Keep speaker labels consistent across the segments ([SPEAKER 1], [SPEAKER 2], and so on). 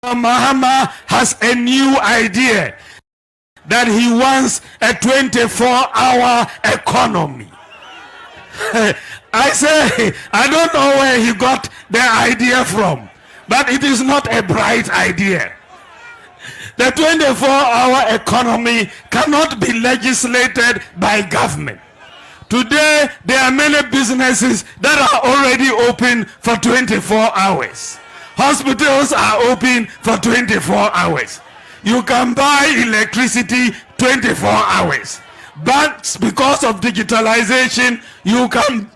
[SPEAKER 1] Mahama has a new idea that he wants a 24-hour economy. I say, I don't know where he got the idea from, but it is not a bright idea. The 24-hour economy cannot be legislated by government. Today, there are many businesses that are already open for 24 hours. Hospitals are open for 24 hours. You can buy electricity 24 hours. Banks, because of digitalization, you can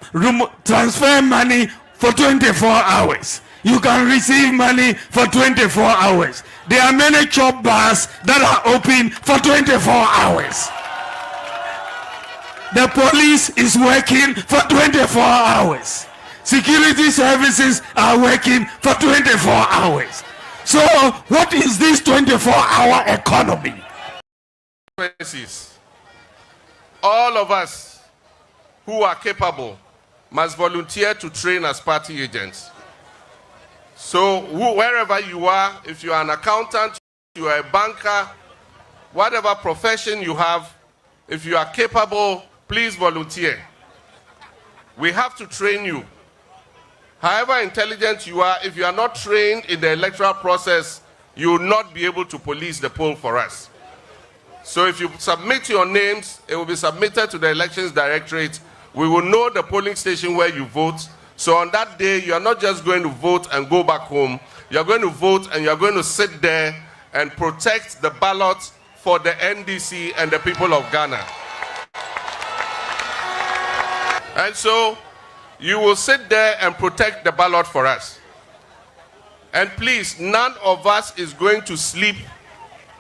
[SPEAKER 1] transfer money for 24 hours. You can receive money for 24 hours. There are many chop bars that are open for 24 hours. The police is working for 24 hours. Security services are working for 24 hours. So what is this 24-hour economy?
[SPEAKER 2] All of us who are capable must volunteer to train as party agents. So wherever you are, if you are an accountant, you are a banker, whatever profession you have, if you are capable, please volunteer. We have to train you. However intelligent you are, if you are not trained in the electoral process, you will not be able to police the poll for us. So if you submit your names, it will be submitted to the Elections Directorate. We will know the polling station where you vote. So on that day, you are not just going to vote and go back home. You are going to vote and you are going to sit there and protect the ballot for the NDC and the people of Ghana. And so you will sit there and protect the ballot for us. And please, none of us is going to sleep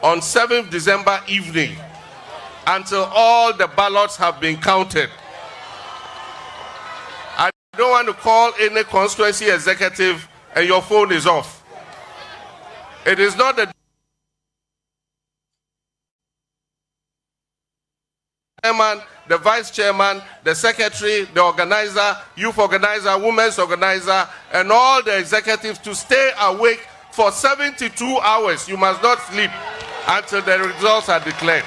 [SPEAKER 2] on 7th December evening until all the ballots have been counted. I don't want to call any constituency executive and your phone is off. It is not the chairman, the vice chairman, the secretary, the organizer, youth organizer, women's organizer, and all the executives to stay awake for 72 hours. You must not sleep until the results are declared.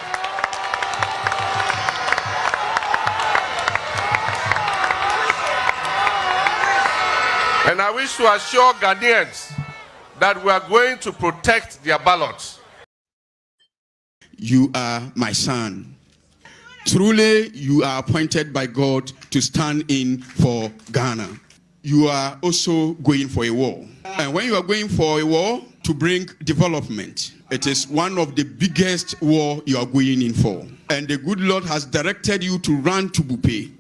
[SPEAKER 2] And I wish to assure Ghanaians that we are going to protect their ballots.
[SPEAKER 3] You are my son. Truly, you are appointed by God to stand in for Ghana. You are also going for a war. And when you are going for a war to bring development, it is one of the biggest war you are going in for. And the good Lord has directed you to run to Bupe.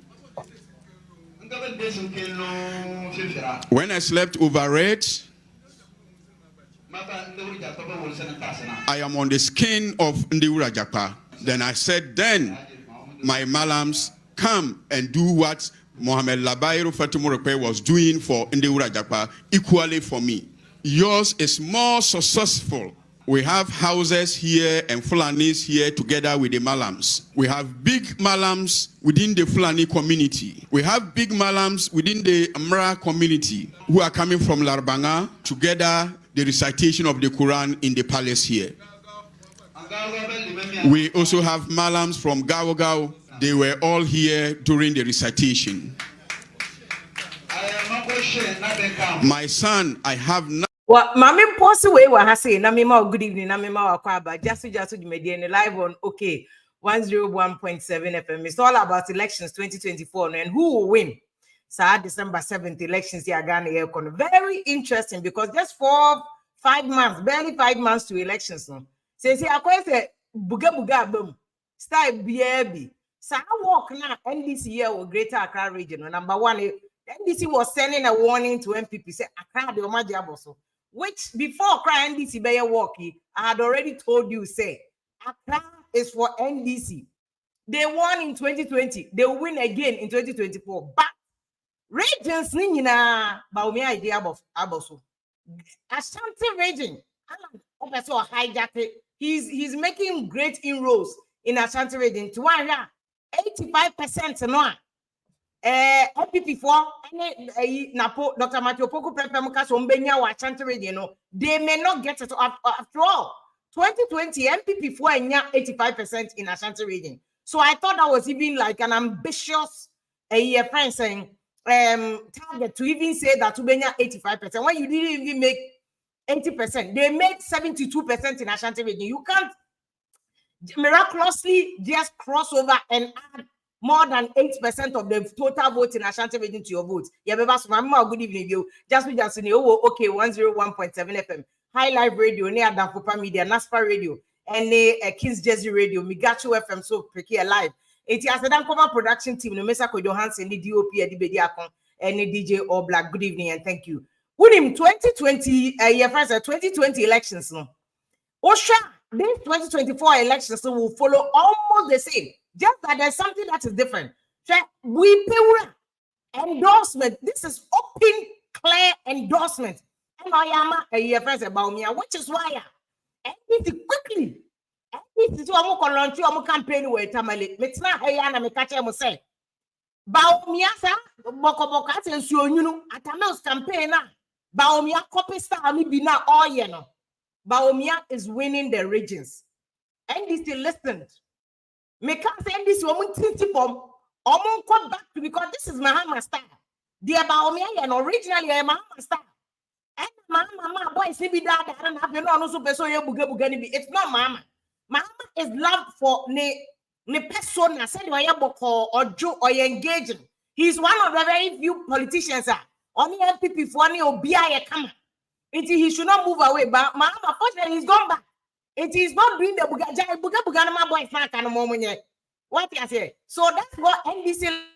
[SPEAKER 3] When I slept over it, I am on the skin of Ndiura Japa. Then I said, then my malams come and do what Mohamed Labayro Fatumorope was doing for Ndiura Japa, equally for me. Yours is more successful. We have houses here and Fulanis here together with the Malams. We have big Malams within the Fulani community. We have big Malams within the Amra community who are coming from Larbanga, together the recitation of the Quran in the palace here. We also have Malams from Gawagao. They were all here during the recitation. My son, I have not.
[SPEAKER 4] Well, Mammy Posse way what I say, Namima, good evening, Namima Kwaba, just the media live on OK 101.7 FM. It's all about elections 2024 and who will win. So December 7th elections here Ghana Aircon. Very interesting because just 5 months, barely 5 months to elections. No. Say I quite say buga boom. Style BAB. So I walk now NDC here with Greater Accra region. Number one, NDC was sending a warning to NPP. Say Accra the Omajaboso. Which before Accra NDC by a walkie, I had already told you, say Accra is for NDC. They won in 2020, they will win again in 2024. But regions nina baumi idea of Aboso. Ashanti region, Allan hijack. He's making great inroads in Ashanti region. 85% no. NPP for Napo, Dr. Matthew Poko Pepemuka, Sombenia, or Ashanti Radio, they may not get it after all. 2020, NPP for 85% in Ashanti region. So I thought that was even like an ambitious friend saying target to even say that Ubenya 85%. When you didn't even make 80%, they made 72% in Ashanti region. You can't miraculously just cross over and add more than 8% of the total vote in Ashanti region to your vote. Yeah, good evening, you. Just okay, 101.7 FM. High Live Radio, near Danfupa Media, NASPA Radio, and Kings Jersey Radio, Migacho FM, so Preke Live. It has a common production team, no Mesa Kojo Hansen, the DOP, the Bediakon, and the DJ All Black. Good evening and thank you. With him 2020, 2020 elections, no. Osha, this 2024 elections will follow almost the same. Just that there's something that is different. We pay endorsement. This is open, clear endorsement. And I am a year first about me, which is why NDC quickly. NDC to a launch your campaign with Tamale. It's not Hayana Mekacha must say. Baumia, sir, Bokobokat and Suonu at Tamel's campaign. Baumia copy star me be now all year. Baumia is winning the regions. NDC listened. Me can't say this woman bomb. Come back to because this is my star. Dear Baumia, and originally I'm a star. And mama, boy, see be that I don't have no super so it's not mama. Mama is love for ne persona, said or Joe or engaging. He's one of the very few politicians only NPP for any OBI come. He should not move away. But mama, unfortunately, he's gone back. It is not doing the Buga boy snack and a moment yet. What I say? So that's what NDC.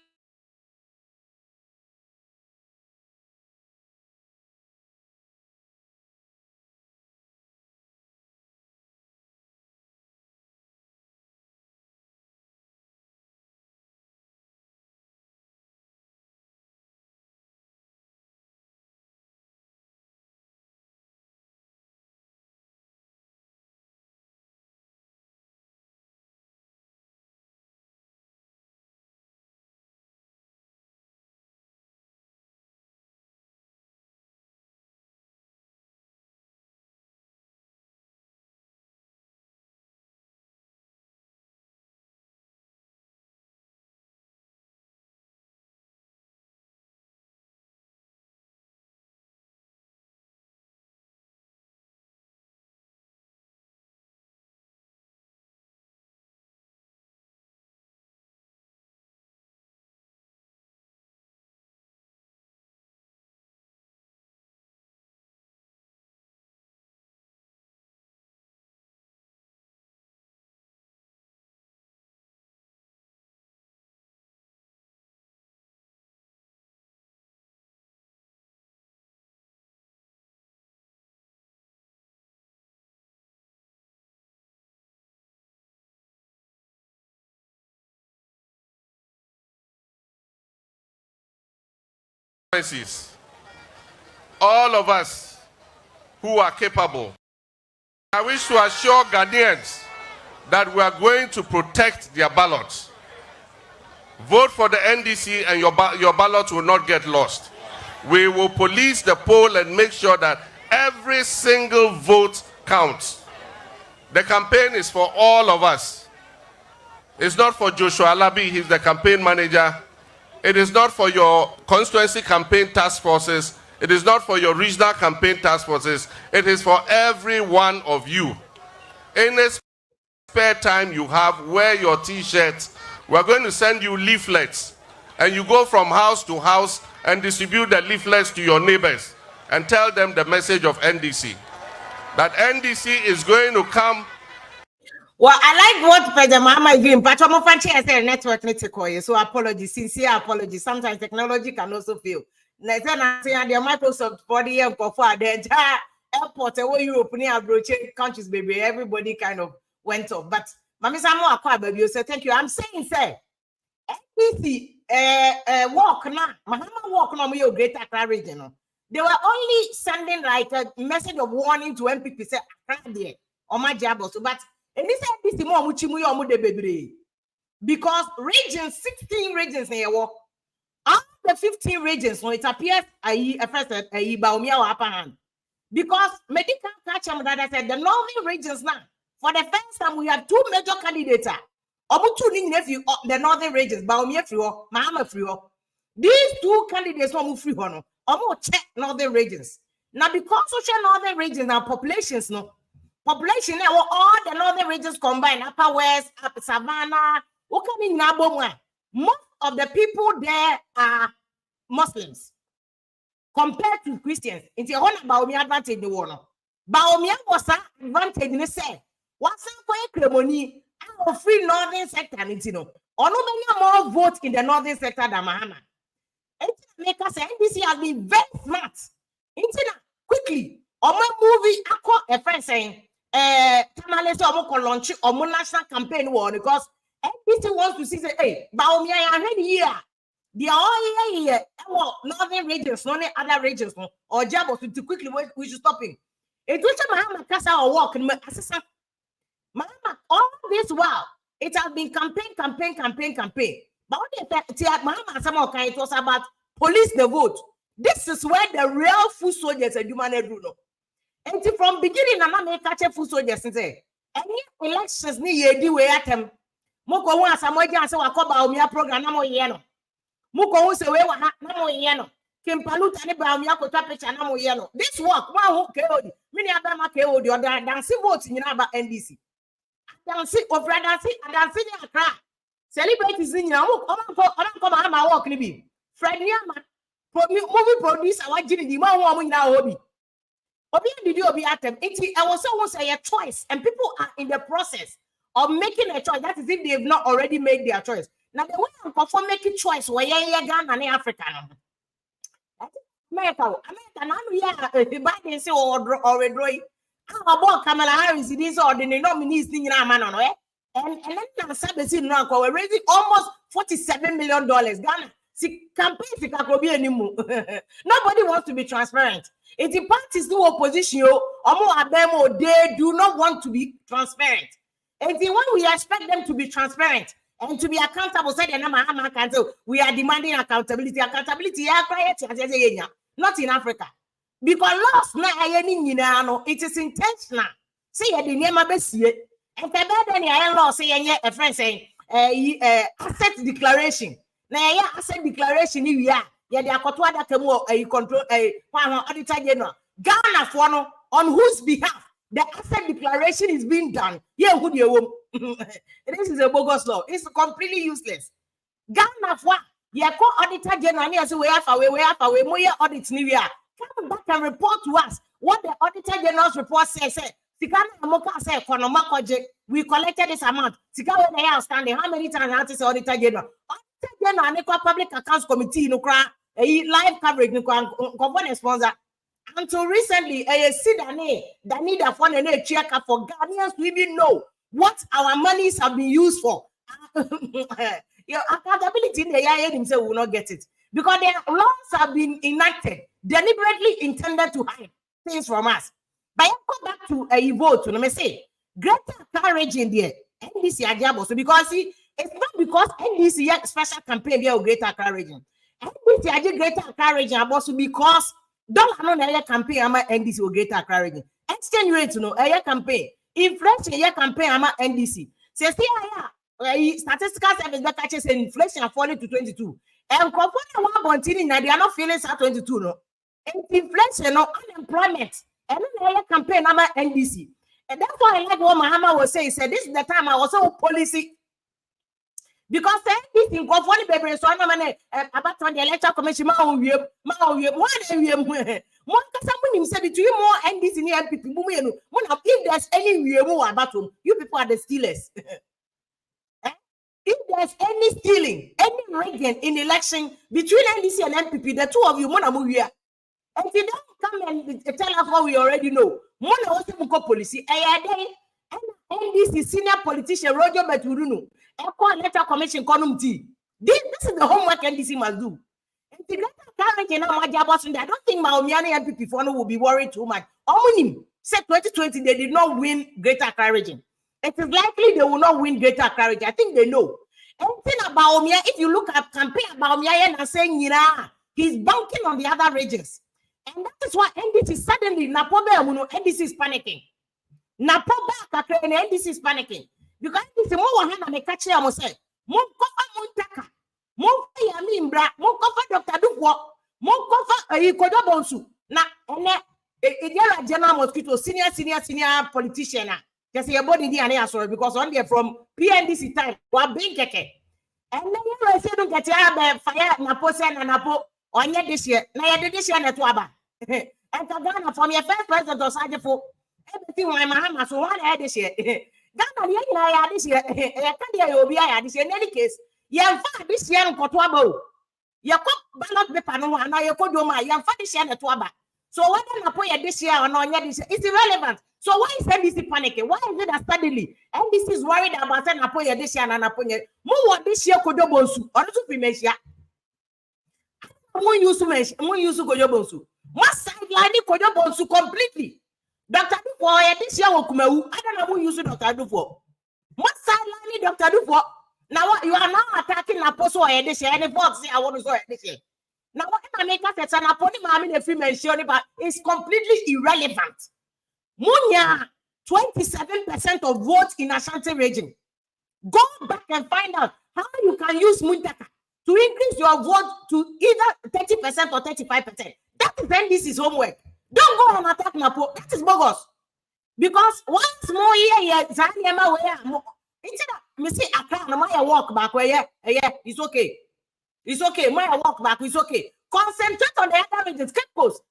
[SPEAKER 2] All of us who are capable, I wish to assure Ghanaians that we are going to protect their ballots. Vote for the NDC and your ballot will not get lost. We will police the poll and make sure that every single vote counts. The campaign is for all of us. It's not for Joshua Alabi, he's the campaign manager. It is not for your constituency campaign task forces. It is not for your regional campaign task forces. It is for every one of you. Any spare time you have, wear your t-shirts. We're going to send you leaflets. And you go from house to house and distribute the leaflets to your neighbors and tell them the message of NDC. That NDC is going to come.
[SPEAKER 4] Well, I like what President Mama is doing, but I'm a fan network network. So apologies, sincere apologies. Sometimes technology can also fail. Like I say, the Microsoft body and for the entire airport, where European abroad countries, baby, everybody kind of went off. But Mami Samu Akwa, baby, you say thank you. I'm saying, say, NPC walk now, Mahama walk now, we great Accra region. They were only sending like a message of warning to NPP, say Accra there or my job also, but. And this is more because regions, 16 regions in your walk. the 15 regions, it appears first Baumia upper hand. Because medical catch that I said the northern regions now, for the first time we have two major candidates. Nephew the northern regions, Baumia Frio, Mahama Frio. These two candidates will move free one. Check northern regions. Now, because social northern regions are populations, no population now all the northern regions combined, Upper West, Upper Savannah, most of the people there are Muslims compared to Christians. It's a whole Baumia advantage the one. Baumia was an advantage in the say. What's a ceremony? Our free northern sector, you know, or no many more votes in the northern sector than Mahama. Make us NDC has been very smart. Quickly, or my movie, I call a friend saying, Tamalese or launch or national campaign war because NDC wants to see, say, hey, Baumia, I ready here. They are all here. Northern regions, no other regions, or job to quickly we should stop him. It was Mahama Casa or walk and assassin. Mahama, all this while, it has been campaign. But Mahama Samoka, it was about police the vote. This is where the real foot soldiers are human bruno. And from beginning, I'm not catch foot soldiers and say, any elections ni ye way at them. Moko wa Samoja and so I call Baumia program no yeno. Moko se we wa no yeno. Kimpaluta ni Baumia ko tapech no yeno. This work, one who KOD. Many Abama KOD or dance votes in about NDC. Dance over dance in Accra. Celebrities in your come my work nibi. Fred Yama movie producer what did the man woman now hobby. Obi did you be at them? I was almost a choice, and people are in the process of making a choice. That is if they have not already made their choice. Now the way I'm for making choice where you're Ghana and Africa. America, Biden say or redroy. How about Kamala Harris? It is or the nominees thing in our man on and then Sabbath we're raising almost $47 million. Ghana. See, campaign anymore. Nobody wants to be transparent. If the parties do opposition, they do not want to be transparent. And when we expect them to be transparent and to be accountable, we are demanding accountability. Not in Africa. Because lost it is intentional. See, the name of the and I law say a friend saying asset declaration. Now, asset declaration, yeah, the Akotwada Kemo, control a auditor general. Ghana for no, on whose behalf the asset declaration is being done. Yeah, who you this is a bogus law. It's completely useless. Ghana for yeah, auditor general, yes, we have away, more audits new year. Come back and report to us what the auditor general's report says. We collected this amount. Outstanding. How many times I say auditor general? Public Accounts Committee, live coverage, sponsor. Until recently, I see that need a fund and a check for Ghanaians to even know what our monies have been used for. Your accountability in the IA himself will not get it because their laws have been enacted deliberately intended to hide things from us. But I go back to a vote. Let me say, greater courage in there. NDC Adiaboso because see, it's not because NDC special campaign be a greater courage. NDC Adi greater courage also because don't know a campaign ama NDC or greater courage. Exchange rate to know a campaign. Inflation a campaign ama NDC. Say statistical service that catches inflation falling to 22. And one they are not feeling at 22 no. And inflation no unemployment. And then a campaign ama NDC. And that's why I like what Mahama was saying. He said, this is the time I was so policy. Because this in Governor Baby, so I'm about the Electoral Commission. Why do you say between more NDC and NPP? If there's any more about them, you people are the stealers. If there's any stealing, any rigging in election between NDC and NPP, the two of you, and if you don't come and tell us what we already know, Mona also muko policy. NDC senior politician Roger Beturuno, Electoral Commission Conum T. This is the homework NDC must do. I don't think Maomiani and NPP will be worried too much. Omonim said 2020 they did not win Greater Accra region. It is likely they will not win Greater Accra region. I think they know. Anything about Baumia, if you look at campaign about Baumia and saying, he's bunking on the other regions. And that is why NDC suddenly, NDC is panicking. NDC is panicking. Because NDC more hand and catch them say, more cover Muntaka, more Yamimbra, more cover Dr. Dupo, more cover Kodobonsu. Now, a general mosquito, senior politician. Just your body DNA, because on there from PNDC time, what being keke. And then you say, don't get fire, Naposan and Napo, on yet this year, this year, Natuaba. And Ghana from your first president of Sergeant for everything my Mahama, so one had this year. Ghana, this year, this year, in any case, young this year, Cotuabo. You could not be Pano, and I could do my young this year, Natuaba. So whether Napo this year or not, this year, it's irrelevant. So why is NDC panicking? Why is it that suddenly NDC is worried about Napo this year and Napo? More this year, Kodobonsu, or to Primesia. More use Kodobonsu. Must sideline Kodobonsu completely. Dr. Dufour, this year, Okumeu, I don't know who use Dr. Dufour. Must sideline Dr. Dufour. Now you are now attacking Naposo this year, and the box I want to go this year. Now what can I make us an appointment? I mean, if you mention it, but it's completely irrelevant. Munya, 27% of votes in Ashanti region. Go back and find out how you can use Muntaka to increase your vote to either 30% or 35%. That is NDC's homework. Don't go and attack Napo. That is bogus. Because once more here, Zaniama, where instead of Accra, my walk back where it's okay. It's okay. My walk back is okay. Concentrate on the other regions. Cape Coast,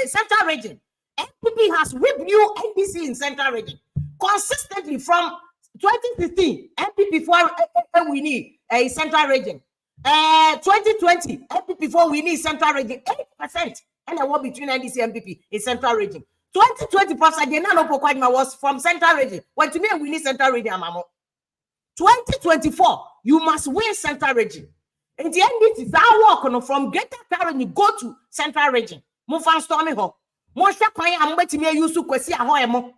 [SPEAKER 4] Central region. NPP has whipped you NDC in Central region consistently from 2016. NPP for we need a Central region. 2020 NPP for we need Central region 8%, and the war between NDC and NPP in Central region. 2020 Professor Genano Pokwajima was from Central region. When to me we need Central region, Amamo. 2024 you must win Central region. In the end, this is our work from Greater Accra you go to Central region. Move on stormy home. Most of I'm waiting here. You to Kwesi Ahoy mo.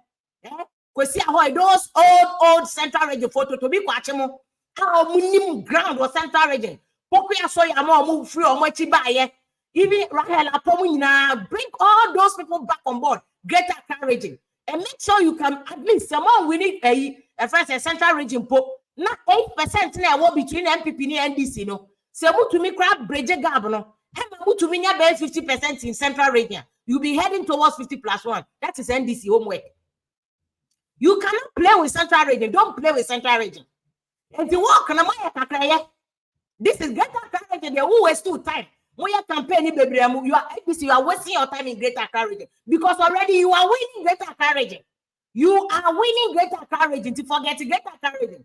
[SPEAKER 4] Kwesi Ahoy those old Central region photo to be kwachemo. Our minimum ground was Central region. Pokuya so ya mo move free or much buy. Even Rahel Apomina bring all those people back on board. Greater Accra region and make sure you can at least someone winning a first Central region pope. Not 8% now war between NPP and NDC no. So to me crab bridge gap no. And to me 50% in Central region. You'll be heading towards 50+1. That is NDC homework. You cannot play with Central region. Don't play with Central region. If you walk on a this is Greater Accra region. They will waste too time. When you campaign, you are wasting your time in Greater Accra region because already you are winning Greater Accra region. You are winning Greater Accra region to forget Greater Accra region.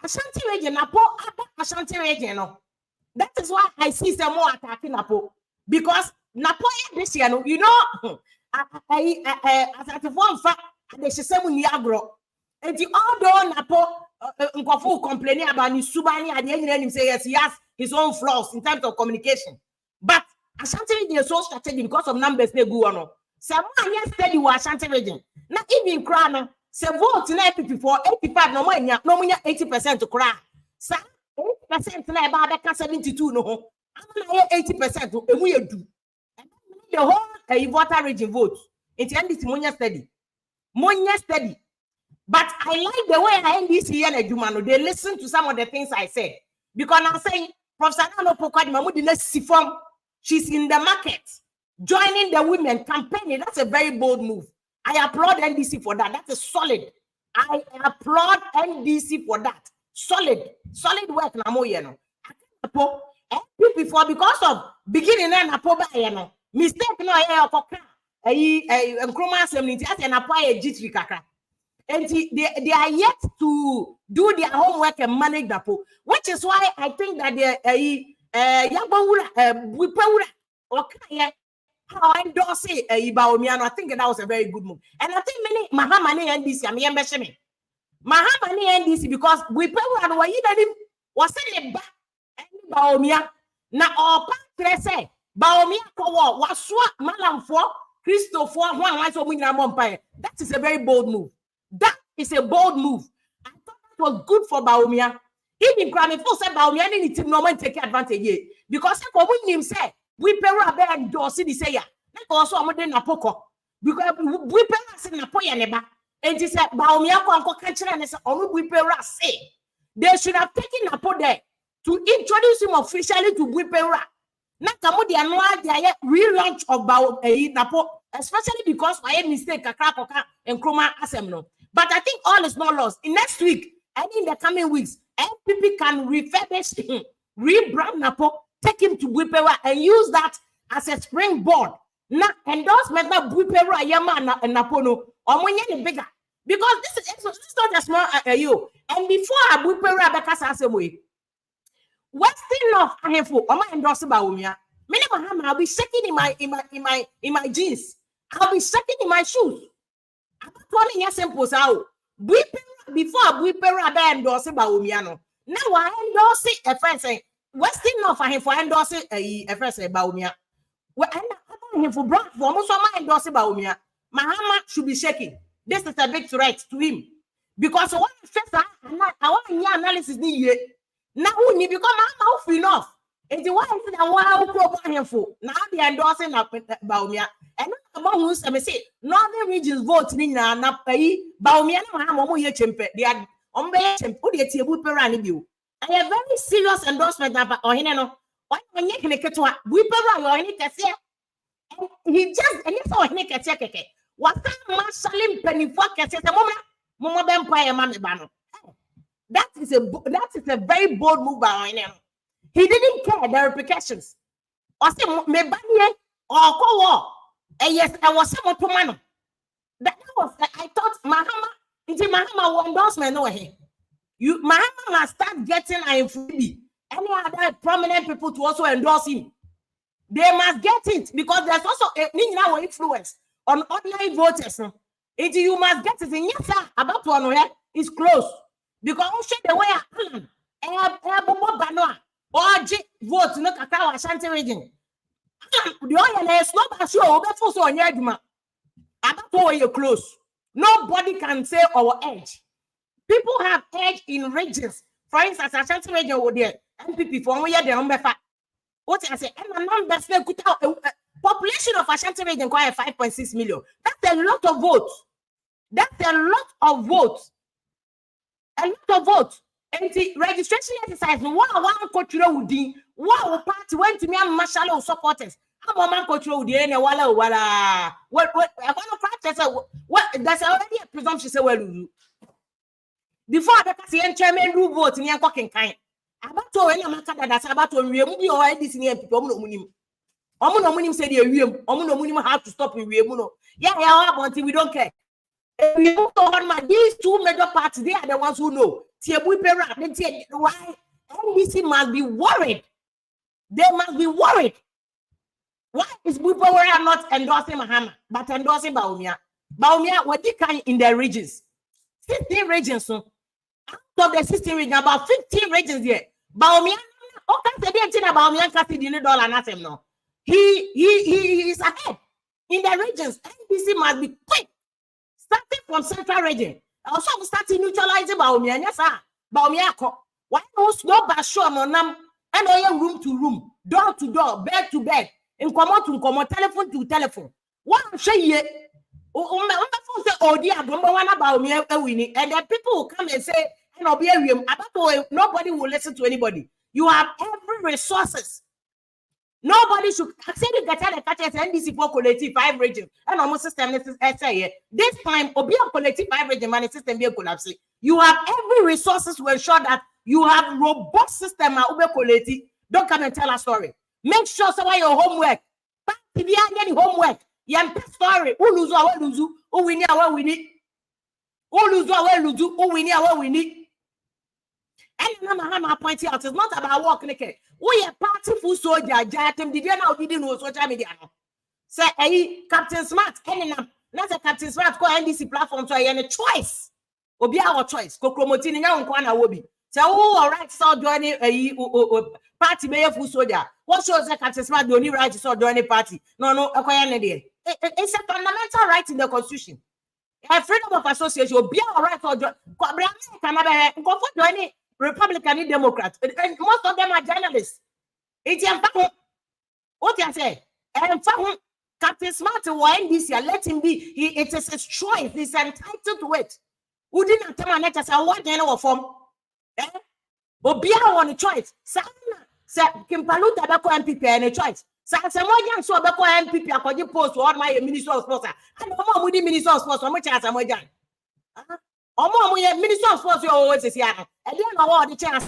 [SPEAKER 4] Ashanti region, Napo, Ashanti region. No. That is why I see some more attacking Napo because Napo this year, you know, as at the one fact, they should say when agro. And the other Napo complaining about his Subani at the end of him say yes, he has his own flaws in terms of communication. But Ashanti region is so strategic because of numbers they go on. Someone yesterday was Ashanti region. Not even Krana. Se vote na NPP for 85 no more 80% to cry. Sa 8% na eba beka 72 no. Am na 80% emu yedu. The whole voter region vote. It NDC monya steady. But I like the way NDC and Edumano they listen to some of the things I said because I'm saying Professor Nano Pokwajima mu the sifom. She's in the market joining the women campaigning. That's a very bold move. I applaud NDC for that. That's a solid. I applaud NDC for that. Solid work. Namo yeno. NPP for because of beginning and apoba yeno. Mistake no here okoka. Nkroma assembly as an apply G3 kaka. And they are yet to do their homework and manage the pool, which is why I think that we how I don't say Baomiano. I think that was a very good move. And I think many Mahamani NDC, I mean, Mahamani NDC because we pay one way that was sending back and Baomia. Now, our parents say Baomia was swat Malam for Christopher one so that is a very bold move. That is a bold move. I thought that was good for Baomia. Even Grammy for said about me any team no man take advantage ye. Because I wouldn't him say we pay a and dorsey the say ya. That also I'm in a poco. Because we pay us in a poya neba. And he said, Baumia Uncle Catcher and we pay us say. They should have taken a pot there to introduce him officially to Whipera. Nakamudi and why relaunch of Napo, especially because I mistake a crack and chroma assembly. But I think all is not lost. In next week and in the coming weeks, NPP can refurbish him, rebrand Napo, take him to Whipera and use that as a springboard. Now endorsement na Whipera Yama and Napono or when bigger. Because this is not a small you. And before I Whipera Becca's assembly. Western North handful, or my endorser Baumia. Minimum, I'll be shaking in my jeans. I'll be shaking in my shoes. I'm not telling you simple out. Before we pay a endorser Baumiano. Now I endorse it a friend saying Western North handful endorse a friend say Baumia. Well, I'm him for Brock for almost my endorser Baumia. Mahama should be shaking. This is a big threat to him. Because what I want your analysis needed. Now we become mouth enough. And the one thing I want to for now they endorsing Baumia and about who say northern regions vote in na pay Baumia chempe. They are on put the table per view. I have very serious endorsement about Ohineno. Why when you can get to a whipper or any cassia? He just and you saw Nick at Check. What time Salim penny for cassia? Mama Vampire Mammy Bano. That is a very bold move by him. He didn't care the repercussions. Or say me banye or call. And yes, I was someone to man. That was I thought Mahama endorsement no way. Mahama must start getting a freebie. Any other prominent people to also endorse him. They must get it because there's also a influence on ordinary voters. You must get it in yes, sir. About one way is close. Because the way Allan, or vote no Accra Ashanti region. The oil is not sure before so on about you're close. Nobody can say our edge. People have edge in regions. For instance, Ashanti region over there, NPP for 1 year the number. What I say, and population of Ashanti region quite 5.6 million. That's a lot of votes. That's a lot of votes. A lot of votes. And the registration exercise, one control would be one party went to me and Marshall supporters. How man control the any wala. What I want to practice what that's already a presumption. Say well, before I can chairman do vote in your cooking kind. About to any matter that's about to remove your NDC near people. Omunim said you Omunim have to stop in Remuno. Yeah, we don't care. These two major parties, they are the ones who know. Why NDC must be worried. They must be worried. Why is people are not endorsing Mahama, but endorsing Baumia? Baumia, what they can in their regions? 16 regions. So out of the 16 regions, about 15 regions here. Baumia, okay, they didn't Baumia $1 nothing no. He is ahead in the regions. NDC must be quick. Starting from central region. Also starting neutralizing Baumia. Yes, sir. Baumia. Why no slow but sure on them and all room to room, door to door, bed to bed, in common, telephone to telephone. One say ye oh dear, Baumia winning, and then people will come and say, and nobody will listen to anybody. You have every resources. Nobody should say you get the catches NDC for collective 5 regions and almost system this time obi collective 5 region man system be collapse. You have every resources to ensure that you have robust system collective. Don't come and tell a story. Make sure someone your homework. If you are getting homework, you story. Who lose our lose, who win our win. Who lose our lose, who win our win. And I'm pointing out, it's not about work. We are party full soldier. Jatem did you know didn't know social media? Say, hey, Captain Smart, not a Captain Smart call NDC platform to any choice. Will be our choice. Kokromotini now Kwana Wobi. Say, oh, all right, so joining a party mayor full soldier. What shows that Captain Smart the only right to so join a party? No, it's a fundamental right in the Constitution. Freedom of association will be all right for join. Republican and Democrat. And most of them are journalists. It's what you say? And Captain Smart or NDC, let him be. It is his choice. He's entitled to it. Who didn't tell my letters? I want any form. But be on the choice. Sana, Kimpaluta Bako NPP and a choice. Samojan so Bako NPP, I could post to all my minister of sports. I know more with the minister of sports, how much as Samojan. Or more with the minister of sports, you always say, and then I want the chance.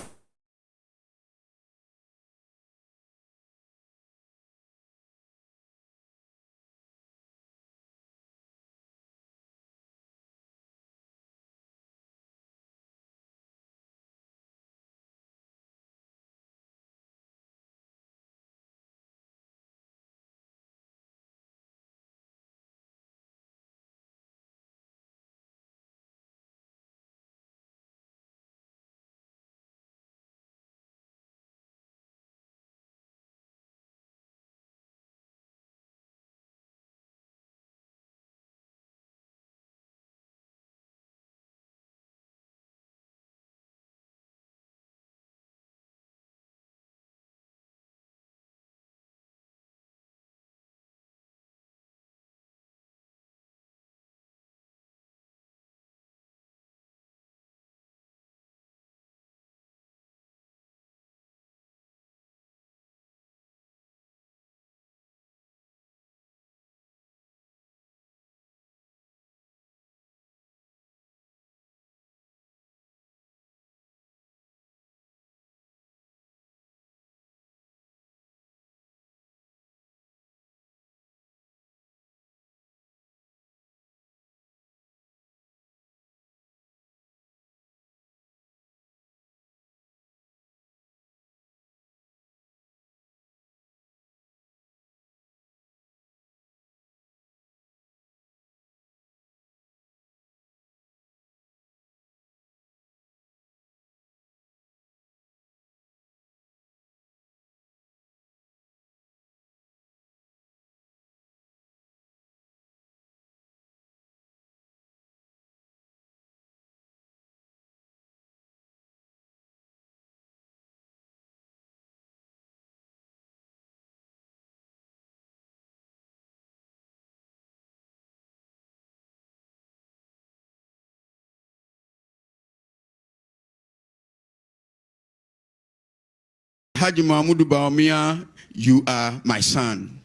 [SPEAKER 3] Haji Mahmudu Bawumia, you are my son.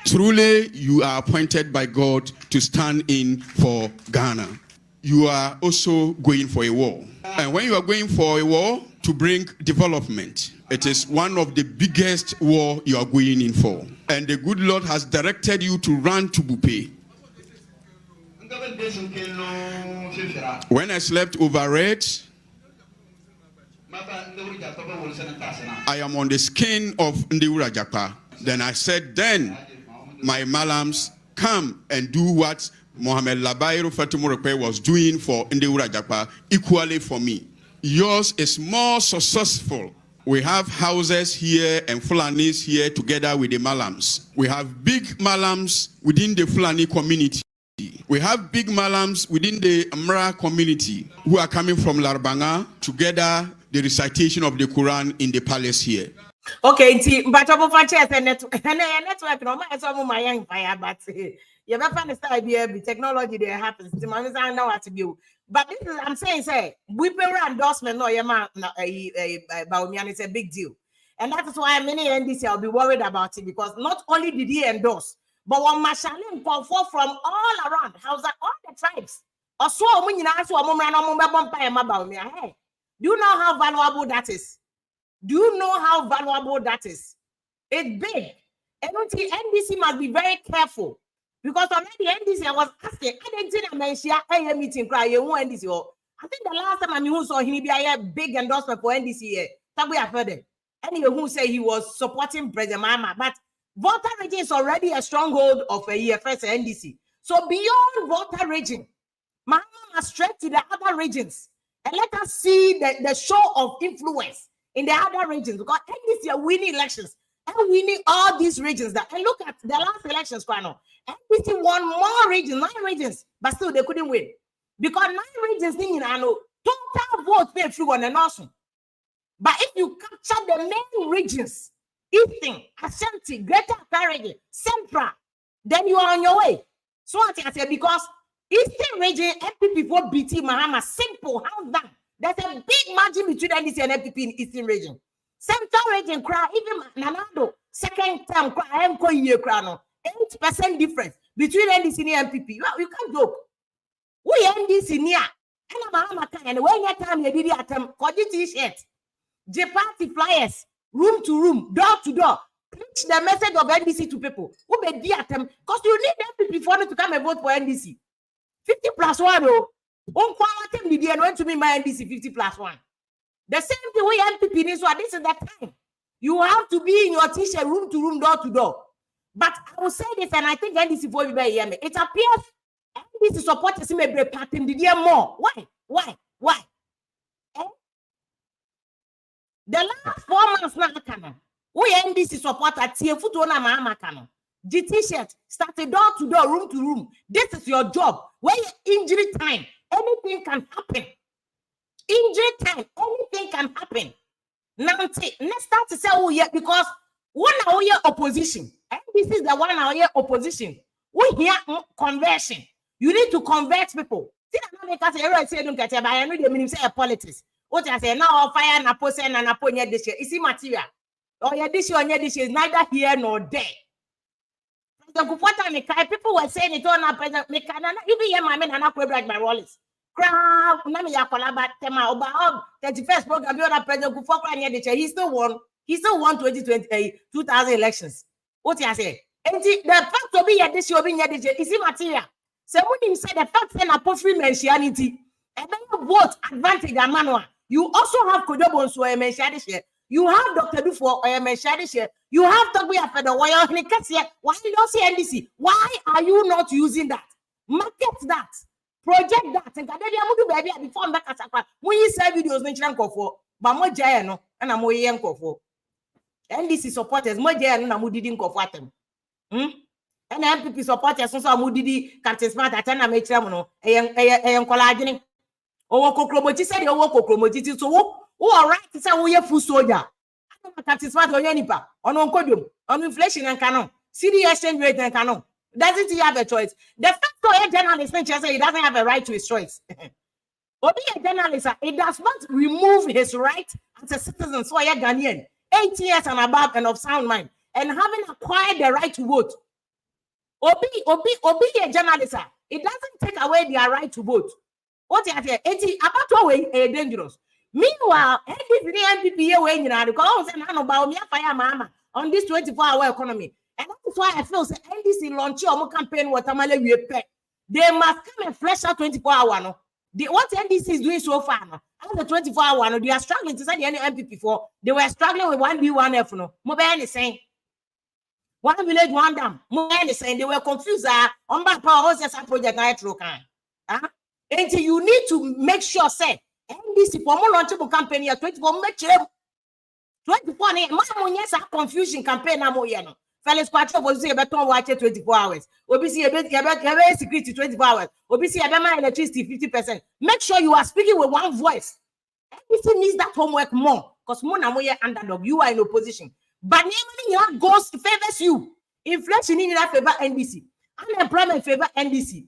[SPEAKER 3] Truly, you are appointed by God to stand in for Ghana. You are also going for a war. And when you are going for a war to bring development, it is one of the biggest war you are going in for. And the good Lord has directed you to run to Bupe. When I slept over it, I am on the skin of Ndiwurajapa. Then I said, then my malams come and do what Mohamed Labairu Fatimurokwe was doing for Ndiwurajapa equally for me. Yours is more successful. We have houses here and Fulanis here together with the malams. We have big malams within the Fulani community. We have big malams within the Amra community who are coming from Larbanga together the recitation of the Quran in the palace here.
[SPEAKER 4] Okay, but I'm going to network. No, my son, my young fire, but you never find the idea. Technology there happens. The man is now what to do. But this is I'm saying, say we pay endorsement. No, Yama, Bawumia is a big deal, and that is why many NDC will be worried about it because not only did he endorse, but when Mashalim come forth from all around, how's that all the tribes? Or so when you ask what Bawumia. Do you know how valuable that is? Do you know how valuable that is? It's big. And NDC must be very careful. Because already NDC, I was asking, I didn't mention a meeting cry, you want NDC. I think the last time I saw him be a big endorsement for NDC here. That we have heard it. And who say he was supporting President Mahama. But voter region is already a stronghold of a EFS NDC. So beyond voter region, Mahama must straight to the other regions. And let us see the show of influence in the other regions. Because NDC are winning elections. And winning all these regions. And look at the last elections, NDC won more regions, 9 regions. But still, they couldn't win. Because 9 regions, total vote pay through on the nation. But if you capture the main regions, Eastern, Ashanti, Greater Accra region, Central, then you are on your way. So what I say, because Eastern region, NPP for BT Mahama, simple, hands down. There's a big margin between NDC and NPP in Eastern region. Central region, cry, even Nanado, second term, I am calling you crown. 8% difference between NDC and NPP. You can't joke. We NDC near. And Mahama can, and when you time you did it, t-shirt, J-party flyers, room to room, door to door. Preach the message of NDC to people. Who be because you need NPP for to come and vote for NDC. 50 plus 1, oh. Went to me my NDC 50 plus 1. The same thing we NPP needs, so this is that time. You have to be in your t-shirt, room to room, door to door. But I will say this, and I think NDC for you, it appears NDC supporters may be parting the year more. Why? Eh? The last 4 months now, we NDC supporter TF to na Mahama Kano. The t-shirt started door to door, room to room. This is your job. When you injury time, anything can happen. Injury time, anything can happen. Now, let's start to say, oh yeah, because 1 hour opposition, and this is the 1 hour opposition. We hear conversion. You need to convert people. See, I know because everyone say don't get it, but I know the meaning say politics. What I say now, fire and apostle and aponya this year. Is it material? Or your this year, is neither here nor there. People were saying it on a president. Even here, my men are not like my Wallace. Crowd, Nami Yakolaba, Tema, Oba, 31st program, you're a president who fought he still won. He still won 2000 elections. What I say? And the fact to be at this year, is it material? Someone said the fact that apostrophe mentionality, and then you vote advantage and manual. You also have Kodobon, so I mentioned here. You have Dr. Dufo, I mentioned here. You have Toguya Federal, why you don't see NDC? Why are you not using that? Market that. Project that. And baby before I'm back at Accra. When you say videos, mention for, but more Jayano, and I'm more young for. NDC supporters, more Jayano, and didn't go for them. And NPP supporters, so I'm Mudidi, Captain Smart, Atana Metramono, a collagen. Oh, Kokromoti said, oh, Kokromoti, so, all right, it's a way full soldier. Captain Smart or Yanipa, on Oncodium, on inflation and canon, CD exchange rate and canon. Doesn't he have a choice? The fact that a journalist he doesn't have a right to his choice. Or be a journalist, it does not remove his right as a citizen, so a Ghanaian, 8 years and above and of sound mind, and having acquired the right to vote. Or be a journalist, it doesn't take away their right to vote. What you say? It's about way dangerous. Meanwhile, NPP way you know because about me fire mama on this 24-hour economy. And that's why I feel say NDC launch your campaign watermelon we pay. They must come and flesh out 24-hour. No, what NDC is doing so far no. After 24-hour, no, they are struggling to say the NPP for. They were struggling with 1B1F no. Mobile is saying 1 village, 1 dam. Mobile is saying they were confused. On back power houses project Electoral can. And you need to make sure say NDC for more launchable campaign here 24 make sure 24 yes confusion campaign na mo here no. Felix Quattro was say better watch 24 hours. Obisi ebe security 24 hours. Obisi ebe my electricity 50%. Make sure you are speaking with one voice. NDC needs that homework more because more na mo here underdog. You are in opposition. But normally goes favors you. Inflation in that favor NDC. Unemployment favor NDC.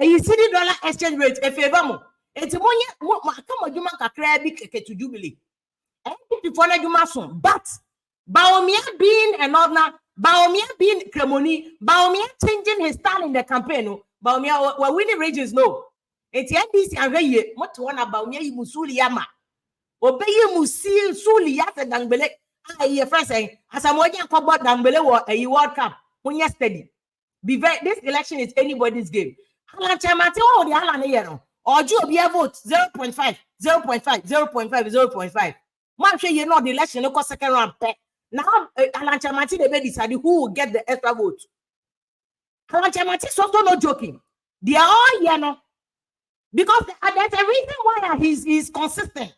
[SPEAKER 4] You see the dollar exchange rate a favor more. It's more come on, kakra bi keke to jubilee. NPP for na soon, but Baumia being another, Baumia being Cremoni, Baumia changing his style in the campaign. Baumia were winning regions no. It's NDC and Ray, what one about Baumia Musuli Yama. Obey Musil Suli Yata Dangbele. I hear friends saying, as I'm watching about Dangbele or a World Cup when you're steady. This election is anybody's game. Allan Chamate, oh, the Allan here. Or you be a vote 0.5, 0.5, 0.5, 0.5. Man, sure you know the election, no second round. Now, Allan Chamate, they decide who will get the extra vote. Allan Chamate is also not joking. They are all here now. Because there's a reason why he's consistent.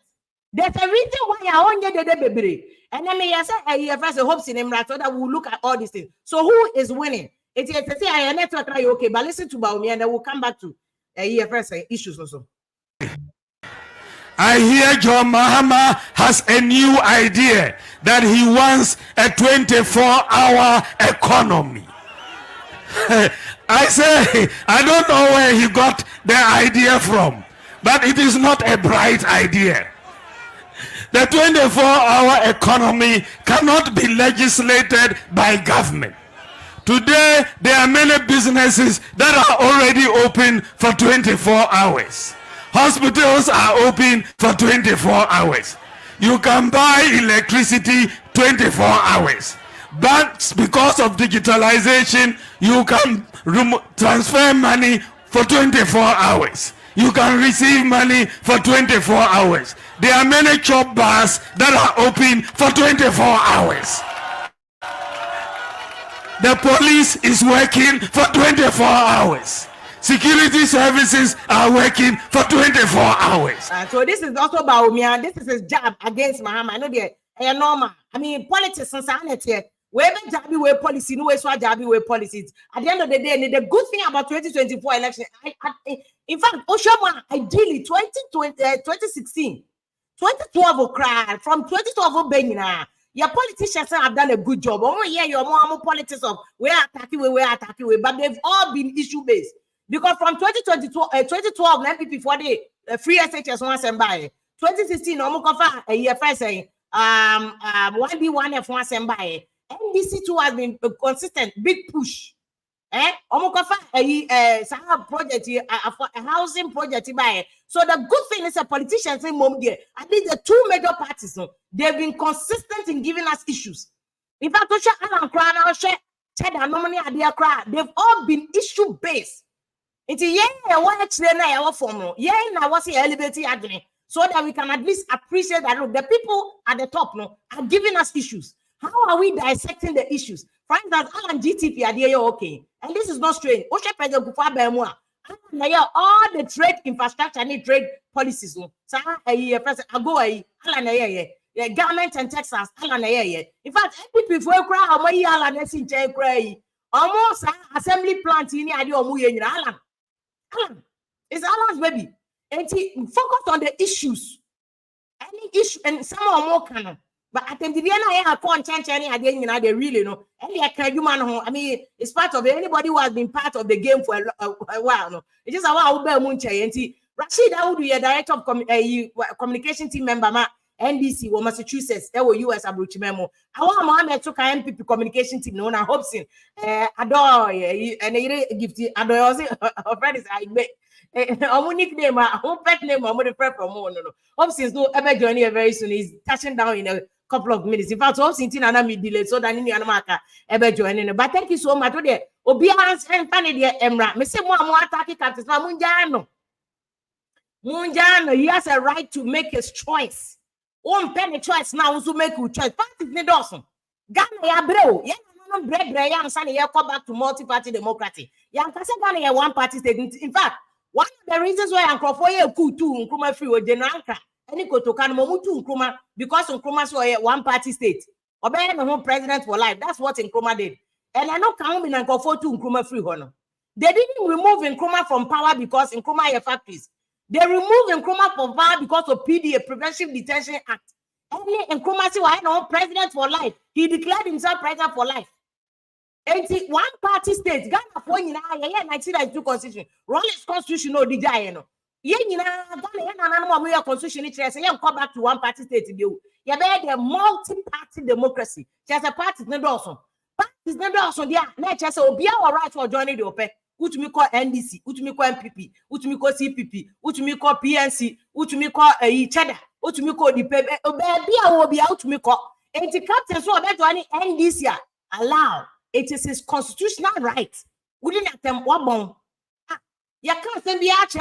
[SPEAKER 4] There's a reason why I only did the baby. And then I say, I first hopes in him, right? So that we'll look at all these things. So who is winning? It's say I am network okay, but listen to Baumi and then we'll come back to first issues also.
[SPEAKER 1] I hear John Mahama has a new idea that he wants a 24-hour economy. I say, I don't know where he got the idea from, but it is not a bright idea. The 24-hour economy cannot be legislated by government. Today, there are many businesses that are already open for 24 hours. Hospitals are open for 24 hours. You can buy electricity 24 hours. Banks, because of digitalization, you can transfer money for 24 hours. You can receive money for 24 hours. There are many chop bars that are open for 24 hours. The police is working for 24 hours. Security services are working for 24 hours.
[SPEAKER 4] So this is also about me, and this is his jab against Mahama. I know they're normal. I mean, politics and sanity. Wherever jabby way policy, no way so jabby way policies. At the end of the day, the good thing about 2024 election, in fact, Oshama, ideally 2016, 2012 cry from 2012 Benina. Your politicians have done a good job. Oh yeah, your more politics of where attacking way, but they've all been issue based. Because from 2012, NPP for the free SHS once and by 2016, Omukofa a year first saying 1B1F once and by NDC too has been a consistent big push. Omukofa a project a housing project by. So the good thing is a politicians in mom there. At least the two major parties, they've been consistent in giving us issues. In fact, Allan they've all been issue based. It's so that we can at least appreciate that look, the people at the top are giving us issues. How are we dissecting the issues? For instance, Allan GTP are there, okay, and this is not strange. All the trade infrastructure and trade policies. So government and Texas, in fact, NPP for Allan almost assembly plant in Allan. It's Allan's baby. And he focused on the issues. Any issue, and some are more canon. But at the end, I can't change any idea, they really know. I mean, it's part of it. Anybody who has been part of the game for a while. No? It's just a while. Rashid Audu, your director of communication team member, NDC, or Massachusetts, US, Abruchimemo. I want Mohammed took an NPP communication team, no, I hope so. Adore, and a gift, adore, her friend is I make. Our nickname, our pet name, I'm going to prep for more. No. Hope since no ever journey very soon. He's touching down in a couple of minutes. In fact, hope since Tina me delayed so that any Anamaka ever joining. But thank you so much. Today, Obians and Fanny dear Emra. Me say more attacking captains. Munjano, he has a right to make his choice. One penny choice now to make a choice. Party is Dawson. Ghana ya bro. Yeah, no bread. Yan Sunny ya come back to multi-party democracy. Yan Kasa Ghana ya one party state. In fact. One of the reasons why I'm Crawford coup too Nkrumah free with General any kotokan momutu Nkrumah because Nkrumah so a one party state. Obey the home president for life. That's what Nkrumah did. And I know come in and Crawford to Nkrumah free honor. They didn't remove Nkrumah from power because Nkrumah are factories. They removed Nkrumah from power because of PDA Preventive Detention Act. Only Nkrumah say why no president for life. He declared himself president for life. 81 party states, Ghana for 1992 constitution. Rollins constitution no DJ no. Ghana constitution it come back to one party state bill. You the multi-party democracy. Just a party no also. Parties no also there. Na just obi our right for joining the open. Which me call NDC, which me call NPP, which me call CPP, which me call PNC, which me call Cheddar, which me call the baby obi out me call. And the captain so that one NDC allow. It is his constitutional right. Wouldn't at them one. You can't send me out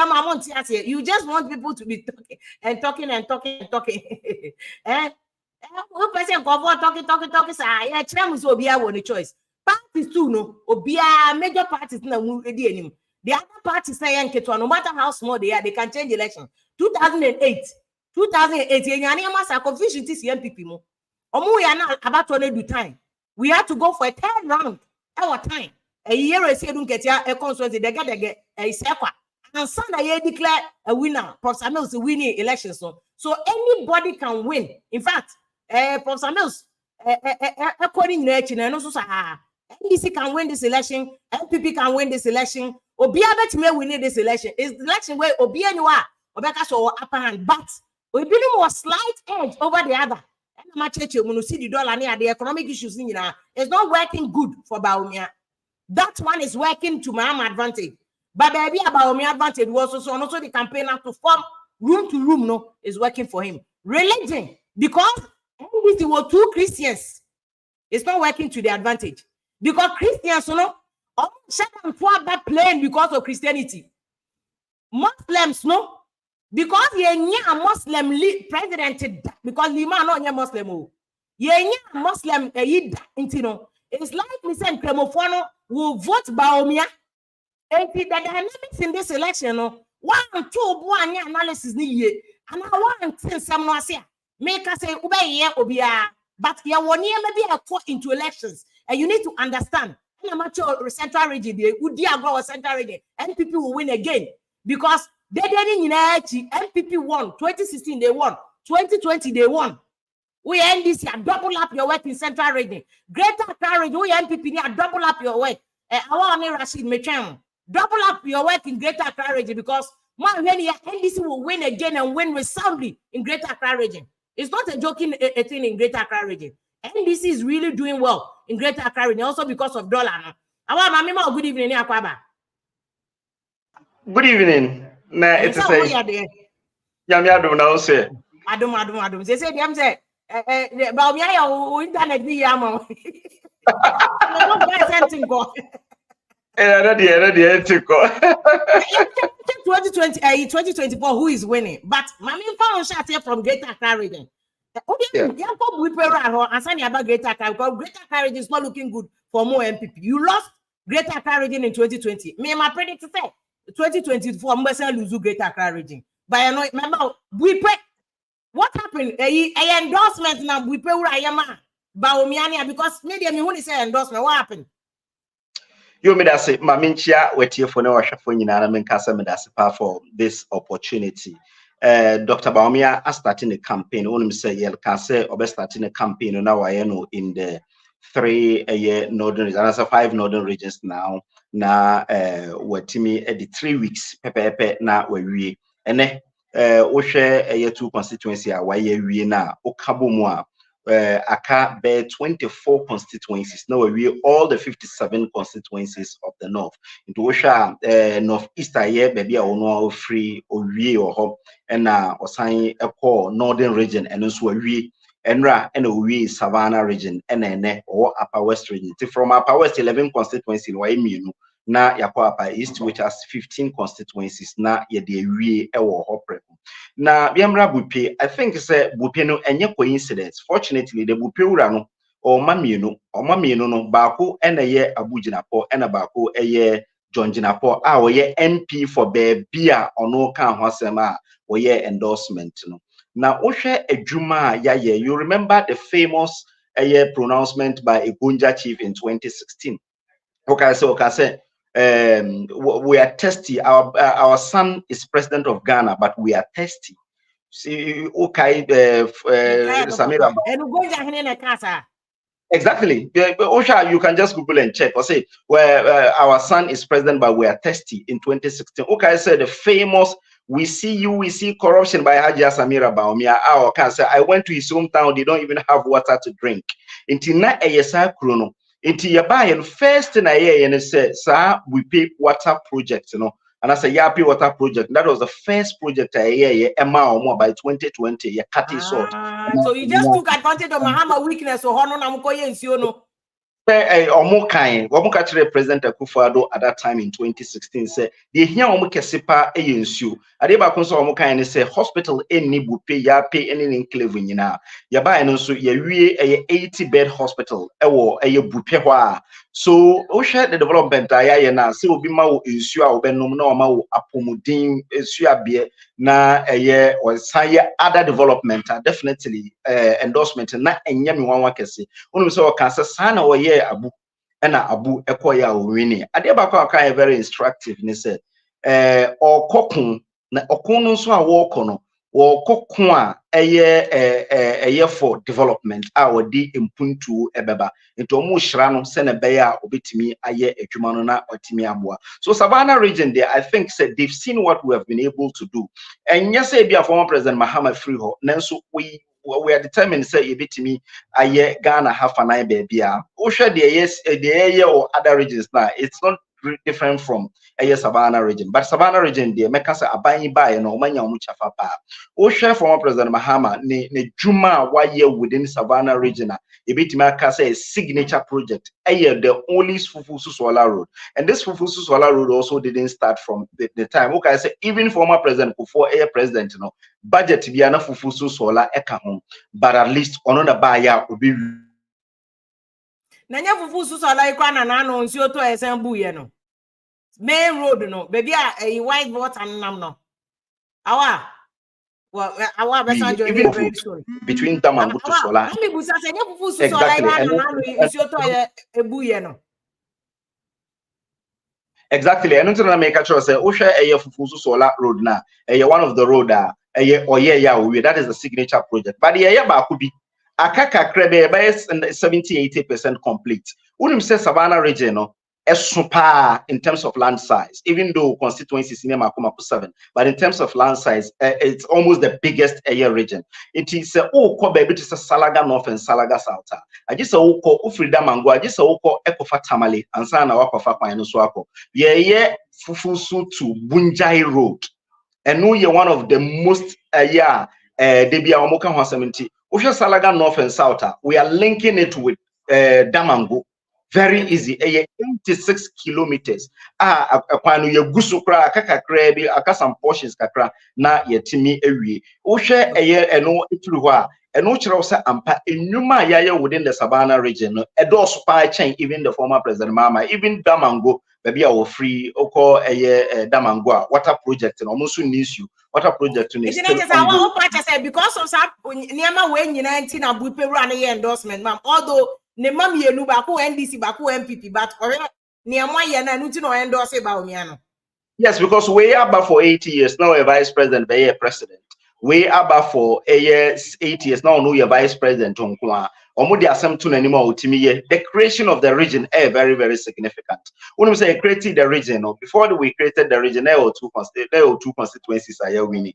[SPEAKER 4] here. You just want people to be talking. One person talking. Say, yeah, Chairman's will be our choice. Parties too, no, or be a major parties no the other parties say no matter how small they are, they can change election. 2008, Yanyama are confusion this NPP mo. Omu yana about to do time. We had to go for a third round. Our time. A year or so don't get a constituency. They get a sequa. and Sunday ye declare a winner. Prof. Samuels winning elections. So anybody can win. In fact, Prof. Samuels according to and also NDC can win this election, NPP can win this election, Obia bet me winning this election. Is the election where Obia you are, Obeka so upper hand, but we believe was slight edge over the other. And much you see the dollar near the economic issues in it's not working good for Baumia. That one is working to my advantage. But baby about my advantage was also the campaigner to form room to room no is working for him. Religion, because NDC were two Christians, it's not working to the advantage. Because Christians, you know, shut them for that plane because of Christianity. Muslims, no, because ye a Muslim president because Lima no ye Muslim. Ye Muslim intino. It's like me saying Cremofono will vote Baumia. And the dynamics in this election, no, 1, 2, 1 analysis ni ye. And I want to some no say make us say obey obia. But you want maybe a court into elections, and you need to understand. I'm not sure central region, they would go central region, NPP will win again because they didn't in NPP won 2016, they won 2020, they won. We NDC double up your work in central region. Greater Accra region, we NPP double up your work. I want Rashid Mecham double up your work in Greater Accra region because when NDC will win again and win resoundingly in Greater Accra region. It's not a joking thing in Greater Accra region. NDC is really doing well in Greater Accra region, also because of dollar. Good evening, Akwaba.
[SPEAKER 5] Good evening. Nah, it's a say. Yamiado now say.
[SPEAKER 4] Adum. They say, "I'm say, Baumia, internet be yamo." No guys anything go.
[SPEAKER 5] Ready to go.
[SPEAKER 4] 2024, who is winning? But Mami found shot here from Greater Accra region. Greater Accra because Greater Accra region is not looking good for more MPP. You lost Greater Accra region in 2020. Me my predict to say 2024 Mbesa lose Greater Accra region. But I know remember we pray. What happened? A endorsement now we pray Urayama Baomiania because maybe me when say endorsement. What happened?
[SPEAKER 5] You made us say, Maminchia, wait here for no for this opportunity. Dr. Baumia is starting a campaign. Only say you'll say or starting a campaign now. I know in the 3 northern regions, 5 northern regions now. Na what Timmy at the 3 weeks pepe na we and we share a 2 constituency. Why we na okabumwa. Accra bear 24 constituencies. Now we all the 57 constituencies of the north. Into Osha northeast here, baby, I know free or we or home and assign a core northern region and also we and we Savannah region and or Upper West region. From Upper West 11 constituencies, why me na yakwa Upper East, which has 15 constituencies. Na ye de we ewo hopre. Na biamra bupe, I think say bupe no enye coincidence. Fortunately, the bupe ura no or mamienu no bako ena ye Abujinapo ena bako eye John Jinapo ye NP for bebia ono kan hwasema ye endorsement no. Na ohwe adwuma ya ye, you remember the famous pronouncement by a Gunja chief in 2016. Okay, say we are thirsty. Our son is president of Ghana, but we are thirsty. See, okay, Samira. Exactly. Osha, you can just Google and check or say where our son is president, but we are thirsty in 2016. Okay, I said the famous we see corruption by Haji Samira Baumia. Our cancer. I went to his hometown, they don't even have water to drink. Until na ESA chrono. Until you buy and first in a year and say, sir, we pay water project, And I say, pay water project. That was the first project a year, more by 2020. You cut it short.
[SPEAKER 4] So you just took advantage of Mahama weakness or Hono Namukoye.
[SPEAKER 5] Omo President Akufo-Addo at that time in 2016 said the here omo kesepa ensu ade ba kon so omo kan ne say hospital any bu pay ya pay any enclave nyina ya ba no so ya wie 80-bed hospital ewo bupe ho a so o share the development ya na say obi ma wo ensu a obenum na o ma wo apomudin ensu abie na o say other development definitely endorsement na enye me wanwa kese onu so o kan say sana wo Abu ena Abu ekoya winning. Adeba kwa very instructive. He said, or kokun na okun so a wo kono wo kokun a eye for development a wodi impuntu ebeba into omu hira no se na beya obetimi aye adwuma no na otimi aboa. So Savannah region there, I think said they've seen what we have been able to do. And yes, be a former President Mahama Freeho, nanso we are determined say ebetimi aye Ghana half an eye baby. Osha the area or other regions now, it's not different from Savannah region, but Savannah region there make us a buying buy and omanya omuchafa pa. Osha former President Mahama ne Juma waye within Savannah region. Ebitima say a signature project. The only Fufusu Swala Road, and this Fufusu Swala Road also didn't start from the time. Okay, I say even former President before president, budget to be enough Fufusu Swala eka home, but at least another buyer will be.
[SPEAKER 4] Nanya Fufusu Swala ikwana na no nsi oto esembu ye no. Main road no, baby a white water and no. Awa. Well, our best joining very soon.
[SPEAKER 5] Between them and Sola. Exactly. And until I make a choice, Osha a Fufusu Solar Road now, one of the road that is the signature project. But the Ayaba could be Akaka Krebe by 70-80% complete. Wouldn't say Savannah region super in terms of land size, even though constituency is near Makuma 7, but in terms of land size, it's almost the biggest area region. It is it is a Salaga North and Salaga South. I just Ufrida Mango, I just Ekofa Tamale, and Sana Wakofa Painuswako. Fufusu to Bunjai Road. And no, you're one of the most Debia Omoka 170. Usha Salaga North and South. We are linking it with Damango. Very easy. 86 kilometers. Kwanu ye gusukra kakakra bi aka some portions kakra na yetimi ewie. Wo hwe eno ituru ho a eno kire say ampa enuma yaye within the Savannah region no edo supply chain even the former President Mahama even Damango baby a free oko Damango a water project no almost needs you water project no is still
[SPEAKER 4] because of some niama we nyina nti na buperu an endorsement ma'am although ne mam yenu ba ko NDC ba ko NPP but niamwa ye na nuti no endorse ba omiano.
[SPEAKER 5] Yes, because we are about for 80 years now a vice president be a president. We are about for 8 years now no your vice president onkwa. Omudi asem to nanima otimi ye. The creation of the region is very very significant. When we say creating the region, before we created the region, there were two constituencies are winning.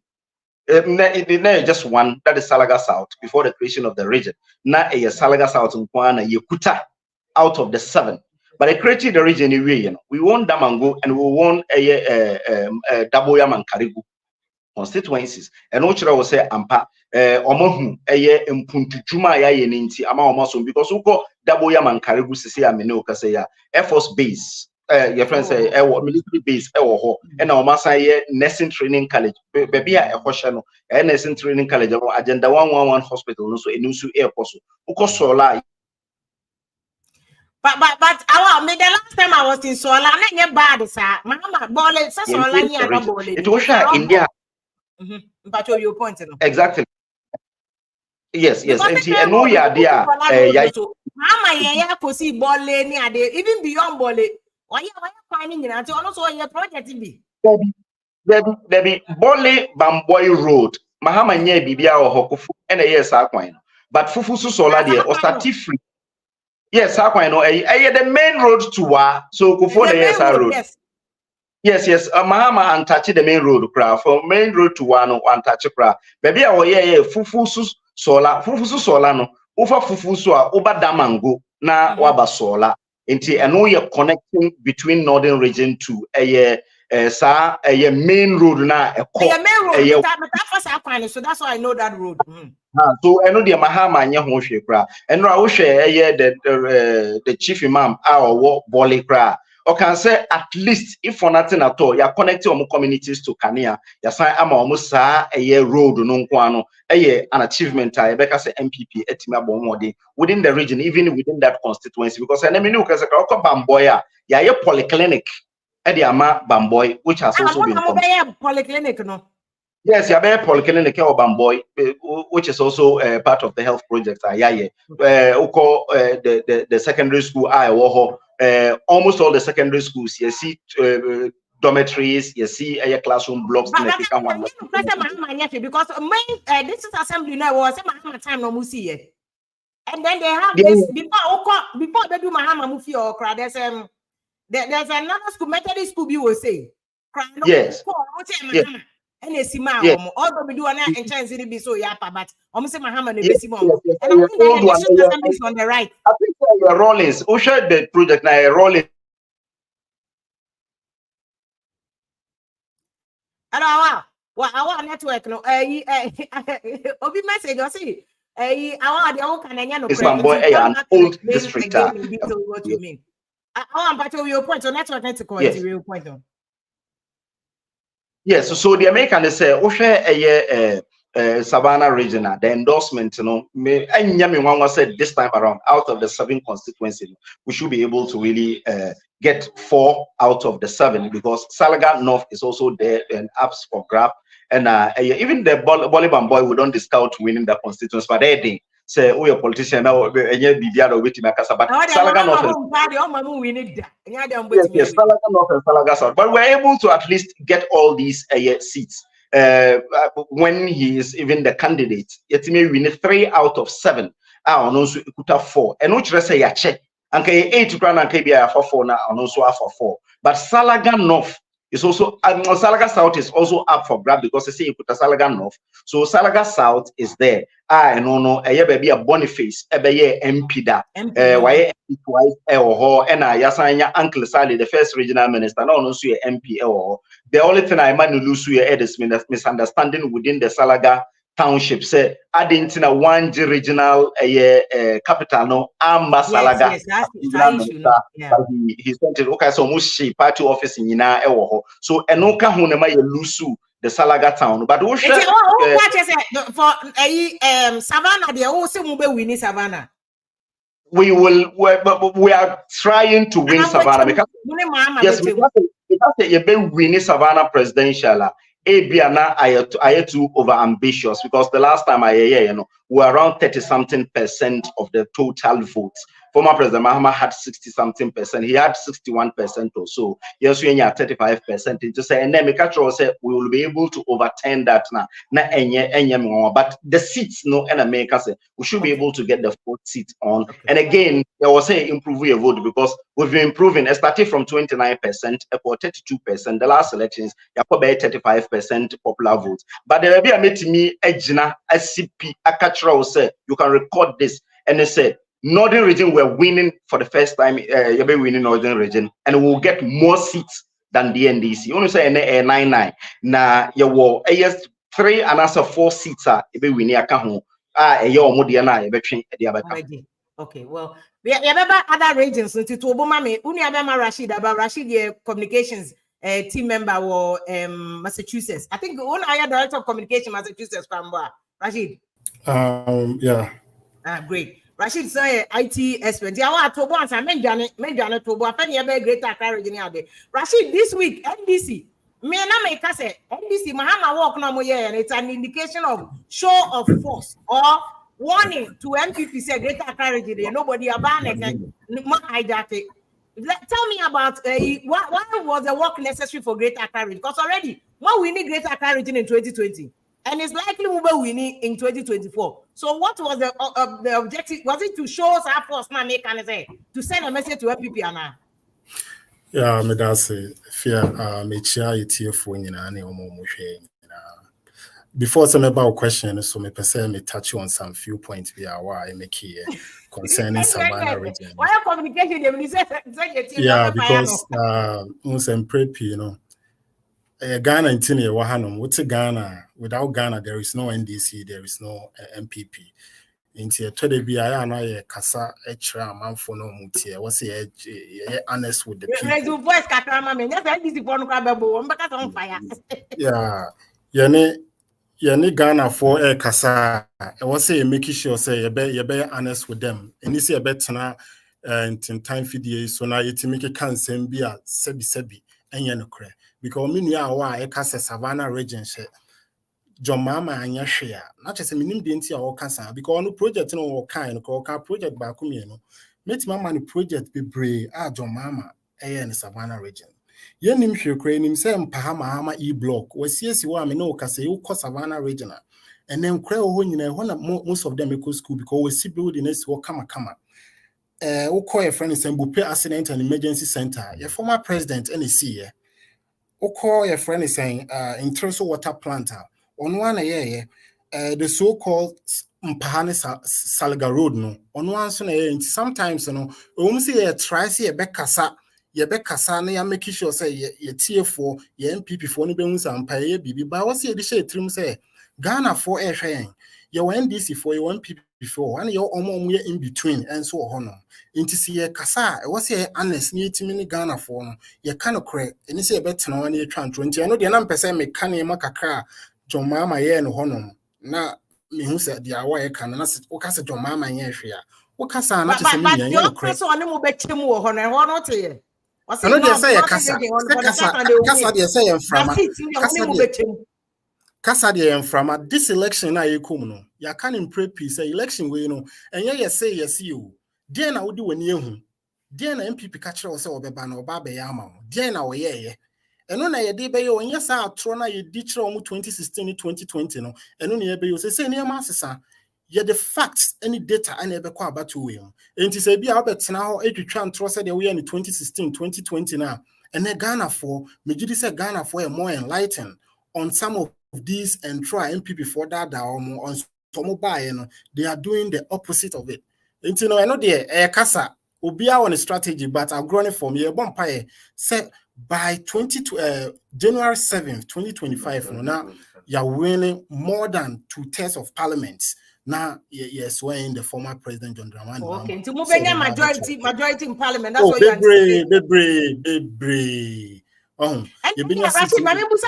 [SPEAKER 5] Just one, that is Salaga South, before the creation of the region. Now a Salaga South in Kwana Yekuta out of the 7. But I created the region anyway, we won Damango and we won Daboyam and Karibu constituencies. And Ochra will say Ampa Omohu Mpuntu Juma ya Yeninti Ama Omasun because we got Daboyam and Karibu Sisi Amino Kasaya Air Force Base. Your friends say military base and our Masai nursing training college baby a question nursing training college agenda 111 hospital so a new airport solar.
[SPEAKER 4] But our the last time I was in Solar na bad sir mama ball
[SPEAKER 5] it was India.
[SPEAKER 4] But your point
[SPEAKER 5] exactly. Yes and no ya there
[SPEAKER 4] mama ya kosi ball ni ade even beyond ball. Why finding it until also your project be?
[SPEAKER 5] Baby, Bole Bamboy Road, Mahama nye Bibia or Hokufu, and a yes, Aquino. But Fufusu Sola dear or stati free. Yes, Aquino, the main road to Wa, so Kufo yes, road. Yes, Mahama and touch the main road crowd from main road to one touch crowd. Baby, oh yeah, Fufusu Sola, Fufusu Solano, Ufa Fufusu, Uba Damango, na Waba Sola. I know you're connecting between northern region to a main road now.
[SPEAKER 4] Main road. So that's why I know that road.
[SPEAKER 5] So I know the Mahama and Yahoo and I will share the chief imam our Bole Kra. Or can say at least if for nothing at all, you're connecting our communities to Kania. You're saying I'm almost a road no kwano an achievement. I better say NPP etima bomodi within the region, even within that constituency. Because I never knew because I got Bamboya, yeah, polyclinic at the Ama Bamboy, which has also been
[SPEAKER 4] polyclinic, no.
[SPEAKER 5] Yes, yeah, polyclinic or Bamboy, which is also part of the health project. The secondary school I almost all the secondary schools you see dormitories, you see a classroom blocks.
[SPEAKER 4] Because main this is assembly now was Mahama time no musi. And then they have this before they do Mahama Mufi or crowd. There's another school, Methodist school, you will say.
[SPEAKER 5] Yes.
[SPEAKER 4] And they see my although we do an chance to be so yapa, but almost Mahama and the assembly is on the right.
[SPEAKER 5] I think your Rollins, who shared the project now, Rollins.
[SPEAKER 4] Our network no obi message or see our the old Canadian
[SPEAKER 5] it's my boy an old district.
[SPEAKER 4] What you mean? But your point on network net to call it real point on.
[SPEAKER 5] Yes, so the American they say Savannah regional, the endorsement, one said this time around, out of the 7 constituencies, we should be able to really get 4 out of the 7 because Salaga North is also there and ups for grab. And even the Boliban boy, we don't discount winning the constituency, but they say, oh, you're a politician now, and you're Salaga North and Salaga South. But we're able to at least get all these seats. When he is even the candidate, it may win 3 out of 7. I also put 4. And which say ya check. And 8 grand and KBI for 4 now, and also for 4. But Salaga North is also Salaga South is also up for grab because they say you put a Salaga North. So Salaga South is there. No, baby a Boniface, a MP da. Why twice and Yasanya Uncle Sally, the first regional minister, no, no, so MP or the only thing I might lose is misunderstanding within the Salaga township. Say adding to one regional capital no Amba Salaga.
[SPEAKER 4] Yes, that's the issue.
[SPEAKER 5] But he sent it okay, so much party office in Yina so enoka hunema lusu the Salaga town. But for Savannah, they also move winning Savannah. We are trying to win Savannah because yes, because you've been winning Savannah presidential. Abiana I too over ambitious because the last time we were around 30-something% of the total votes. Former President Mahama had 60-something%. He had 61% or so. Yes, we are 35%. To say, and then Mikacho said we will be able to overturn that now. But the seats, no, and America said we should be able to get the 4th seat on. And again, there was a improve your vote because we've been improving. Starting from 29% or 32%. The last elections, you have about 35% popular votes. But there will be a meeting me, Ejina, SCP, Akatra say you can record this, and they say. Northern region we're winning for the first time. You'll be winning Northern region, and we'll get more seats than the NDC. You want to say 9-9. Now you will 3 and also 4 seats. You'll be winning.
[SPEAKER 4] Okay, well, we have other regions. So to Obama, we have Rashid about Rashid communications team member or Massachusetts. I think one higher director of communication Massachusetts from Rashid.
[SPEAKER 6] Yeah.
[SPEAKER 4] Great. Rashid say IT expert. Yeah, what to once I mentioned to bo afeni ebe greater Accra region there. Rashid, this week NDC me na make say NDC Mahama work no mo here and it's an indication of show of force or warning to NPP say greater Accra region nobody abandon hijack it. Tell me about why was the work necessary for greater Accra region? Because already we need greater Accra region in 2020. And it's likely we will win in 2024. So what was the objective? Was it to show us our force now make and say to send a message to MPP now?
[SPEAKER 6] Yeah, me that say fear me chia ETF for you na before some about question, so me person me touch on some few points we are why I make here concerning Savannah region.
[SPEAKER 4] Why communication?
[SPEAKER 6] Yeah, because Ghana in Tinia Wahanum, what's a Ghana? Without Ghana, there is no NDC, there is no MPP. Into a today be I know a Casa extra month for no mutia. What's honest with the people? Yeah, Yane Ghana for a Casa. I was say making sure say you be honest with them. And you see a better in time video, so now you make a cancer be a sebi and yanokre. Because me know why I say Savannah region share. John Mama and Yashia. Not just a minimum didn't or cancer because no project no kind or project by Kumino. Make my money project be brave. John Mama in the Savannah region. Yenim hwekre nim se mpahama e-block wasiesi wa me no kase you ko Savannah regional and then kra ho nyina ho na most of them go school because we see building is wo kama wo call your friend Bupe Accident and Emergency Center your former president NDC wo call your friend saying Intrusive Water Plant on one the so-called Mpahane Salga Road no on one so na sometimes no we see try see bekasa yebekasa na ya make sure say ye tie for ye NPP for no be hu sampa ye bibi ba wo see dey trim say Ghana for hwen ye NDC for ye NPP before and your omo in between and so on. Into see kasa e was here honest ni timi ni Ghana for no ye kan okre eni se betena wan ye twanto nti no de na mpese me kan e makakra John Mama ye no honom na me hu se de awa ye kan na se wo kasa John Mama ye hwe a wo kasa na te se me ye no kre
[SPEAKER 4] so one mo betem wo ho no ho no te ye o se
[SPEAKER 6] no de say ye kasa de say ye mframa kasa de mframa this election na ye kom no ya kan impre peace election we no enye ye say yes you dey na wodi wani ehu dey na MPP ka kire wo say obeba na oba be ya ama dey na wo ye eno na ye dey be ye onye sa atro na ye di kire wo 2016 2020 no eno na ye be ye say ne ma asesa ye the facts any data and ebe kwa abatu we enti say bia obetena ho etwitwa ntro say de we in 2016 2020 na ene Ghana for megidi say Ghana for a more enlightened on some of these and try MPP for that on some buy they are doing the opposite of it. And you know, I know the Kasa will be on a strategy, but I've grown it from here. Bumpire said by January 7th, 2025, now you're winning more than 2/3 of parliaments. Now, yes, when the former president John Dramani.
[SPEAKER 4] Okay, to move majority in parliament. That's what you anticipate.
[SPEAKER 6] And
[SPEAKER 4] you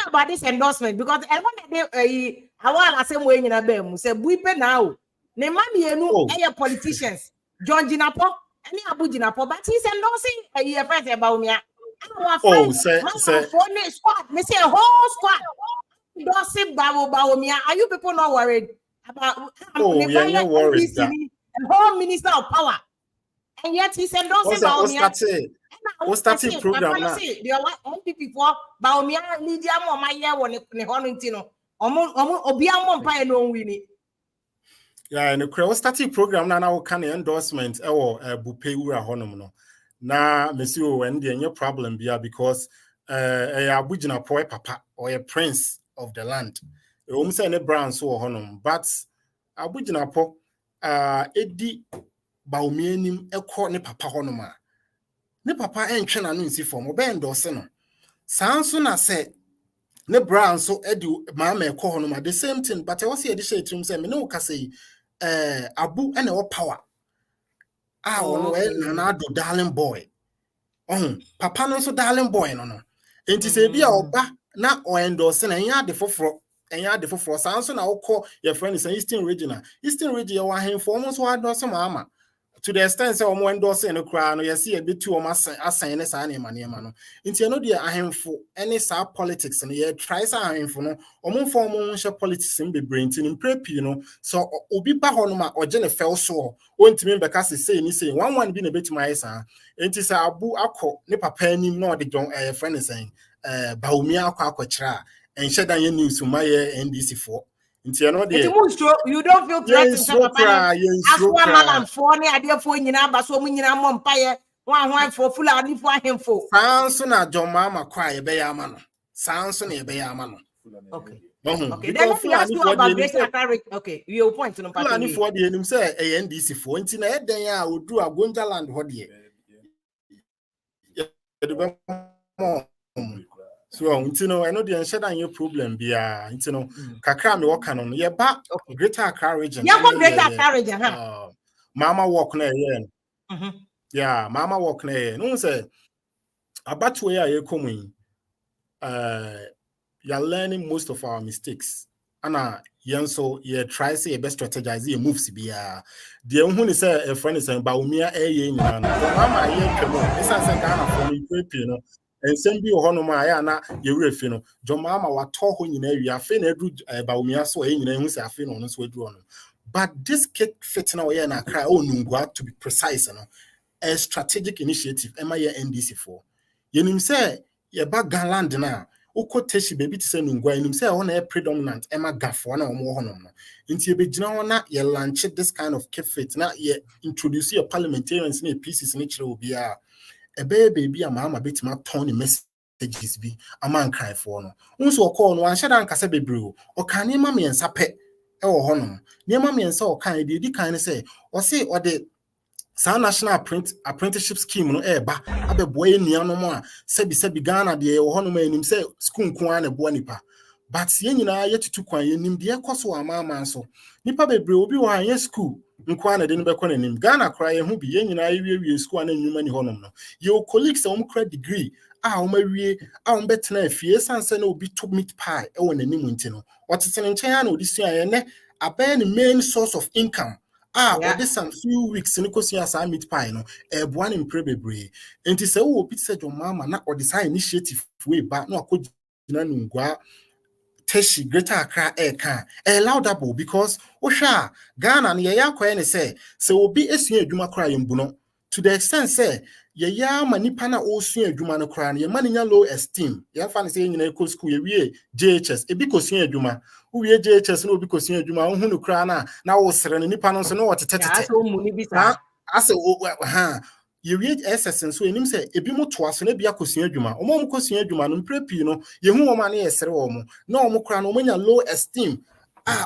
[SPEAKER 4] about this endorsement because I want the same way in a bem say buipe now. Ne mami politicians. John Jinapo, any Abu Jinapo, but he's endorsing a friend about me. Squad. Me say a whole squad. Endorsing Bawumia. Are you people not worried about
[SPEAKER 6] you're worried that
[SPEAKER 4] the whole minister of power? And yet he's endorsing Bawumia.
[SPEAKER 6] What's that program now?
[SPEAKER 4] The NPP for Bawumia media mo my year won ne hono ntino. Omo obiamo mpa e no wini.
[SPEAKER 6] Yeah, and the what's that program now can endorsement Bupe Ura honom no. Na Monsieur when the any problem because Abu Jinapo papa or a prince of the land. We say ne brand so honom, but Abu Jinapo edi Bawumia nim ekọ ne papa honoma. Ne papa entwe na no nsi form obe endorse no sanso na se ne brand so edu mama ekọ hono ma the same thing but I was here dey trim say me no ka say Abu ene o power ono na do darling boy papa no so darling boy no enti say bia oba na o endorse na nya de foforo sanso na okọ your friend is Eastern region wa hen for almost wa endorse mama to the extent say omo endorse no kra no yesi e betu omo asan ne sa na ema no nti eno de ahemfo any sa politics no ye try sa ahemfo no omo fo omo hye politics mbebre nti no prepi no so obi ba ho no ma oje ne fel so ontimi beka say ni say one bi na betu mai sa nti say Abu akọ ne papa anim na ode John friend saying Bawumia akọ kira enhye dan ye news ma ye NDC for you don't
[SPEAKER 4] feel threatened. Malam for ne ade for nyina ba so mu nyina mo mpaye wan for fulani for ahemfo
[SPEAKER 6] sanso na John Mama kwa ye be ya ama no sanso na ye be ya ama no
[SPEAKER 4] okay then we ask you about this rhetoric. Okay your point no
[SPEAKER 6] fulani for de enim say NDC for nti na e den a odu Agonja land ho de so until no I know the answer than your problem be until no kakra me work on ye ba Greater Accra region
[SPEAKER 4] Greater Accra region
[SPEAKER 6] mama work na yeah mama work na no say about where you coming you're learning most of our mistakes and so you try say best strategize your moves be the only say a friend is saying Bawumia mama ye twemo esa say Ghana for me you know and send be honoma ya na ye refi no John Mama wato ho nyina wi afi na edu Bawumia so e nyina hu se afi no so edu no but this cake fit na we na cry onungwa to be precise no a strategic initiative ema ye NDC for yenim say ye ba Galand na oko teshi baby to say nungwa nim say on a predominant Emma Gaffo na omo hono no nti ebegyina na ye launch this kind of kefit na ye introduce your parliamentarians na pieces ni kire obi a baby ama betima turn messages bi ama cry for no unso call no anhye dan kasa bebre o kan ni ma me nsa pe e wo hono ni ma me nsa o kan de di kan say o say o de sa national apprenticeship scheme no eba abebo enuanom a sebi Ghana de wo hono ma enim say school nko an ebo nipa but ye nyina yetutu kwan yenim de ekoso ama so nipa bebre obi wo an ye school nko an de no bekọ nanim Ghana kra ye hu bi ye nyina wie school an enwuma ni honom no ye colleagues a credit degree a mawie a betena afie sanse na obi to meat pie e wo nanim nti no otete nchen ya na odisua ye ne aben main source of income or this some few weeks in the meat pie no one in prebebre and say oh Peter said your mama na or this initiative way back no akọ nungwa teshi Greater Accra can laudable because osha Ghana na ya kwa ne say obi esua adwuma kra yembu to the extent say ya manipa na osua adwuma no kra na maninya low esteem ya fa ne say nyina ko school ye wie JHS ebi ko sua adwuma uwie JHS no obi ko sua adwuma hu no kra na wo sere ne nipa no so no wotetete ase ha ye wie SS so enim say ebi mo to aso na bia ko sua adwuma omo ko sua adwuma no mprepi no ye hu omo na ye sere omo na omo kra no omo nya low esteem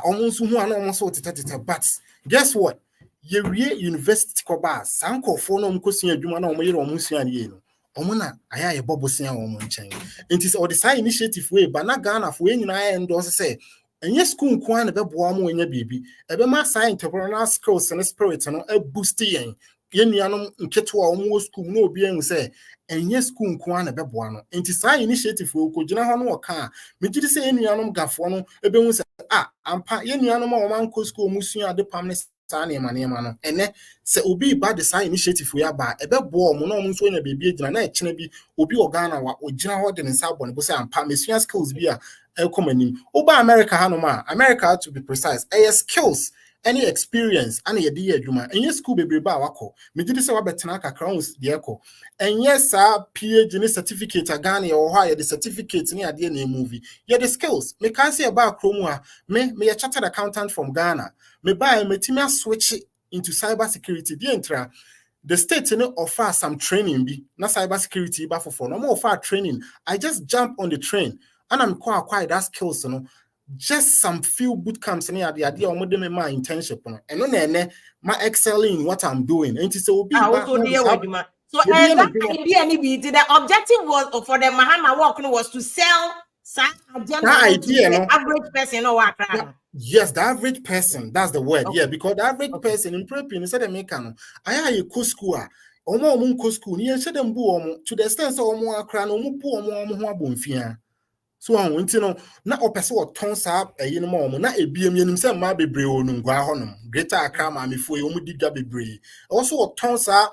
[SPEAKER 6] omo nso hu ana omo so wotetete but guess what ye wie university ko ba sankofo no omo ko sua adwuma na omo yere omo sua ne no omo na aya ye bobosia omo nchen enti say o the side initiative we ba na Ghana fo enyina endorse say enye school nko an beboa mo enya bibi ebe ma science entrepreneurial skills and spirit no e boost yen nuanom nketo a omo school no obi en say enye school nko an beboa no enti science initiative we ko gina ho no oka me gidi say nuanom gafo no ebe hu say ampa nuanom a o man ko school musua ade pam ne sane ma no ene se obi ba the science initiative we aba ebeboa omo no omo nso nya bibi gina na e kene bi obi Ghana wa o gina ho de ne nsa bo ne bo say ampa mesua skills bi a Oba America hanoma America to be precise skills any experience and ye di adwuma enye school bebre ba wako me gidi se wabetena kakra ons de eko enye sa PhD ni certificate Ghana ye wo ha ye the certificate ni ade na movie ye the skills me kan se ba kromu a me ye chartered accountant from Ghana me ba me timi switch into cyber security the entra the state offer some training bi na cyber security ba for no more offer training I just jump on the train and I'm quite that skills just some few boot camps the idea of modern my internship and no my excelling in what I'm doing and so will be
[SPEAKER 4] so that idea the objective was for the Mahama work was to sell
[SPEAKER 6] idea
[SPEAKER 4] the average person or
[SPEAKER 6] yes, the average person, that's the word. Okay. Yeah, because the average person in prepping instead of making I a school omo school ni ense dem bu to the extent so omo akra no omo pu omo ho abonfia. So on nti no na opese o ton sa ayi no ma na ebiem yenim se ma bebre onungwa honom Greater Accra ma mefo ye omo digwa bebre also o ton sa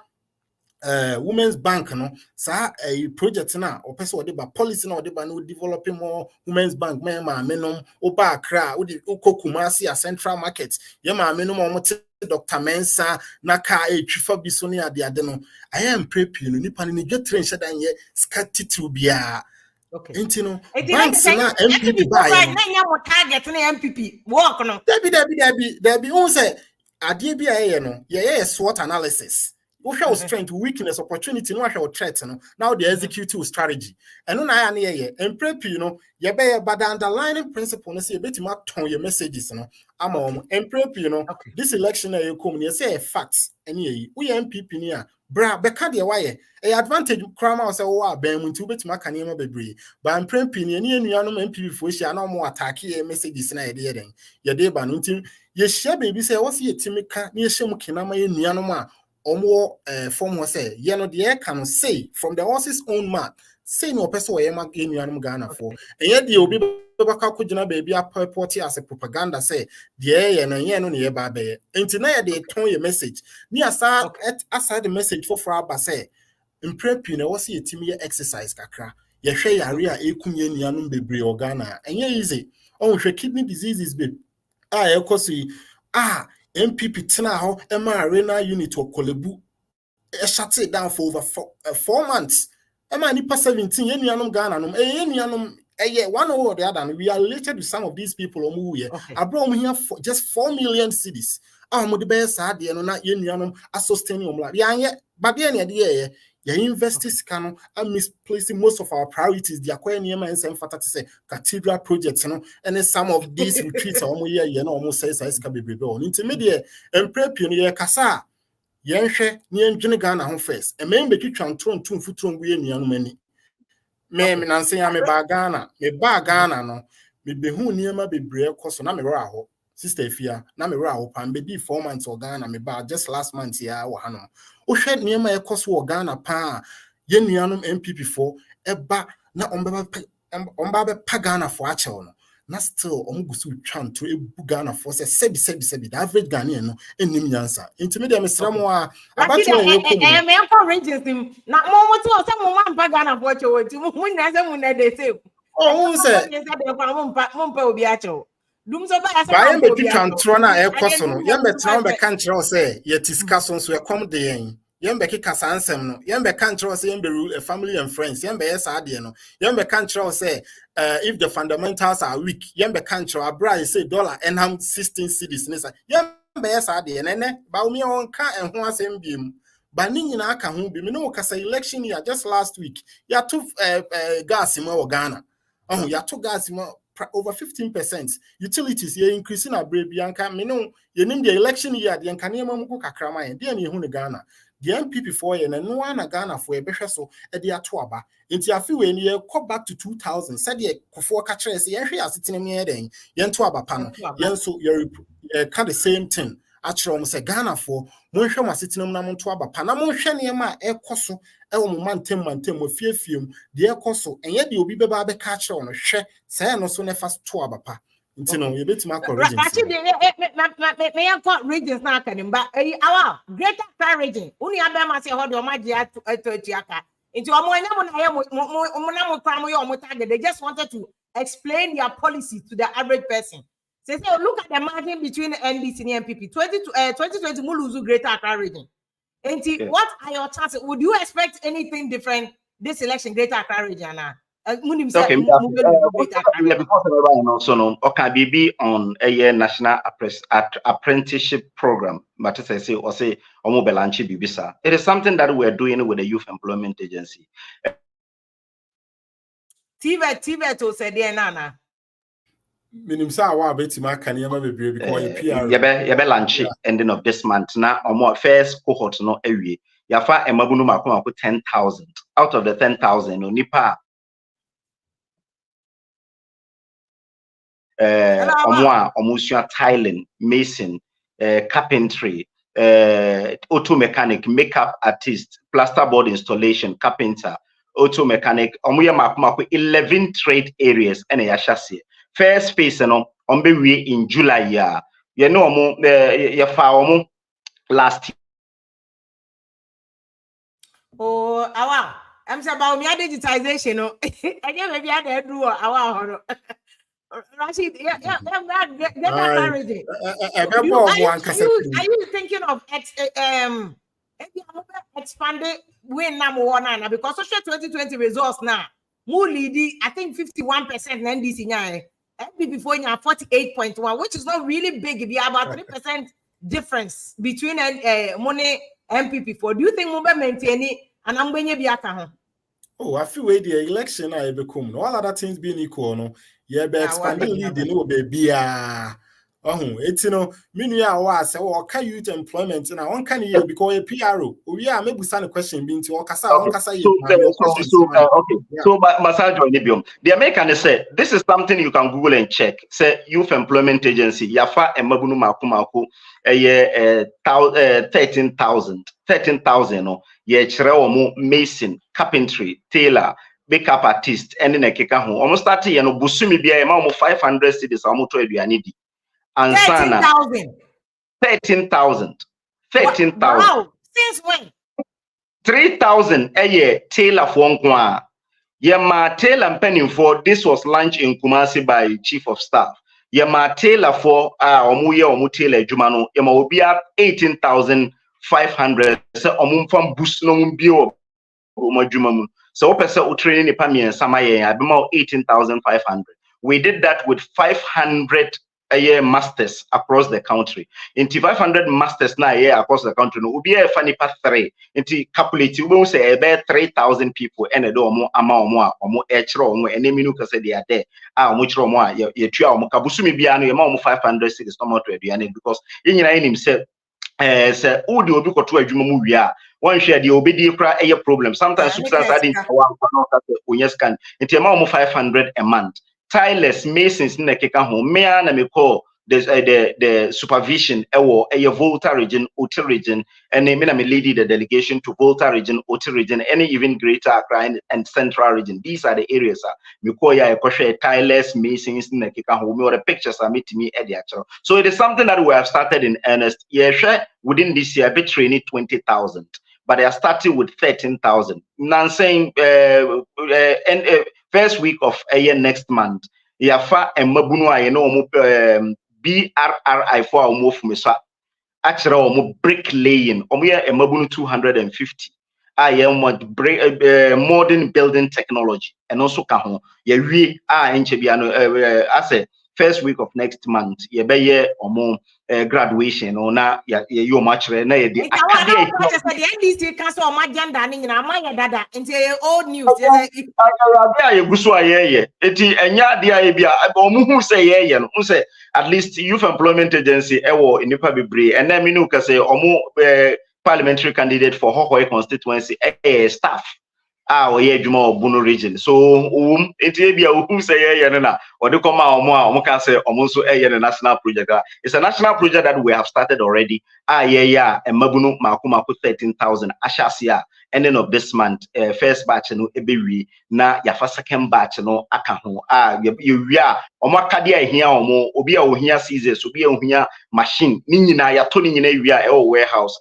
[SPEAKER 6] women's bank no sa a project na opese o de ba policy na o de ba no developing more women's bank ma menom oba Accra o de Kumasi a central market ye ma menom o te Dr. Mensa na ka etwifa bi so ne ade no I am prepping no nipa ni dwetre nhyɛ dan ye skatitru bia.
[SPEAKER 4] Okay.
[SPEAKER 6] Intino banks na NPP buy
[SPEAKER 4] na nya mo target na NPP work no.
[SPEAKER 6] Debi won say ade bi aye no ye SWOT analysis. We show strength, weakness, opportunity, no show threat no. Now the executive strategy. And no na ya na ye MPP no ye be but the underlying principle no say e betima ton your messages no. Ama MPP no this election na you come you say facts any ye. We MPP ni a bra beka de waye a advantage crama say wo aban mu nti obetima ka ne ma bebre ba MPP ni enuanom MPP fo hia na mo attack ye messages na ye de den ye de ba no nti ye hia baby say wo se yetimi ka ne ye hia mu kinama ye nuanom a omo form was say ye no de can say from the horse's own mouth say no person we ma enuanom Ghana for enye de obi baka ko gina baby a purport as a propaganda say de ye na ye no ne ye ba be enti na ye de ton ye message ni asa aside the message for aba say imprepi na was ye timi ye exercise kakra ye hwe yare a ekum ye nuanom bebre o Ghana enye easy on hwe kidney diseases be ekosi MPP tena ho ema arena unit or Kolebu shut it down for over 4 months Ema nipa 17 ye nuanom Ghana nom ye nuanom one or the other. We are related to some of these people who here. I brought here for just 4 million cedis. The best idea no na ye nuanom sustain your life. Yeah, but the idea you invest this can and misplacing most of our priorities. The acquire near and same fact to say cathedral projects, and then some of these retreats almost says I can be reborn. Intermediate and prep you kasa. Yenhwe ni enjene Ghana ho first. E me mbeki twantron tun futron gu yenuanu mani. Me nanse ya me ba Ghana, no. Me behu niema bebre ekoso na me ra ho. Sister Efia, na me ra ho pan be di 4 months o Ghana me ba just last month ya wo hanom. Wo hwe niema ekoso wo Ghana pa yenuanum NPP for eba na omba be pa Ghana for ache no. Na still omugusu twanto ebu Ghana for say sebi the average Ghanaian no enim nyansa intermediate mesramo a abato e
[SPEAKER 4] ko me ko regions nim na mo to say mo man pa Ghana for chewo ti mo nyansa mo na dey say
[SPEAKER 6] oh say
[SPEAKER 4] mo mpa obi achewo dum so ba say
[SPEAKER 6] ba yembe twantro na ekoso no yembe tran be kan kire say ye tiskaso so e kom de yen yembe kika sansem no yembe kan kire say yembe rule a family and friends yembe yes ade no yembe kan kire say if the fundamentals are weak yembe kan kire abra say dollar enham 16 cedis nisa yembe yes ade nene ba umi on ka enho asem biem ba ni nyina aka ho bi me no kasa election year just last week ya to gas mo Ghana ya to gas mo over 15%. Utilities ye increasing a brave bianca me no ye nim the election year the nkanema mu kakrama ye de na ehu ne Ghana the NPP for ye na no na Ghana for e behwe so e de ato aba enti afi we ne ye come back to 2000 said ye kofo ka kire se ye hwe asetene me ye den ye nto aba pa no ye so ye ka the same thing actually almost say Ghana for monhwe masetenam na monto aba pa na monhwe ne ma ekoso e wo mantem ofiefiem de ekoso enye de obi beba be ka kire no hwe say no so ne fast to aba pa nti no ye betima ko regions
[SPEAKER 4] me yanko regions na aka nimba awa greater Accra region uni abema say hold your maji atu aka nti omo anya mo na ye mo na mo kwa mo ye omo target they just wanted to explain their policy to the average person. Say, look at the margin between NDC and NPP. 2020 will lose Greater Accra region. And what are your chances? Would you expect anything different this election, Greater Accra region?
[SPEAKER 5] Okay, on a year national apprenticeship program, but as I say, or say, it is something that we're doing with the Youth Employment Agency.
[SPEAKER 4] TV to say, dear Nana.
[SPEAKER 6] Minim sa wa betima kan yema bebre because PR
[SPEAKER 5] yebe launch ending of this month na omo first cohort no awie yafa emabunu makoma ko 10,000 out of the 10,000 no nipa omo sua tiling, mason, carpentry, auto mechanic, makeup artist, plasterboard installation, carpenter, auto mechanic omo ye makoma ko 11 trade areas ene ya hyase. First phase no on be we in July year. You know ya fa last year.
[SPEAKER 4] Oh, awa. I'm saying about me digitization no. I get maybe I dey do awa. Rashid, are you thinking of expanded win number one because social 2020 results now? More leading, I think 51% NDC now. Before you have 48.1, which is not really big. If you have about 3% difference between money MPP for, do you think Mumbai maintain it? And I'm going to be at
[SPEAKER 6] oh, I feel where the election I become all other things being equal, no, yeah, but expanding lead, no baby. It's many hours or can youth employment and I one can year because a PRO. We are maybe stand a question being to Okasa.
[SPEAKER 5] So Masajo the American say this is something you can Google and check. Say Youth Employment Agency, Yafa and Mabunu Makumaku, a year 13,000 no, ye Chreomo, mason, carpentry, tailor, makeup artist, and in a kekahu. Almost 30 and Busumi be a amount of 500 cities or more to Edianidi. And 13,000.
[SPEAKER 4] Wow. Since when?
[SPEAKER 5] 3,000 a year. Tailor for Nkwa. Yema Tailor penning for this was launched in Kumasi by Chief of Staff. Yema Tailor for Omu Tailor Jumano. Yema Obia 18,500. So Omum from Busno Bio Jumamu. So person training the pamian samaye abema 18,500. We did that with 500 a year masters across the country. Into 500 masters na year across the country. No, be a funny path 3. Into calculate we will say about 3,000 people and a do more ama or more etro and name you say they are there. Much more ye tria kabusumi biano ye 500 cities no more to because in himself say udi obi ko to adwuma mu wi a one share the obedi kra a problem. Sometimes substance adding one scan into amount 500 a month. Tilers, masons, nekeka home. Me and me call the supervision a Volta region, Outer region, and me lead the delegation to Volta region, Outer region, any even greater Accra and Central region. These are the areas. Me call ya tilers, masons, nekeka home. Or the pictures are meeting me at the actual. So it is something that we have started in earnest. Yeah, within this year, be training 20,000. But they are starting with 13,000. Now I'm saying first week of a year next month, yafa emabunu aye no BRRI for omo fumesa actually omo bricklaying omo ya emabunu 250 aye modern building technology and also ka ho ya wie enche bia no as first week of next month ye be ye omo graduation or na you much na ye di
[SPEAKER 4] akade the NDC cancel on my agenda ni na amaya dada into old news
[SPEAKER 5] ye guso aye eti enya dia ye bia omo hu say ye no say at least youth employment agency ewo inipa bebre and na me no ka say omo parliamentary candidate for Hohoi constituency staff oye adwuma obuno region so enti bia who say ye na or the come omo can say omo so the national project. It's a national project that we have started already. Emabunu makuma 13,000 ashasia ending of this month first batch no ebewi na yafa second batch no aka ho you omo kade ahia omo obi a ohia scissors obi a ohia machine ni nyina ya to ni nyina wi a warehouse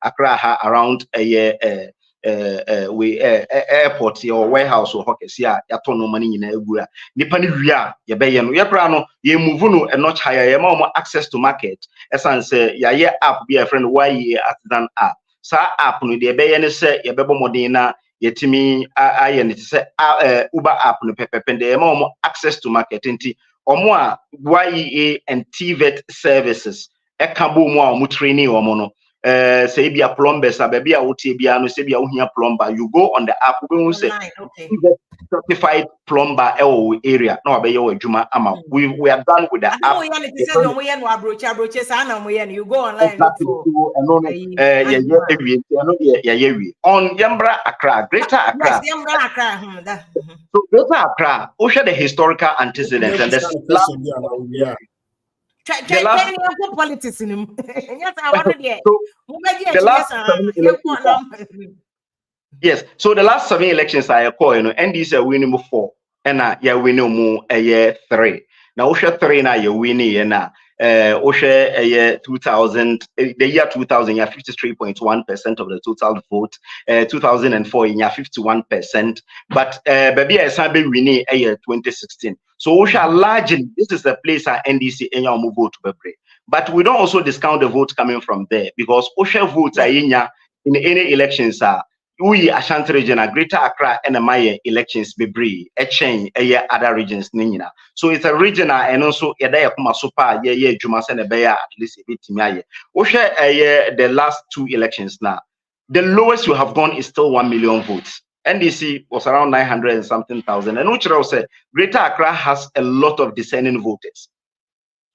[SPEAKER 5] Accra around we airport or warehouse or hokesia yato no money nyina egura nipa ni wi a ye be ye no ye pra no ye move no a notch higher ye ma access to market esan say ye app be a friend why artisan app sa app no de be ye ne say ye bebo modern na yetimi aye ne say Uber app no pepepende ye ma access to market enti omo a YEA and TVET services ekabo mu a omo training omo no say be a plumber sabe a wotie bia no say be a wohia plumber you go on the app we say certified plumber area na obe ye adwuma ama we are done with the app
[SPEAKER 4] you go online look for
[SPEAKER 5] on Yambra Accra Greater Accra.
[SPEAKER 4] Yes, Yambra Accra.
[SPEAKER 5] So Greater Accra we share the historical antecedents and the last
[SPEAKER 4] politics in him.
[SPEAKER 5] Yes, so the last 7 elections I call NDC are winning 4 and yeah winning more a year 3. Now Osha 3 now you winning and Osha a year 2000 the year 2000 yeah 53.1% of the total vote 2004 yeah 51%, but baby I said winning a year 2016. So Osha largely this is the place our NDC and your vote to be, but we don't also discount the votes coming from there because Osha votes are in any elections are we Ashanti region Greater Accra and Maya elections be bree a change other regions nina. So it's a regional and also a kuma super Juma and at least a bit timia. Osha the last 2 elections now. The lowest you have gone is still 1 million votes. NDC was around 900 and something thousand. And which I said Greater Accra has a lot of dissenting voters.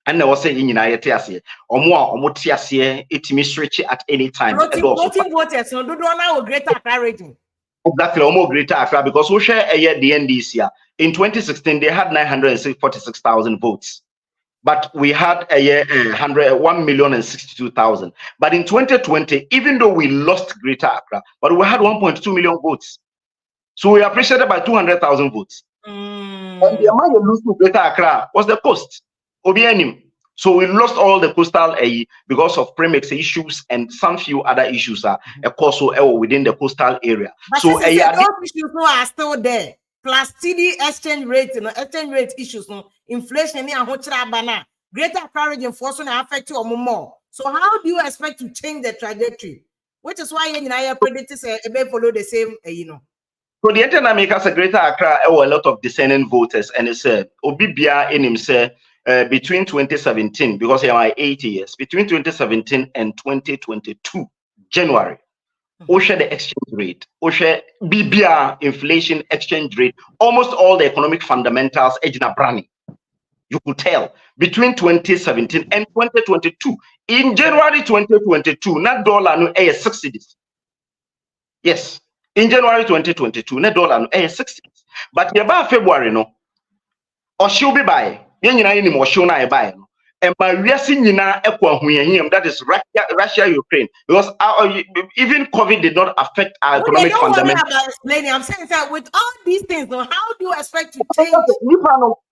[SPEAKER 5] And I was saying in Ayatiasi or more Tiasi, it may switch at any time.
[SPEAKER 4] Voting voters, no do now Greater Accra region.
[SPEAKER 5] Exactly, almost Greater Accra because we share a year the NDC. In 2016, they had 946,000 votes. But we had a year 1,062,000. But in 2020, even though we lost Greater Accra, but we had 1.2 million votes. So we appreciated by 200,000 votes. And the amount you lose to Greater Accra was the coast. Obianim. So we lost all the coastal because of premix issues and some few other issues are also within the coastal area.
[SPEAKER 4] But so those issues are still there. Plus TD exchange rate, exchange rate issues, inflation, Greater Accra region force to affect you more. So how do you expect to change the trajectory? Which is why I predict say follow the same,
[SPEAKER 5] So the entire America Greater Accra a lot of discerning voters, and it's Obibia in himself between 2017, because he had 80 years, between 2017 and 2022, January. Osha the exchange rate, Osha BBR inflation exchange rate, almost all the economic fundamentals, Ejina Brani. You could tell between 2017 and 2022. In January 2022, net dollar no a 60. Yes. In January 2022, net dollar no 60. But about February no, or she'll be by. Or she'll not buy. And by that is Russia, Ukraine, because even COVID did not affect our economic fundamentals.
[SPEAKER 4] I'm saying that with all these things, how do you expect to change?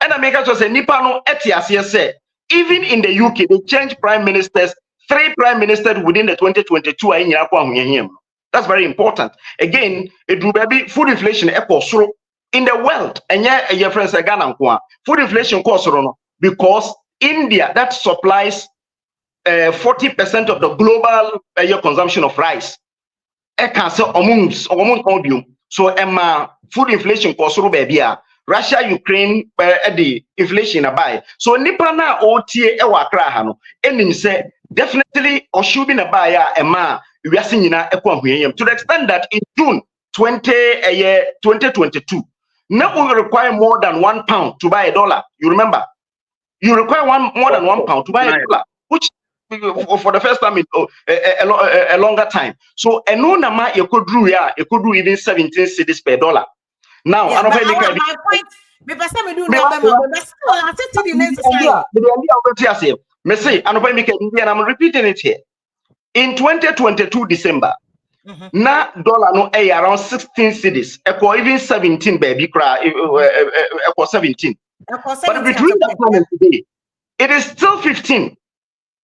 [SPEAKER 5] And America just say Nipano Etias say even in the UK they changed prime ministers, 3 prime ministers within the 2022. That's very important. Again, it will be food inflation in the world. And your friends Ghana food inflation costs because India that supplies 40% of the global consumption of rice. So Emma food inflation costs Russia, Ukraine, the inflation buy. So Nipana OTA Accra hano. And say definitely or should be a buyer Emma we are seeing to the extent that in June 2022, now we require more than £1 to buy $1. You remember? You require more than £1 to buy $1, which for the first time in a longer time. So a no number you could do even 17 cedis per dollar. Now,
[SPEAKER 4] yeah, my point.
[SPEAKER 5] I'm repeating it here. In 2022 December, na dollar no around 16 cedis, even 17 baby cry, 17. But between that time and today, it is still 15.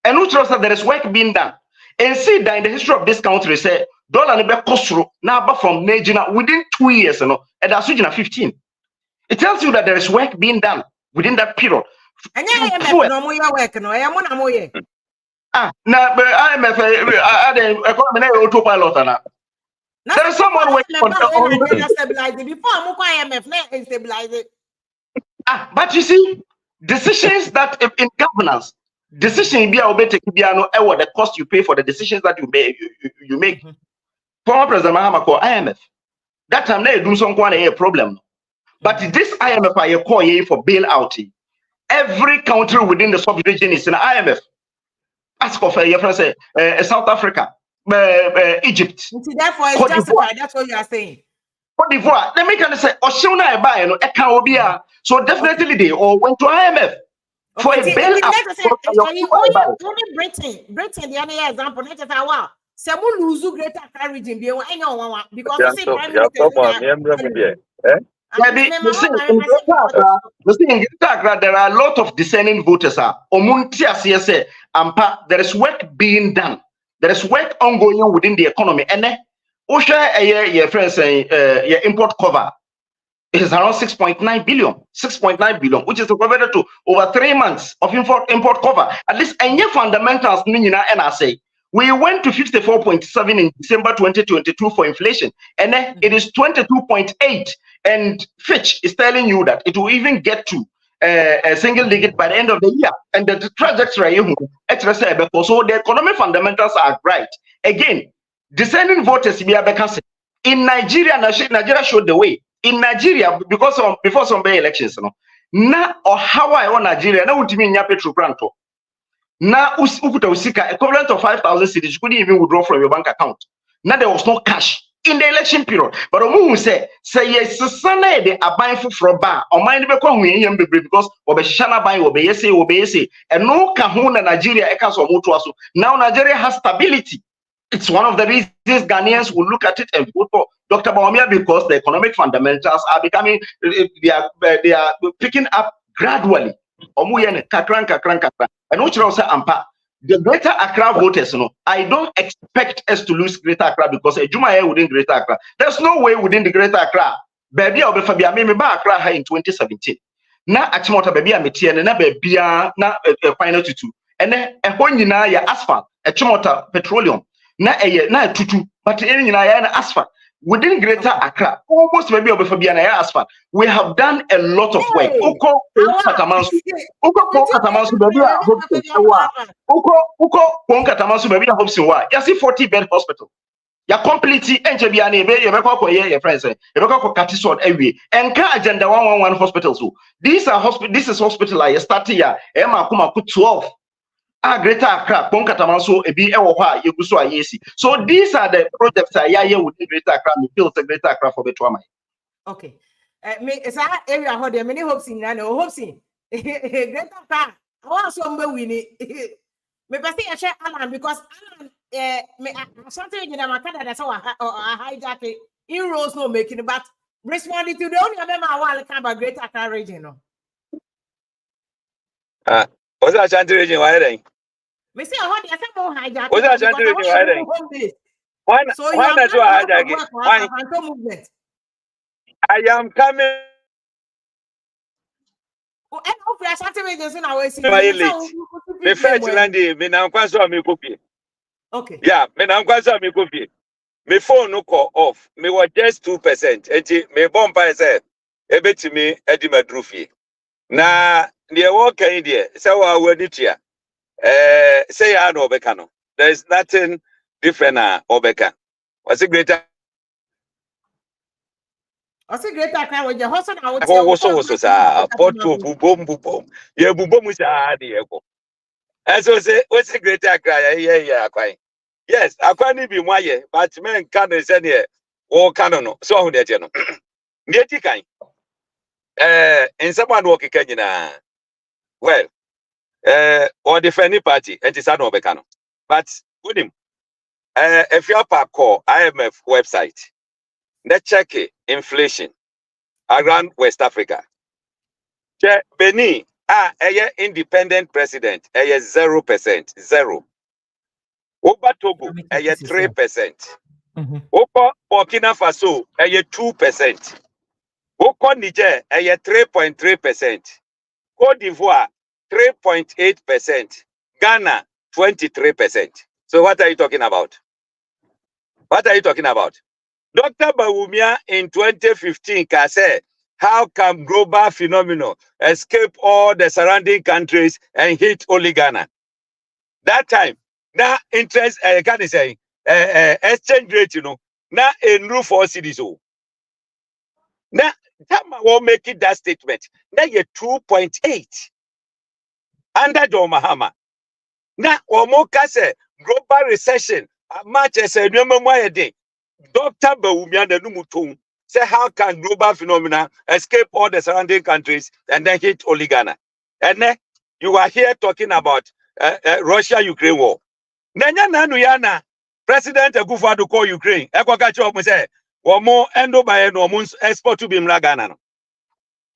[SPEAKER 5] And who trusts that there is work being done? And see that in the history of this country, say dollar ne be kosro now from Nigeria within 2 years, and that's 15. It tells you that there is work being done within that period.
[SPEAKER 4] And
[SPEAKER 5] now IMF autopilot now. There is someone working on
[SPEAKER 4] stabilize.
[SPEAKER 5] But you see, decisions that in governance, decision be the cost you pay for the decisions that you make. Former President Mahama called IMF. That time they do some kind of problem. But this IMF I call for bailout. Every country within the sub-region is in IMF. Ask of your friends, South Africa, Egypt.
[SPEAKER 4] See, therefore, it's justified. That's what you are saying.
[SPEAKER 5] Cote d'Ivoire. Let me kind of say, Oshona buy no Eka. So definitely they all went to IMF for a bailout.
[SPEAKER 4] Only Britain, the other example, not just wow. Some lose greater courage in because
[SPEAKER 5] there are a lot of discerning voters. There is work being done. There is work ongoing within the economy. And your friends say your import cover is around 6.9 billion, which is equivalent to over 3 months of import cover. At least any fundamentals and I say we went to 54.7 in December 2022 for inflation, and then it is 22.8. And Fitch is telling you that it will even get to a single digit by the end of the year. And the trajectory, so the economic fundamentals are right. Again, discerning voters in Nigeria, Nigeria showed the way. In Nigeria, because before some elections, na or how I want Nigeria, na ultimately Petro Granto. Na ukuta usika equivalent of 5,000 cedis, you couldn't even withdraw from your bank account. Now there was no cash in the election period. But Omu say yes, Sana de abaying for bar or mind because Obeshana buy obeyese, and no kahuna Nigeria ekas or mutuasu. Now Nigeria has stability. It's one of the reasons Ghanaians will look at it and vote for Dr. Bawumia, because the economic fundamentals are becoming, they are picking up gradually. And which also ampa the Greater Accra voters, I don't expect us to lose Greater Accra because Jumaye within Greater Accra. There's no way within the Greater Accra. Baby, I'll be Fabia, maybe Accra in 2017. Na Achimota baby, I'm a na baby, na a final tutu. And then a honina ya asphalt, a chimota petroleum, na tutu, but any asphalt. within Greater Accra, almost maybe over Fabiana asphalt. We have done a lot of work. Oko Katamansu, maybe I hope Oko Katamansu, maybe I hope so. You see 40-bed hospital. Ya completely NJBA be you make your friends you make Katisod every enka agenda 111 hospitals. These are hospital. This is hospital I start here. Ema kuma 12. Greater Accra, Ponkatamanso, ebi ewoha yeguso ayesi. So these are the projects I hear within Greater Accra. Me feel the Greater Accra for better.
[SPEAKER 4] Okay. Me is that area how there many hopes in and hopes in Greater Accra. I want somebody winning. Me pasi I share Allan because Allan me something in America that's how I hijack in Rose no making but responding to the only member I want to come about Greater Accra region. No.
[SPEAKER 7] What's that Ashanti region? Why then?
[SPEAKER 4] Me say I want to more hijack.
[SPEAKER 7] What's that Ashanti region? Why then? Why not do a hijack? Why? I am coming.
[SPEAKER 4] And hopefully Ashanti region soon I will see.
[SPEAKER 7] Me fetch Landy. Me now kwaso me copy.
[SPEAKER 4] Okay.
[SPEAKER 7] Yeah, me now kwaso me copy. Me phone no call off. Me was just 2%. Enti me bomba say ebeti me edi madrufi. Na the work in there. So I will do here. Say I know Obekano. There is nothing different Obeka. Was it greater?
[SPEAKER 4] Was it Greater Accra with your husband? I would say
[SPEAKER 7] also Porto Bubom. Yeah, Bubom is the echo. As I say, what's a Greater Accra? Yeah, quite. Yes, I can't be my but men can't send here. Or canon. So that you know. Get it kind. In someone walking Kenya. Well, or the Fanny party, and it's an Obekano. But good him. If you are call IMF website, let's check it, inflation around West Africa. Check Benin, a independent president, 0%, 0. Over Togo, 3%. Over Burkina Faso, 2%. Over Niger, 3.3%. Cote d'Ivoire, 3.8%. Ghana, 23%. So what are you talking about? What are you talking about? Dr. Bawumia in 2015 said, how can global phenomenon escape all the surrounding countries and hit only Ghana? That time, now interest, can I say, exchange rate, you know, now a new 4 cities. Now, that will make it that statement. Now you're 2.8 under John Mahama. Now, Omoka say global recession, much as a new day. Dr. Bawumia Numutung say how can global phenomena escape all the surrounding countries and then hit only Ghana? And then you are here talking about Russia-Ukraine war. Nanya Nanuyana, President Akufo-Addo call Ukraine. Ekwakacho say, "Womo endo ba eno mo export to Bimla Ghana."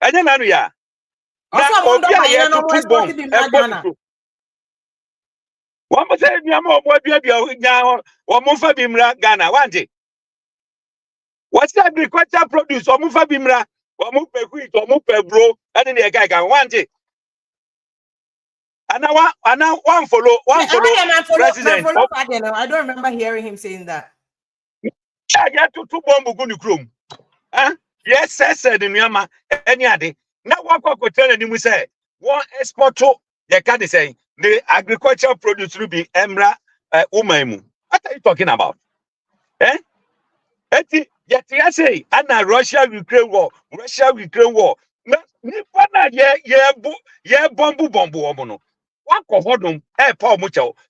[SPEAKER 7] Anya Nanuya.
[SPEAKER 4] Also, no export to Bimla Ghana.
[SPEAKER 7] One more say, "Nyamo obo bia womo fa Bimla Ghana." Wante. What's the agriculture produce? Omufa Bimra, Omupe wheat, Omupe bro, and then the guy can want it. And now one follow president.
[SPEAKER 4] I don't remember hearing him saying that.
[SPEAKER 7] I get to 2 bomb guni krum. Yes, said in Yama, any other. Now what could tell him we say, one export to the candy saying the agricultural produce will be Emra Umaimu. What are you talking about? Yet I say, Anna Russia-Ukraine war. Nipana ye bombu omono.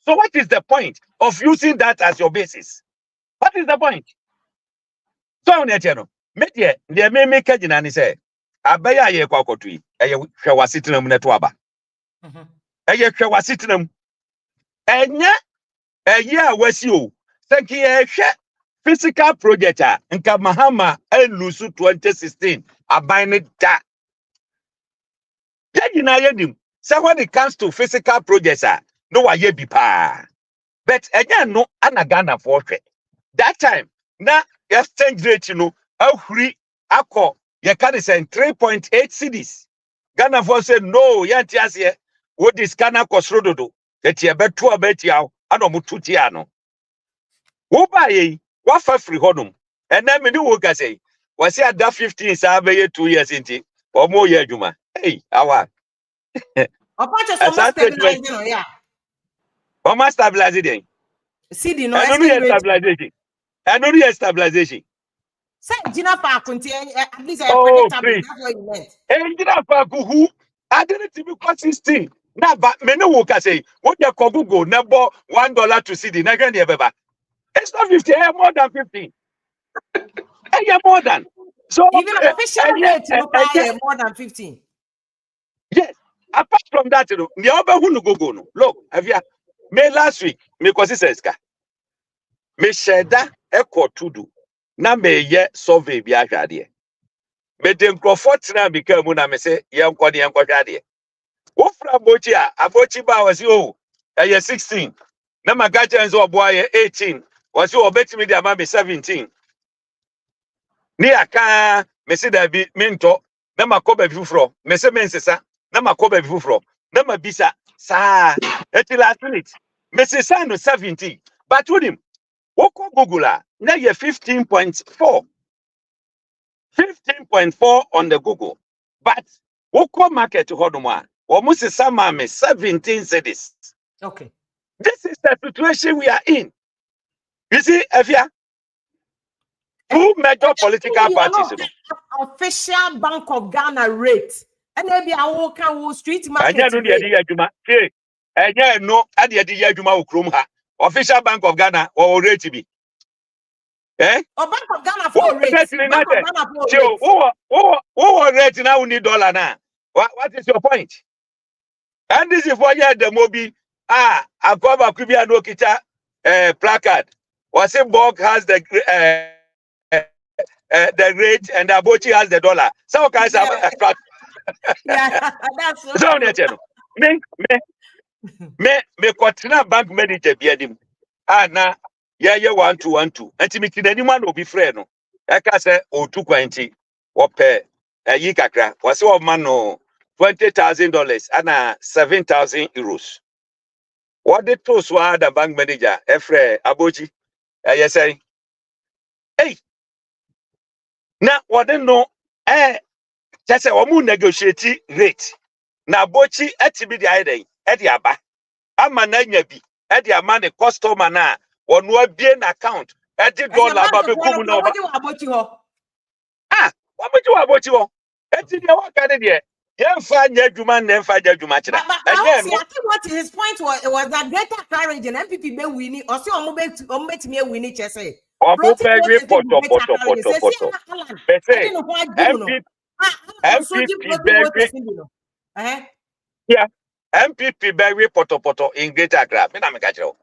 [SPEAKER 7] So what is the point of using that as your basis? What is the point? So Netiano, media, the me kajinani say, Abaya ye kwakotui, a sitting netwaba. A sitting a year was you. Thank you. Physical project nka Mahama elusu 2016 abine da. Yagina yedim. So when it comes to physical projects no wa ye bi pa. But again no anagana for that time na exchange rate you know ahuri akọ ye can send 3.8 cedis. Ghana for say no yanti ase what is Ghana kosrododo that ye beto abeti yaw anomututi ano. Wo ba ye what for free honum And then me do work I say. Was here that 15 say 2 years into or more year juma. Hey, our
[SPEAKER 4] stabilizing, yeah.
[SPEAKER 7] Almost stabilizing.
[SPEAKER 4] See, no,
[SPEAKER 7] I don't know stabilization. I don't know stabilization.
[SPEAKER 4] Say, Gina Parkunti, at least I
[SPEAKER 7] please.
[SPEAKER 4] That's what you meant.
[SPEAKER 7] And Gina Parku, I didn't even consistent. Now, but many work I say, what you call Google, number $1 to CD, Nagan Yababa. It's not 50, more than 50. More than. So,
[SPEAKER 4] even official rate, more than 15.
[SPEAKER 7] Yes. Apart from that, the other who go. Look, have you me last week, me consistency. Me sheda echo to do. Na me ye survey bi ahwade. Me de nkrofo na become na me say ye nkode ye nkwohwade. Wo fra bochi abochi ba wasi o. Ye 16. Na magaja enzo oboa ye 18. Wasi obetimi de ama me 17. Ni aka me se da bi minto na makoba bi fufro. Me se mensesa na makoba bi fufro. Na mabisa sa eti last minute. Me se sa no 17. But with him Woko Google now you're 15.4. 15.4 on the Google. But Woko market hodoma almost some 17 cities.
[SPEAKER 4] Okay.
[SPEAKER 7] This is the situation we are in. You see, Evia, two major political parties.
[SPEAKER 4] Official Bank of Ghana rate. And maybe I walk out street market.
[SPEAKER 7] Official Bank of Ghana or rate be.
[SPEAKER 4] Bank of Ghana for rate. Bank of Ghana for rate.
[SPEAKER 7] Who rate now we need dollar now? What is your point? And this is for you the Mobi. I cover Kubia no kita placard. Was it Bog has the rate and Abochi has the dollar. So guys have
[SPEAKER 4] yeah, that's
[SPEAKER 7] so me kwatina bank manager biadim. Na yeah 1212. Antimiti the anyone will be friend no. Eka say o 220 ope yi kakra. Was o man no $20,000 and 7,000 euros. What the toast was the bank manager Efre Abochi. Yes say. Hey. Now what they know just say omu negotiate rate. Na Abochi etibi di aiden edi aba. Ama na nya bi edi ama the customer na wonu abie na account edi dollar ba be kumu na oba. Wabuchi wa Abochi ho. Eti de wa ka de Yemfa nyadwuma na emfa nyadwuma kira.
[SPEAKER 4] I think what his point was that greater courage and NPP be winning or see ombetimi e winning chese.
[SPEAKER 7] NPP yeah, NPP very poto in Greater Accra. Me na me ka kira.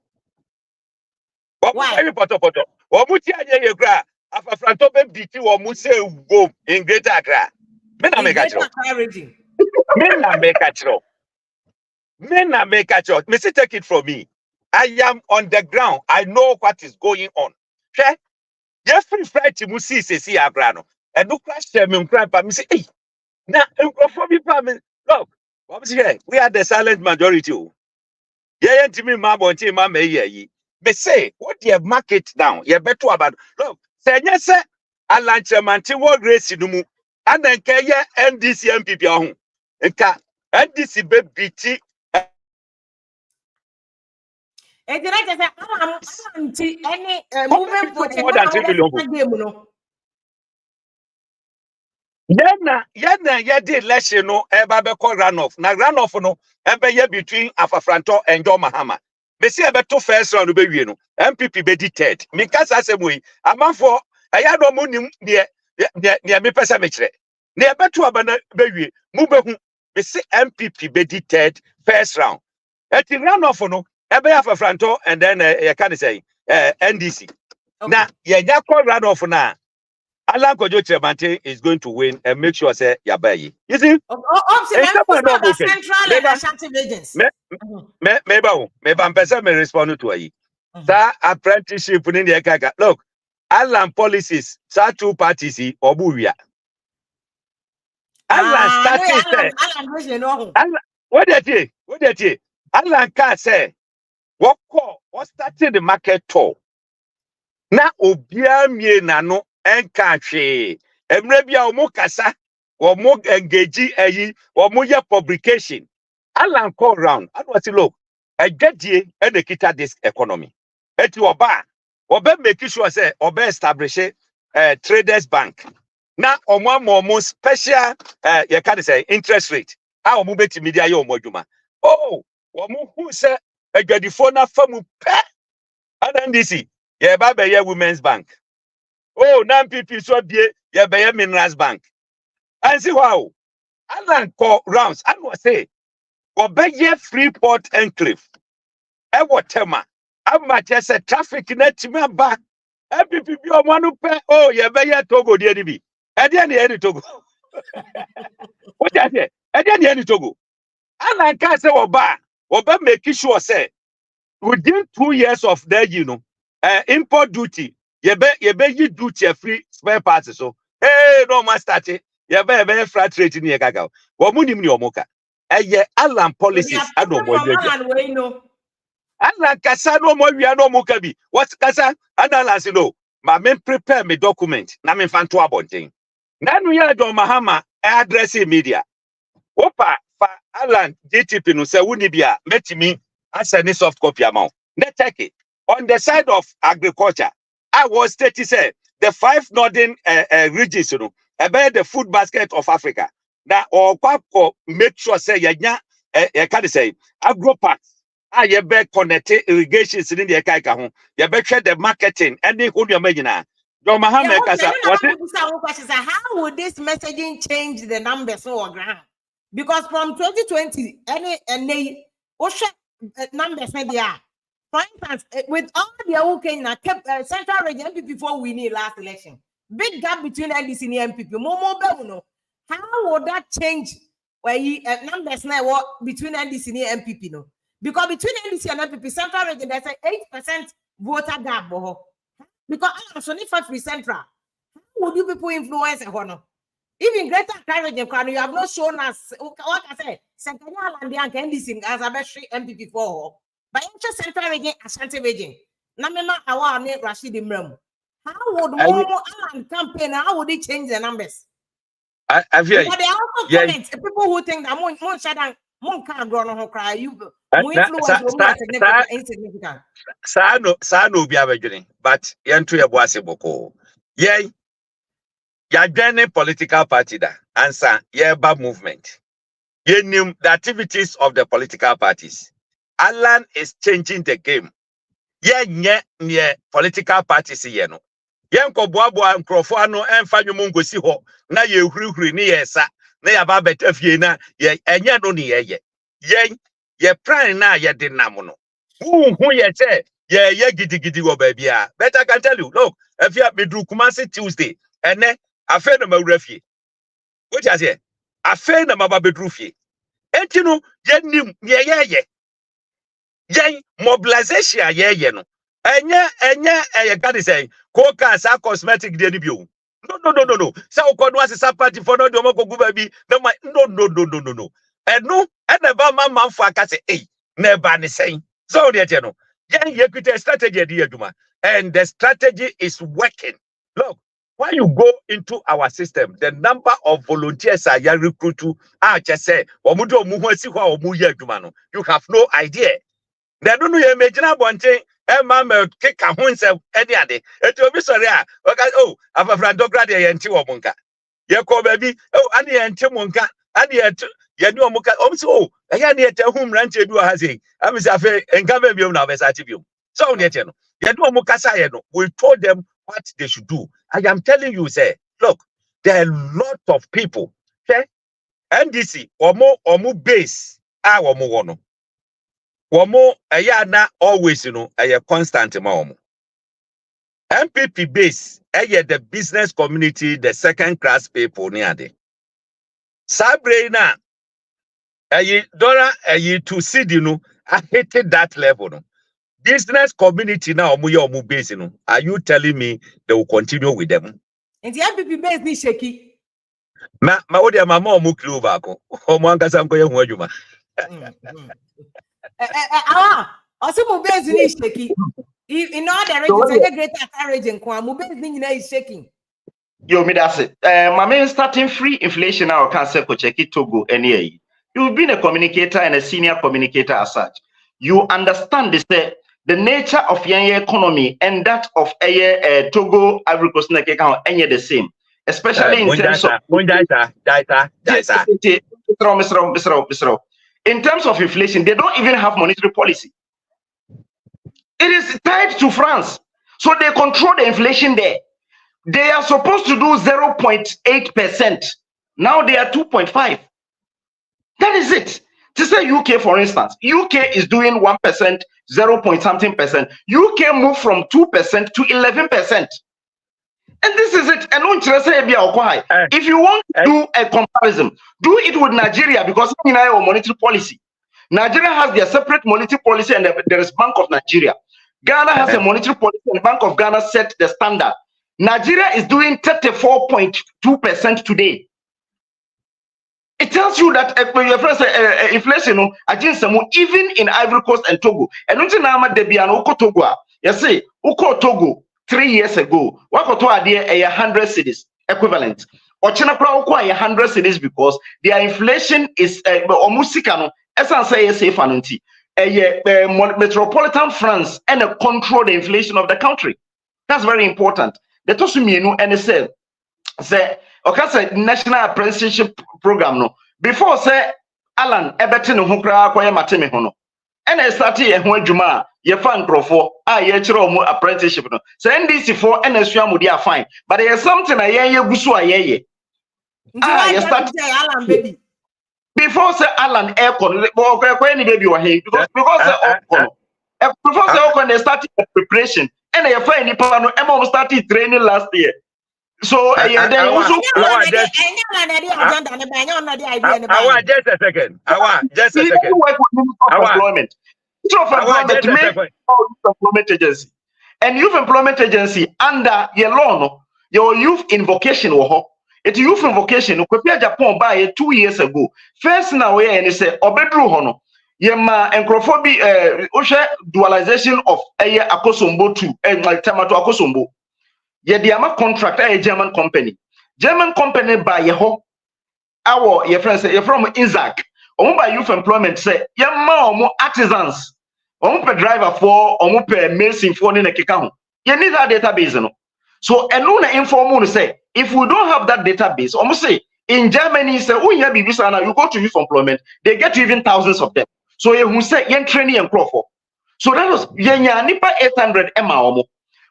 [SPEAKER 7] Why? Very poto. Omuti anye ye kra afafranto be biti wo mu se go in Greater Accra. Me na me ka kira. Men na make a chiro. Me say take it from me. I am on the ground. I know what is going on. Okay? You free flight to musi see agrano. And no crash me cry pa me say, hey, now look, what was here? We are the silent majority. Yeah, to me, ma bonti ma me ye. Me say, what you market down? You better about look, say yes, sir. Allan Chamanti wo grace numu. And then kaya NDC NPP ahun. Nka NDC be biti
[SPEAKER 4] movement for the
[SPEAKER 7] yeah did election no eba be call runoff. Na runoff no ebe ye between Afafranto and John Mahama. Me see ebe to first round be wie no MPP be di third. Me kasa asem we amanfo aya no mu nim de me pesa me kire. Na ebe to aba na be wie mu be hu me see MPP be di third first round. Eti runoff no ebe Afafranto and then you can say NDC. Okay. Now ye call runoff na Allan is going to win and make sure say yabayi. You see?
[SPEAKER 4] Central and Ashanti regions.
[SPEAKER 7] Maybe I'm person may respond to it. That apprenticeship in the Kaka. Look, Allan policies, sa two parties obuya. Allan started say. What did you? Allan can say what started the market tour. Na obia mie na no enkache emrebia omo kasa omo engage ayi omo ya publication Allan call round and what look agedie and the kita this economy eti oba make sure say oba establish traders bank na omo special you can say interest rate how omo beti media yo omo adwuma oh omo who say agedifo na famu pe and NDC ye ba be ye women's bank oh NPP so bie ye be ye minerals bank and see wow Allan call rounds and what say obeye Freeport enclave e whatever ama chese traffic na timi aba NPP bi omanu pe oh ye be ye Togo die ni bi e de na ye Togo what you say e de na ye Togo Allan ka say oba make sure say within 2 years of that import duty ye be duty free spare parts so hey no man start ye be flat rate ni ye gaga wo munim ni omoka eye Allan policies
[SPEAKER 4] no.
[SPEAKER 7] Allan kasa no mo wia no mo ka bi what kasa Allan say no ma me prepare me document na me fan to abonten na no ya John Mahama address media opa fa Allan GTP no say woni bia metimi as any soft copy amount let's take it on the side of agriculture I was stating say the 5 northern regions about the food basket of Africa now or make sure say ya can say agro parks you be connect irrigations in the kaika ho you be check the marketing any who you imagine John Mahama
[SPEAKER 4] how would this messaging change the numbers on ground because from 2020 any numbers media for instance with all the okay kept central region NPP before we need last election big gap between NDC and NPP how would that change where numbers now between NDC and NPP no because between NDC and NPP central region there's an 8% voter gap because I'm only 5% central how would you people influence even greater region you have not shown us what I said Central and NDC as a best NPP for but in central region Ashanti region namema awa ne Rashid Imram how would Allan campaign how would it change the numbers
[SPEAKER 7] I hear you.
[SPEAKER 4] But they also comment people who think that mon shadan mon can grow no cry you influence insignificant
[SPEAKER 7] sa no bi abadwene but yento ye boase boko ye ya dwene political party da answer ye ba movement ye nim the activities of the political parties Allan is changing the game ye nye political parties ye no ye nkoboaboa nkrofo ano emfa nwom ngosi ho na ye hurihuri ni ye sa na ya ba betafie na ye enye no ne ye plan na ye de nam no who ye say ye gidigidi wo ba bia but I can tell you look if you be do Kumasi Tuesday ene afa na mawrafie what you say afa na mababedrufie enti no ye nim ye mobilization ye no enye can say coca sa cosmetic de bio no sa ukodo asesa party for no de mo kogu ba bi no eno ene ba manfo aka say na ba ne sen so de no ye kuta strategy de aduma and the strategy is working look when you go into our system the number of volunteers are you recruit to just say omudo omu ho asi ho omu ye aduma no you have no idea they don't know you imagine bonte me keka ho nsem ede ade eti obi sori a oh afafra dokra de ye nti wo monka ye ko ba bi oh ane ye nti monka ane ye ni omuka obi so oh ya ne ete hu mranche du ha sei am say afa enka ba biom na obesa ti biom so ne ete no ye do omuka sa ye no we told them what they should do. I am telling you say look there are a lot of people okay NDC omo base omo wono womo na always constant ma womo NPP base the business community the second class people ni ade sabre na dollar to cedi no I hated that level no business community now omo base no are you telling me they will continue with them
[SPEAKER 4] and the NPP base ni shaky
[SPEAKER 7] ma wo de mama omo clue back omo ankasa nkoye hu adwuma
[SPEAKER 4] also base ni shaky in all the regions greater region kwa base ni is shaking
[SPEAKER 5] Yo, me that's it. My main starting free inflation now can say check it Togo any. You've been a communicator and a senior communicator as such. You understand this the nature of your economy and that of Togo, Ivory Coast, and the same. Especially in terms of in terms of inflation, they don't even have monetary policy. It is tied to France. So they control the inflation there. They are supposed to do 0.8%. Now they are 2.5. That is it. To say UK, for instance, UK is doing 1%, 0 point something percent. UK moved from 2% to 11%. And this is it. And if you want to do a comparison, do it with Nigeria because in our monetary policy. Nigeria has their separate monetary policy and there is Bank of Nigeria. Ghana has a monetary policy and Bank of Ghana set the standard. Nigeria is doing 34.2% today. It tells you that inflation even in Ivory Coast and Togo. And Togo. You see, Togo 3 years ago, what 100 cities equivalent. Ochina 100 cities because their inflation is almost metropolitan France and control the inflation of the country. That's very important. The Tosumienu NSL say okay, national apprenticeship program no before say Allan ebeti no ho kra akoye mateme ho no and I started e ho adwuma ye fan crofo ye kire omo apprenticeship no say NDC for NSU amudi are fine but there is something I ye gusu ye ye start Allan baby before say Allan aircon okwe ni baby wa he because before say they started the preparation and they find the plan no started training last year. So then also
[SPEAKER 7] just a second. Just a second.
[SPEAKER 5] Employment. Employment agency. And youth employment agency under your law, your youth invocation it youth invocation Japan by 2 years ago. First now we and say obedru hono. Yema encrophobi dualization of akosombo 2 and like tamato akosombo. Ye diama contract a German company. German company by yeho. Our your friends say you're from Isaac. By youth employment say yema artisans. Per driver for per mason for in a kikahu. You need that database no. So and inform say if we don't have that database, almost say in Germany say oh yeah bibisa now you go to youth employment, they get you even thousands of them. So you say yen training and crofo. So that was yenya nipa 800 ema.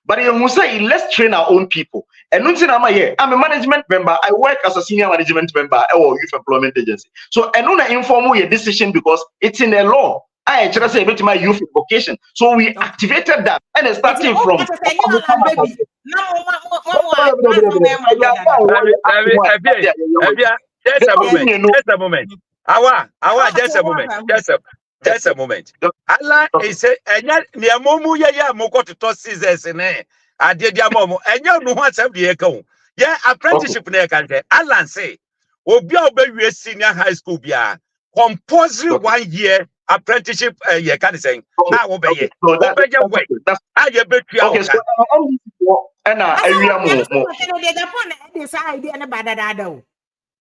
[SPEAKER 5] But you say let's train our own people. And I'm a management member. I work as a senior management member or youth employment agency. So I inform your decision because it's in the law. I just say about my youth vocation. So we activated that and it's starting from.
[SPEAKER 7] Just a moment. Allah is say enya niamomu ya moko to toss scissors ne adedia momo enya no ho asem de yeka ye apprenticeship na yeka nte Allan say obi a obewie senior high school bia compulsory 1 year apprenticeship ye can say na wo be ye obeje work a ye betua okay so
[SPEAKER 5] and area mo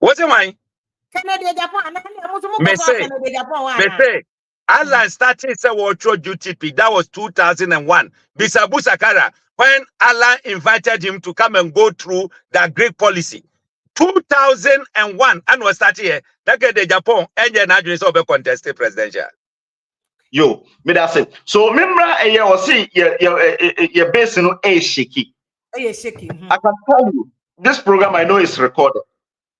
[SPEAKER 7] what's mine Canada Japan me say Allan started say UTP. That was 2001. Bisabu Sakara, when Allan invited him to come and go through the Greek policy. 2001, and was started here. That the Japan and then I just contested presidential.
[SPEAKER 5] Yo, me that's it. So remember, you see, your base no is shaky. I can tell you, this program I know is recorded,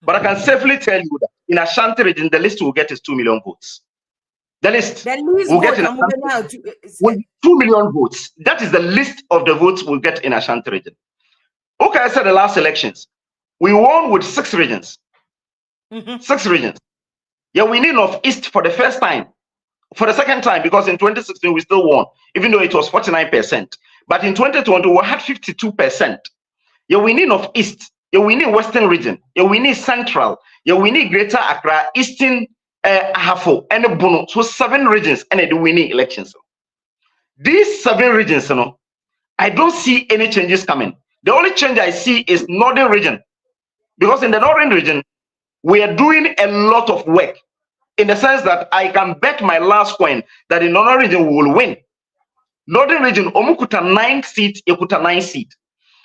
[SPEAKER 5] but I can safely tell you that in Ashanti region, the list will get is 2 million votes. The list will get in 2 million votes. That is the list of the votes we'll get in Ashanti region. Okay, I said the last elections. We won with 6 regions. 6 regions. Yeah, we need Northeast for the first time. For the second time, because in 2016 we still won, even though it was 49%. But in 2020 we had 52%. Yeah, we need Northeast. Yeah, we need Western region. Yeah, we need Central. Yeah, we need Greater Accra, Eastern Ahafo, and Bono. So 7 regions, and they winning elections. These 7 regions, I don't see any changes coming. The only change I see is northern region, because in the northern region we are doing a lot of work, in the sense that I can bet my last coin that in northern region we will win. Northern region omukuta 9 seats, ekuta 9 seats,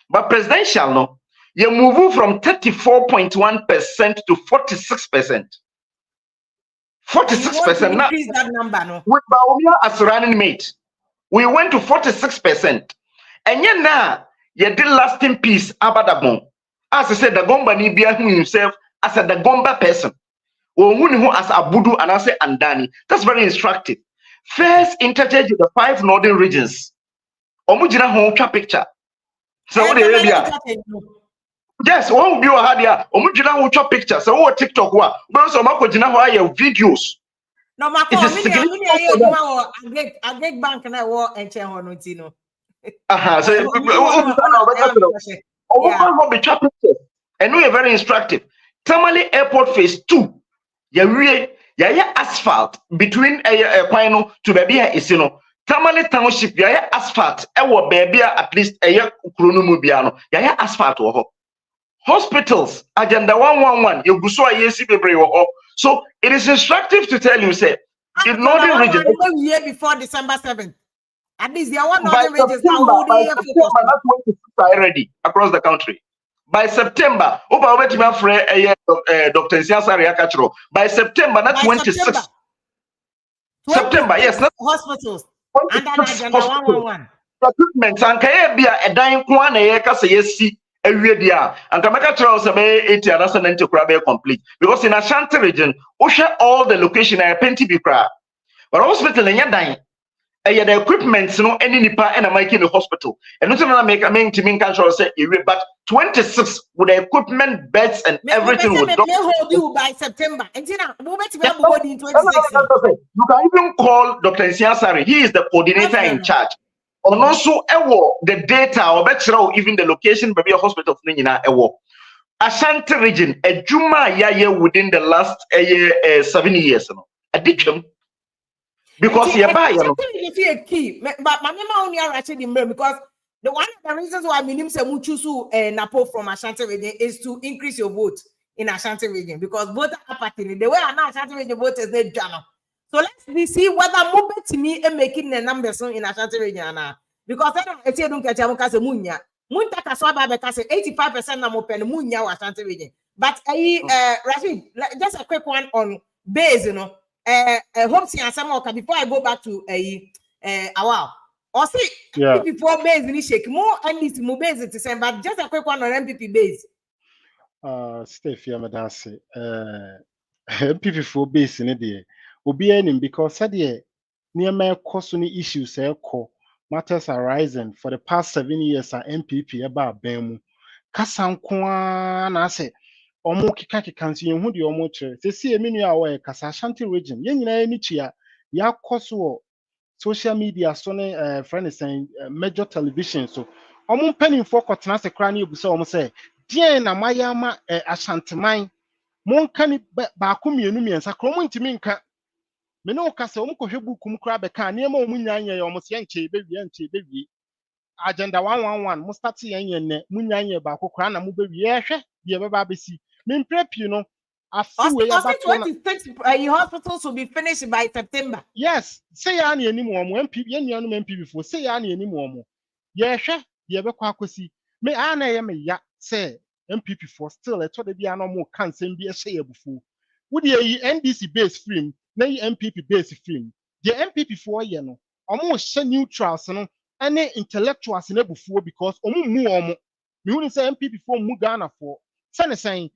[SPEAKER 5] but presidential no, you move from 34.1% to 46%. 46% now.
[SPEAKER 4] Increase that number, no?
[SPEAKER 5] With Baumia as running mate, we went to 46%. And yet now, you did lasting peace about the bomb. As I said, the Gomba need himself as a Gomba person. Or who as Abudu and I say Andani. That's very instructive. First, interchange the 5 northern regions. Omujina home picture. So what yes, one view had ya. Omujina home picture. So what TikTok wa? But also Makojina wa videos.
[SPEAKER 4] No, my phone. I get bank and I walk and check on Notino.
[SPEAKER 5] So and we are very instructive. Tamale Airport Phase 2. Yeah, asphalt between a Pino to baby Isino. Tamale Township, yeah, asphalt. Our baby at least a year Kurunubiano. Yeah, asphalt. Hospitals, agenda 111. You go so a so it is instructive to tell you, say, in northern region.
[SPEAKER 4] Year before December 7th. At least there are one northern regions
[SPEAKER 5] already across the country. By September, Dr. Nsiasari Akachro. By September, not 26. September, yes, not
[SPEAKER 4] hospitals. And then agenda 111.
[SPEAKER 5] Recruitment and Kayabia a dying one a yesi every year. And Kamaka Charles Abe 80 and to Krabe complete. Because in Ashanti region, Osha all the location I plenty be crab. But hospital in dying. The equipment, no, any nipa and I'm making the hospital. And not to make a main to mean control say, but 26 with the equipment, beds, and everything would
[SPEAKER 4] hold you by September. And you can
[SPEAKER 5] even call Dr. Nsiasari. He is the coordinator in charge. And also, the data or better, even the location, maybe a hospital of Nina. Ashanti region, a Juma year within the last 7 years. Addiction. Because you're buying.
[SPEAKER 4] Key, but my mama only are actually because the one of the reasons why Minim Semuchusu and Napo from Ashanti region is to increase your vote in Ashanti region, because voter apathy, the way I know Ashanti region voters they jam. So let's see whether movement to me and making the numbers in Ashanti region now. Because I don't get Jamukase Munya. Muntaka Swaba because 85% na open Munya Ashanti region. But Rashid, just a quick one on base, you know. Hope see and some before I go back to wow. Or see before base in shake more NDC more base to send, but just a quick one on MPP base.
[SPEAKER 6] Steph Yamadasi, MPP for base in a day. Obianim because said ye near my costly issues matters arising for the past 7 years at MPP about Bemu. Kasan Kwan, I say. Omo kika kansi yen hu de omo kire se se emi nua wo kasa Ashanti region yen nyina ni tua ya koso social media so ne friend saying major television so omo panin for kotena se kra na ebusa omo say den na mayama Ashanti man monka ni ba ko mienu miensa kro mo ntimi nka me no kasa omo kohwe bukum kra be ka na ema omo nyanya ye omo se enche be wie agenda 111 mo start yen ne munyanya ba ko kra na mo be wie ehwe ye be ba besi min prep you know
[SPEAKER 4] afiwe about 26 hospitals will be finished by September.
[SPEAKER 6] Yes, say ya na enimu omo MPP ye nuanu MPP fo say ya na enimu omo ye hwe ye be kwa akosi me ana ye me ya say MPP for still e to de bia na mo kan sem bi e hye ebufu wodi yi NDC base film na yi MPP base film the MPP for ye no omo hye neutrals no ene intellectuals na ebufu because omo mu omo me hu say MPP for mu Ghana for say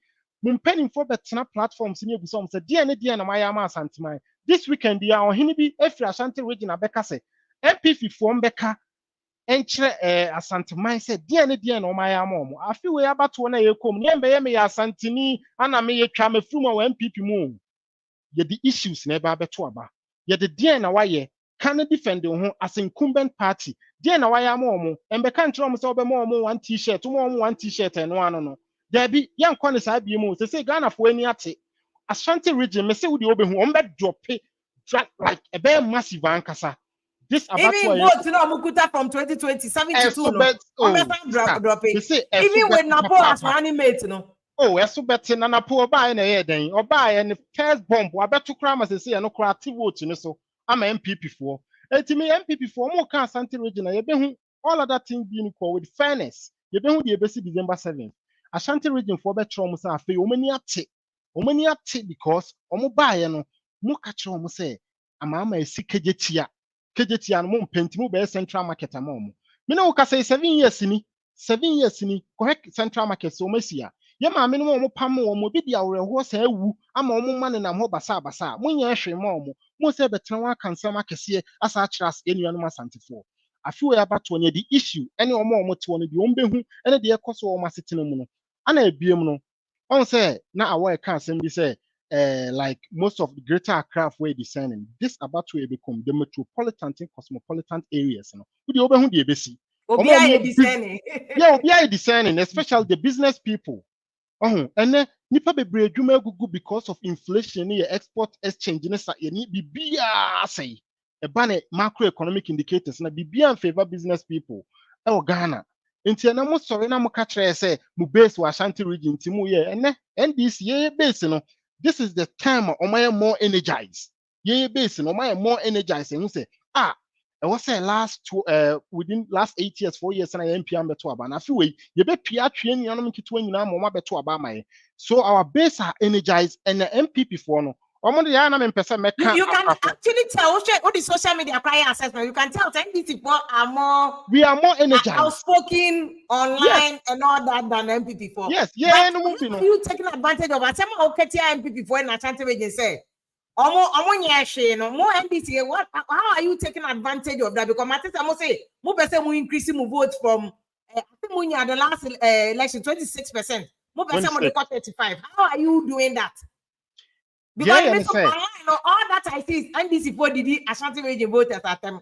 [SPEAKER 6] Mumpeni for betna platforms in Ebusom said, Dear Nidia and Maya Santiman. This weekend, the Ohinibi, Efra Ashanti region Abeka say, MPP form Becca, Entre Asantiman said, Dear Nidia and Maya Mom. I feel we are about to one a come, Yembe ya Santini, and I may come a fumo MPP moon. Yet the issues never betuaba. Yet the dear and Awaye can defend the as incumbent party. Dear and Awaya Momo, and Becan Troms over more one t-shirt, one t-shirt, and one no. There be young corners I be more. They say Ghana for any ate. Ashanti region, me say with the open who drop it like a bare massive ankasa. This
[SPEAKER 4] even votes Mukuta from 2020 72 dropping. Even with Napo as animate no.
[SPEAKER 6] Oh, eso beti na Napo oba na ye den. Oba ye the first bomb wa beto kra ma se no kra active vote ni so. Ama MPP for. Etimi MPP for mo kan Ashanti region ye be hu all other things being equal with fairness. Ye be hu the ebesi December 7th. Ashanti region for be tro mo say afi omani ate because omo ba ye no mo ka tro mo say ama esi kejetia no mo penti mo be central market amomo. Me no ka say 7 years ni correct central market so masia. Ye ma me no mo pam mo bi dia wo sa awu ama omo mane na ho basa mo nya hwe mo say betra wa kansa makese asa atras enuanu masantifo. Afi we abato ne the issue ene omo te no bi ombehu ene de ekoso o masetene mu no ana ebiem no on say na awo ka asem bi say like most of the greater Accra where discerning this about to become the metropolitan and cosmopolitan areas no we obehu de ebesi
[SPEAKER 4] obi aye discerning
[SPEAKER 6] yeah obi aye discerning especially the business people and then nipa bebre adwuma agugu because of inflation ne export exchange ne sa ye ni bibia say e ba ne macroeconomic indicators na bibia in favor business people e Ghana nti na mo sori na mo ka kire say mo base wa Ashanti region ti mo ye ene NDC ye base no this is the time omaye more energized ye base no omaye more energized and say I was say within last 8 years 4 years na MP ambeto aba na fiwe ye be pia twe nuanom kitwa nyina mo ma beto aba amaye so our base are energized and the MPP for no ya na me pese meka
[SPEAKER 4] you can actually tell what the social media prior assessment you can tell NDC people are more
[SPEAKER 6] energized
[SPEAKER 4] outspoken online and all that than MPP for
[SPEAKER 6] yes
[SPEAKER 4] no you taking advantage of some oketia MPP for in Ashanti region say more NDC what how are you taking advantage of that because Matisa mo say mo person mo increase mo vote from I think mo the last election 26% mo person mo got 35 how are you doing that? Because online, all that I see is NDC for the Ashanti region voters at them.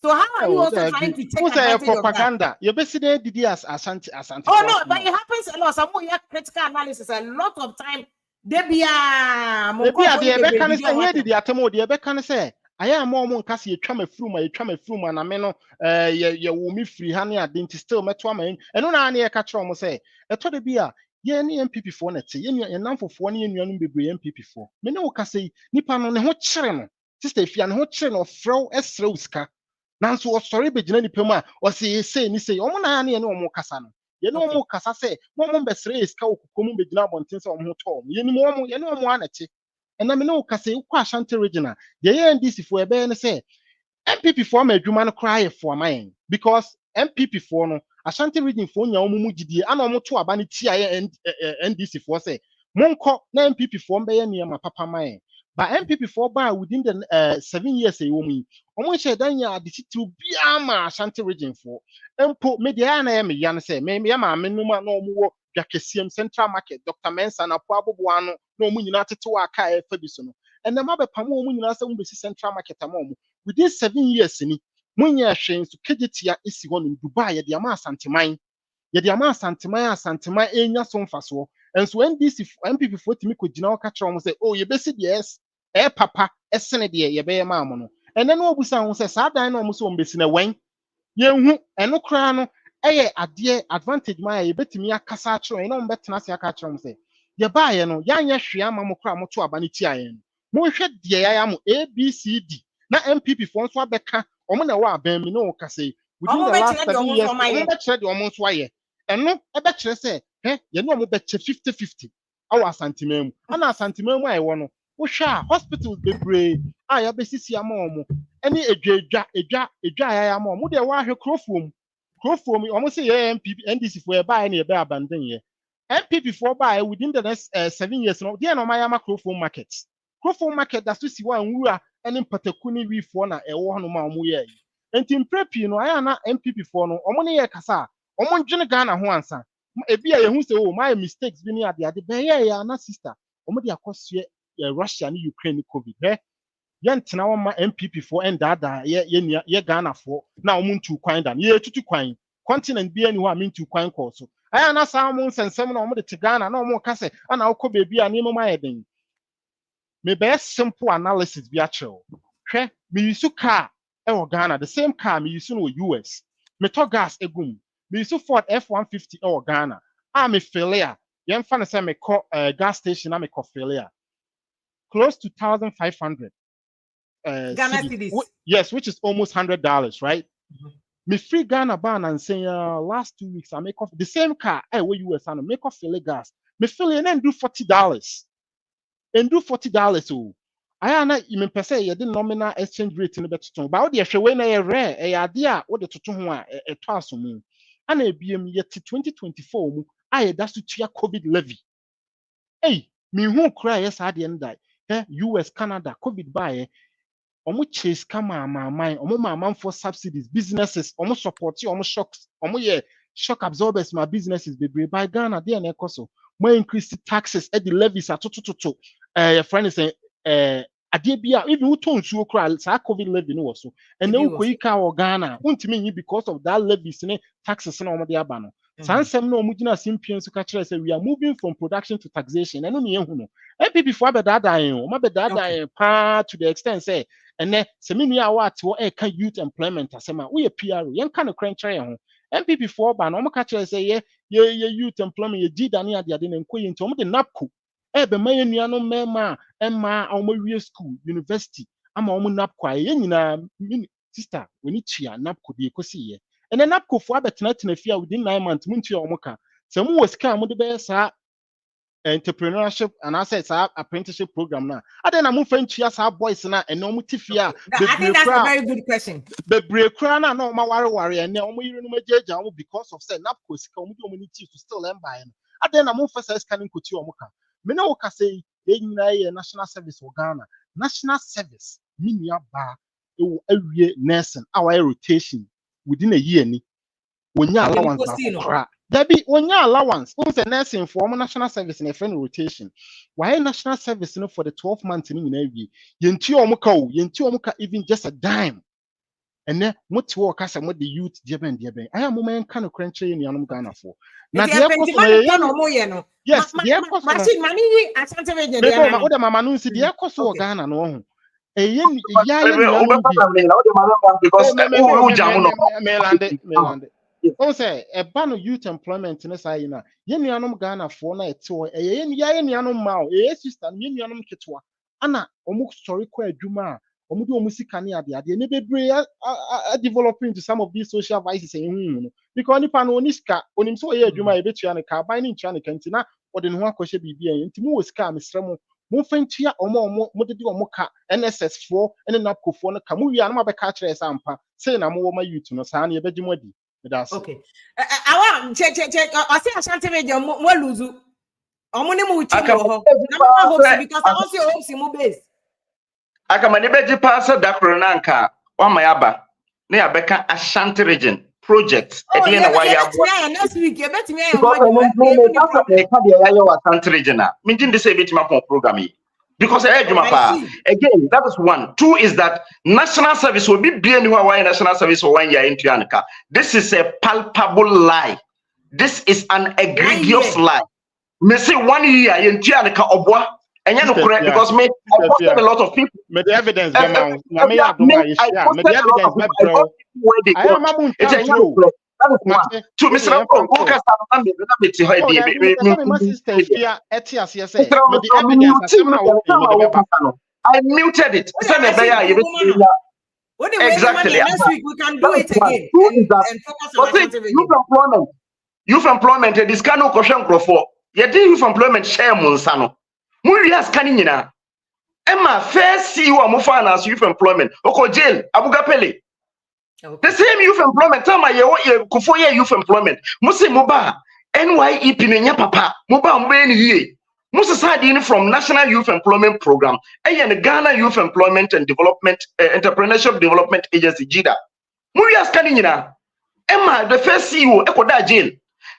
[SPEAKER 4] So how are you also trying to take advantage
[SPEAKER 6] propaganda?
[SPEAKER 4] of that?
[SPEAKER 6] You basically did as Ashanti.
[SPEAKER 4] Oh no, but it happens a lot. Some more critical analysis. A lot of time they be
[SPEAKER 6] the can say here did the atemo the can say I am more kasi you try me through and I mean you will me free honey identity still metwa man and no na na catch almost say e to the bia ye ni MPP for net ye namfo for ne nuanum bebre MPP for me ne wo ka say nipa no ne ho kire no sister fia ne ho kire no frɛw esrɛw sika nanso osori begina nipa mu a o say ni say omo na ne omo kasa no ye no omo kasa say mo besre sika okukom begina abonten say omo to ye ni omo anete ena me ne wo ka say ukwa Ashanti regional ye NDC for ebe ne say MPP for ma adwuma no cry for man because MPP for no Ashanti region for nya omo mugidie ana omo to aba ne tia NDC for say monko na MPP for be ye niam papa man but MPP for ba within the 7 years e wo mu omo she dan ya adititu bia ma Ashanti region for empo media na me ya ne say me ma me numa na omo wo Yakesiam Central Market Dr. Mensa na po aboboano na omo nyina tete wa ka e fa bi so no and na mabepam omo nyina say mo be Central Market amomo within 7 years ni munya hwen so kejetia esi ho no Dubai ye de ama asanteman enya so mfaso enso NDC MPP for timi ko gina ka kire say oh ye besi yes papa esene de ye be ma mo no ene no obusa ho say sa dan na omo so ombesi na wen ye hu eno kra no eye ade advantage ma ye betimi akasa kire ene ombetena se aka kire say ye ba ye no ya nya hwe ama mo kra mo to aba ne ti aye no mo hwe de ya mo ABCD na MPP for nso abeka omo na wa aban mi no ka say within the last 7 years omo be kire de omo nso aye eno ebe kire say ye no omo be kire 50-50 awa asantemam ana asantemam aye wo no wo hwa hospitals bebre ya be sisi ama omo ene edwa ya ama omo de wa hwe krofuom omo say ye MPP NDC for e ba na e be abandon ye MPP for ba within the next 7 years no de na ma krofuom market that si wa nwura ene mpataku ni wi for na e wo no ma omo ye enti mprepi no aya na MPP for no omo ne ye kasa omo ndwene Ghana ho ansa ebi ye hu say oh my mistakes bi ni ade be ye ya na sister omo de akosue Russia and Ukraine COVID yentena wo ma MPP for endada ye Ghana for na omo ntu kwan da ye tutu kwan continent bi ani ho amintu kwan ko so aya na sa omo nsensem na omo de te Ghana na omo ka say ana akọ bebi a ne mo ma yeden me be simple analysis bi a chew hwe me yusu car Ghana. The same car me use no US. Me to gas egum. Me use Ford F-150 Ghana. Me failure. Yen fan say me call gas station me call failure. Close to 1,500
[SPEAKER 4] Ghana cedis.
[SPEAKER 6] Yes, which is almost $100, right? Me free Ghana ban and saying last 2 weeks I make off the same car where US and make off fill gas. Me fill and then do $40. And do $40 oh. I na even per se you didn't nominal exchange rate in the better but what the when I rare a idea what the to ho a twaso mu. And a BM yet 2024 mu I that's to chia COVID levy. Hey, me who cry yes at the end die. US, Canada, COVID buy omo chase kama my omo man for subsidies, businesses, omo support you, omo shocks, omo shock absorbers, my businesses, they buy Ghana, they and ekoso. More increase taxes at the levies at to your friend is saying Adebia, even who told you cry, COVID levy no so. And no Kuika or Ghana, won't mean because of that levies taxes and all the abano. Sansem no mujina simpion so catch say we are moving from production to taxation. And only no. NPP for better dying, my better part to the extent say, and then semini what can youth employment asema we a PR, young kind of crunch home. NPP for ban, no catch say, yeah, youth employment, you did any other than inquiry into the NAPCO. Be my no mema, Emma, our school, university. I'm a woman NAPCO, sister, we need chia NAPCO be ecosi. And then NAPCO for about 19 fear within 9 months, Munchi or Moka. Some was come with the best entrepreneurship and assets apprenticeship program now. And then I'm moving to our boys now and no mutifia.
[SPEAKER 4] I think that's a very good question.
[SPEAKER 6] The break crown no my worry and now because of say NAPCO community to still end by. And then I'm moving for scanning Kuti or Moka. Me no can say national service for Ghana. National service, minia bar, every nursing, our rotation. Within a year, when your allowance, there be when your allowance, who's a nursing for national service in a friend rotation. Why national service for the 12 months in every year? Yentu even just a dime. And then what work as what the youth diaben. I am moment kind of crunchy in Yanum Ghana for. Now, yes, the Ghana no. Because say a ban of youth employment in a sayina, Yenianum Ghana for night to a Yenianum Mao, a sister, Yenianum Kitwa, Anna, almost story quite Juma, Omudu Musikania, the never developing into some of these social vices because Nipan Oniska, on him so a Juma, a bit and binding China Cantina, or the one question be and to move scam is moving to ya or more moka NSS4 and an upco for Kamuya and my catcher as Ampa, saying I'm over my youth no Sani Bedimodi.
[SPEAKER 4] Okay. I want check. I say Ashanti more lose. I'm only moving because I also hope she move base.
[SPEAKER 5] I come and beji pass that Pronanka on my abba. Near Becca Ashanti region project. At the end of why
[SPEAKER 4] next week, you bet me.
[SPEAKER 5] Ashanti region. Meaning the same bit my program. Because again, that is one. Two is that national service will be being why national service for 1 year into Yanka. This is a palpable lie. This is an egregious lie. Me say 1 year in Yanka Obwa, and you're not correct because me I posted a lot of people.
[SPEAKER 6] But the evidence, I
[SPEAKER 5] to Mr. I muted it. Exactly.
[SPEAKER 4] Next week we can do it again. And focus on
[SPEAKER 5] youth employment. This kind of question for youth employment share Monsano. Murias Canina. Emma, first see you are finance youth employment. Oko jail, Abugapele. The same youth employment, time I for youth employment. Musi Moba, NYEP Nenya Papa, Moba Mbeni, Musa Sadin from National Youth Employment Program, and Ghana Youth Employment and Development Entrepreneurship Development Agency, GIDA. Murias Kanina, Emma, the first CEO, Ekoda Jail,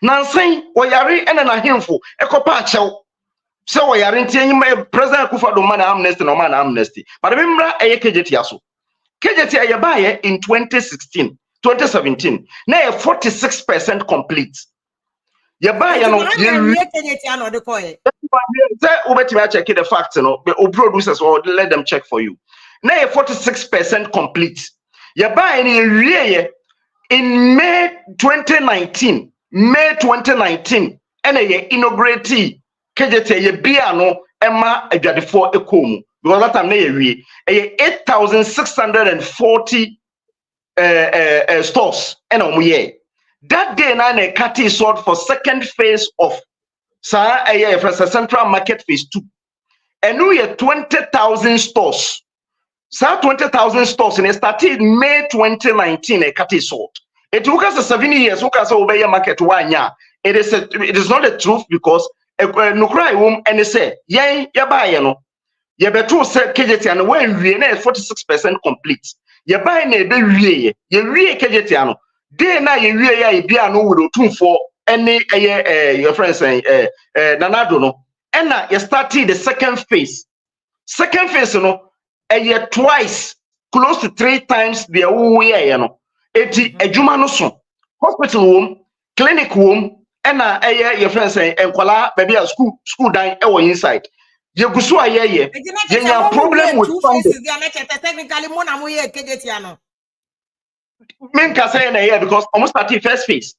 [SPEAKER 5] Nancy, Oyari, and a handful, Ekopacho. So Oyari, President Kufa do man amnesty, no man amnesty. But remember, a KJTiaso. KJT Ayabaye in 2017. Now 46% complete. Yabaye no check the facts, the producers or let them check for you. Now 46% complete. ye buy any in May 2019 and ye inaugurate KJT ye bia no Emma adwadefo ekomu because that time na ye wie 8,640 stores and omuye that day na Kati sold for second phase of Central Market phase 2 and we had 20,000 stores. So 20,000 stores and it started May 2019 Kati sold. It took us 7 years over market 1 year. It is not the truth because nukrai and they say yeah buy no you better say KJT and when we 46% complete you buy na be wie you KJT ano day na you wie ya bia no would tune for any your friends nanado no and na you started the second phase no a year twice close to 3 times the way you know eti adwuma no so hospital home clinic home and your friends enkwala baby school dan inside you go so you problem with funding
[SPEAKER 4] technically mo na mo ye KJT ano
[SPEAKER 5] men ka say na here because almost started first phase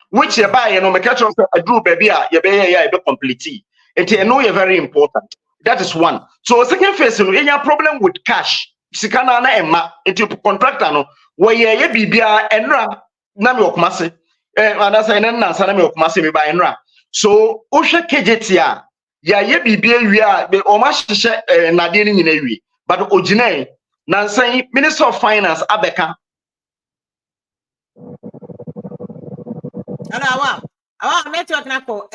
[SPEAKER 5] which you buy make sure a do baby you be complete it you know you're very important. That is one. So second phase no you problem with cash sikana na emma into contractor no where ye bibia enra na me okumase and as I na sana me okumase me ba enra so ohwe KJT a ya ye bibia wi a o ma hye nade ni nyina wi but ogina na nsan Minister of Finance abeka
[SPEAKER 4] ala awa network na ko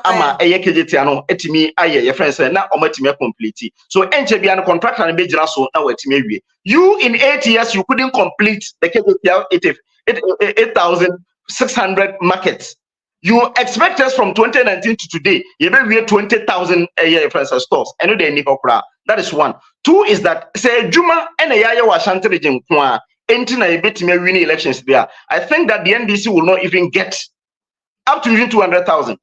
[SPEAKER 5] ama KJT ano etimi aye your friends na omatimi complete so enche bia no contractor na be gira so na watimi awie you in 8 years you couldn't complete the KJT 8,600 markets. You expect us from 2019 to today you be 20,000 your friends stores and they need okra. That is one. Two is that say Juma and a Ashanti region kwa enti na ebetimi win elections there. I think that the NDC will not even get up to even 200,000.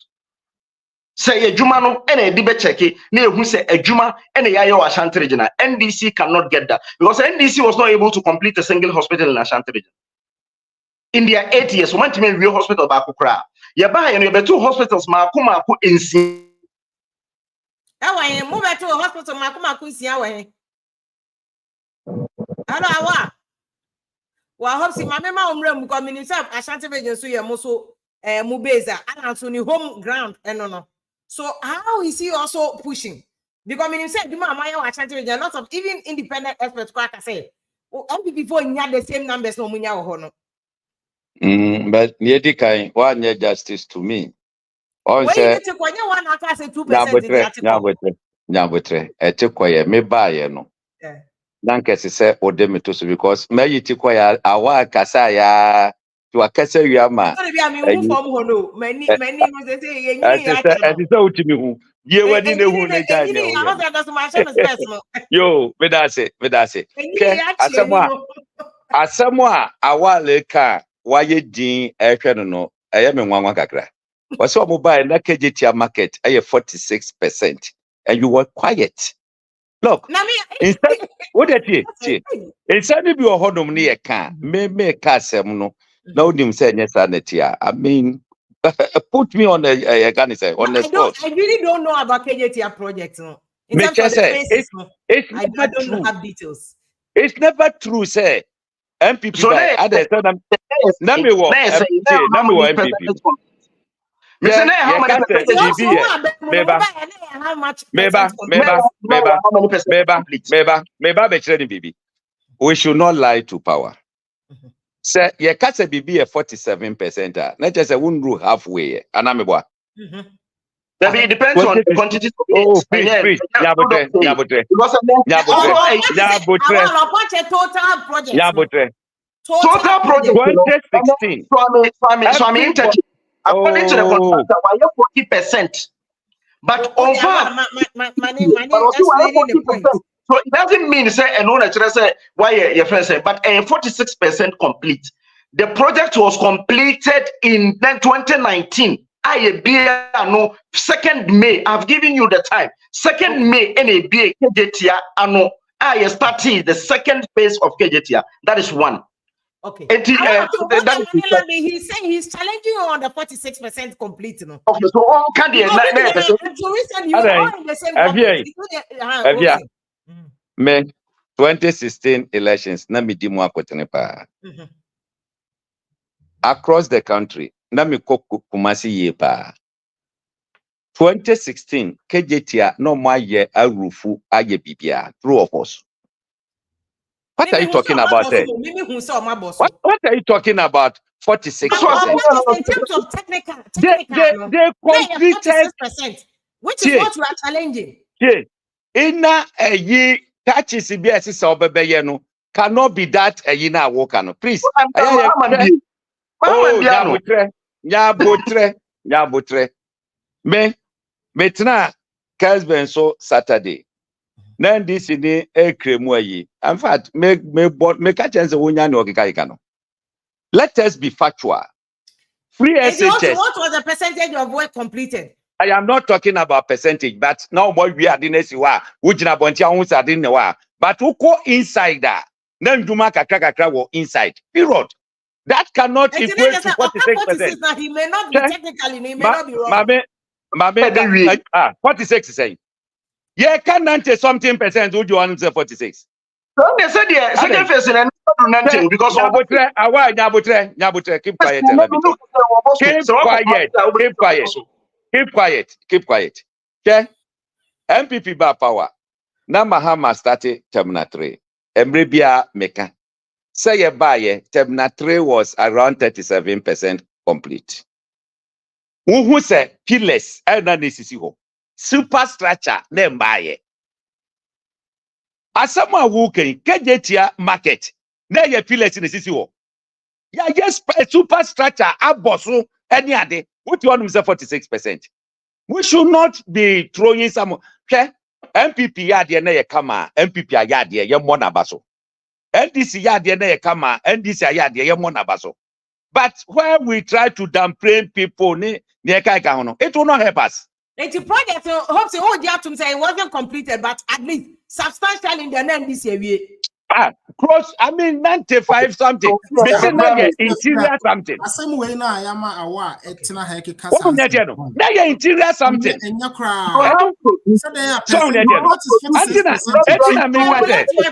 [SPEAKER 5] Say a Juma no and a debate check na who say a Juma and a Ashanti region. NDC cannot get that because NDC was not able to complete a single hospital in Ashanti region. In their 8 years, one to real hospital back Accra. You buy and you be 2 hospitals makuma ku ensi.
[SPEAKER 4] Awa move to hospital makuma ku ensi awa. Hello awa. Wa hope si mama umre mu community Ashanti region so ye mo so mu base and so ni home ground no. So how is he also pushing? Because when you said Juma Amaya Ashanti region, a lot of even independent experts can say NPP before you had the same numbers no munya ho.
[SPEAKER 7] But Niedikai, one justice to me. On
[SPEAKER 4] say, when you want to say 2%,
[SPEAKER 7] Nyabutre, Etiquoya, me buy no. Nankesi say Odemitosu because me Itiquoya, Awa Kasaya, to a Kasa Yama.
[SPEAKER 4] Many say,
[SPEAKER 7] and it's out to me who you were in the who yo, Vedase. Asamoah, Awa Leka. Why you din no I am in one kakra. Was so mobile na KJT market 46% and you were quiet. Look, instead what that ye instead of your honor near can me casem no no dim said yes I mean put me on a on the spot.
[SPEAKER 4] I really don't know about KJT project no. In terms of the faces, I don't have details.
[SPEAKER 7] It's never true, say. NPP
[SPEAKER 5] so
[SPEAKER 7] MPP. We should not lie to power. Say ye kase bibi 47%. Not just a wunru halfway. Anamebwa.
[SPEAKER 5] It depends on the quantity.
[SPEAKER 7] Oh, please. Nyabutre.
[SPEAKER 5] Total project.
[SPEAKER 7] 2016.
[SPEAKER 5] According to the contractor, why 40%? But on far, so it doesn't mean say and no say why your friend say, but 46% complete. The project was completed in 2019. I no 2nd May. I've given you the time. 2nd May NABA KJT ano I starting the second phase of KJTR. That is one.
[SPEAKER 4] Okay.
[SPEAKER 5] He's
[SPEAKER 4] saying he's challenging you on the 46% complete. No?
[SPEAKER 5] Okay, so all can be
[SPEAKER 7] me 2016 elections na me di mu akotene pa. Across the country na me Kumasi ye pa. 2016 KJTR no ma ye arufu aye bibia true of us. What are you talking about there? What are you talking about? 46%.
[SPEAKER 4] In terms of technical
[SPEAKER 7] they completed
[SPEAKER 4] 46%, which is what you are challenging.
[SPEAKER 7] Yeah. Inna ye touches CBS no cannot be that a yina wokano. Please. Nyabutre. Me tena Kasben so Saturday. NDC ni ekremu ayi. In fact, me catch and say wonya no kika. Let us be factual. Free SHS.
[SPEAKER 4] What was the percentage of work completed?
[SPEAKER 7] I am not talking about percentage, but now what we are doing is ujina bontia unsa didn't wa. But who go inside that? Then Juma kakra wo inside. Period. That cannot equate to 46%.
[SPEAKER 4] He may not be technically, he may not be wrong.
[SPEAKER 7] 46 is saying. Yeah, can 90 something percent would you want to say 46?
[SPEAKER 5] So they said the second phase and because
[SPEAKER 7] Nyabutre, keep quiet. Keep quiet. Okay? NPP bar power. Na Mahama started Terminal 3. Embrebia Meka. Say a buyer, Terminal 3 was around 37% complete. Who say pillars and NDC superstructure name buyer. Asama who can KJTR market. Na ye pillars in the CCO. Yeah, yes, superstructure abosu any other. What you want to say 46%? We should not be throwing some. Okay? NPP yadie na ye kama. NPP yadie ye mona baso. NDC yadie na ye kama. NDC yadie ye mona baso. But where we try to downplay people, it will not help us.
[SPEAKER 4] The project hopes to say it wasn't completed, but at least substantial in the NDC.
[SPEAKER 7] Close, I mean 95 something. Interior something. Interior something.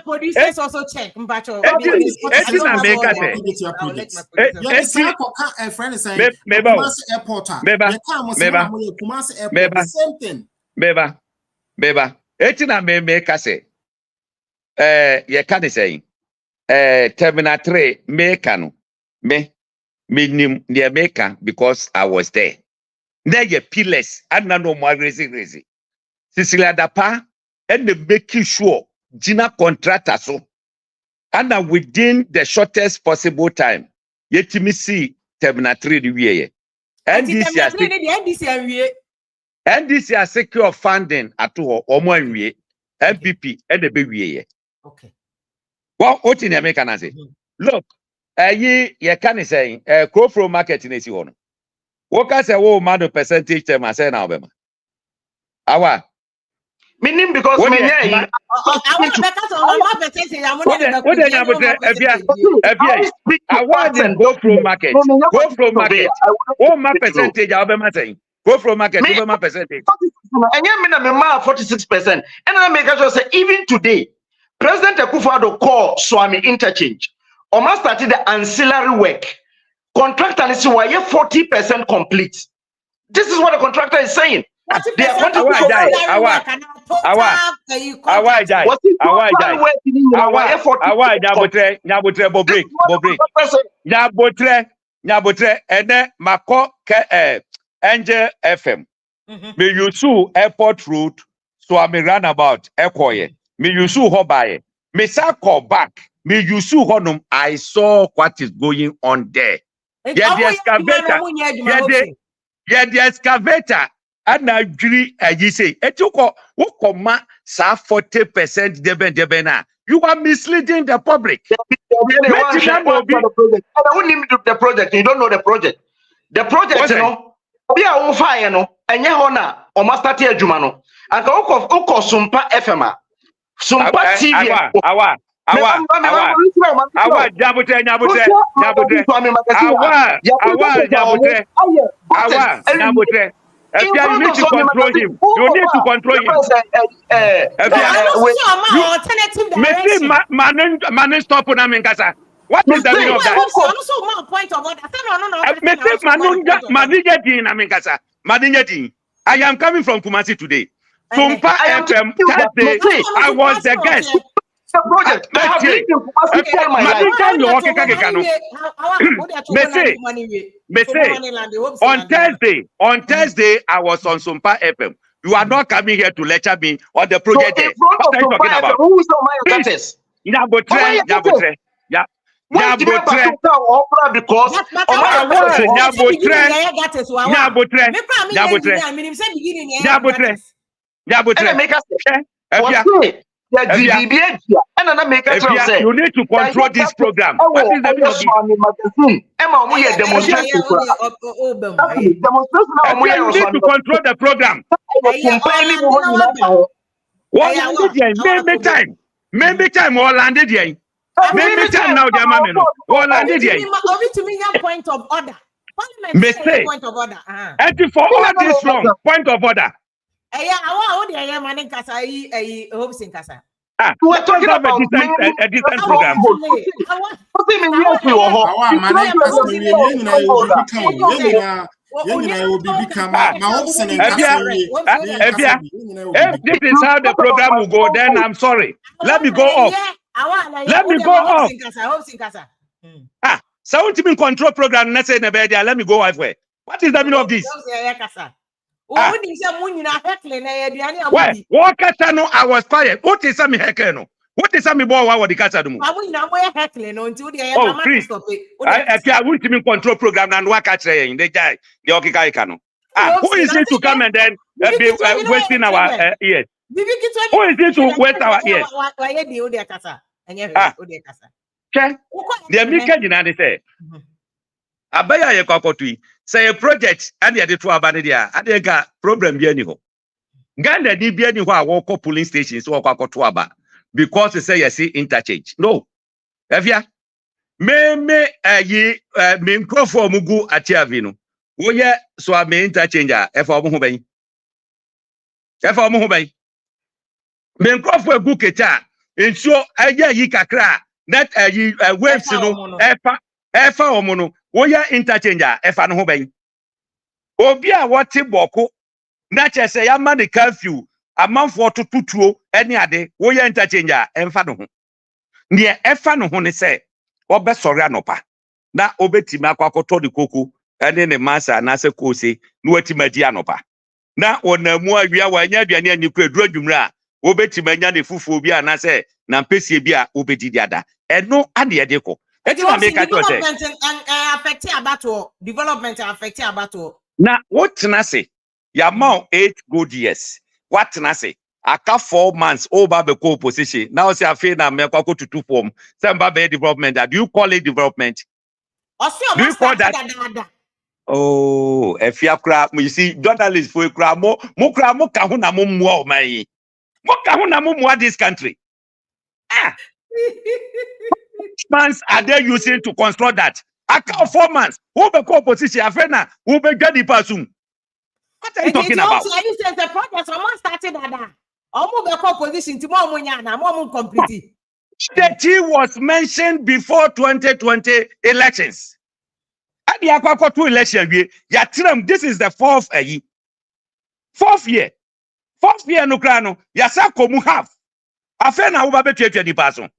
[SPEAKER 4] Producers also check.
[SPEAKER 7] You can't say Terminal 3 mekano me near Meka because I was there. There you pillars and no more crazy. Cecilia Dapa and the making sure Gina contractor so and within the shortest possible time. Yet me see Terminal 3 the way. NDC are secure funding at all or more way. NPP and the baby.
[SPEAKER 4] Okay.
[SPEAKER 7] Well, what in America can say? Look, ye can say crop market in this one. What can say? Oh, man, the percentage them I say now, Bema. Our
[SPEAKER 5] meaning because
[SPEAKER 7] I want them go from market. Go from market. Oh, my percentage, I'll be saying. Go from market, over my percentage.
[SPEAKER 5] And you mean I'm 46%. And I make sure say even today, President Akufo-Addo call Swami interchange. Almost started the ancillary work. Contractor is 40% complete. This is what the contractor is saying. They are going
[SPEAKER 7] Angel FM. Me yusu airport route, so I run about Ekoye. Me yusu hobaye. Me sa call back. Me yusu honum. I saw what is going on there. Yeah, the excavator. Yeah, the excavator. And I agree. You say, etuko wokoma sa 40% debena. You are misleading the public.
[SPEAKER 5] The project. You don't know the project. The project, you know. Be a fire no enye ho na o master tie adwuma no anka ukosumpa fm Sumpa TV.
[SPEAKER 7] Awa. Nyabute. If you need to control him, you need to control him. Man, stop on Amingasa. What is the meaning of that? I am coming from Kumasi today. Sumpa FM Thursday, I was the guest.
[SPEAKER 5] Project.
[SPEAKER 7] On Thursday, I was on Sumpa FM. You are not coming here to lecture me on the project.
[SPEAKER 5] So what are you talking about? Who is the
[SPEAKER 7] Nyabotre.
[SPEAKER 5] You
[SPEAKER 7] need to control this program. What is the you need to control the program. Maybe time all landed here. Maybe time now, dear man. All landed here.
[SPEAKER 4] Point of order.
[SPEAKER 7] Point of order. For all this long point of order.
[SPEAKER 4] We're
[SPEAKER 7] talking about a different program. If this is how the program will go, then I'm sorry. Let me go off. So to control program, let's say let me go off. What is the meaning of this? I was quiet. What is some heckling? What is some boy? What the cat? Oh, please. I won't even control program and work at saying they die. The Okikaikano. Who is it to come and then be wasting our ears? Who is it to waste our ears? The American United say, Abaya Yakotui. Say a project and the two abanidia, and they got problem here. Ganda di be anywhere walk polling stations or Kwakotwaba because they say you see interchange. No. Evia me ye mincrofo mugu atiavino. Woye so a me interchanger efa omuhobey. Efa omuhobey. Mincrofo guketa ensure aya yi kakra that ye waves no efa omono. Woya interchanger efa no ho ben obi a wote boko na chese ya ma the curfew amanfo totutuo ene ade woya interchanger emfa no ho ne efa no ho ne se obesori anopa na obetimi akwakoto de koko ene ne masa na se kose na watima di anopa na onamu awia wanya aduane ani kwaduru adwumre a obetimi anya ne fufu obi ana se na mpese bi a obedidi ada eno ade ede ko
[SPEAKER 4] development affect abato.
[SPEAKER 7] Now, what can I say? Yamau 8 good years. What can I say? Aka 4 months over the co-position. Now, say I feel that me go to 2 form. Some baby development. Do you call it development? Do you call that? Oh, if you cry, you see, journalists for cry more kahuna mo mua mai. Mo kahuna mo mua this country. Months are they using to construct that? I count 4 months. Who be co-opposition? Afena, who be get the person? What are you talking about?
[SPEAKER 4] The project someone started that. Omo be co-opposition tomorrow munyana, mo complete.
[SPEAKER 7] The T was mentioned before 2020 elections. At the Aqua 2 election, this is the 4th year. 4th year. 4th year no krano. Yasa komu have. Afena uba be 20 person.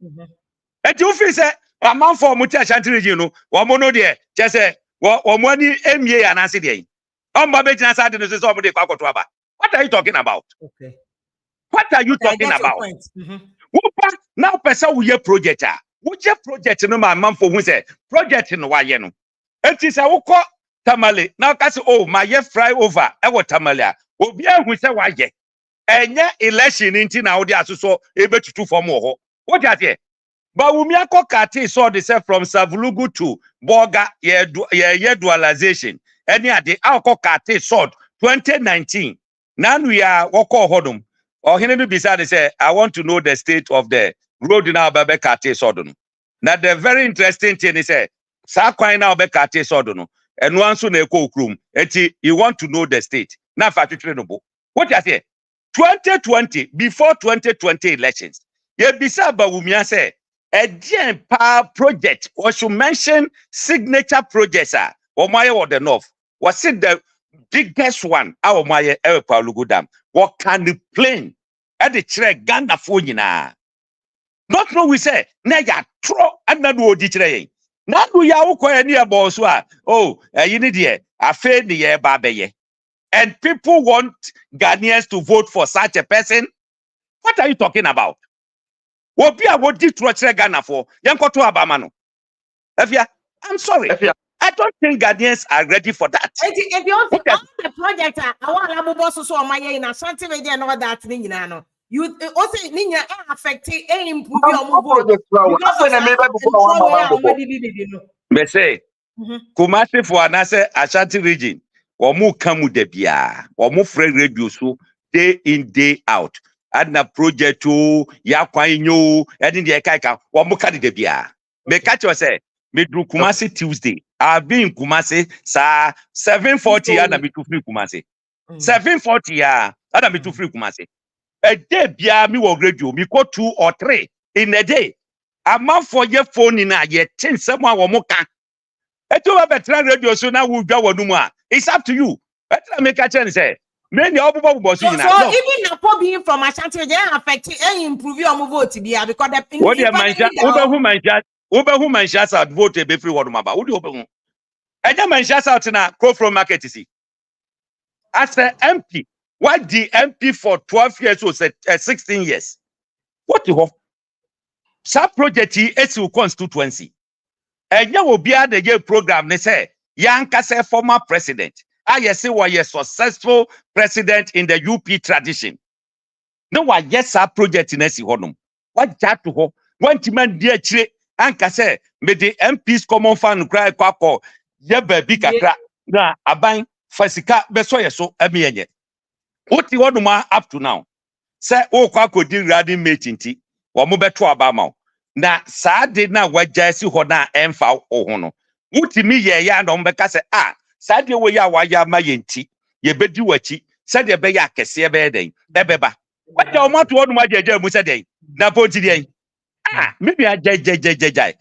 [SPEAKER 7] And you feel say a man for Muti Ashanti region, or mono dear, just say, or money MA and answer day. What are you talking about?
[SPEAKER 4] Okay.
[SPEAKER 7] What are you talking about? Now, person we project. Which project no man for who say project in Wayeno. It is a woko tamale. Now, cast oh, my ye fly over our tamalia. Obia who say why ye. And ya election in Tina Odia so able to do for more. What are you? But Umiako Kati saw the set from Savulugu to Boga ye dualization. Any of the Alco Kati saw 2019. Now we are Woko Hodum. Or he never beside say, I want to know the state of the road now Bebe Kate Sodon. Now the very interesting thing is sa kwan now Bebe Kate Sodon. And once on a cook room, you want to know the state. Now for what you say? 2020, before 2020 elections, ye bisa Bawumia say a power project was to mention signature projects or Maya or the North. Was it the biggest one? Our Maya Palugu Dam. What can the plane at the track Ganda Funina? Not know we say, Naya tro and not do ditre. Not do ya near Boswa. Oh, you need ye, a fair the year babe. And people want Ghanaians to vote for such a person. What are you talking about? What be what did Ghana for? Yankoto Abamano. I'm sorry. I don't think Ghanaians are ready for that.
[SPEAKER 4] If you want all the projects, I want Laboboso so my in Ashanti and all that thing. You also need affecting and improve your move.
[SPEAKER 7] They say, Kumasi for anase Ashanti region, or mu kamu debia, or mu friend radio so day in, day out. Adna project to Yakwainyo, and in the Kaika, or Mukadi debia. Me catch you say, me do Kumasi Tuesday. I've been in Kumasi, sir, 740 and me to free Kumasi. 740 and me to free Kumasi. A day bia me will radio, me go 2 or 3 in a day. A month for your phone in a year, 10 someone or more. Radio so now we'll go no. It's up to you. Better make a chance say. Many of us
[SPEAKER 4] so even the being from Ashanti, they affect and improve your vote because the
[SPEAKER 7] what you mention, who mentions out vote be free one about. Who do you and you mentions out in a crop from market see. As the MP, what the MP for 12 years was 16 years. What you have? Sub project is constituency. And you will be at the year program. They say, Yanka say former president. I say, was a successful president in the UP tradition. No, what yes, our project in Esi Honum. What that to ho? One man dear chile, Anka say, may the MPs common fund cry quaco, ye baby crack. Na, a bang, Fasika, Besoya so, a me. What you want up to now? Say, oh, quaco did riding mating tea, or move to Abama. Na sa did na wajasi hona emfa ohono. Utimi ye ya no mbeka se sa de we ya waya ma yenti ye bedi wachi said ye be ya kese be den bebeba. What the omo to onu ma jeje mu said den na ponti den. Maybe I jai.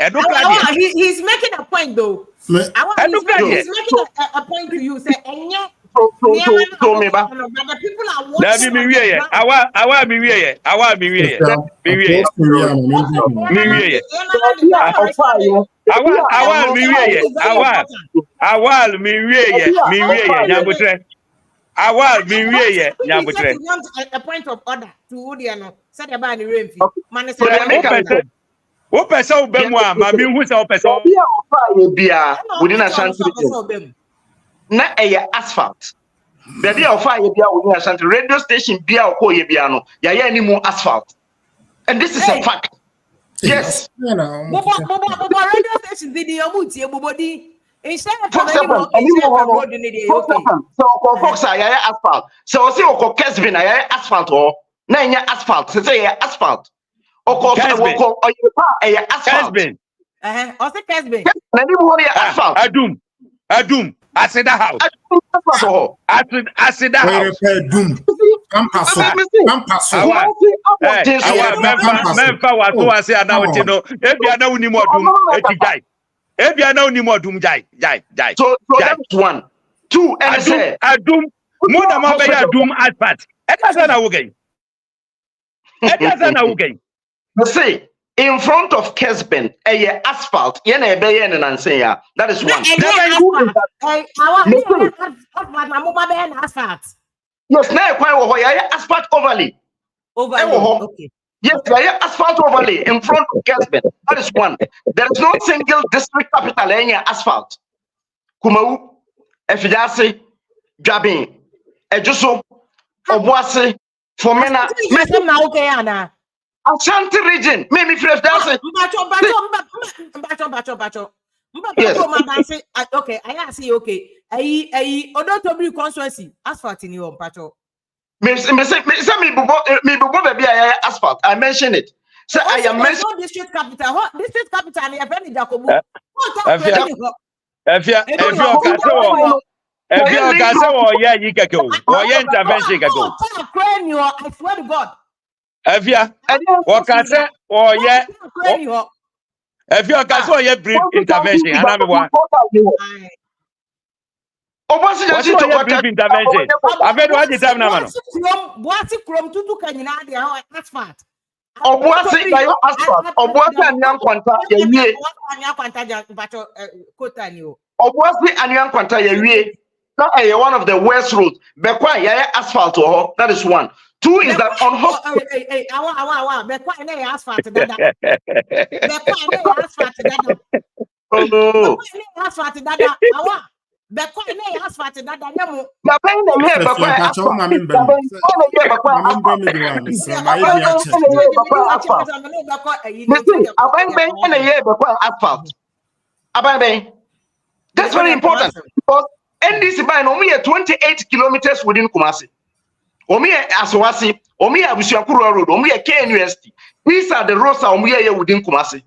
[SPEAKER 4] He's making a point though. He's making a point to you say enye
[SPEAKER 5] so me ba
[SPEAKER 4] the people are watching
[SPEAKER 7] me wie awa me wie
[SPEAKER 4] a point of order to Udiano said about the rain
[SPEAKER 7] What person be mo mami hu se o person
[SPEAKER 5] bia within Ashanti region na asphalt baby of fire bia within Ashanti radio station bia okoye bia no ya any more asphalt and this is a fact. Yes,
[SPEAKER 4] radio station did the omuti ebobodi instead of
[SPEAKER 5] so Fox ya asphalt so see oko Kesbin ya asphalt or na nya asphalt say asphalt oko asphalt
[SPEAKER 4] also Kesbin
[SPEAKER 5] asphalt
[SPEAKER 7] Adum Asida house Asida house
[SPEAKER 6] Doom Campasso
[SPEAKER 7] Memfa wa to ase anawti no ebia na uni modum etijai ebia na uni modum jai
[SPEAKER 5] so that's 1 2 and say
[SPEAKER 7] Adum mo na ma be Adum asphalt etasa na wogen
[SPEAKER 5] say in front of Kesben, asphalt. That is 1. Yes, now asphalt overlay.
[SPEAKER 4] Okay.
[SPEAKER 5] Yes, asphalt overlay in front of Kesben. That is 1. There is no single district capital asphalt. Kumau, Efidasi, Jabin, Ejuso, Obuasi, Fomena. Ashanti region, maybe if that's
[SPEAKER 4] okay, I see. Okay, I don't constituency asphalt in your patrol.
[SPEAKER 5] asphalt. I mentioned it. So I am mentioning
[SPEAKER 4] district capital. District capital and Efeni Jacobu.
[SPEAKER 7] If you intervention go.
[SPEAKER 4] I swear to God.
[SPEAKER 7] If you brief intervention, another one. What's your brief intervention? I've had what you have now.
[SPEAKER 4] What's it from Tutu Canina? Asphalt.
[SPEAKER 5] Obuasi Anyang Kwanta Yewie. Obuasi Anyang Kwanta Yewie. Now one of the worst roads. Bekwa yaya asphalt to that is one. Two is that on hospital.
[SPEAKER 4] Bekwa asphalt
[SPEAKER 5] That's very important because NDC by no 28 kilometers within Kumasi. Omi Aswasi, Omi Abusiakura Road, Omi KNUST. These are the roads that within Kumasi.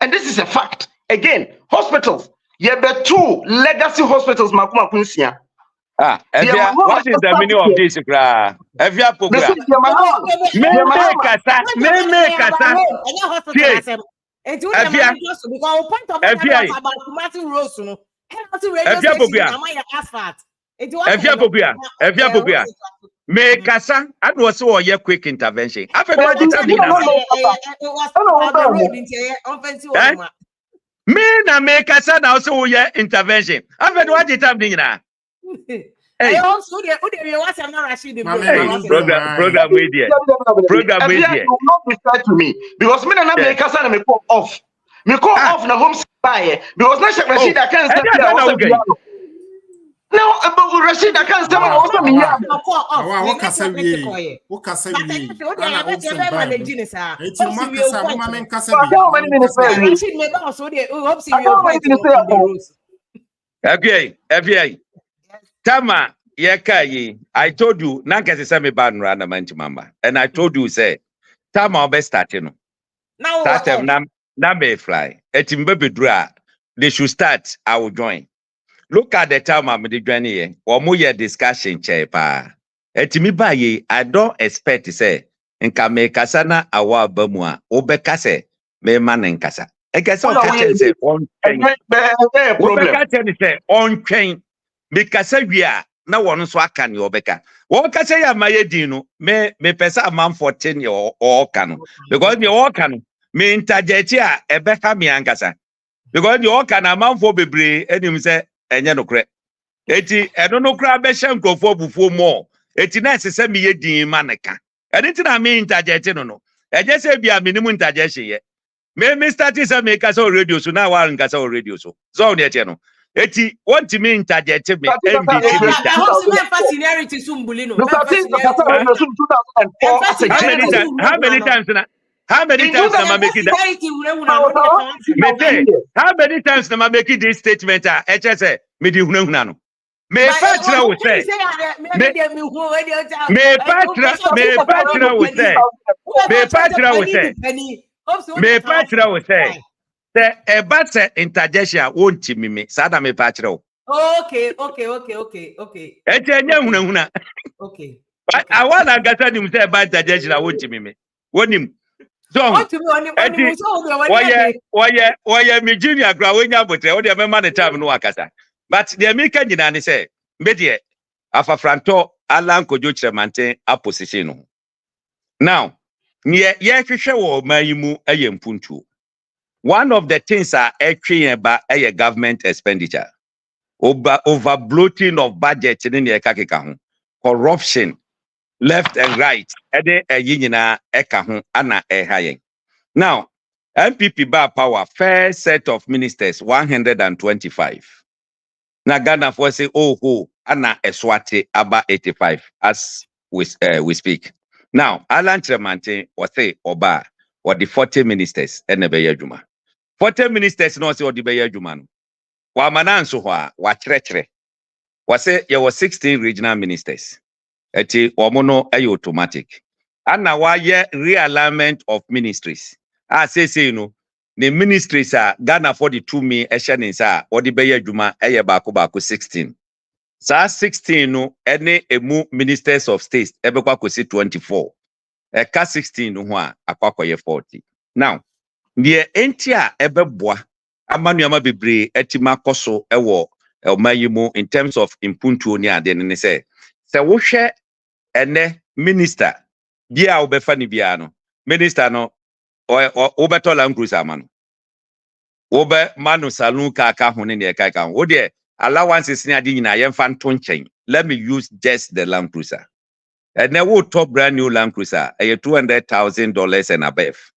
[SPEAKER 5] And this is a fact. Again, hospitals. You have 2 legacy hospitals, Makuma Kunsia.
[SPEAKER 7] What is the meaning of this? I was so a quick intervention. Me na make kasa na also your intervention. I've been what it happening now. Hey, program media. Program media.
[SPEAKER 5] Not decide to me because me na make kasa na me call off. Me call off na home buy because na Rashid I can't step here. Now about Rashid I can't step also me here.
[SPEAKER 6] What kasa we? What kasa we?
[SPEAKER 7] Okay. Tama Yekayi, I told you, Nankasi Sami Ban Rana Manchimamba, and I told you, say, Tama best starting. Now, start them Nambe fly. Etimbe dra. They should start. I will join. Look at the time I'm the journey. Or more discussion chepa. Etimibaye, I don't expect to say, and can make Kasana awa bamua, obekase, me man and kasa. I guess on say on train. Because we are now one so can you beka. What can say my dino me pesa a man 14 or can because you all can me interjetia a beka me ankasa. Because you all can a man for bebre and you say and you no cre. Eti I don't know crab shank for before more. Eti nice say me di maneka. And it's not me interjeting no. I just say be a minimum interjection yet. Me start is a make us all radio so now I can all radio so. So near channel. Eti want to me interject me NDC. How many times How many times am I making that? How many times am I making this statement? HSA, me di hunano. Me patra will say. Me patra will say. Me patra will say. The about interjection won't me. Sada me patra.
[SPEAKER 4] Okay.
[SPEAKER 7] But I want to get him say about interjection. I won't me. Won't him. So, why me junior growing up with the man time no akasa. But the American United say, Media, Afa Franto, Allan Kojo maintain a position. Now, near Yakisha Mayimu Ayempuntu. One of the things are actually about a government expenditure, over bloating of budget in the Kakikahu, corruption. Left and right, ede yinina ekahu ana ehayeng. Now, NPP bar power fair set of ministers 125. Na Ghana for say ana eswate aba 85 as we speak. Now, Allan Tremante was say oba or the 40 ministers enebe juma. 40 ministers no say odi be juma no. Wa mananso wa tretre. Was say there were 16 regional ministers. eti omono ay automatic. Ana waye realignment of ministries. Say no, the ministries are Ghana 42 me eshaninsa or the beye juma eye bako 16. Sa 16 no any emu ministers of states ebekwa kosi 24. Eka 16 no ho a akwakoye 40. Now, the entia ebeboa amanuama bebre etima koso ewo elmayimu in terms of impuntuo ni ade ne se wo hwe ene minister bia obefa ni bia no minister no obeto Land Cruiser mano obe manu salon ka ho ne ne ka ho de allowances ni ade nyina yemfa nto nchen. Let me use just the Land Cruiser. And then we top brand new Land Cruiser $200,000 and above.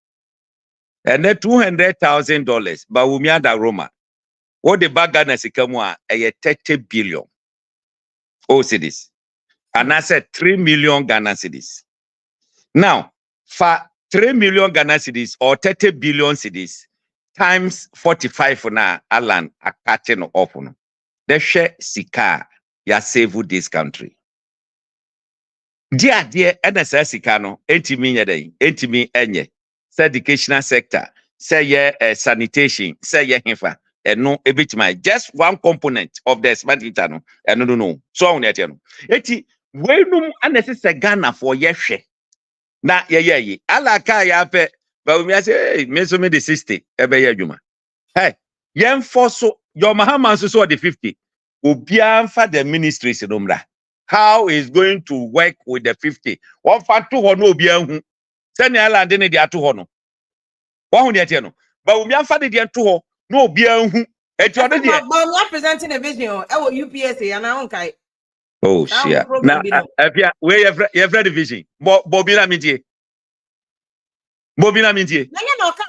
[SPEAKER 7] And then $200,000 but we da Roma. What the bag Ghana sikamwa 30 billion cedis. And I said 3 million Ghana cedis. Now, for 3 million Ghana cedis or 30 billion cedis times 45 for now, Allan a cutting off. The share sika ya save this country. Dear NSS sika no entimi nyedai entimi enye. Say educational sector, say sanitation, say hefa. No ebitima just one component of the expenditure no no so on yet no eti wenum anese Ghana for yehwe na ye alaka ya pe ba umi say me so me the 60 ebe ye adwuma hey yen so your Mahama so the 50 obia mfa the ministries no mra how is going to work with the 50 one fa to ho no obia hu say ne Allan de ne dia to ho no wa hu ne yet no ba umi mfa de dia to ho no bia hu etiode de
[SPEAKER 4] but we are presenting a vision e wo UPSA and I kai
[SPEAKER 7] oh shit now afia we you the vision bobina mintie
[SPEAKER 4] na you know can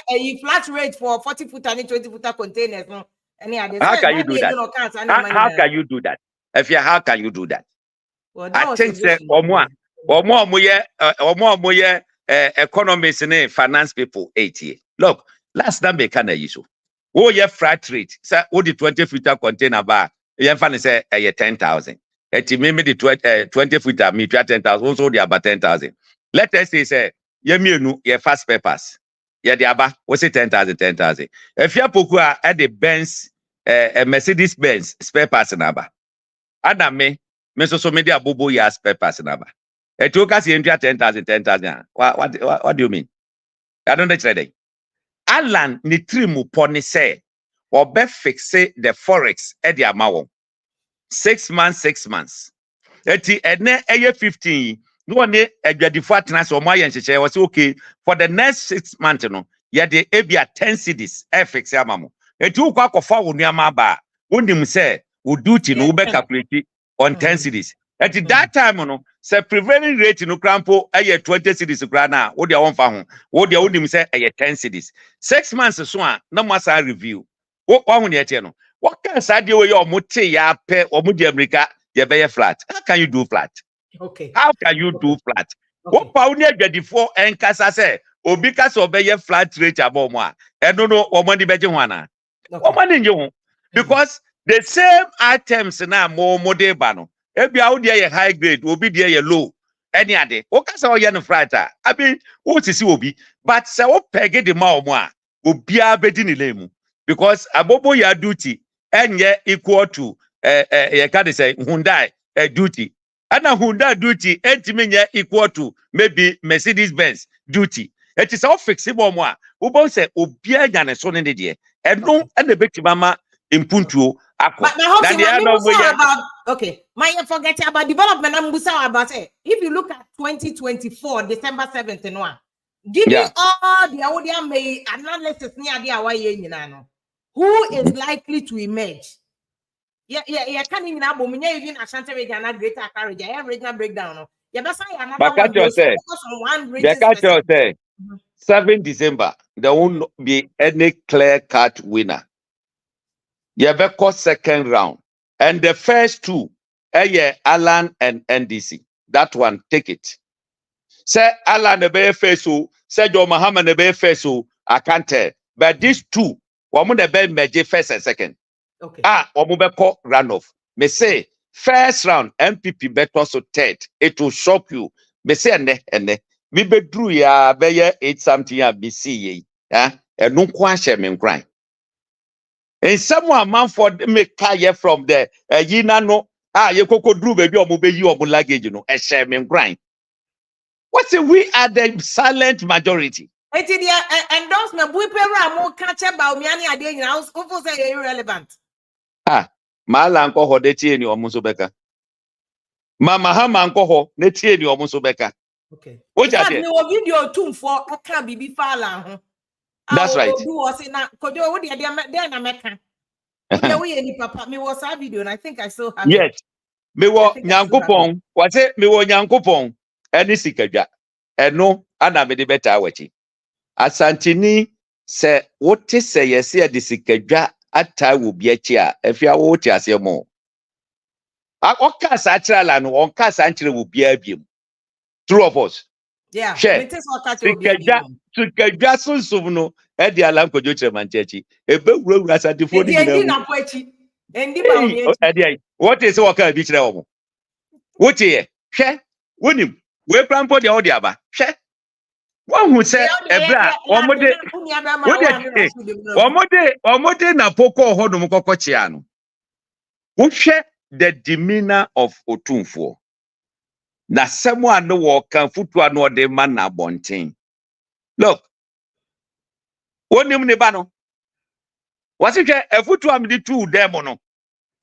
[SPEAKER 4] a flat rate for 40-footer and 20-footer containers no any other
[SPEAKER 7] how can you do that how can you do that afia how can you do that well, I think say omo ye economists and finance people 8 years look last time they can issue oh yeah flat rate say what the 20-footer container bar you find say 10,000 eti me the 20-footer me 10,000 also they about 10,000 let us say ye mienu ye fast papers ye the aba we say 10,000 if you poku at the Benz Mercedes Benz spare parts na aba ada me so me the abobo ya spare parts na aba eti o ka say 10,000 what do you mean I don't understand. Allan ni trimu poni say obe fixe the forex e di amawo 6 months eti ene eye 15 no ne adwadifo atena so mo aye nhyeche we say okay for the next 6 months no ye de ebia 10 cedis e fixe amamo eti ukwa akofa wo nuama ba wonim say wo duty no be calculate on 10 cedis eti that time no say prevailing rate no crampo eye 20 cedis kra na wo de wonfa ho wo de wonim say eye 10 cedis 6 months so a na mo asa review wo ho ne ete no what can say de we yo mo te ya pe o mo di America ye be flat how can you do flat
[SPEAKER 4] okay
[SPEAKER 7] how can you do flat what pa uni adwadifo enkasa say obi ka so be flat rate abom a eno no o mo di beje ho ana o mo ni nje ho because the same items na mo de ba no ebia wo de ye high grade obi de ye low any ade o ka say o ye no flat I mean wo sisi obi but say o pege de ma omo a obi a bedi ni lemu because abobo ya duty enye equal to ye ka dey say Hyundai duty and Hyundai duty entimenye equal to maybe Mercedes Benz duty it is all fixable mo a wo bon say obi anya ne so ne de and no and the beti mama impuntuo akọ
[SPEAKER 4] na the about okay my forget about development I'm busa about it if you look at 2024 December 7th no give me all the audio may analysis near the away no who is likely to emerge yeah can you now even Ashanti region and greater Accra region regional breakdown no yeah that's why another one
[SPEAKER 7] say 7 December there won't be any clear cut winner. You have a second round. And the first two, Allan and NDC. That one, take it. Say Allan the first, say Joe Muhammad the first, I can't tell. But these two, one the be meje first and second.
[SPEAKER 4] Okay.
[SPEAKER 7] One call runoff. Me say first round MPP better so third. It will shock you. Me say ene. Me be drew ya be ye 8 something ya be see ye. And no question me cry. And someone man for me carry from the yina no ye koko drew baby or be you or luggage you know a share me cry. What's it? We are the silent majority.
[SPEAKER 4] It's the endorsement. We pay more catch about me any idea in house. Who say irrelevant?
[SPEAKER 7] Mala anko ho de tie ni omuso beka. Mama ha manko ho ne tie ni omuso beka.
[SPEAKER 4] Okay.
[SPEAKER 7] Oja
[SPEAKER 4] me o video too for Accra bibi fala.
[SPEAKER 7] That's right.
[SPEAKER 4] Do was na kojo wo de na meka. Yeah, we any papa me was a video and I think I still have
[SPEAKER 7] yes.
[SPEAKER 4] it.
[SPEAKER 7] Me wo nyankopon. Wase me wo nyankopon. Eni sikadwa. Eno ana me de beta awachi. Asantini se wote se yesi de sikadwa ata wo bi achi a afia wo ti ase mo. Oka sa achirala no onka sa anchire wo bi abiem. True of us.
[SPEAKER 4] Yeah.
[SPEAKER 7] Share. Sikadwa sunsum no e di Allan kojo chemanchechi. Ebe wura Asante fo ni
[SPEAKER 4] na poechi. Endi ba omi.
[SPEAKER 7] What is waka bi kire wo? What ye? Hwe. Wonim. We prampo de odi aba. Hwe. Who say ebra omode na poko hodum kokochia no. Wo hwe the demeanor of Otumfo. Na semo ano wo kan futu ano de man na bonten. Look. Wonim ne ba no. Wasi hwe efutu am di tu dem no.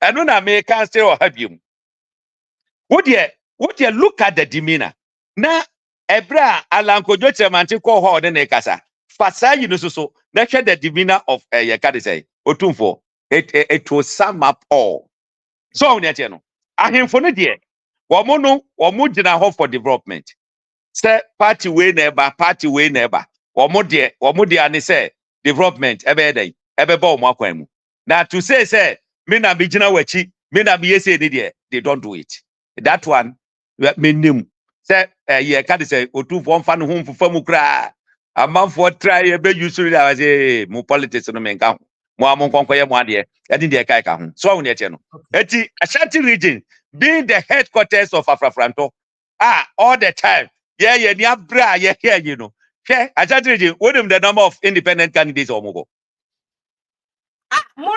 [SPEAKER 7] Eno na me kan say o habiem. Would you look at the demeanor? Na ebra Allan kojo chemanti ko ho de ne kasa. Fasa you know so. Let's share the demeanor of Yekade say Otumfo. It will sum up all. So on yet no. Ahemfo no de. Womo no womo gina ho for development. Say party way neighbor. Womo de ani say development ebe dey. Ebe ba omo akwan mu. Na to say me na be gina wachi, me na be say they don't do it. That one me nim. Say Yekade say Otumfo mfa no ho mfufa mu kra. Amanfo try ebe usuru da say mu politics no menka ho. Mo amon konkoye mo ade. E din de kai ka ho. So on yet no. Eti Ashanti region being the headquarters of Afrafranto, all the time. Yeah, ni abra, yeah, you know. Okay, Ashanti region, what is the number of independent candidates or more?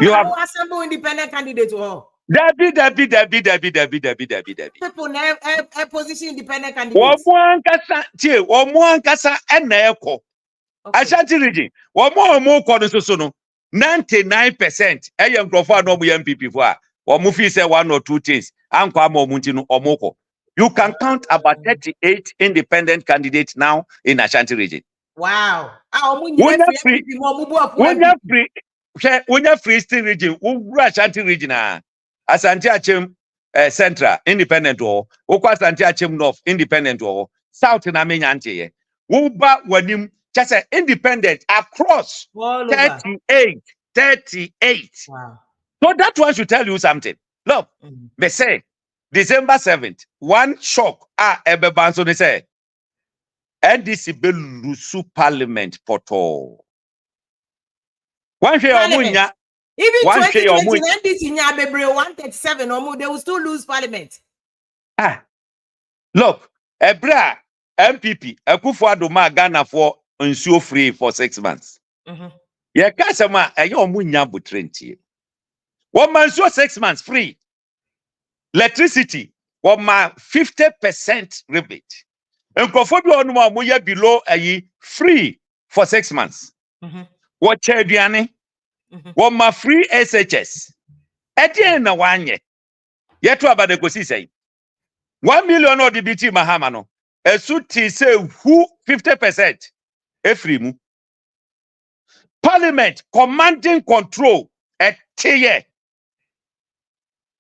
[SPEAKER 4] You have assemble independent candidates or
[SPEAKER 7] Debbie.
[SPEAKER 4] People name a position independent candidates.
[SPEAKER 7] One kasa and eko. Ashanti region, one more so no. 99% young profile no NPP for. Or Mufi say 1 or 2 things. You can count about 38 independent candidates now in Ashanti region.
[SPEAKER 4] Wow.
[SPEAKER 7] When you free state region, Ashanti region, Ashanti Achem Central independent or Ashanti Achem North independent or South in Amenyanti. Uba wanim just independent across 38.
[SPEAKER 4] Wow.
[SPEAKER 7] So that one should tell you something. Look, they say December 7th, one shock. Ebe Banso they say NDC be lusu parliament poto. One share omunya.
[SPEAKER 4] Even 2020 NDC nya bebre 137 omu, they will still lose parliament.
[SPEAKER 7] Look, Ebra MPP Akufo-Addo ma Ghana for nsuo free for 6 months. Ye kasema eyo omunya butrenti. 1 month, 6 months free. Electricity, 1 month, 50% rebate. And Kofobi onuma muya below free for 6 months. What chediane? 1 month free SHS. Etienne na wanye. Yetu abade kosi say. 1 million or DBT mahamano. Esuti say who 50% free mu. Parliament commanding control at tiye.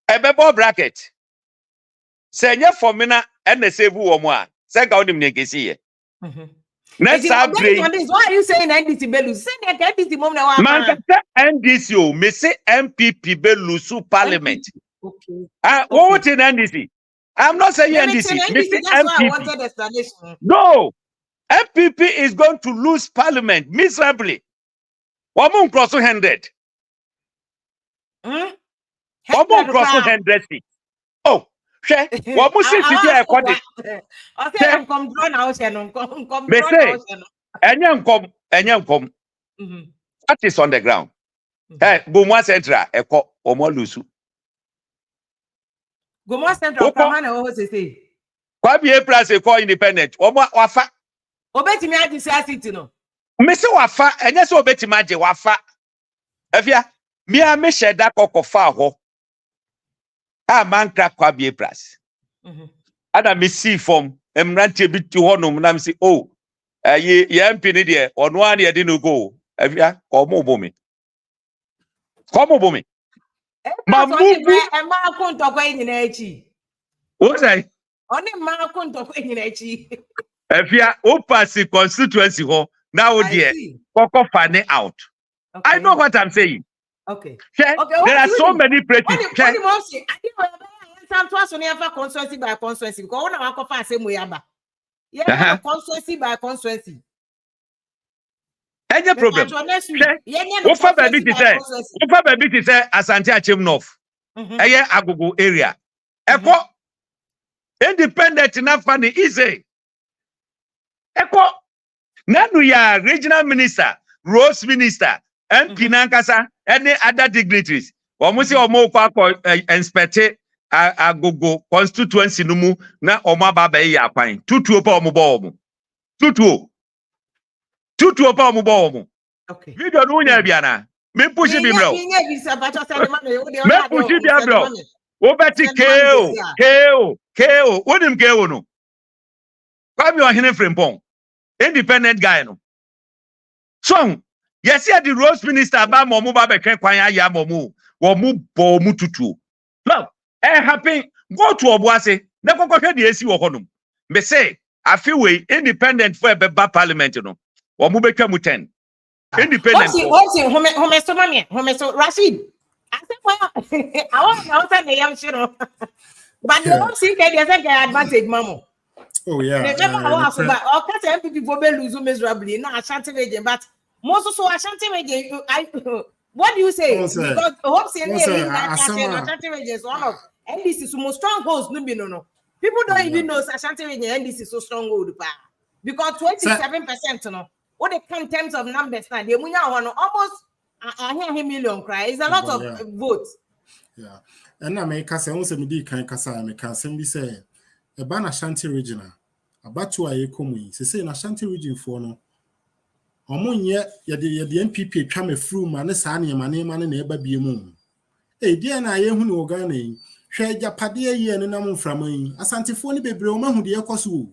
[SPEAKER 7] Ebebo bracket. Senye formina and the save woman. Sega onim negesi. Next
[SPEAKER 4] upgrade. Why are you saying NDC Belu? Say that NDC mom na wa.
[SPEAKER 7] NDC o me say MPP Belusu parliament.
[SPEAKER 4] Okay.
[SPEAKER 7] What in NDC? I'm not saying NDC. Me say
[SPEAKER 4] that's
[SPEAKER 7] MPP.
[SPEAKER 4] why I wanted explanation.
[SPEAKER 7] No. MPP is going to lose parliament miserably. Woman cross 100. Woman cross 100 seats. Oh, share. What must you see there?
[SPEAKER 4] Okay, come draw now, Shannon. Come draw now, Shannon.
[SPEAKER 7] And come. What is on the ground? Hey, Gomwa Central, Eko, Omolusu.
[SPEAKER 4] Gomwa Central, Kamana, what say?
[SPEAKER 7] Kwabi Plus, a independent. Wafa.
[SPEAKER 4] Obeti me adi say city no.
[SPEAKER 7] Mese wafa, enye so obeti maje wafa. Afia, me a me share that kokofa ho. A man crack Kwabi Plus. Ada me see from emrante bi tu honum na me say oh, ye MP ni de ono an ye de no go. Afia, komo bomi. Komo bomi. Ma move.
[SPEAKER 4] E ma konto kwa nyina echi.
[SPEAKER 7] What say?
[SPEAKER 4] Oni ma konto kwa nyina echi.
[SPEAKER 7] Afia, o pass constituency ho. Now dear, Coco Fane out. Okay. I know what I'm saying.
[SPEAKER 4] Okay.
[SPEAKER 7] Okay. There are so many places.
[SPEAKER 4] What do you say? I think some twice on your constituency by constituency. Because one of our coffee same way aba. Yeah, constituency by constituency.
[SPEAKER 7] Any problem? Ofa baby to say Asante Achim North. Eye Agogo area. Eko independent enough funny easy. Eko Nanu ya regional minister, Rose minister, MP Nankasa, any other dignitaries. Omusi omo kwa inspector Agogo constituency numu na oma baba ya kwan. Tutu opa omubo omu. Tutu opa omubo omu. Okay. Video no nya biana. Me push bi bro. Me push bi bro. Obeti KO. Wonim KO no. Kwami ohene frempon. Independent guy no. So, yes, the Rose minister about momu ba bekwen kwan ya momu. Wo mu bo mu tutu. Now, happen go to Obuase. Na kokokwe de esi wo honum. Me say, I feel we independent for beba parliament no. Wo mu betwa mu 10. Independent. Homeso Rashid. I said, I want to name shiro. But you don't see that there's an advantage, Mamo.
[SPEAKER 6] Oh yeah.
[SPEAKER 4] Remember, but all kinds of people will lose miserably. No, Ashanti region, but most also Ashanti region. What do you say? Because hope saying Ashanti region is one of NDC's most strongholds. No. People don't even know Ashanti region NDC is so stronghold. Because 27%, no. What they count in terms of numbers now, they almost I hear him million cry. It's a lot of votes.
[SPEAKER 6] Yeah, and I make us also me can kasa me can send say. A ban Ashanti regional. About to a commune. Say in Ashanti region for no. Among ye the NPP come through Manesani and my name and neighbor be a moon. Eh, dear, I am who organic. Share your padia ye and a from me. Ashanti phone baby, who dear Cosu.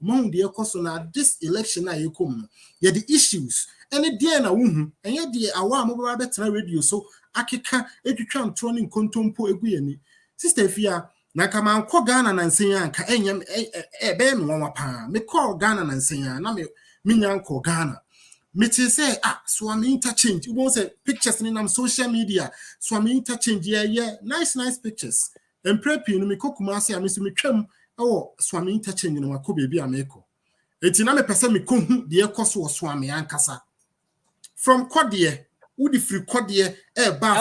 [SPEAKER 6] Among dear Cosona, this election I come. Yet the issues. And a dear na woman, and yet dear our mobile better radio so I can't educate turning contumpo eguini. Sister Fia. Na kama nko Ghana na nsenya ka enyam ebe no nwa pa me call Ghana na nsenya na me nyanko Ghana me ti say so am interchange you won't say pictures in social media so am interchange yeah nice pictures and prepping no me kokuma say am so me twam so am interchange no makobe bi ameko enti na me pese me kohu de ekoso so am yankasa from kodie Udi free kodie ba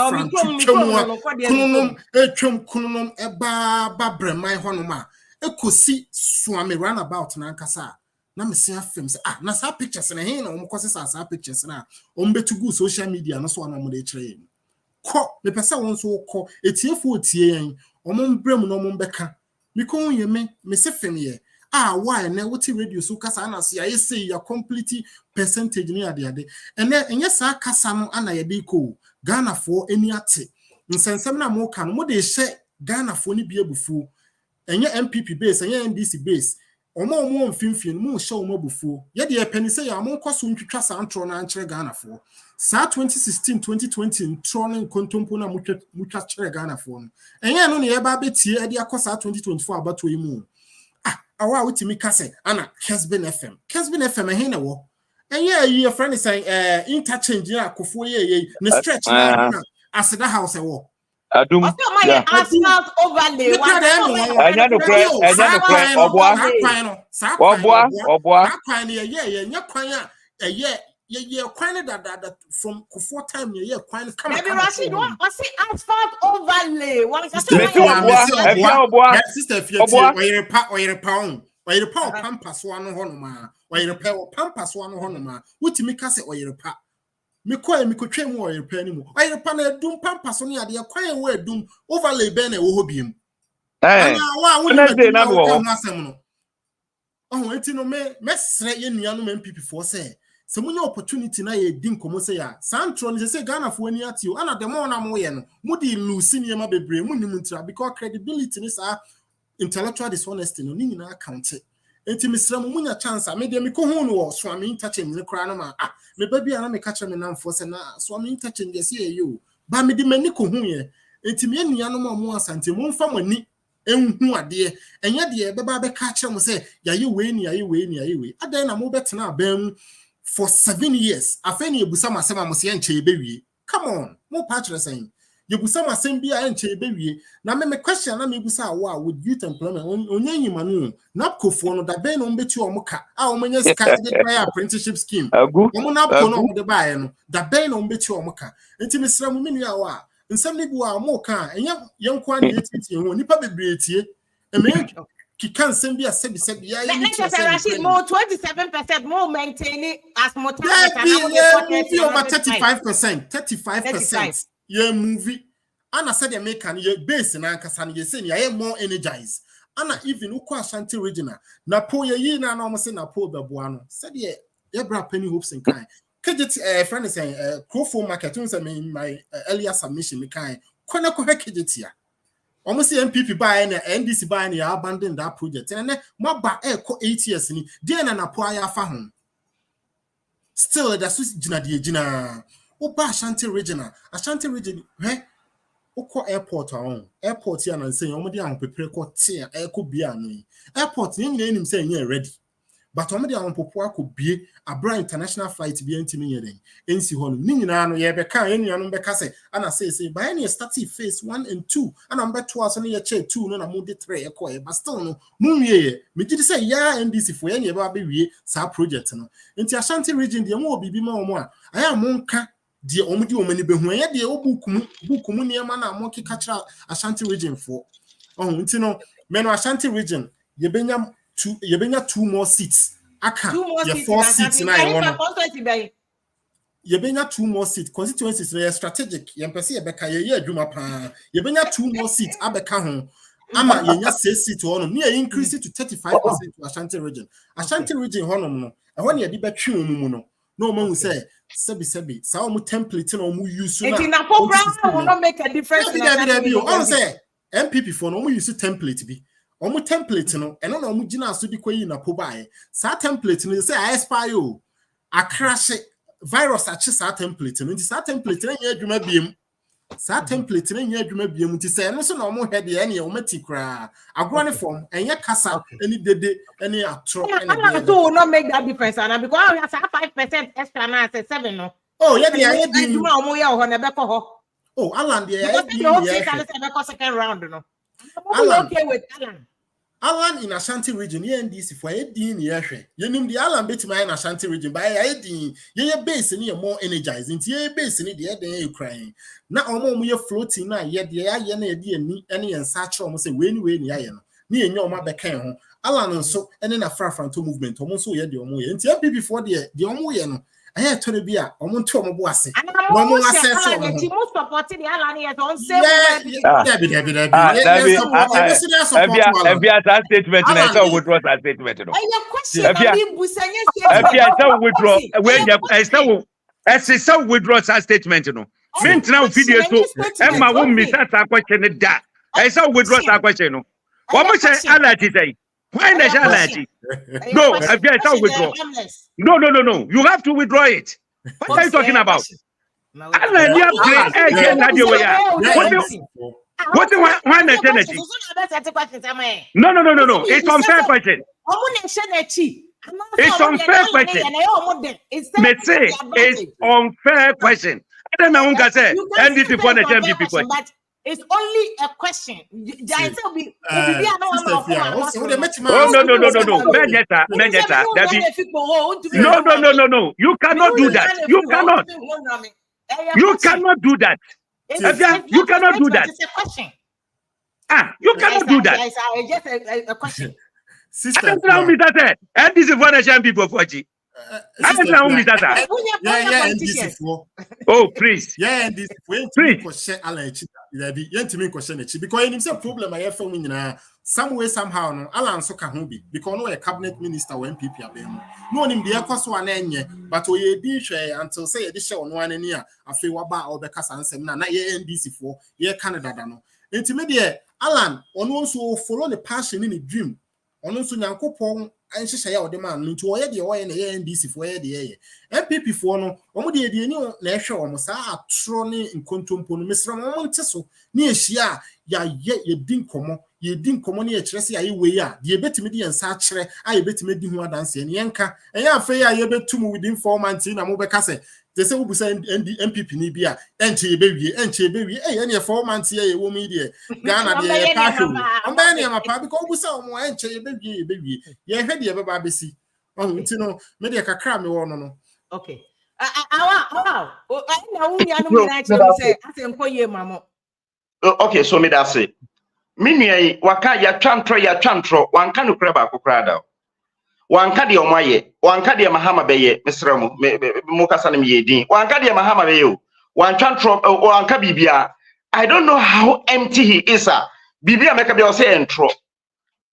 [SPEAKER 6] from kunum ba bremai honoma ekosi suame runabout na nkasa na me see afem say na sa pictures na he na omkosi sa pictures na ombetugu social media no so na mo de kire ko me pesa won so ko etiefo otie yen ombrem no ombeka me kon ye me se fem ye why na what radio so kasa na so ya say ya complete percentage ni ade and enye sa kasa no ana ye de ko Ghana for eni ate nsensem na mo ka no mo de hye Ghana for ni bia bufu enye NPP base enye NDC base omo mfimfin mo hye omo bufu ye de epani say ya mo nkoso ntwitwa sa antro na ankere Ghana for sa 2016 2020 ntro na kontompo na mutwa kire Ghana for no enye no ne ye ba betie e de akosa 2024 abato yi mu awa wutimi kase ana Kesbin FM he na wo enye your friend is saying interchange ya kofo ye ne stretch na aseda house e wo
[SPEAKER 7] adum
[SPEAKER 4] yeah asphalt overlay
[SPEAKER 7] anya no kre obwa
[SPEAKER 6] kwan ye nya kwan a yeah, quite that from before time, yeah, quite come.
[SPEAKER 4] Maybe Rashid, what say asphalt overlay? What
[SPEAKER 6] sister, if you're pound, or you're pampas one honoma, or you're pampas one honoma, what me case or you're pa. Me could train more your penny more. I pan doom pampas on the acquire word doom overlay bene obium. I wouldn't oh, it's no me say in NPP for say. So when opportunity na ye din komo say ya Santron say Ghana for any at you and at the more na mo ye no mudi lose ni ma bebre mu nimuntra because credibility is intellectual dishonesty no ni na account enti misra mu nya chance me de me ko hu no so am interchange ne kra no ma me ba bia na me catch me na mfo say na so am interchange say you ba me de mani ko hu ye enti me nua no mo Asante mo mfa mani enhu ade enye de beba be catch mo say yayi we ni adan na mo betena abam for 7 years. Afeni yebusama sema musi enche yebewie. Come on, more patron saying. Yebusama sembia enche yebewie. Na me question na me busa wa with youth employment. Onyenyi manu. Napko for no da be no mbeti omuka. Omenye sika de try apprenticeship scheme. Omo napko no de ba no. Da be no mbeti omuka. Enti mesra mu menu awa. Nsem ne bu a mo ka enya yenko an yetiti ho nipa bebre etie. Eme ki can send be a sebi ya
[SPEAKER 4] Rashid more 27% more maintaining as more time
[SPEAKER 6] over 35%. Yeah, movie. And I said the American ye base in Ankasan ye say ye more energized. And even uko Ashanti regional. Na po ye na almost say na po bebuano. Said ye bra penny hopes and kind. KJT friend is saying Crowford market my earlier submission me kind. Kwana ko KJT ya. Almost NPP buy and NDC buy and abandon that project. And then my ba 8 years ni then na po ya fa hon. Still that's jina Oba Ashanti region, he oko airport airport here na say omodi an prepare ko tie eko bia no airport yin nim say yin ready but omodi an popo akobie Abra international flight bia ntimi yeden ensi ho no nyina no ye beka enuanu beka say ana say by any start phase 1 and 2 ana mbeto aso no ye che 2 no na mo de 3 eko but still no munwie me gidi say ya NDC for ye ba wie sa project no enti Ashanti region de mo obibi ma omo a aya monka de omudi omani behu ye de obukumu niema na mo kika kira Ashanti region for enti no me no Ashanti region ye benya 2 more seats aka ye 4 seats na ye one ye benya 2 more seats constituencies ye strategic ye mpese ye beka ye adwuma pa ye benya 2 more seats abeka ho ama ye nya 6 seats ho no ne ye increase to 35% to Ashanti region ho no no ho ne ye di betwe mu no no man will say sebi sa o mu template na o mu use na
[SPEAKER 4] it na program will not make a difference
[SPEAKER 6] all say NPP for no mu use template bi o mu template no eno na o mu gina so di kwayi na po bae sa template no say I expire o Accra virus achi sa template no sa template na nya adwuma biem sa template na nya adwuma biem nti say no so na o mu head ye na o mati kra agro ne form enye kasa eni dede eni atro
[SPEAKER 4] eni so will not make that difference and because we have 5% extra na say 7 no
[SPEAKER 6] yeah di
[SPEAKER 4] adwuma o mu ye ho na beko ho
[SPEAKER 6] Allan di
[SPEAKER 4] second round no okay with
[SPEAKER 6] Allan in Ashanti region NDC for edin ye hwe yenim di Allan betima in Ashanti region by edin ye base ni more energized nti ye base ni de den Ukraine na omo ye floating na ye de ya na ye de ani ene ye nsa kire omo say we ni aye no na enye omo bekan ho Allan nso ene na frafranto movement omo nso ye de omo ye nti MPP for de omo ye no aye tore bi a omo nto omo bo ase omo access omo
[SPEAKER 4] ti mo support the Allan here on same
[SPEAKER 7] Every other statement in a withdraw statement. Every withdraw statement. Mean now video to Emma won't miss that question. I saw withdraw question. What much Allan say? Why the Allan? No, I withdraw. No. You have to withdraw it. What are you talking about? Allan, you have what do one eternity? No. It's unfair question. It's unfair question. It's unfair question. I don't know who can say NDC for the MPP question.
[SPEAKER 4] It's only a question.
[SPEAKER 7] Oh, no. No. You cannot do that. You cannot. You cannot do that. You cannot do that.
[SPEAKER 4] It's a question.
[SPEAKER 7] You cannot do that.
[SPEAKER 4] It's just a question.
[SPEAKER 7] Sister, NDC for Nation people for G. Oh, please.
[SPEAKER 6] Yeah, NDC for Allan because it's a problem I have for some way somehow no Allan so can be because no a cabinet minister or NPP abem. No nim the cost one enye but we di share until say the show one near afi waba or the kasa ansem na NDC for ye Canada no. Intermediate Allan on also follow the passion in the dream. On also Yankopon and Shaya or the man into where the oil and NDC for the NPP for no, or the new national almost are trolling in contumpon, Mr. Monteso, near Shia, ye didn't come, ye didn't come near Chelsea, I way, the bet me and such, I bet me who are dancing Yanka, and ya fair, you bet 2 within 4 months in a mobile cassette. They say we send NPP Nibia, baby, any 4 months here, you media, Ghana, the passion. I'm banning my papa because we saw more baby. Yeah, had you ever babysy? Oh, you know, maybe a cram me one.
[SPEAKER 4] Okay.
[SPEAKER 5] Okay, so me that's it. Mini waka ya chantro, one can crab crowd. One kadi omaye, one kadi mahama beye, Mr. Mokasanim yedin, one kadi mahama beyo, one chantro, one kabibia. I don't know how empty he is. Bibia make a say entro.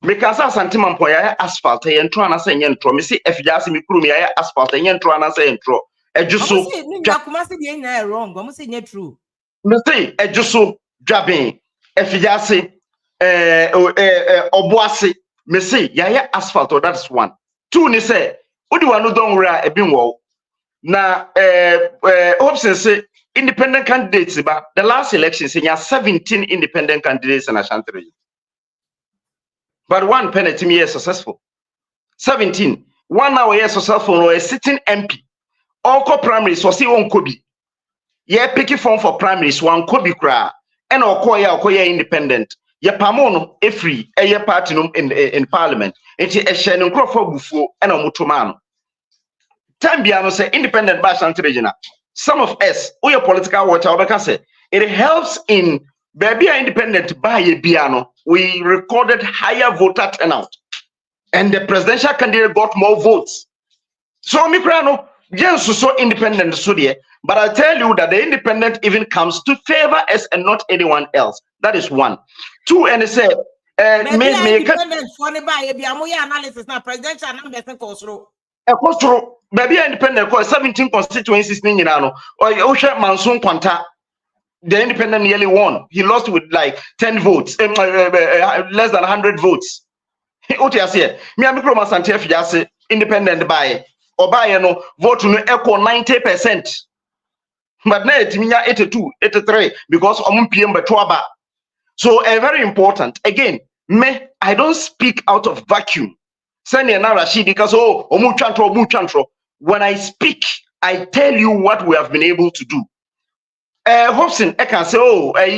[SPEAKER 5] Mikasa Santiman Poya asphalt, and Trana say entro. Missy F. Yasimi Krumia asphalt, and Trana say entro. A jusu,
[SPEAKER 4] wrong, but must say true.
[SPEAKER 5] Missy, a jusu, jabbing, F. Yasi, Obuasi, Missy, Yaya asphalt, or that's one. 2 ni say odi wanu don wura e bin wo na Hobson say independent candidates ba the last election say 17 independent candidates in Ashanti region but one penalty me is successful 17 one now is successful no a sitting MP all primaries so see on kobi ye picky form for primaries one kobi kra and okoya independent ye pamono e free e ye party no in parliament enti e hye no crofo bufuo e na mutoma no time bia no say independent ba Ashanti region some of us we political watcher obeka say it helps in baby independent ba ye bia no we recorded higher voter turnout and the presidential candidate got more votes so me kra no yes so independent so there but I tell you that the independent even comes to favor us and not anyone else. That is 1. 2 and say
[SPEAKER 4] independent funny by analysis now presidential numbers
[SPEAKER 5] baby independent 17 constituencies or Manson Quanta. The independent nearly won. He lost with like 10 votes, less than 100 votes. What you say? Me and Micro Masantef just independent by or by no vote no equal 90%. But now it's 82, 83 because PM Betwaba. So very important. Again, I don't speak out of vacuum. Because when I speak, I tell you what we have been able to do. Hobson, I can say,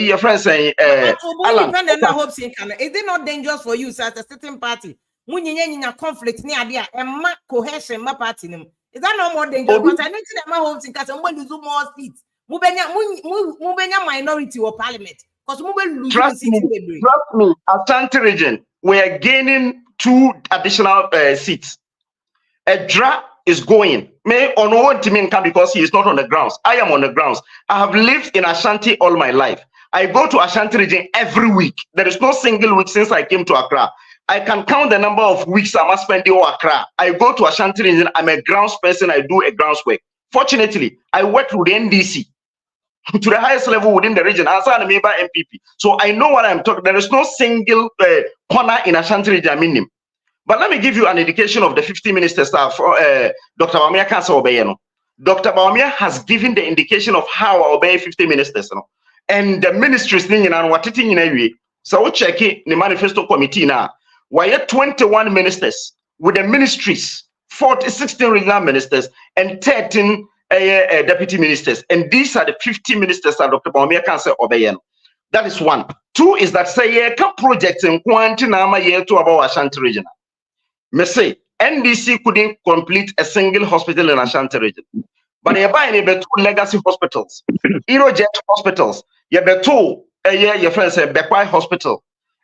[SPEAKER 5] your friend saying,
[SPEAKER 4] Allan. Is it not dangerous for you, sir, as a certain party? When you conflict near there and cohesion, my party. Is that no more dangerous? Because I need to my hopes in case somebody lose more seats. Mubenya minority or parliament. Because
[SPEAKER 5] trust me, Ashanti region, we are gaining 2 additional seats. Edra is going. May on one team come because he is not on the grounds. I am on the grounds. I have lived in Ashanti all my life. I go to Ashanti region every week. There is no single week since I came to Accra. I can count the number of weeks I must spend in Accra. I go to Ashanti region. I'm a grounds person. I do a grounds work. Fortunately, I work with the NDC to the highest level within the region. As I'm a member NPP, so I know what I'm talking. There is no single corner in Ashanti region. I mean him. But let me give you an indication of the 50 ministers staff. Dr. Bawumia can't say obey. Dr. Bawumia has given the indication of how I obey 50 ministers. And the ministries and what it in so we check it the manifesto committee now. Why 21 ministers with the ministries, 16 regional ministers, and 13 deputy ministers. And these are the 50 ministers that Dr. Bawumia can't say obey. That is one. Two is that say yeah, can project in Quantinama year to about Ashanti region. Me say NDC couldn't complete a single hospital in Ashanti region. But they buy any two legacy hospitals, Eurojet hospitals, you be two your friends say Bekwai Hospital.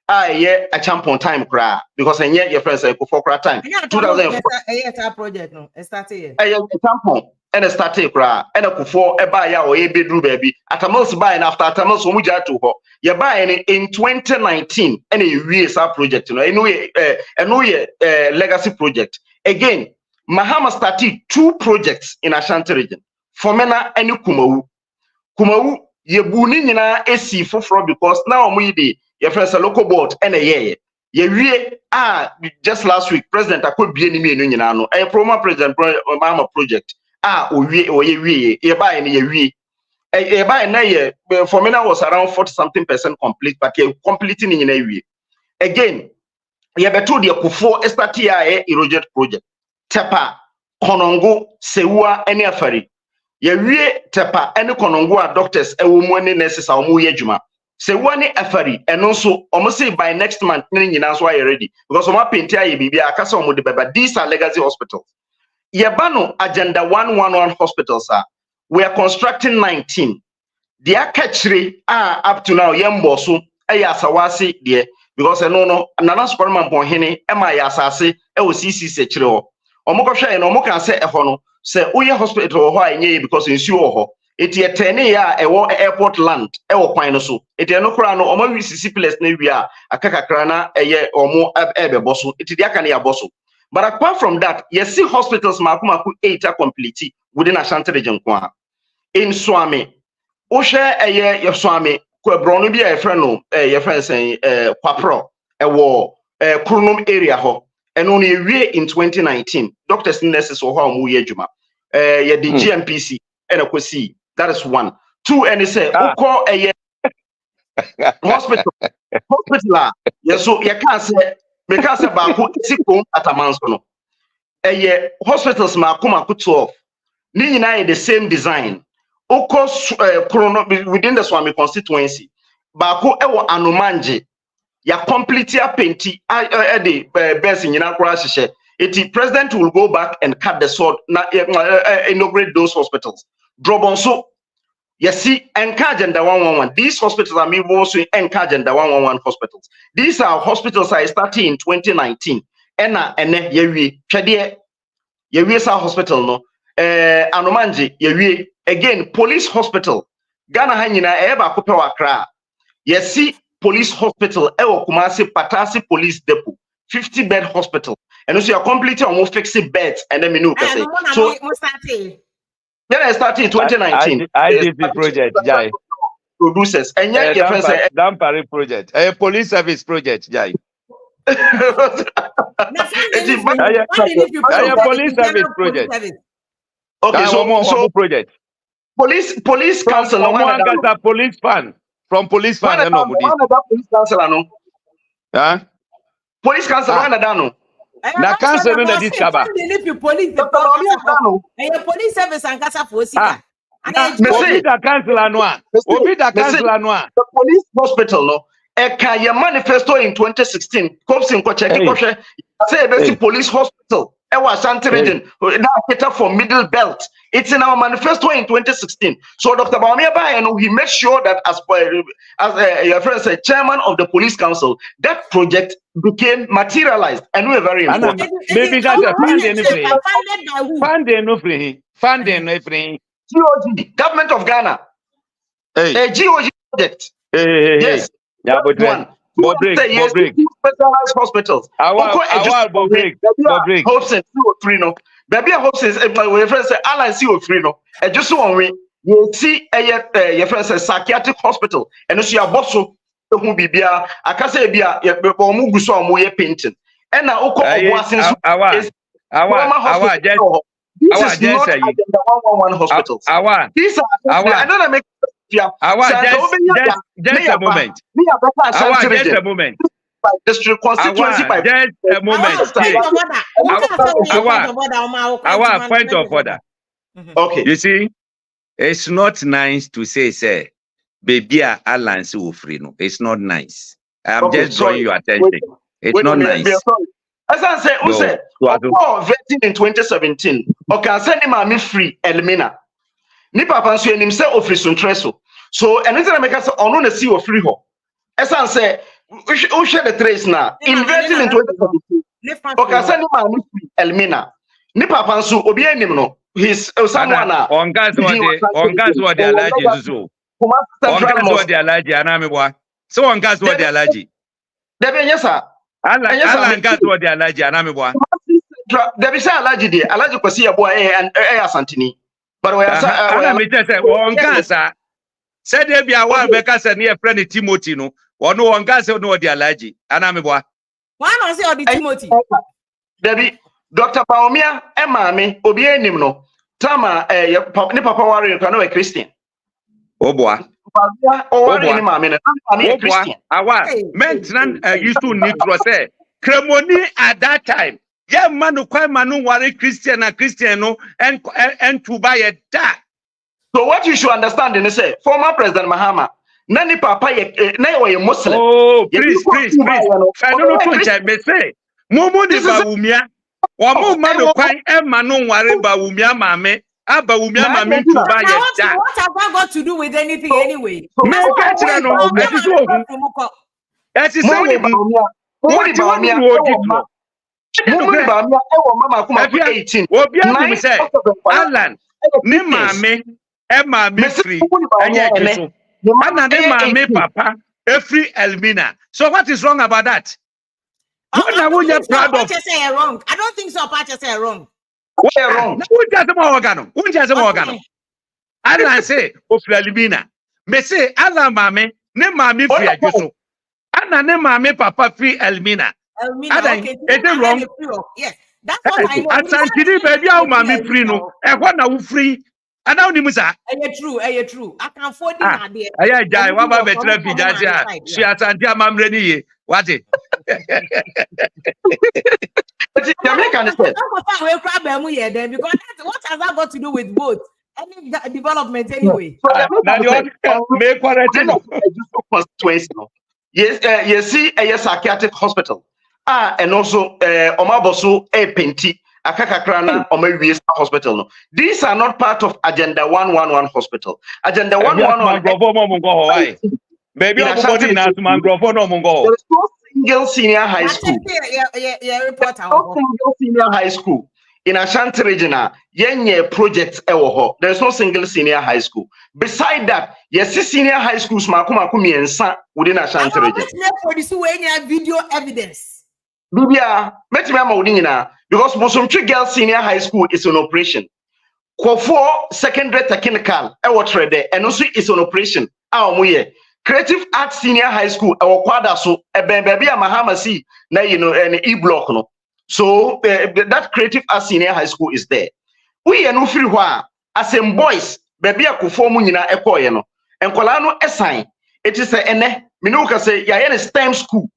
[SPEAKER 5] Yeah, a champion time cry because your friends say for time. 2004
[SPEAKER 4] project no, it started.
[SPEAKER 5] A champion and a started cry and a kufo a buy or a bedroom baby at a most buying after a most muja to her. You buy in 2019 and a years project, you know, a legacy project. Again, Mahama started 2 projects in Ashanti region. Fomena and Kumawu. Kumawu, ye buni nina esi for because now we the your friends a local board and a year. Ye just last week, President Akwe Bieni me no a promo president Mahama project. Ye buy any ye. A buy na ye Fomena was around 40-something% complete, but ye completing in a year. Again, ye betu the Kufo Estatia Eroject project. Tepa, Konongo, Sewa, any afari. Ye Tepa, any Konongo doctors, a woman nurses, or Muye Juma. Sewa ni afari, and also almost say by next month, meaning in why you're ready. Because of my paintia, ye be a casa on the these are legacy hospitals. Yabano Agenda 111 hospitals are. We are constructing 19. The catchery are up to now, Yambosu, Ayasawasi, dear, because I know Nana Sperman Bonhene, Emayasasi, LCC Sechro. Omokosha and Omoka say Ehono, say Uya Hospital, why because in Suoho, it ye 10 year a war airport land, Ewo Pinosu, it ye no crano, Omo Mississippi less Navia, a Kakakrana, a year or more Ebe Bosu, it Yakania Bosu. But apart from that, you see hospitals Makumaku 8 are complete within Ashanti region. In Swami, Osha a year your Swami, Quebrono be a friend, your friend saying, Quapro, a war, a Krunum area ho. And only a year in 2019, doctors and nurses or how Muye Juma, the GMPC and a Kwesi. That is 1. 2, and they say, call a year hospital. Yes, so you can't say, because about Sikum at a man's no. A year hospitals Makuma 12. Nina the same design. Oko within the Swami constituency. Baku ewo Anumanji. Ya complete ya penti the best in Accra. The president will go back and cut the sword inaugurate those hospitals. Drobonso, you see, Agenda 111. These hospitals are also Agenda 111 hospitals. These are hospitals I started in 2019. Ena yewi chadie yewi sa hospital no Anomanji yewi again police hospital Ghana hanyina eba kope Accra. You see police hospital ewo Kumasi Patasi police depot 50-bed hospital and also you are completely almost fixing beds and then you say so then I started in 2019
[SPEAKER 7] IDP project Jai
[SPEAKER 5] producers and yet your friends say
[SPEAKER 7] Dampari project a police service project Jai
[SPEAKER 5] police
[SPEAKER 7] service project.
[SPEAKER 5] Okay, so
[SPEAKER 7] project.
[SPEAKER 5] Police council.
[SPEAKER 7] Police fan from police fan.
[SPEAKER 5] Police council,
[SPEAKER 7] huh?
[SPEAKER 5] Police council.
[SPEAKER 7] Na council no this kaba.
[SPEAKER 4] Police service and casa for Sika.
[SPEAKER 5] Obi
[SPEAKER 7] da council anwa.
[SPEAKER 5] The police hospital no. Eka ye manifesto in 2016. Kopsin ko check say the police hospital. Ewa Ashanti region. Now cater for middle belt. It's in our manifesto in 2016. So Dr. Bawumia he made sure that as your friend said, chairman of the police council, that project became materialized and we were very important.
[SPEAKER 7] Maybe that's a funding no free.
[SPEAKER 5] GOG, government of Ghana. A GOG project. Yes.
[SPEAKER 7] Yeah, but one.
[SPEAKER 5] Specialized hospitals.
[SPEAKER 7] Break.
[SPEAKER 5] Hopes and CO3 no. Baby hopes is my friend say Allan CO3 no. And just one way you see your friend say psychiatric hospital and also your boss who be bia akase bia your mu guso am we painting. And now oko obuasin so is this is not Agenda 111 hospitals. These are I don't make
[SPEAKER 7] just a moment. Just a moment.
[SPEAKER 5] District constituency by
[SPEAKER 7] just a moment. Our point of order.
[SPEAKER 5] Okay.
[SPEAKER 7] You see, it's not nice to say baby Allan si free no. It's not nice. I'm just drawing your attention. It's not nice.
[SPEAKER 5] As I say, who said, vetting in 2017, okay, I send him a free Elmina. Ni papa nso enim say office ntreso. So anything I make us on see o free ho. As I say, who share the trace now. In vetting in 2017. Okay, I send him a free Elmina. Ni papa nso obi enim no. He's someone
[SPEAKER 7] on gas what the allergy so. On gas what the allergy anamebwa. So on gas what the allergy.
[SPEAKER 5] Debe yes sir.
[SPEAKER 7] Allan gas what the allergy anamebwa.
[SPEAKER 5] Debe say allergy dey. Allergy kwesi ebo and Asantini. But we are
[SPEAKER 7] me just say on gas said there be a one because near friend Timothy no. Or no on gas no the allergy anamebwa.
[SPEAKER 4] Why not say the Timothy?
[SPEAKER 5] Debe Dr. Baomia Emami obi enim no. Tama ni papa wari no a Christian.
[SPEAKER 7] Oh boy.
[SPEAKER 5] Christian.
[SPEAKER 7] Awa men used to need to say Cremoni at that time. Yeah, manu kwa manu wari Christian and Christian no and to buy a da.
[SPEAKER 5] So what you should understand is say former President Mahama nani papa na Muslim.
[SPEAKER 7] Oh, please. I don't know to me say. Mumu ni Baumia. Wamu manu kwa manu wari Baumia mame. Baumia mame to buy a da.
[SPEAKER 4] What have I got to do with anything anyway?
[SPEAKER 7] That is Allan, ni mame, mame free, and papa, free Elmina. So what is wrong about that?
[SPEAKER 4] I don't think so. Pacha say wrong.
[SPEAKER 5] What wrong?
[SPEAKER 7] Who just organo? Allan say of Elmina. Me say Allan mame, ne mame free ajuso. Anna ne mame papa free Elmina.
[SPEAKER 4] Okay.
[SPEAKER 7] Is it wrong?
[SPEAKER 4] Yes, that's what I know.
[SPEAKER 7] Ashanti baby, how mami free no? And what now free? And now nimusa.
[SPEAKER 4] True. I can afford it.
[SPEAKER 7] Aya jai, what about better pijaja? She Ashanti amamreni ye. What it?
[SPEAKER 5] But the American is said.
[SPEAKER 4] Because what has that got to do with both? Any development anyway.
[SPEAKER 7] Now you make
[SPEAKER 5] constituency. Yes, see a psychiatric hospital. And also Omaboso Penti, Akakakrana, Omawi Hospital. No. These are not part of Agenda 111 Hospital. Agenda 111.
[SPEAKER 7] Maybe I'm going to Mangrove.
[SPEAKER 5] There is no single senior high school. No single senior high school. In Ashanti region, yenye project ewo. There is no single senior high school. Beside that, yes, senior high schools makumiensa within Ashanti region.
[SPEAKER 4] Video evidence.
[SPEAKER 5] Bibia, because Mosumchi Girls Senior High School is on operation. Kwofo Secondary Technical ewo trade and also is on operation. Creative Arts Senior High School ewo kwada so baby Mahama si na an E-block no. So that Creative Arts Senior High School is there. We are no free wa as in boys baby akufo mu nyina ekoye no. Enkola no assign. It is a ene minuka say ya yen STEM school.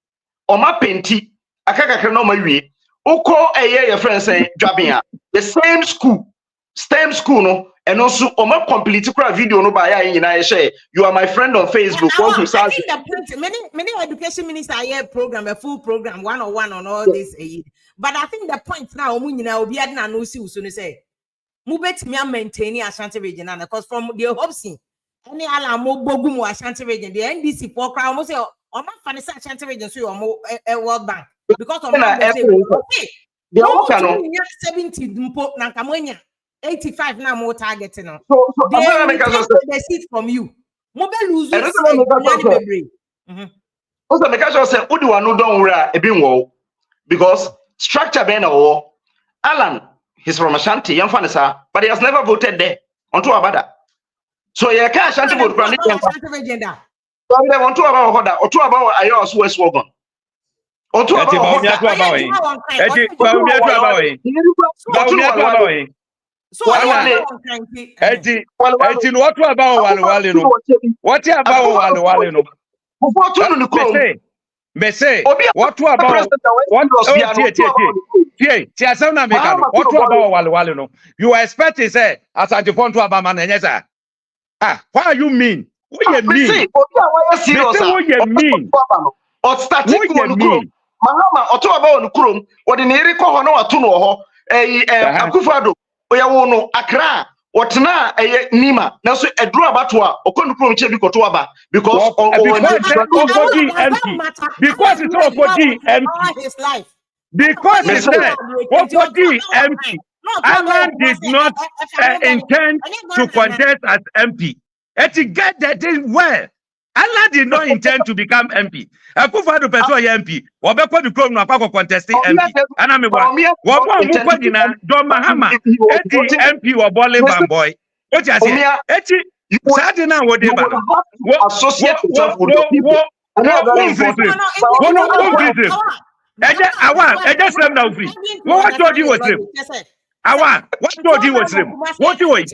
[SPEAKER 5] Oma penti akakakre no mawie. Uko your friend say Jabia. The same school. STEM school no and also oma complete video no by ya share. You are my friend on Facebook.
[SPEAKER 4] I think the point, many education minister here program, a full program, 101 on all this. But I think the point now, will be adding no see soon say. Mubet me maintaining Ashanti region because from the Hobson, any Allan Bogumu Ashanti region, the NDC for crowd almost say, oh, my funny Ashanti region, so you're more a World Bank because of okay. The 70 Nankamonia, 85 now more targeting. So they the seat from you. Mobile lose.
[SPEAKER 5] Also, because say, "Who do I know? Don't worry, a bit more because structure being a war." Allan, he's from Ashanti, young fanasa, but he has never voted there onto Abada. So you can't Ashanti vote. So they want to about that or to about Ayos West Wagon. Or to about
[SPEAKER 7] So what you expect is Why you mean? What you mean? What you mean?
[SPEAKER 8] Or starting to Mahama or to about Kurum, or the Neriko Hono Atuno, Akufado, Oyawono, Accra, or Tana, Nima, now so a draw batua, or Konukrum Chebikotuaba, because
[SPEAKER 7] because it's all for empty.
[SPEAKER 4] His life.
[SPEAKER 7] Because it's empty. Allan did not intend to contest as MP. And to get that thing well, Allan did not intend to become MP. Akufado person MP. Wabeko the crown no contesting MP. And I'm a Don Mahama. MP or Bolin boy. What you say? Eti Sadina whatever.
[SPEAKER 8] Associate yourself with
[SPEAKER 7] people. I just said now free. What told you was him? What told you was him? What you want?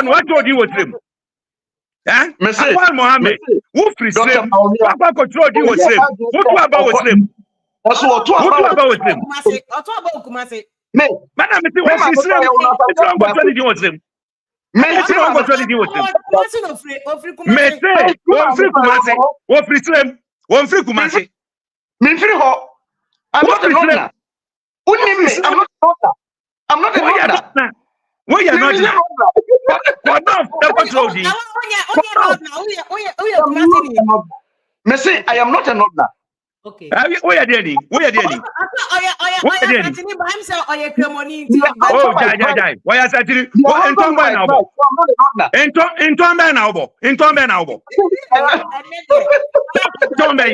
[SPEAKER 7] What told you was him? Huh? Awan Mohammed, who free him? Papa control you was him. What about was him? What about was him? Madam, it was his name. It's wrong for 20 was him. It's wrong for 20 was him. Me say, one free Kumasi, one free Slim, one free Kumasi.
[SPEAKER 8] Me free ho. I'm not a lawyer. I'm not a lawyer.
[SPEAKER 7] Why you not now? What the control you?
[SPEAKER 8] Me say I am not a lawyer.
[SPEAKER 4] Okay.
[SPEAKER 7] Where are they? Where are they? Oh, die. Why are they? What in Tomba now? In Tomba now, in Tomba now. Tomba.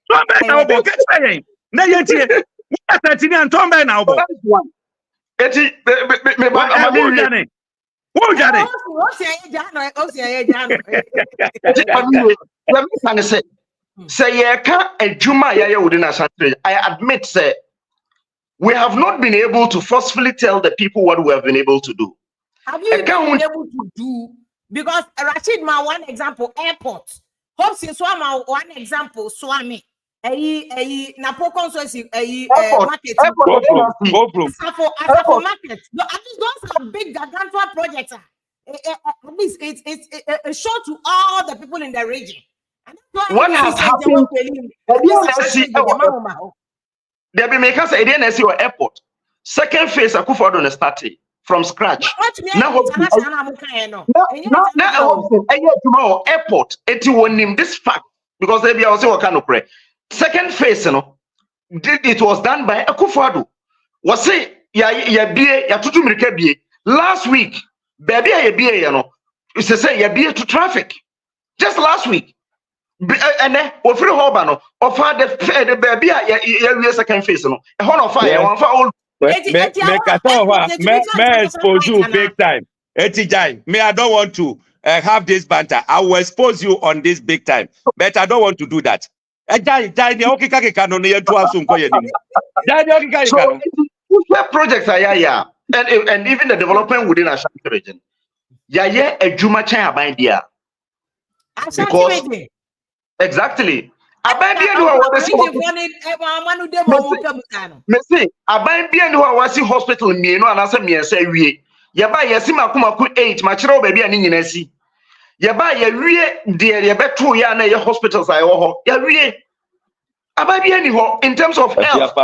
[SPEAKER 7] Tomba now, get saying. Now you see. What are they in Tomba now?
[SPEAKER 8] Eti me
[SPEAKER 7] who Jane?
[SPEAKER 8] Say ye can't a Juma ya within Ashanti. I admit, say we have not been able to forcefully tell the people what we have been able to do.
[SPEAKER 4] Have you been able to do? Because Rashid ma one example airport. Hopes in Swama one example Swami. Napo consultancy market. For market. No, at least those are big gargantuan projects. At least it's a show to all the people in the region.
[SPEAKER 8] What has happened? There be makers a NDC or airport. Second phase Akufo-Addo started from scratch. Now airport. This fact because they be also kind of pray. Second phase, it was done by Akufo-Addo. Was say ya tutu mirike bie. Last week, baby ya bie it's say ya bie to traffic. Just last week. And then offer Hobano offer the baby ya second phase a horn of fire one for all.
[SPEAKER 7] May expose you big time. Etijai, me I don't want to have this banter. I will expose you on this big time, but I don't want to do that. So
[SPEAKER 8] projects are and even the development within Ashanti region. Yeah, a Juma Chaya by idea. Because exactly. Abandian who was in hospital, me no answer me and say we. Yaba Yasima Kumaku 8, Machro baby and Ninesi. Yaba Yarie, dear Yabetu Yana, your hospitals I owe. Yarie. Ababian in terms of health.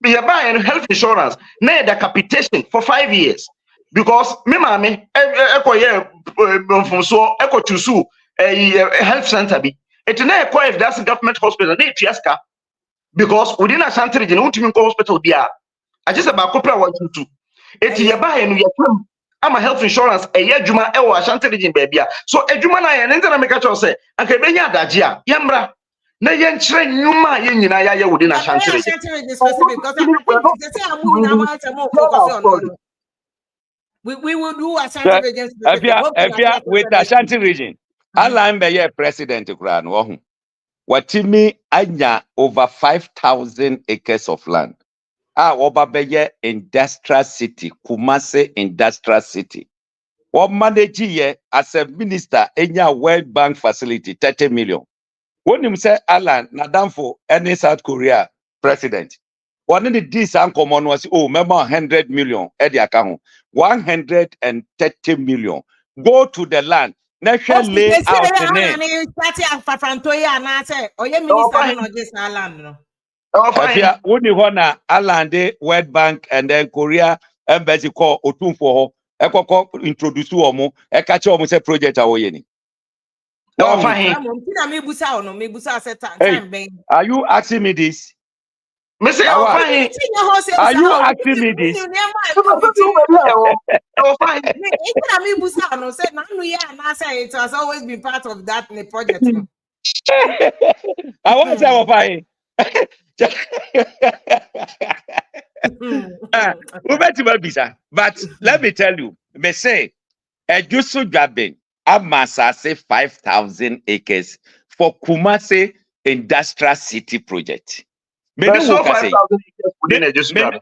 [SPEAKER 8] Be a buying health insurance, nay the capitation for 5 years. Because me mammy, from so echo to sue a health center be. It nay acquire if that's a government hospital, nay Chiaska. Because within a Santa region, hospital be I just about Copra 1 2. It's your buying your I'm a health insurance a year Juma Ewa Ashanti region baby. So a Juma and then make a say, and can be Dajia, Yambra. Na yen chere nyuma yen nyina ya within Ashanti region
[SPEAKER 4] we will do Ashanti region
[SPEAKER 7] with Ashanti region. Allan be president kura no ho. Watimi anya over 5,000 acres of land. Oba be industrial city, Kumasi industrial city. What manage as a minister enya World Bank facility 30 million. When him say Allan Nadamfo any South Korea president. One of the this uncommon was remember 100 million at the account. 130 million. Go to the land. National layout in it. Only one Allan de World Bank and then Korea embassy call Otumfo Eko introduce omo e catch omo say project awoyeni. Hey, are you asking me this?
[SPEAKER 8] Are you
[SPEAKER 7] asking me this?
[SPEAKER 4] It has always been part of that project.
[SPEAKER 7] I want to say fine. But let me tell you, me say, Ejusu Jabin, Amasa say 5,000 acres for Kumasi Industrial City Project.
[SPEAKER 8] There's no 5,000 acres within Ejusu Jabin.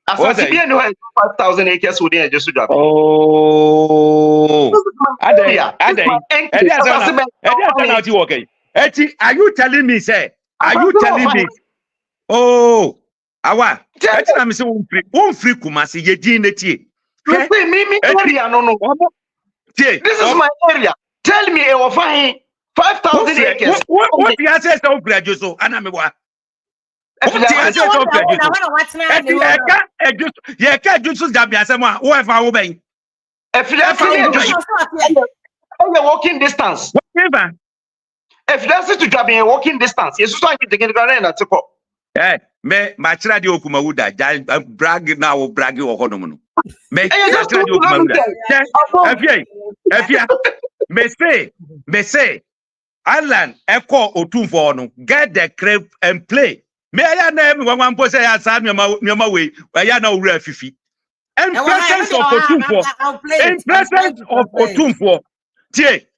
[SPEAKER 8] As I see, 5,000 acres within Ejusu Jabin.
[SPEAKER 7] Oh, are you telling me, say? Are you telling me? Oh, awa. This is my
[SPEAKER 8] area. Tell me, 5,000 acres.
[SPEAKER 7] What the answer is so graduate? So, Anamiwa.
[SPEAKER 8] Walking distance. If that's it to grab in a walking distance, yes, so I can take it to go.
[SPEAKER 7] Eh, me machira di okumawuda, brag now brag you okonomono. Me machira di okumawuda. Efia. Me say, Allan Eko Otumfo no get the crib and play. Me aya na me wan po say ya sa me ma we aya na owura fifi. In presence of Otumfo.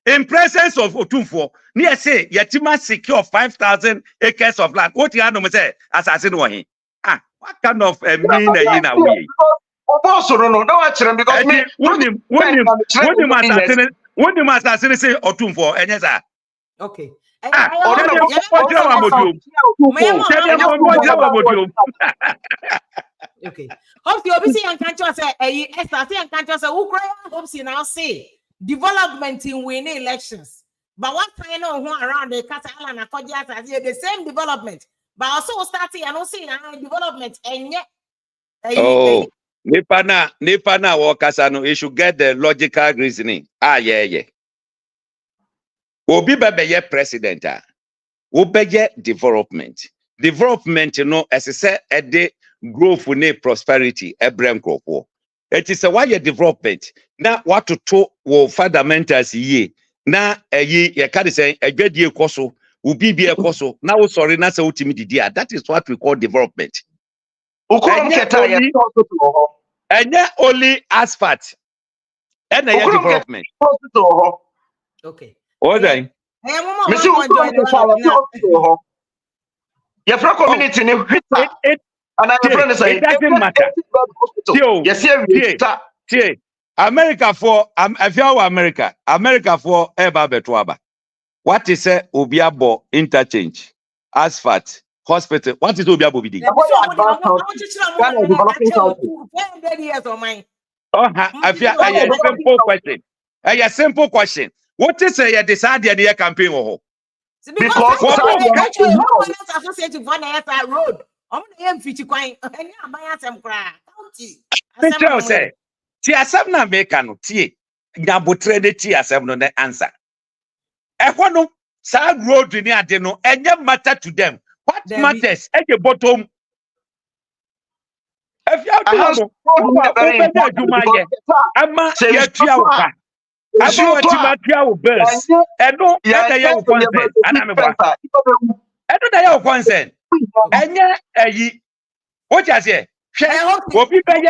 [SPEAKER 7] In presence of Otumfo, near say Yatima secure 5,000 acres of land. What you know say assassin one. Ah, what kind of mean in a way?
[SPEAKER 8] Because me
[SPEAKER 7] when the assassin say Otumfo and yes,
[SPEAKER 4] okay. Okay. Hope you obviously and can't say and can't say hopes you now say development in winning elections. But what kind of one around the Catalan and the same development, but also starting and also development and yet
[SPEAKER 7] Nipana Wakasano, you should get the logical reasoning. Yeah. Obi bebe president Obeye development. Development, you know, as I said, at the growth ne prosperity, ebrem kropo. It is a why development. Now what to talk fundamentals ye. Now ye can say a good year koso, ubi be a koso. Now sorry, na se ultimate dia. That is what we call development. And yet only asphalt. And development.
[SPEAKER 4] Okay.
[SPEAKER 7] All right.
[SPEAKER 8] Your community and I'm trying to say
[SPEAKER 7] it doesn't matter. Yes, America for America for Eba Betuaba. What is a Obiabo interchange? Asphalt, hospital. What is Obiabo bidding? Simple question. A simple question. What is a decided year campaign or
[SPEAKER 4] because associated with one road. I'm going to coin and I'm
[SPEAKER 7] going say, TSM na mekano, T. Nabutre de TSM no the answer. Equano, sad road in Adeno, and you matter to them. What matters at the bottom? If you have to do my Ama Yatia. I know what you burst. And no, I know consent. And I'm I don't know consent. And yeah, what I say, what people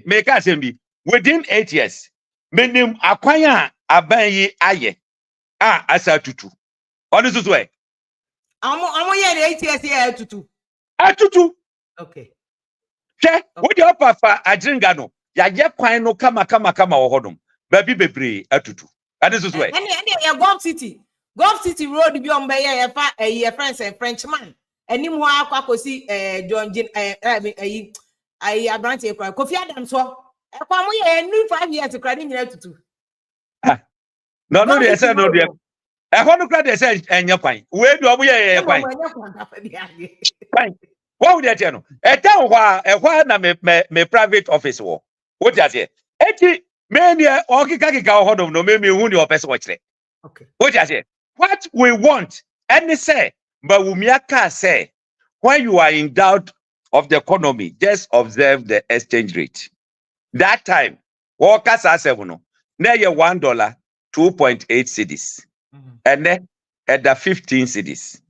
[SPEAKER 7] make us be within 8 years. Meaning, acquire a bay aye. As a tutu. On this way.
[SPEAKER 4] I'm 8 years here to two.
[SPEAKER 7] Tutu.
[SPEAKER 4] Okay.
[SPEAKER 7] Check what your papa, I drink. Ya quite no come or hodum. Baby bebre atutu. And this is way.
[SPEAKER 4] And bomb city. Gulf City Road be on by a friends and Frenchman. And him who I see John Jin I branch a Kofi Adams. So I new 5 years to credit to two.
[SPEAKER 7] No, they said no, dear. I want to cry, they said, and your pine. Where do we are? Fine. What would you know? A town where me private office war. What does it? Eti, many Okikaki hold of no, maybe who your best watch it.
[SPEAKER 4] Okay.
[SPEAKER 7] What does it? What we want, and they say, but Umiaka say, when you are in doubt of the economy, just observe the exchange rate. That time, workers are $7. Now you $1, 2.8 cedis. And then at the 15 cedis.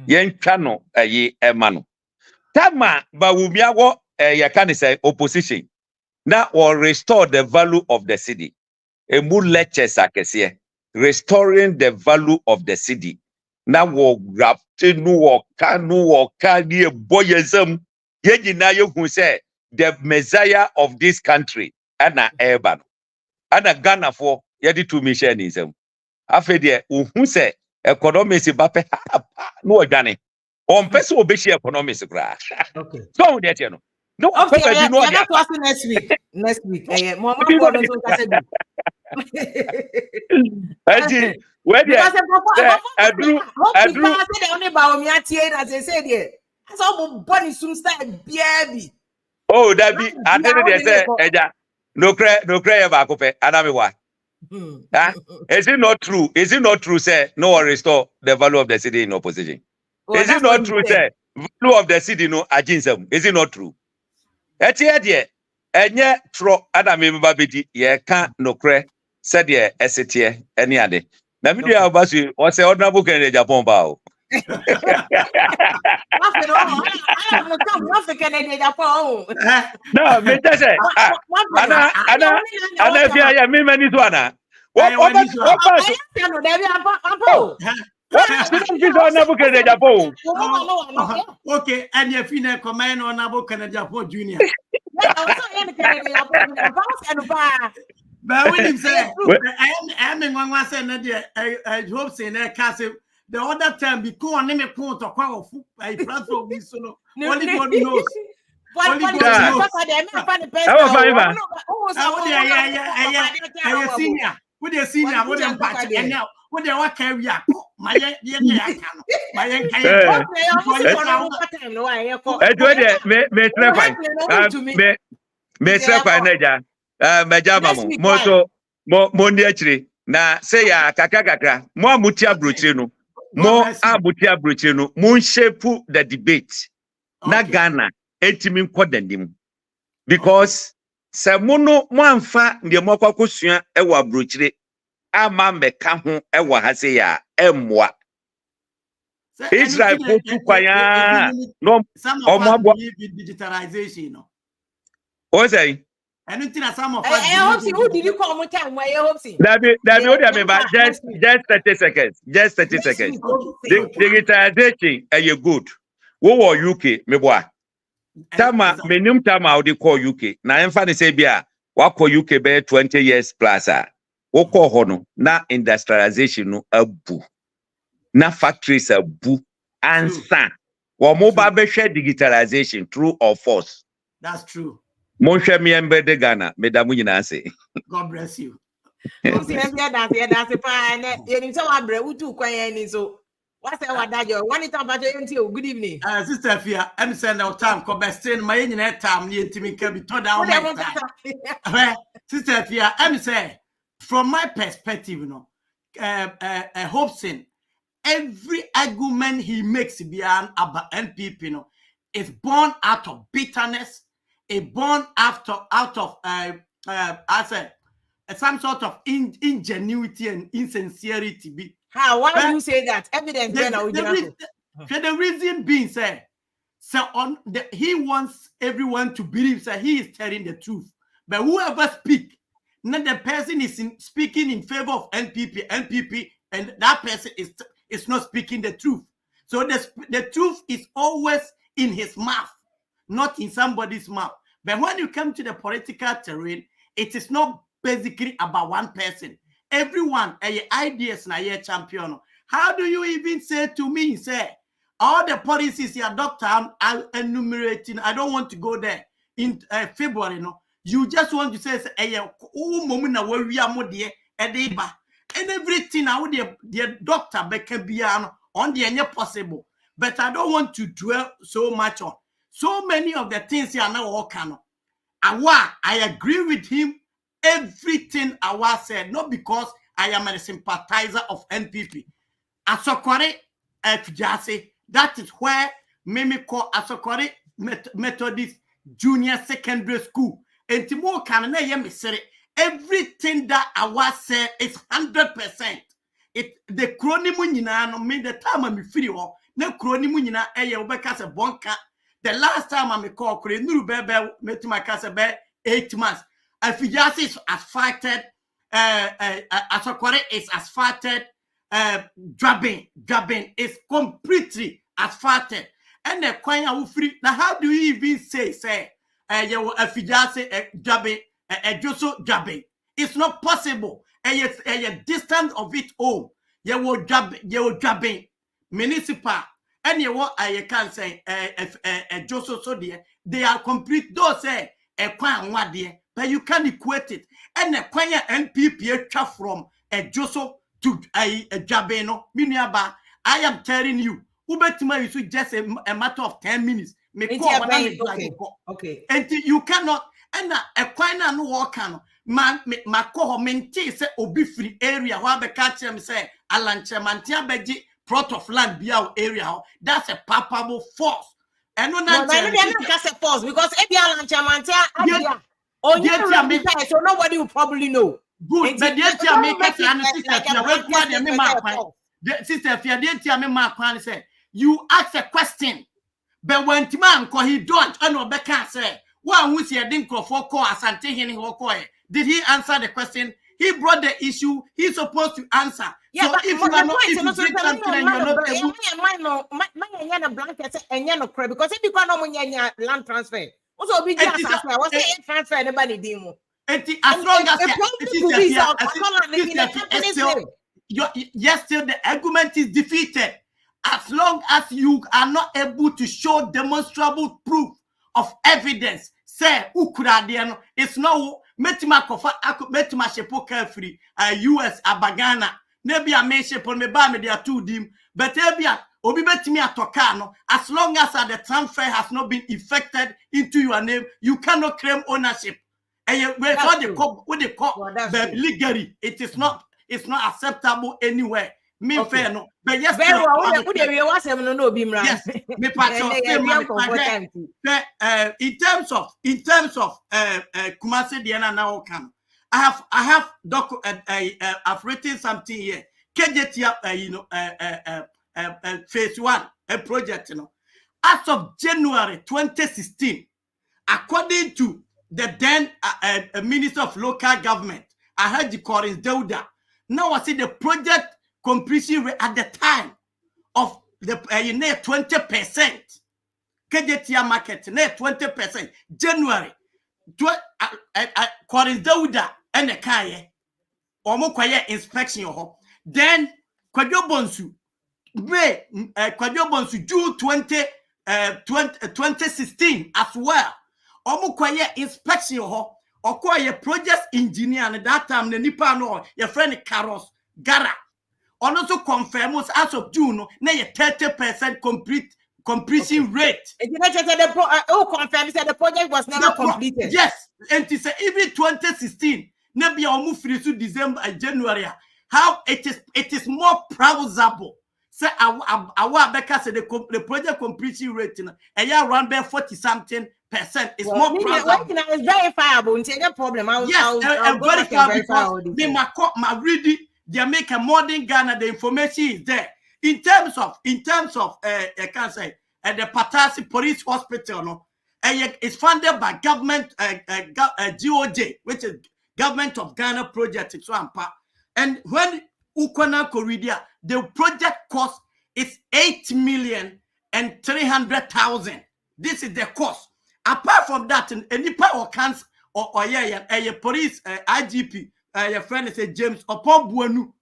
[SPEAKER 7] Yen channel a ye emano. Tama Bawumiago can say opposition. Now will restore the value of the city. A more lectures akesiye. Restoring the value of the city. Now will grab no kani boyism. Ye na yo who say the Messiah of this country. Ana Eban. Ana Ghana for yedi to missionism. Afede who say economics bape no organic. On person obeshi economics gra.
[SPEAKER 4] Okay.
[SPEAKER 7] So that you know. No,
[SPEAKER 4] okay, next week. Next week. Mama Bono say
[SPEAKER 7] where there Adru oh that be I tell you say eja no cry ba ko pe anami wa. Is it not true? Is it not true, say no one restore the value of the city in opposition? Is it not true, say value of the city no aginsem? Is it not true? Etie de enye tro adame babedi ye kan no cry said ye esetie any ade. Na video abasu o say honorable Kennedy Japan ba o. No, me just say ana fia me many to ana. What
[SPEAKER 9] okay, and your fina command on Abu Canada Junior. But when you say, I am in one saying, I hope saying that castle the other time because I never quote or quite a platform, so only God knows. Senior. With the senior, with them patch, and now with the what carry up. My
[SPEAKER 7] na say ya kakakakra mo amuti abrochire no mo abuti abrochire no mo shape the debate na Ghana etimi nkodanim because se mono mo amfa ndie mo kwakosua ewa abrochire ama meka ho ewa ha say ya emwa Israel potu kwaya no omo
[SPEAKER 9] digitalization no
[SPEAKER 7] o say
[SPEAKER 9] anything as some of
[SPEAKER 4] us who did you call time why you hope
[SPEAKER 7] just 30 seconds digitalization are good wo wo UK meboa tama menim tama o de call UK na emfa ne say bia wa call UK be 20 years plus wo call ho no na industrialization no abu na factories abu ansa wo mo ba be hwe digitalization true or false.
[SPEAKER 9] That's true.
[SPEAKER 7] Monshwe mi embede Ghana medamu nyina say
[SPEAKER 9] God bless you.
[SPEAKER 4] That's so what's that? One time about good evening.
[SPEAKER 9] Sister Fia, I'm saying no time come back stay my in time near to me can be torn down. Sister Fia, I'm saying from my perspective, you know, Hobson, every argument he makes beyond about NPP, you know, is born out of bitterness, born out of I said some sort of ingenuity and insincerity.
[SPEAKER 4] How? Why do you say that? Evidence.
[SPEAKER 9] The reason being said, so he wants everyone to believe that he is telling the truth. But whoever speak, not the person is speaking in favor of NPP, and that person is not speaking the truth. So the truth is always in his mouth, not in somebody's mouth. But when you come to the political terrain, it is not basically about one person. Everyone, ideas na ye champion. How do you even say to me, say, all the policies your doctor I'm enumerating, I don't want to go there in February, no. You just want to say, and everything I would the doctor be on the any possible. But I don't want to dwell so much on. So many of the things here now all can. I agree with him. Everything Awa said, not because I am a sympathizer of NPP. Asokore Fijase, that is where Mimi call Asokore Methodist Junior Secondary School. And Timo can say everything that Awa said is 100%. It the cronimunina no me the time I'm free or no cronimunina obeka se bonka. The last time I'm call Nuru Bebe met my casa 8 months. Fijase is asphalted, Asokore is asphalted. Drabbing is completely asphalted, and the choir will free. Now, how do you even say you a Fijase drabbing, a Joso drabbing? It's not possible. A distance of it all. You will drabbing municipal, and you what I can say a Joso so dear. They are complete. Those say a choir one dear, but you can equate it. And the choir NPP from a Joso to a Jabeno, Miniaba. I am telling you, Ubetima is just a matter of 10 minutes. Okay. And you cannot, and a quina no walk can, man, my co-mente say, Obi free area, while the catch him say, Allan Chamantia Beji, plot of land be our area. That's a palpable force. And when that's a force because if you Allan Chamantia, so nobody will probably know. Good, but the sister, you ask a question, but when Timan he don't, I know Becca say, one who's here didn't call for call Ashanti Who Wins. Did he answer the question? He brought the issue. He's supposed to answer. Yeah, so if you are not, if you say something and you're not able, because if you can't land transfer, also be transfer. What's the transfer? Anybody demo? As long as still the argument is defeated. As long as you are not able to show demonstrable proof of evidence, say Ukrainian, it's no metima kofa metima shepo carefree US abagana nebi a me shepo me ba me dia two dim but ebia obi betimi atokano as long as the transfer has not been effected into your name, you cannot claim ownership. And legally, it's not acceptable anywere. Me fair no, but yes, in terms of Kumasi Diana now can I have I've written something here. Phase 1 a project, as of January 2016, according to the then Minister of Local Government, I heard the Corinth Deuda. Now I see the project completion rate at the time of the 20%. KJTR market, 20%. January, Corinth Deuda and the Kaye, Omokoye inspection. Then Kwadwo Bonsu, May Kwadwo Bonsu, June 2016 as well. Omokoye inspection okoye project engineer and that time the nipa no your friend Carlos Gara also confirms as of June na 30% completion rate. Confirms that the project was never completed. Yes, and it is even 2016 na be omu free to December January. How it is more plausible. Say our Becca said the project completion rate and you around by 40-something%. It's more plausible. It's verifiable. It's no problem. Yes, verifiable because my reading they make a modern Ghana. The information is there. In terms of I can say the Patasi Police Hospital, no, it's funded by government GOJ, which is Government of Ghana project. It's one part. And when Ukwana Korea, the project cost is 8,300,000. This is the cost. Apart from that, any power cans or police IGP, your friend is James upon Buenu,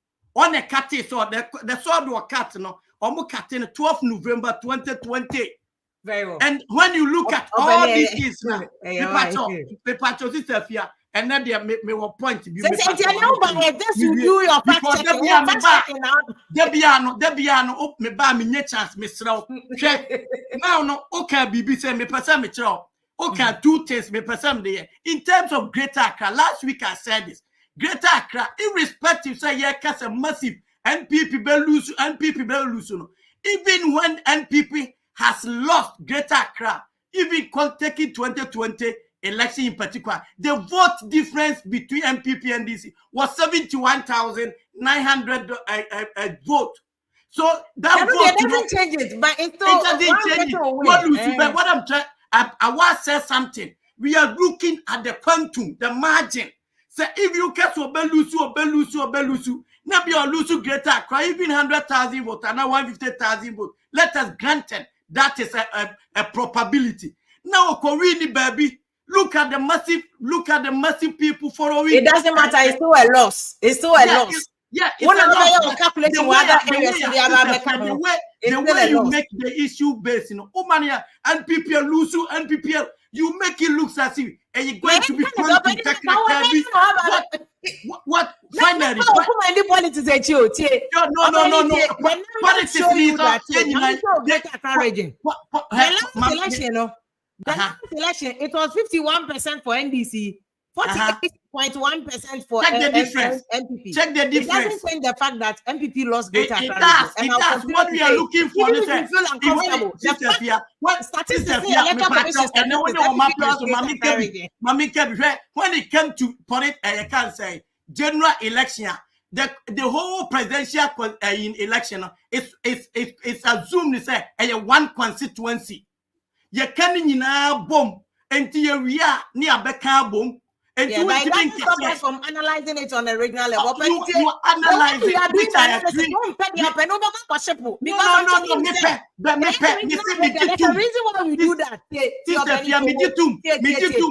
[SPEAKER 9] on a cat so the sword or cat no almost cat in 12 November 2020.
[SPEAKER 4] Very well.
[SPEAKER 9] And when you look at all these things now, the patro sister here, and then they may point to be
[SPEAKER 4] you do your fact checking.
[SPEAKER 9] Debiano, oh, me ba me nye chance, me srow. Now, no, okay, BBC, me person me throw. Okay, 2 things, me person there. In terms of Greater Accra, last week I said this. Greater Accra, irrespective, say, yeah, cast a massive NPP lose, even when NPP has lost Greater Accra, even taking 2020 election in particular, the vote difference between NPP and NDC was 71,900 vote. So that vote
[SPEAKER 4] doesn't change it, but it
[SPEAKER 9] doesn't change it. But what I'm trying, I want to say something. We are looking at the quantum, the margin. So if you catch Obelusu, maybe you lose Greater Accra, even 100,000 votes and now 150,000 votes. Let us grant it. That is a probability. Now, Korean baby, look at the massive people following.
[SPEAKER 4] It doesn't matter. It's still a loss. It's still a loss.
[SPEAKER 9] It's
[SPEAKER 4] one
[SPEAKER 9] a
[SPEAKER 4] of
[SPEAKER 9] loss.
[SPEAKER 4] The
[SPEAKER 9] way you make the issue based, Omania and people lose you, and people you make it look as if you're going to be what finally?
[SPEAKER 4] No.
[SPEAKER 9] Politics
[SPEAKER 4] the last election, it was 51% for NDC, 48.1% for NPP.
[SPEAKER 9] Check the difference.
[SPEAKER 4] It doesn't change the fact that NPP lost Greater Accra.
[SPEAKER 9] It does. What we are looking for is
[SPEAKER 4] feel uncomfortable.
[SPEAKER 9] What statistics when it came to politics, I can say general election. The whole presidential in election is assumed to say a one constituency. You can't bomb until you are near Becca bomb. And
[SPEAKER 4] you from analyzing it on a regional level. But
[SPEAKER 9] you analyze it.
[SPEAKER 4] There's a reason why we do that.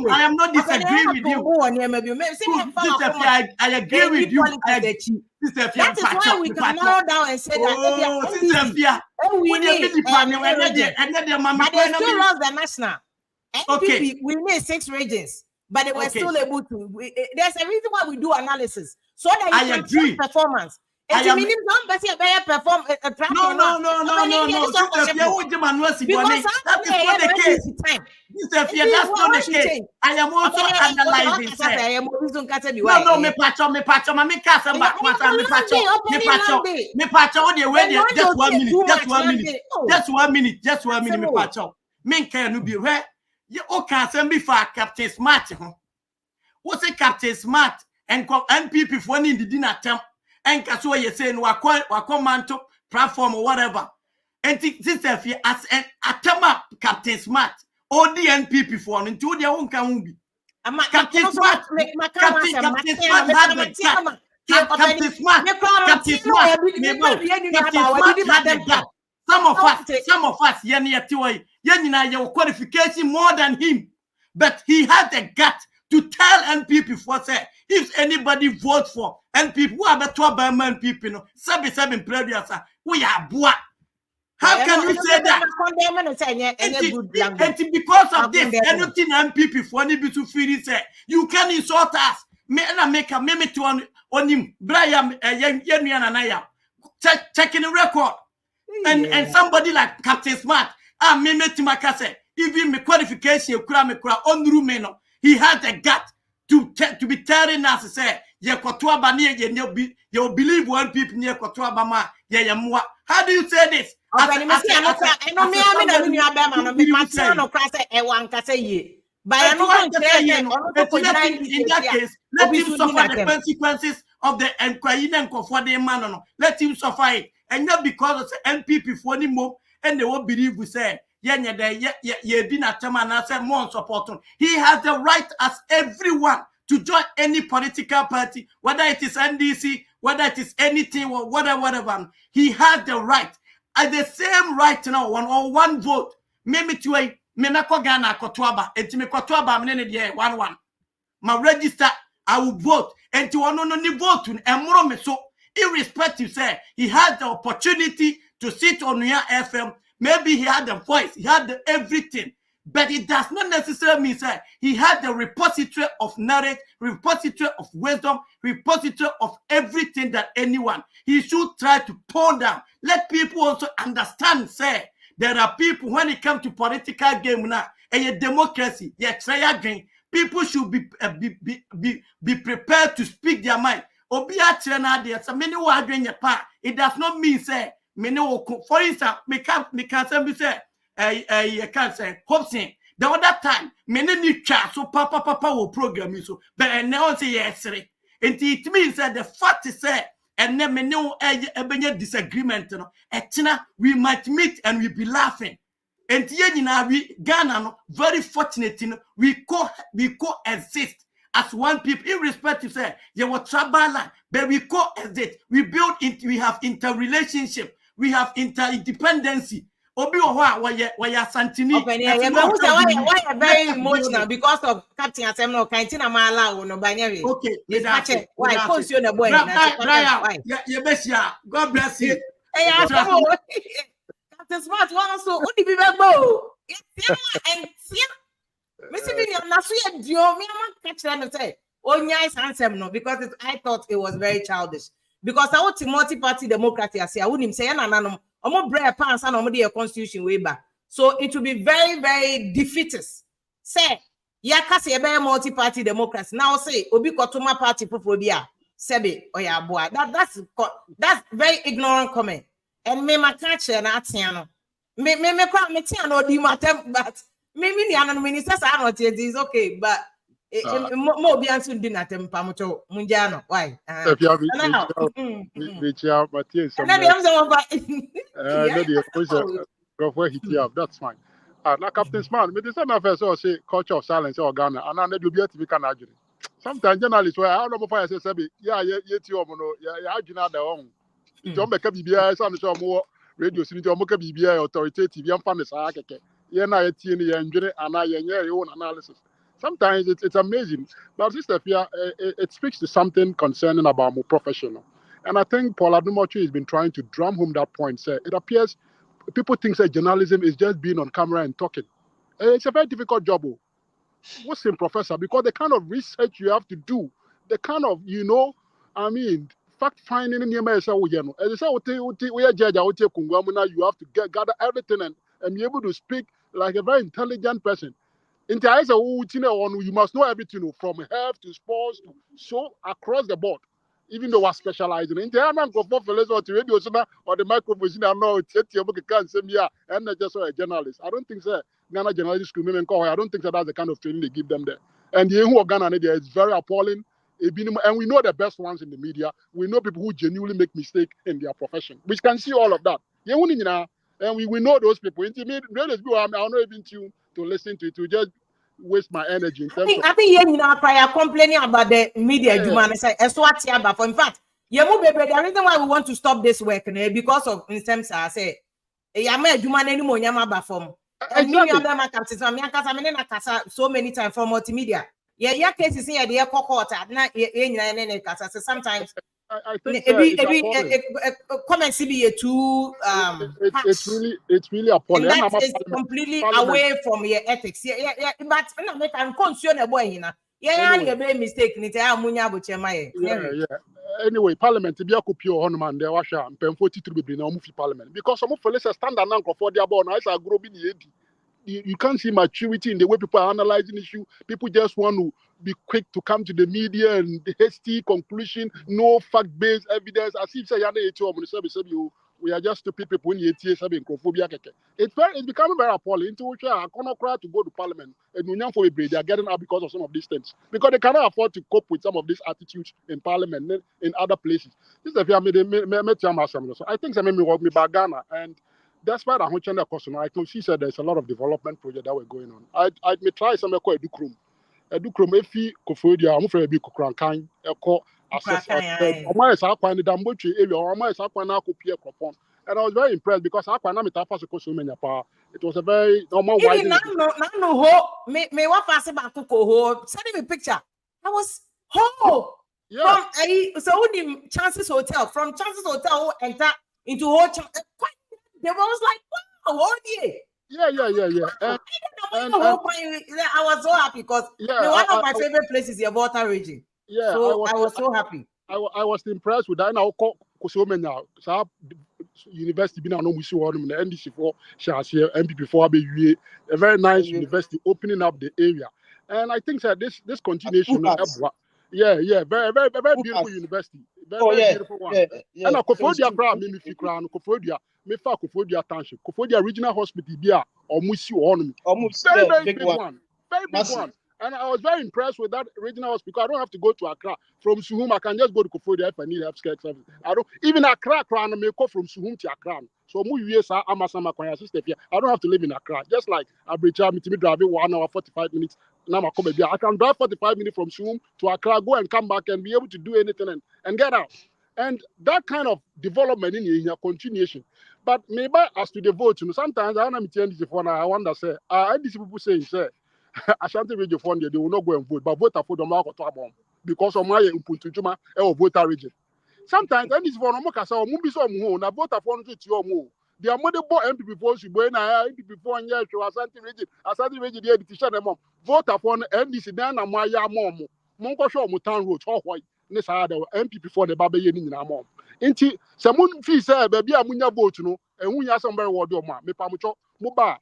[SPEAKER 9] I am not disagreeing with you. I agree with you.
[SPEAKER 4] That is why we can narrow down and say that but they still lost the national. NPP, we need 6 regions, but they were still able to. There's a reason why we do analysis, so that you can see performance. Perform.
[SPEAKER 9] No.
[SPEAKER 4] That's what the case.
[SPEAKER 9] That's not the case. I am also analyzing. Just 1 minute. You can be for Captain Smart. What's a Captain Smart and NPP for winning the dinner attempt? And that's what you're saying, command to platform or whatever. And this as an attempt Captain Smart, or the NPP for into their own can Captain Smart, Captain Smart had the gap. Captain Smart had the gap. Some of us, your qualification more than him, but he had the gut to tell NPP for say if anybody vote for NPP, who are better by NPP, 77 players, we are boy. How can you say that? And because of this, anything NPP for any to feel say you can insult us. Make a meme to on him, Brian, checking the record. And somebody like Captain Smart, even my qualification, he has a gut to be telling us to say, you believe one people near Kotuabama, how do you say this? But in that case, let him suffer the consequences of the Enquire for the man. Let him suffer it. And not because of the NPP for any more, and they won't believe we say, he has the right as everyone to join any political party, whether it is NDC, whether it is anything or whatever. He has the right. At the same right now, one vote. Maybe to a Menako Ghana Kotuaba, and to me Kotuaba, one. My register, I will vote, and to one only vote, and more so. irrespective, say he had the opportunity to sit on your FM. Maybe he had the voice, he had the everything. But it does not necessarily mean that he had the repository of knowledge, repository of wisdom, repository of everything that anyone. He should try to tone down. Let people also understand, say, there are people, when it comes to political game now, a democracy, people should be prepared to speak their mind. It does not mean, say, for instance, me can say, I can't say, Hobson. The other time, many chat so papa will program you so, but now say yes, and it means that the fact is said, and then me know a disagreement, we might meet and we be laughing. And here we Ghana very fortunate, we coexist as one people, irrespective say you were trouble, but we coexist. We build it, we have interrelationship, we have interdependency. Obi why Santini?
[SPEAKER 4] Why very emotional because of Captain Asemno Kantina Mala no Banyari.
[SPEAKER 9] Okay,
[SPEAKER 4] why post you the boy?
[SPEAKER 9] God bless you.
[SPEAKER 4] Hey, Captain Smart one so what did we go? And Mr. William Nasu Dio me catch them and say, oh nice answer no because I thought it was very childish. Because I want multi-party democracy, I wouldn't say I'm bread pants and I'm the constitution way back. So it will be very, very defeatist. Say, yakase ebe multi-party democracy. Now say, obi kotuma party popobia. Sebe, oya boy. That's very ignorant comment. And me ma catch na atiano. Me kwa me tiano di matem, but me ni anan ministers are not yet is okay, but mo bi ansu di na tem pamoto munjano. Why?
[SPEAKER 10] That's fine. Now Captain Smart, me say my first say culture of silence or Ghana, and then you be to be can argue. Sometimes journalists where I don't know if I say yeah the own. John Becca BBI, some more radio city, Moka BBI authoritative, young fan is yeah, na and I your own analysis. Sometimes it's amazing, but Sister Fia, it speaks to something concerning about more professional. And I think Paul Adumochu has been trying to drum home that point. Say it appears people think that journalism is just being on camera and talking. It's a very difficult job. What's in professor? Because the kind of research you have to do, the kind of fact finding in your as I say, we are judge. You have to gather everything and be able to speak like a very intelligent person. In the eyes of you must know everything from health to sports to so across the board. Even though we're specializing in the radio or the microphone, I know and not just a journalist. I don't think so. Ghana journalists I don't think that's the kind of training they give them there. And the who Ghana is very appalling. And we know the best ones in the media. We know people who genuinely make mistakes in their profession. We can see all of that. And we know those people. I'm not even tuned to listen to it, to just waste my energy.
[SPEAKER 4] I think you complaining about the media. In fact, the reason why we want to stop this work because of instance I say, so many times from multimedia. Yeah, cases here the court sometimes
[SPEAKER 10] I think
[SPEAKER 4] comments be too
[SPEAKER 10] it's really appalling.
[SPEAKER 4] And that is completely away from your ethics. Yeah, but I can concern a boy you made mistake
[SPEAKER 10] Anyway, Parliament to be a pure honorman there was and 42 be now move Parliament because some of us stand and for their born I grow in the you can't see maturity in the way people are analyzing issue. People just want to be quick to come to the media and the hasty conclusion, no fact-based evidence. As if say we are just stupid people in the it's becoming very appalling. Into which I cannot cry to go to Parliament and they are getting out because of some of these things. Because they cannot afford to cope with some of these attitudes in Parliament in other places. This is I think I work me by Ghana and that's why I'm watching the question. I can see that there's a lot of development projects that were going on. I may try some Edukrum. Edukrum, if you Kofodia, I'm afraid be Kukrankan, assess area, or my and I was very impressed because I it was a very normal wide.
[SPEAKER 4] Me what pass about Kuko, send me a picture. I was From so Chances Hotel, from Chances Hotel enter into whole there was like, wow,
[SPEAKER 10] And
[SPEAKER 4] I was so happy because one of my favorite places is the Volta region.
[SPEAKER 10] Yeah,
[SPEAKER 4] so I was so happy.
[SPEAKER 10] I was impressed with that. Now, university been no musi one NDC for Shasia NPP for a very nice university opening up the area, and I think that this continuation, very beautiful university, very beautiful one. And a Kofodia crowd, me Fikran, Kofodia, me fa Kofodia Township, Kofodia Regional Hospital, Bia or Musi one, very big one, very big one. And I was very impressed with that regional hospital because I don't have to go to Accra. From Suhum, I can just go to Kofodia if I need health care service. I don't even Accra, I may go from Suhum to Accra. So I don't have to live in Accra. Just like Abricha, me drive 1 hour 45 minutes. Now I can drive 45 minutes from Suhum to Accra, go and come back and be able to do anything and get out. And that kind of development in here, continuation. But maybe as to the vote, sometimes I wonder, say, these people saying, Ashanti region fund they will not go and vote, but vote for the market because of my Impuntujuma or voter region. Sometimes and this for no kasa o mu bi so mu na voter for no ti o mu. They are more the MPP for Subo na MPP for nya Ashanti region dey petition them voter for NDC na mo ya mo mo nko hwe o mu town road ho hoi ne sa da MPP for the baba ye ni nyina mo. Nti se mun fi say ba bia munya vote no ehun ya some very word o ma me pa mo cho mo ba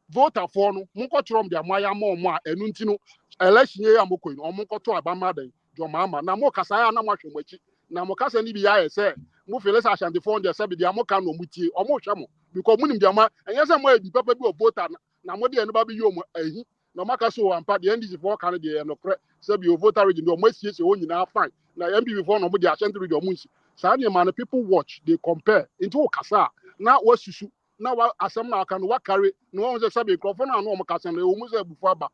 [SPEAKER 10] voter for no munko trom dia moya mo a enu ntino election ye amoko no munko to abama den jo mama na mo kasa ya na mo hwemachi na mo kasa ni bi ya say mo feel say Ashanti for dia say bi dia mo ka no mutie o mo hwe mo because munim dia ma enye say mo ebi papa bi o voter na mo dia no ba bi yo mo ahi na maka so ampa the NDC for kan dia no kre say bi o voter region do mo asiesie o nyina fine na MPP for no mo dia Ashanti region mo nsi sa na man people watch they compare into kasa na wasusu na wa asem na aka no wa carry no one say sabe microphone na no mo ka sem le o mu say bufu aba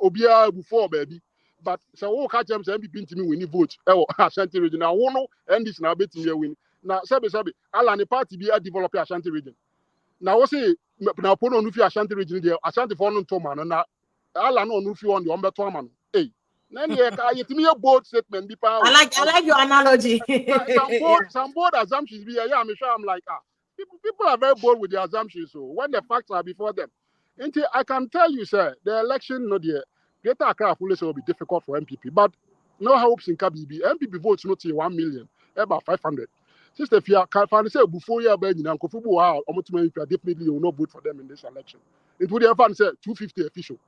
[SPEAKER 10] obia bufu baby but say wo ka chem say MPP ntimi win vote e wo Ashanti region na wo no NDC na betimi win na sabe Allan the party bi a develop Ashanti region na wo say na pono no fi Ashanti region there Ashanti for no to man na Allan no fi on the ombeto ama no eh na ne ka yetimi a bold statement bi pa
[SPEAKER 4] I like your analogy.
[SPEAKER 10] some bold assumptions bi yeah me sure I'm like People are very bold with their assumptions. So when the facts are before them, I can tell you, sir, the election, no, the Greater Accra will be difficult for MPP, but no hopes in KBB. MPP votes not 1 million, about 500. Sister, if you can say before you are banging, definitely you will not vote for them in this election. It would have say 250 official.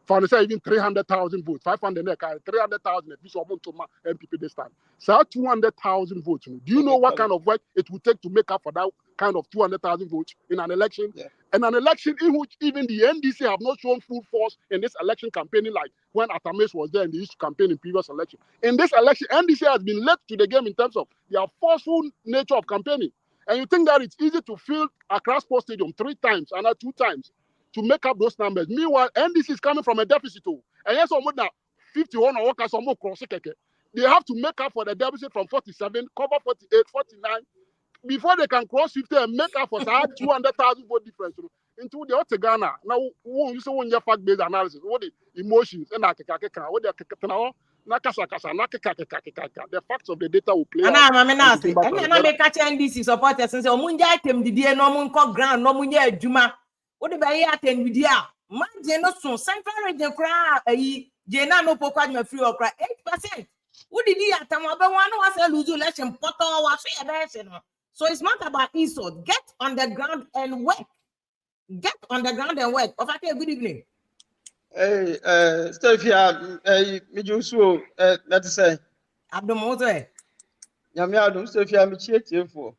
[SPEAKER 10] For say even 300,000 votes, 500, 300,000 official to MPP this time. So 200,000 votes. Do you know what kind of work it would take to make up for that kind of 200,000 votes in an election? Yeah. And an election in which even the NDC have not shown full force in this election campaigning like when Atames was there and they used to campaign in previous election. In this election, NDC has been led to the game in terms of their forceful nature of campaigning. And you think that it's easy to fill Accra Sports Stadium 3 times and not 2 times to make up those numbers. Meanwhile, NDC is coming from a deficit. And yes, now 51 or workers almost cross. They have to make up for the deficit from 47, cover 48, 49, before they can cross 50 and make up for that 200,000 vote difference. Into the other Ghana. Now, you say one year fact-based analysis, what the emotions and what the facts of the data will play out.
[SPEAKER 4] And I make catch NDC supporters and say, Omunja tem the no munko ground, no munja juma. What the bay attend with ya? Man, Jenoson, Central Region cry, Jena no poker me free or cry 8%. What did he at one was a lose election, Poto was a so it's not about insult. Get on the ground and work. Get on the ground and work. Okay, good evening.
[SPEAKER 11] Hey, Stefia, Mijusu, let's say.
[SPEAKER 4] Abdomote.
[SPEAKER 11] Yamiadum, Stefia, Michie for.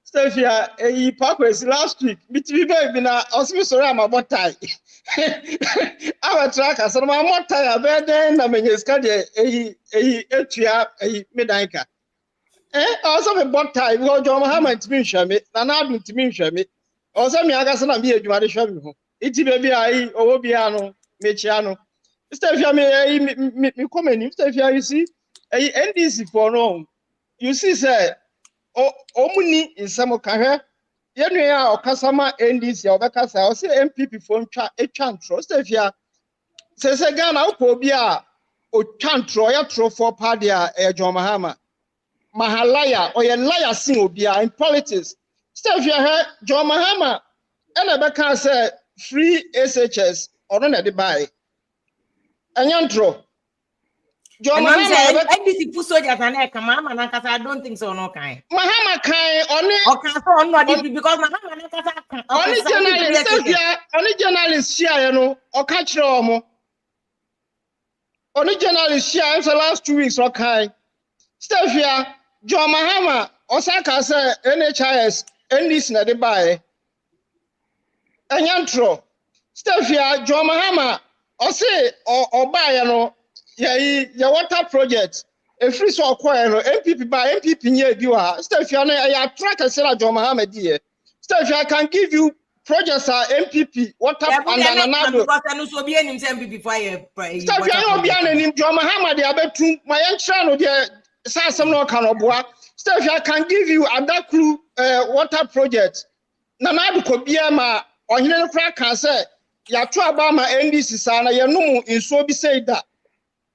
[SPEAKER 11] Stefia, a purpose last week. Between baby now, also sorry, I'm about tie. Our tracker, so my more tie, better than I mean, it's got a Medanka. Also, a bot tie, we go to Muhammad to me, and I do to me. Also, me, I got some idea you are the show. It's baby, I, Obiano, Mechiano. Stefia, me comment, Stefia, you see, a NDC for no. You see, sir. Omuni in some okahe yenua okasama NDC obekasa o say MPP for ntwa etwa ntro Stefia se Ghana ukọ obi a chantro ya tro for padia John Mahama mahalaya or ya liar sing obia in politics Steph ya John Mahama and I can say free SHS or no de buy anyantro John Mahama
[SPEAKER 4] NDC put soldiers and I come and I don't think so no kind
[SPEAKER 11] Mahama kind only
[SPEAKER 4] because Mahama
[SPEAKER 11] only journalist Steph ya only journalist share no or catch omo only journalist share the last 2 weeks okay Steph ya John Mahama Osaka say NHIS NDC na de buy anyantro Steph ya John Mahama say or buy no ya water project e free so acquire no NPP buy NPP nye bi wa Steph ya na ya track say John Mahama die Steph ya can give you projects are NPP water and another
[SPEAKER 4] because no so be anim say NPP fire
[SPEAKER 11] Steph ya obi anim John Mahama de abetum my entra no de say some no kan oboa Steph ya can give you Adaklu water project na do ko bia ma ohine no kra kan say ya to aba ma NDC sa na ye no nso bi say da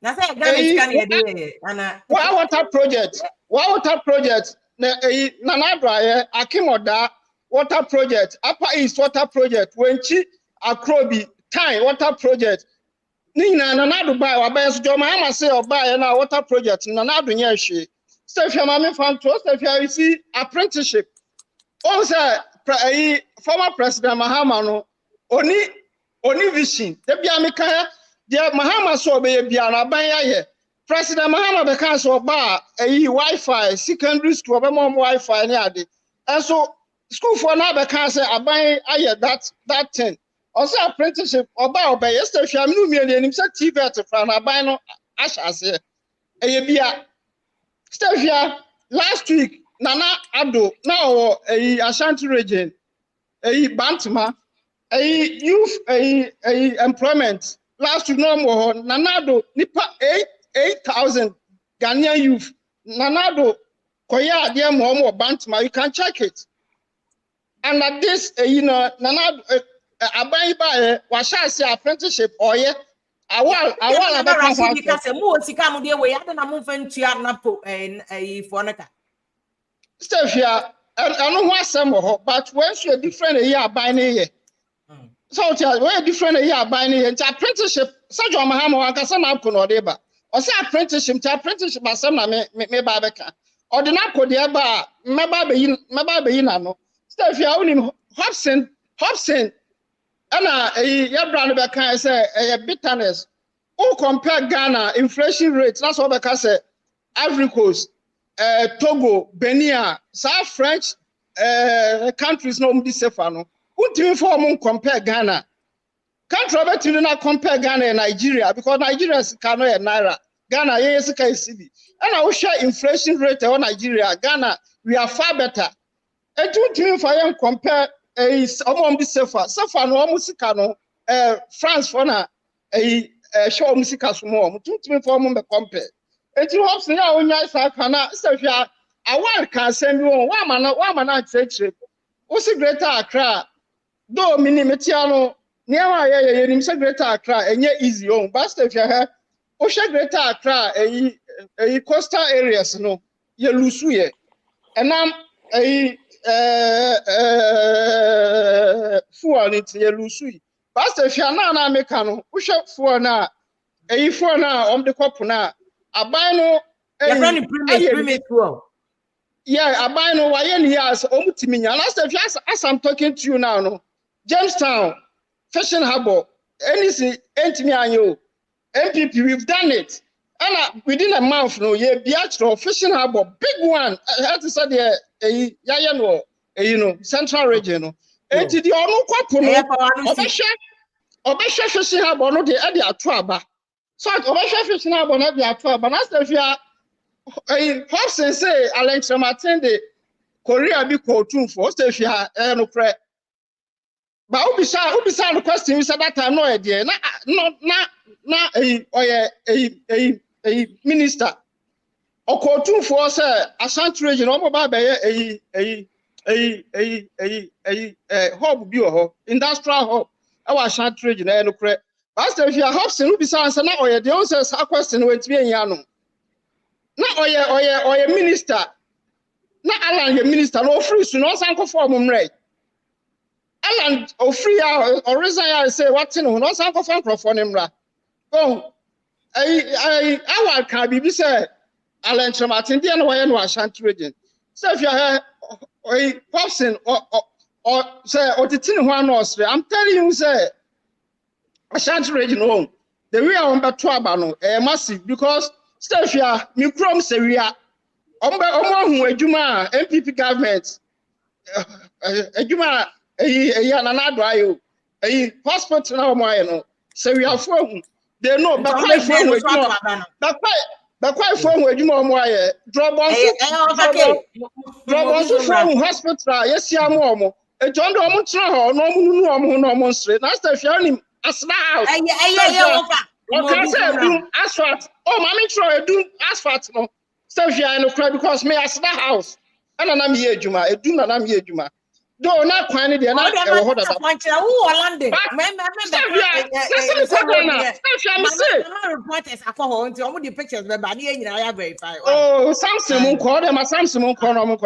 [SPEAKER 4] na say Ghana can ye dey ana
[SPEAKER 11] water project na do aye Akimoda water project Upper East water project Wenchi Akrobi Time water project ni na do buy wa buy so John Mahama say o buy na water project na do nya hwe Steph ya mama fan to Steph ya see apprenticeship on say former president Mahama no oni vision de bia meka de Mahama so be bia na ban ya president Mahama be kan so ba Wi-Fi secondary school be more Wi-Fi ni ade and so school for na be kan say aban aye that thing also apprenticeship oba yesterday am no mi anim say TVET fra na aban no ashase bia Stefia last week Nana Ado now Ashanti region Bantama youth employment last week no more Nanado nipa 8,000 Ghanaian youth Nanado koya there more Bantama you can check it and at this Nanado abai ba wa sha say apprenticeship oye awal abaka
[SPEAKER 4] say mo sika mo de we ade na mo fantua na po for naka
[SPEAKER 11] Stefia anu ho asem ho but once you different here abai na here so tell we different here abai na here apprenticeship Sajo Mahama wan ka say na ko no de ba o say apprenticeship asem na me ba beka o de na ko de ba me ba be yi na no Stefia unim Hobson ana ya brand be kan say bitterness who compare Ghana inflation rate that's what be say Ivory Coast Togo Benin South French countries no be safer no untimi for mo compare Ghana country between na compare Ghana and Nigeria because Nigeria can no naira Ghana yes can CB and we share inflation rate in Nigeria Ghana we are far better and untimi for them compare omo bi safer no omo sika no France for na show omo sika so mo tuntumi for omo be compare enti Hobson ya onya sa kana Stefia awal kan send won wa mana chechire o si Greater Accra do minimetia no niama ye nim se Greater Accra enye easy on but Stefia he o she Greater Accra coastal areas no ye lusu ye enam fuel it ye lusu pastor Fia na meka no wo hwe fuel na fuel na de kop na aban no
[SPEAKER 4] premise fuel
[SPEAKER 11] yeah aban no wa ye ni as omutimi nya last Fia as I'm talking to you now no Jamestown fishing harbor NDC entimi anyo NPP we've done it and within a month no ye biatro fishing harbor big one had to say the yaya no central region no enti di onu kwapo no obehwe fishing harbor no de e ato aba so obehwe fishing harbor no de ato aba na Stefia Hobson say Allan de Korea bi ko tunfo Stefia no pre ba obisa no question we said that time no e de na minister okotunfo say Ashanti region o ba be hub bi ho industrial hub e wa Ashanti region no kre Pastor, if you are Hobson, who be saying, "Na oye," the answer a question went to me, Yano. Na oye minister. Na Allan, your minister, no free, so no sanko form right. Allan, or free or reason I say, what's in no sanko form for him, right? Oh, I can be said, Allan Chamatin, the way no Ashanti region. So if you are a Hobson or say, or the tin one Austria, I'm telling you, say, Ashanti region home. The way I'm back to Abano, massive because Stefia, me crom say we are who NPP government, Ejuma, Yanado, a hospital now, my so we are from. They know, but quite from with but quite from with you, my drop on from hospital. Yes, you are more. A John Domontra, no monster. That's the Fianim as now. Okay, say asphalt. Oh, mommy, try do asphalt. No, so if you are in the crowd because me as the house, and I'm here, Juma. I do not am here, Juma. Do not find it. Not hold up.
[SPEAKER 4] Landing.
[SPEAKER 11] Oh, Samson call them a Samson call them.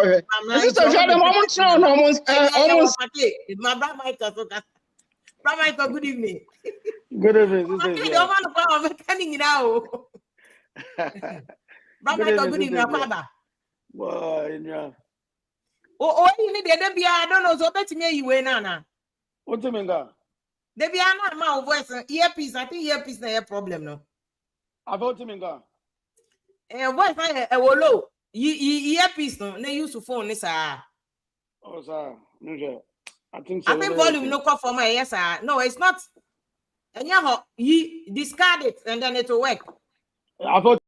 [SPEAKER 11] This is the moment. Almost.
[SPEAKER 4] Brother, good evening.
[SPEAKER 12] Good evening.
[SPEAKER 4] I don't want to coming now. Brother, good evening, Papa. Oh, you need the Debbie. I don't know. So bet me you win, Nana.
[SPEAKER 12] What do you mean, God?
[SPEAKER 4] Debbie, I'm not my voice. Earpiece. I think earpiece is a problem, no.
[SPEAKER 12] About him, God.
[SPEAKER 4] Voice, I will low. Earpiece, no. They use to phone this.
[SPEAKER 12] Oh, sir. I think so.
[SPEAKER 4] I think volume no call for my yes, sir. No, it's not. And you discard it and then it will work.
[SPEAKER 12] About.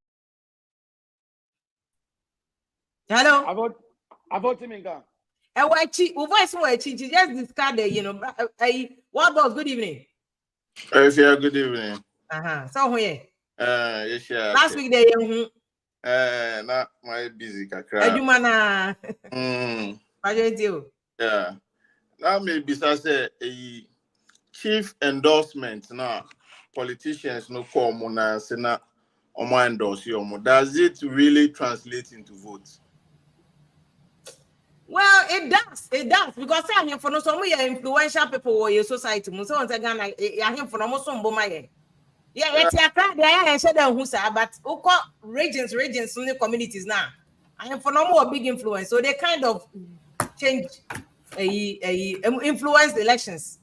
[SPEAKER 4] Hello.
[SPEAKER 12] About him, God.
[SPEAKER 4] Voice, just discard it, you know. What boss? Good evening.
[SPEAKER 13] Yeah, good evening.
[SPEAKER 4] So where?
[SPEAKER 13] Yes, yeah.
[SPEAKER 4] Last week they
[SPEAKER 13] not my busy Accra. Yeah. Now maybe say a chief endorsement now politicians no come na say na omo endorse you. Does it really translate into votes?
[SPEAKER 4] Well, it does because I hear for no some influential people in your society. So once again, I hear for almost some bomaye. Yeah, it's a crowd there. I said that who's but regions in the communities now. I am for no more big influence, so they kind of change, influence the elections.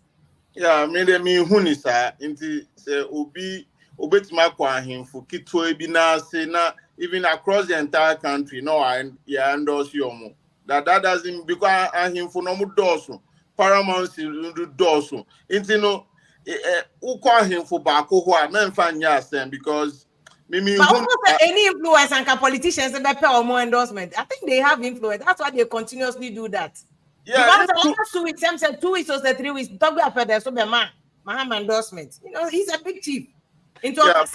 [SPEAKER 13] Yeah, I mean, who is into say obi obetima kwa him for kitwe bi na say na even across the entire country. No, I endorse you. That doesn't because him for no doorso paramount do doorso. Into no. Who call him for Bako who are men fan yasen because
[SPEAKER 4] any influence and politicians they pay or more endorsement. I think they have influence. That's why they continuously do that.
[SPEAKER 13] Yeah,
[SPEAKER 4] because the last 2 weeks, some said 2 weeks or 3 weeks, talk about the so Mahama endorsement. You know, he's a big chief. Into a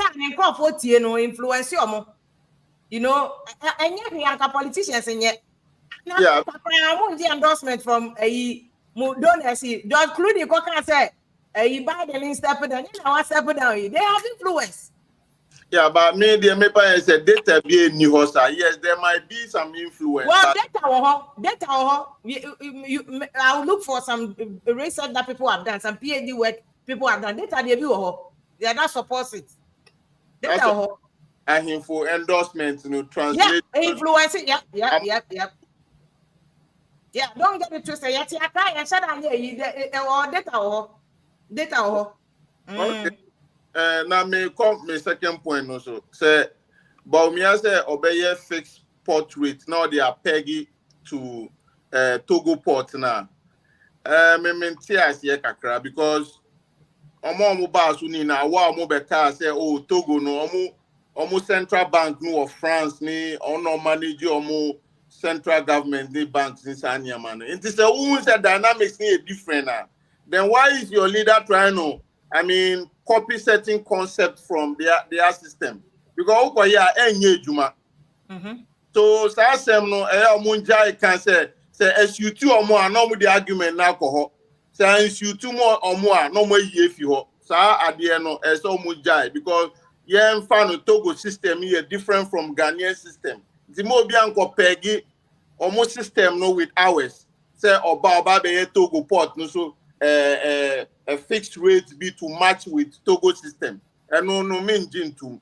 [SPEAKER 4] influence you know, and yet politicians and yet the endorsement from a donors, including Coca said. You buy them step down, step down. They have influence.
[SPEAKER 13] Yeah, but maybe I said data be a new host. Yes, there might be some influence.
[SPEAKER 4] Well, data. I'll look for some research that people have done, some PhD work people have done. Data they do. They are not supposed it. Data.
[SPEAKER 13] And for endorsement, translate.
[SPEAKER 4] Yeah, influencing. Yeah. Yeah, don't get it twisted. Yeah, I can't answer that. Data.
[SPEAKER 13] Okay. Now me come my second point also. Say, Baumia say obey fixed port rate. Now they are peggy to Togo port now. Me mentias here kakra because omo basu ni na wa omo beka say oh Togo no omo central bank no of France ni ono manage omo central government ni banks in Sanya man. It is a dynamics ni different now. Then why is your leader trying to, copy certain concept from their system? Because Juma. So Sasem no Munjai can say SU2 or more, no the argument now. Say SU2 more or more, no more if you. at the end as so much because yeah, found Togo system here different from Ghanaian system. The more bianco peggy almost system no with ours. Say oba be Togo port no so a fixed rate be to match with Togo system. And no mean gin to.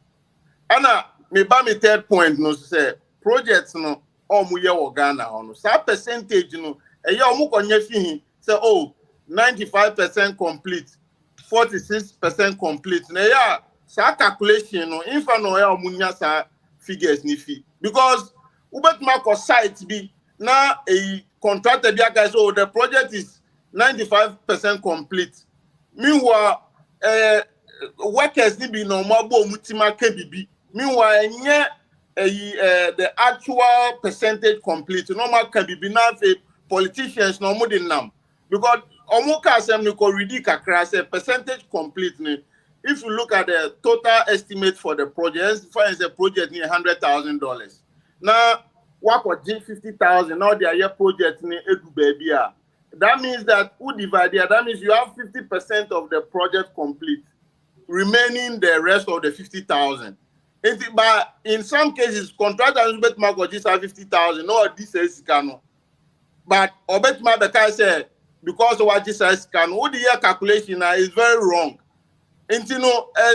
[SPEAKER 13] Anna me ba me third point no say projects no omuye wo Ghana no. Sa percentage no e ya omu konye fihi say 95% complete, 46% complete. Na ya sa calculation no infa no ya omunya sa figures ni fi because ubetuma ko site be na a contractor bia guys the project is 95% complete. Meanwhile workers ni be no mabo mutima kebibi. Meanwhile the actual percentage complete normal kebibi na politicians no more than them because omuka assembly ko ridic Accra say percentage complete. If you look at the total estimate for the project, finds a project near $100,000. Now, what was $50,000? Now they are your project near Edu Baby. That means that who divide it? That means you have 50% of the project complete, remaining the rest of the 50,000. But in some cases, contractors bet market just have 50,000. No, this is cano. But obet my because say because of what this is cano, who the year calculation is very wrong. And you know, a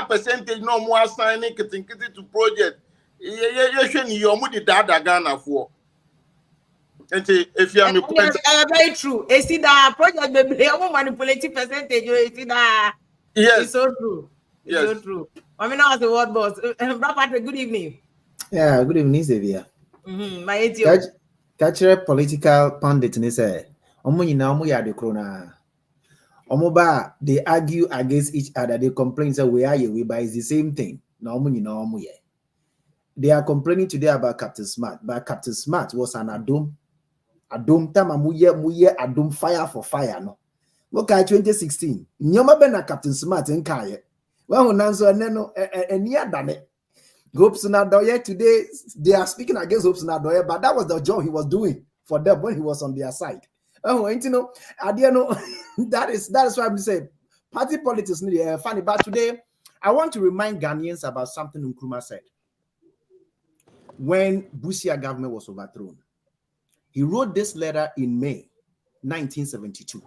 [SPEAKER 13] percentage no more signing to project. You should you mudi data Ghana for. And if you are
[SPEAKER 4] very true. You see that project baby, I won't manipulate percentage. You see that?
[SPEAKER 13] Yes,
[SPEAKER 4] it's so true. It's so true. I mean, I was the word boss. Brother Patrick, good evening.
[SPEAKER 14] Yeah, good evening, Xavier.
[SPEAKER 4] My ATO.
[SPEAKER 14] Catch political pundit in say, Omo ya de krona. Omoba, they argue against each other. They complain, say, we buy is the same thing. No, they are complaining today about Captain Smart, but Captain Smart was an Adum tama muye Adum fire for fire. No, look at 2016. Nyoma bena Captain Smart in Kaya. Well, Nanzo and near done it. Hopes Nadoye today, they are speaking against Hopes Nadoye, but that was the job he was doing for them when he was on their side. Oh, and you know, I didn't know that is why I'm saying party politics is funny. But today, I want to remind Ghanaians about something Nkrumah said when Busia government was overthrown. He wrote this letter in May 1972,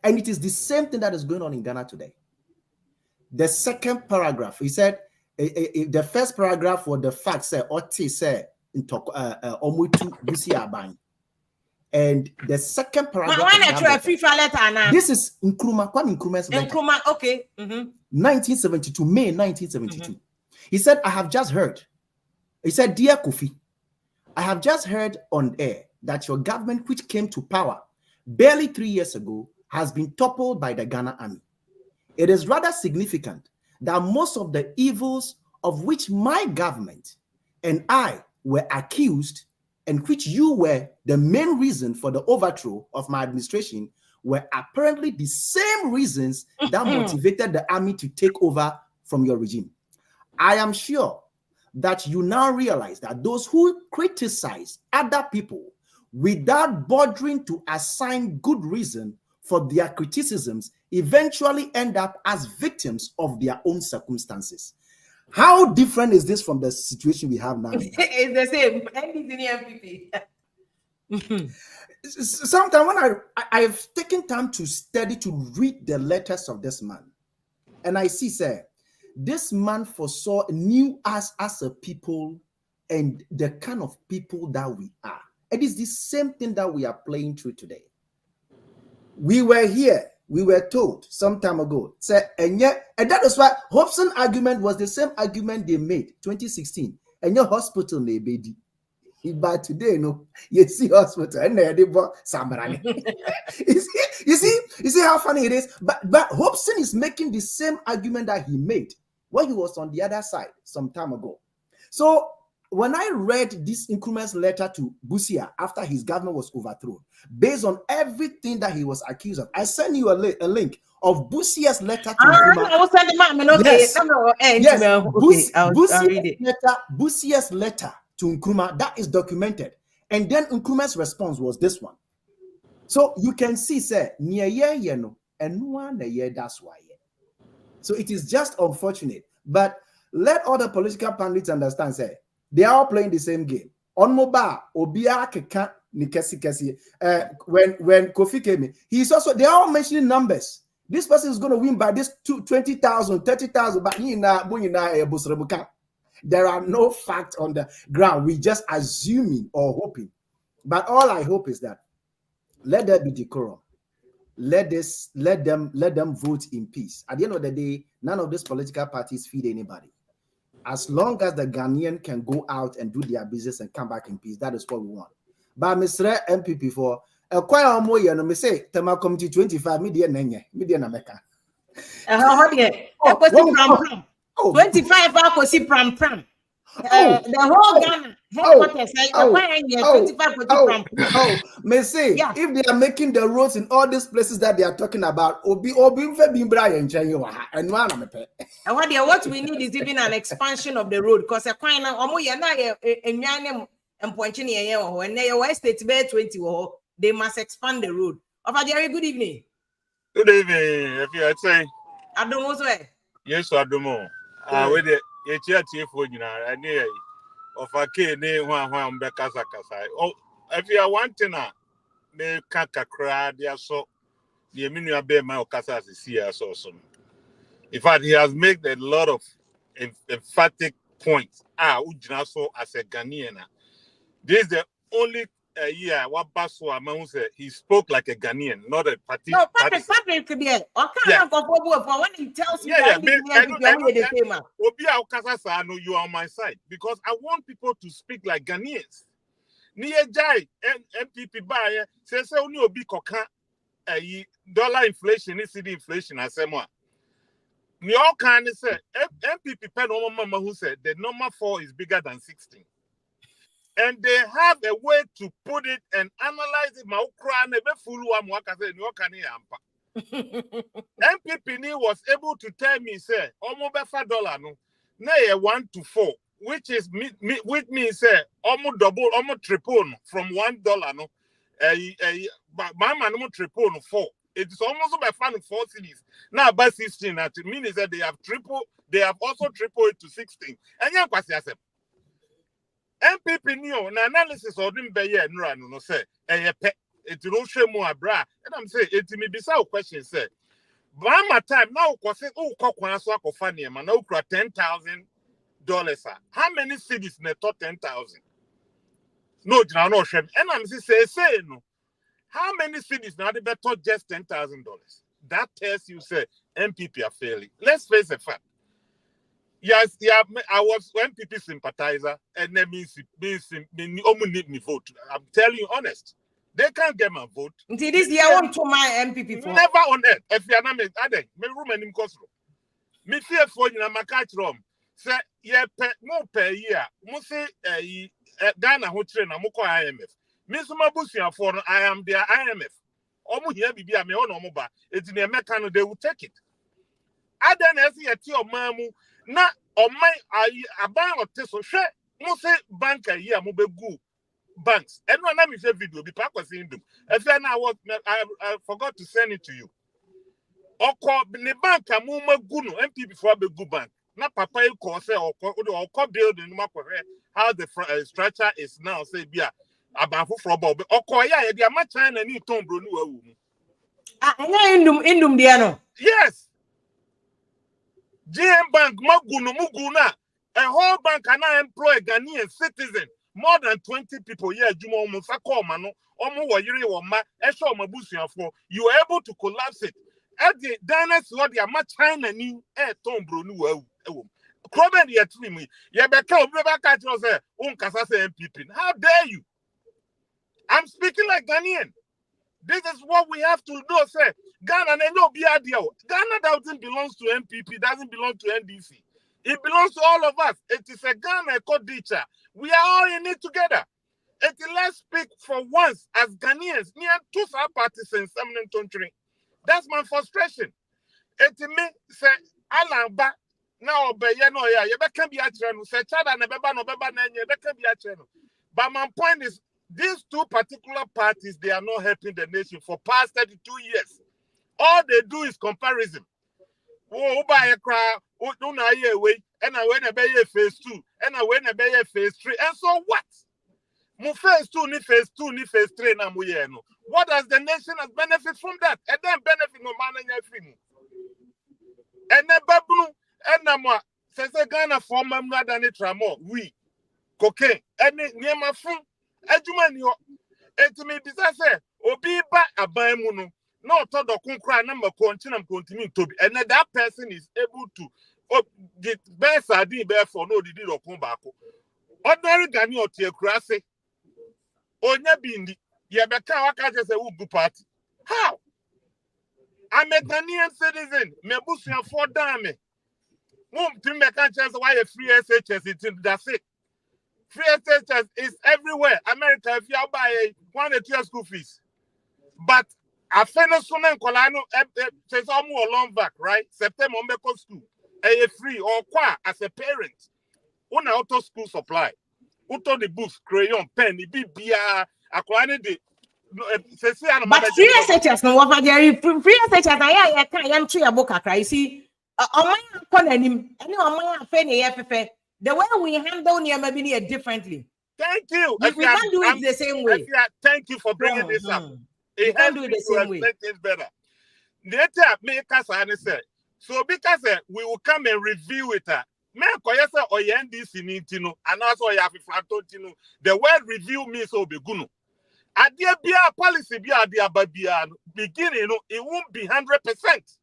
[SPEAKER 14] and it is the same thing that is going on in Ghana today. The second paragraph, he said, the first paragraph was the fact said, Oti said, Omutu Busia Bang. And the second paragraph. This is Nkrumah, Kwame Nkrumah's letter.
[SPEAKER 4] Nkrumah, okay.
[SPEAKER 14] 1972, May 1972. He said, I have just heard. He said, Dear Kofi, I have just heard on air that your government, which came to power barely 3 years ago, has been toppled by the Ghana army. It is rather significant that most of the evils of which my government and I were accused and which you were the main reason for the overthrow of my administration were apparently the same reasons that motivated the army to take over from your regime. I am sure that you now realize that those who criticize other people without bothering to assign good reason for their criticisms eventually end up as victims of their own circumstances. How different is this from the situation we have now?
[SPEAKER 4] It's the same. NDC, NPP.
[SPEAKER 14] Sometimes when I've taken time to study, to read the letters of this man, and I see, sir, this man knew us as a people and the kind of people that we are. It is the same thing that we are playing through today. We were here. We were told some time ago, and that is why Hobson's argument was the same argument they made 2016. And your hospital may be, but today, no, you see hospital and they bought Sambarani. You see how funny it is. But Hobson is making the same argument that he made when he was on the other side some time ago. So when I read this Nkrumah's letter to Busia after his government was overthrown, based on everything that he was accused of, I sent you a link of Busia's letter to Nkrumah.
[SPEAKER 4] I will send him out. Okay.
[SPEAKER 14] Yes. Busia's letter to Nkrumah, that is documented. And then Nkrumah's response was this one. So you can see, sir, that's why. So it is just unfortunate. But let other political pundits understand, say, they are all playing the same game. On mobile, Obia Keka Nikesi. When Kofi came in, he's also, they are all mentioning numbers. This person is going to win by this 20,000, 30,000, but there are no facts on the ground. We just assuming or hoping. But all I hope is that let there be decorum. Let them vote in peace. At the end of the day, none of these political parties feed anybody. As long as the Ghanaian can go out and do their business and come back in peace, that is what we want. But Mr. MPP for a quite more year, no me say Tema Committee 25 media Nameka.
[SPEAKER 4] 25 hours pram pram. The whole Ghana headquarters
[SPEAKER 14] may say if they are making the roads in all these places that they are talking about, and what
[SPEAKER 4] we need is even an expansion of the road because they must expand the road. Good evening.
[SPEAKER 15] Good evening. If you say,
[SPEAKER 4] I don't know.
[SPEAKER 15] Yes, I don't know. With the HRT and near of a key name one Bekasa. Oh, if you are wanting a they can't cry, they are so the Emilia Bay my Ocasas is here so soon. In fact, he has made a lot of emphatic points. Ujinaso as a Ghanaian. This is the only year what Basso amount said he spoke like a Ghanaian, not a party.
[SPEAKER 4] No, Patrick could be when he tells you
[SPEAKER 15] you are on my side because I want people to speak like Ghanaians. Near Jai and NPP buyer says only obi koka dollar inflation is the inflation as someone. New York can say NPP pen mama who said the number 4 is bigger than 16. And they have a way to put it and analyze it. NPP was able to tell me, say, almost $5 no, nay 1 to 4, which is with me, say, almost double, almost triple from $1 no, my man almost triple no 4. It is almost about 4 cities now. By 16, that means that they have also tripled it to 16. And yeah, NPP knew an analysis of them by year no say it no show more bra and I'm saying it may be so question say by my time now say kokwan so akofa ne ma na ukra $10,000 how many cities in the top 10,000 no no shame and I'm say no how many cities now they better just $10,000 that tells you say NPP are failing. Let's face the fact. Yes, yeah, I was NPP sympathizer, and that means need me vote. I'm telling you honest. They can't get my vote.
[SPEAKER 4] Until this year, I want to my MPP for.
[SPEAKER 15] Never on earth. If you are not me room and him cosro. Me fear for you na my catch room. Say, yeah, more per year. Mo say, Ghana who train, I'm IMF. Me so my busia for I am their IMF. Omo here be me on omoba. It's in the American, they will take it. I then see a tea of mamu. Na on my aban or teso share mo say bank a year mo be go banks and no na me share video be pack was in them if I forgot to send it to you oko the bank mo go no MP before be go bank na papa e call say oko building no how the structure is now say bia abanfo for bob oko ya dey ma China ni ton bro no awu mu
[SPEAKER 4] indum dia no
[SPEAKER 15] yes. GM Bank, Muguna, a whole bank can now employ a Ghanaian citizen. More than 20 people here, Jumo Musako Mano, Omo Wayiri Wama, Esho Mabusia for you are able to collapse it. At the Danas, what they are much China ni Tom Brunu. Comment the attribute. Yabeka, Rebecca, MPP. How dare you? I'm speaking like Ghanaian. This is what we have to do, sir. Ghana no be adio. Ghana doesn't belong to NPP, doesn't belong to NDC. It belongs to all of us. It is a Ghana culture. We are all in it together. Let's speak for once as Ghanaians. Near two parties in some country. That's my frustration. It me say Allan ba now be no ya. You can be a channel. Say Chada na beba no beba na you can be a channel. But my point is, these two particular parties, they are not helping the nation for past 32 years. All they do is comparison. Oh, buy a crowd, oh, don't I wait, and I went a bay phase 2, and I went a bay phase 3, and so what? Mu phase 2, ni phase 2, ni phase 3, na mu ye no. What does the nation has benefit from that? And then benefit no man and free. And then babunu, and nama, says a Ghana former than a tramo, we cocaine, and near my phone, eduman yo, and to me, disaster, obi ba abamuno. No, to the concrete number continue to be, and that person is able to get best idea for no did or come back. Ordinary Ghanaian or Teokrasi, or Nabindi, Yabaka just a Ubu party. How? I'm a Ghanaian citizen, Mebusia for dame. Mom to make a chance why a free SHS it's in that's it. Free SHS is everywhere. America, if you buy 1 or 2 school fees. But I finished on Colano, says almost long back, right? September Meko school. A free or qua as a parent. On auto school supply. Auto the books, crayon, pen, BBR, aquani the
[SPEAKER 4] but free SHS no what there free SHS I am tree a book Accra. You see, on my him, and on my penny the way we handle near maybe differently.
[SPEAKER 15] Thank you.
[SPEAKER 4] We can't do it the same way.
[SPEAKER 15] Thank you for bringing this up.
[SPEAKER 4] It can do it the same way.
[SPEAKER 15] Things better. Later, make us say. So because we will come and review it. Me koyesa or NDC nintino, and also ya flatotino. The word review means obegunu. Adia bia policy bia adia babia beginning, it won't be 100%.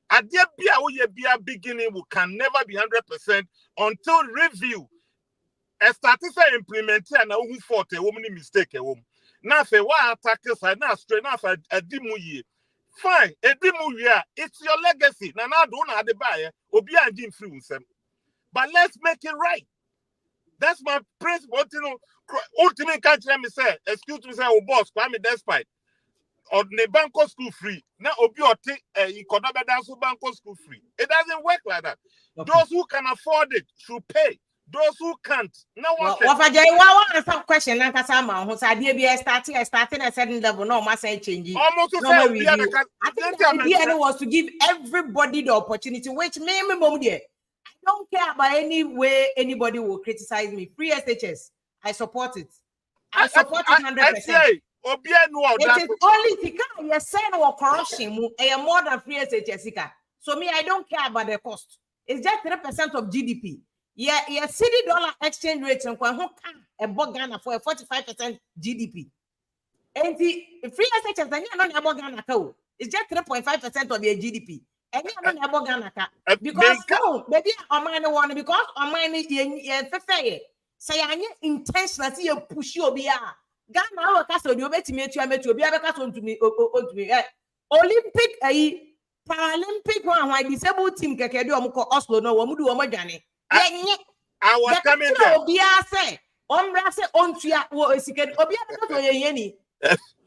[SPEAKER 15] Adia bia oye bia beginning can never be 100% until review. A status implemented and who fought a woman mistake a woman. Now say why attackers are now straight enough a dimu. Fine, a dimu year, it's your legacy. Now don't have the buyer or be an influence them. But let's make it right. That's my principle. You know, ultimate country me say, excuse me, say, oh boss, Kwame despite. Or the banco school free. Now obi or take banco school free. It doesn't work like that. Okay. Those who can afford it should pay. Those who can't, no one.
[SPEAKER 4] Some question. Who said be starting at a certain level? No, must say changing.
[SPEAKER 15] Almost
[SPEAKER 4] no review. I think the idea was to give everybody the opportunity, which me, I don't care about any way anybody will criticize me. Free SHS, I support it. I support it 100%. It is only because you say no corruption, more than free SHS. So me, I don't care about the cost. It's just 3% of GDP. Yeah, city dollar exchange rate and a Ghana for a 45% GDP. And the free SHS, Ghana it's just 3.5% of your GDP. And you Ghana because no, maybe on mine one because on mine fair. Say I intentional see you push you be Ghana our castle you bet me to be able to me Olympic Paralympic one disabled team keke do omko Oslo no wo mu do omodwane.
[SPEAKER 15] I was coming there.
[SPEAKER 4] Obia say, Ombra say ontua wo esike obia because we ye ni.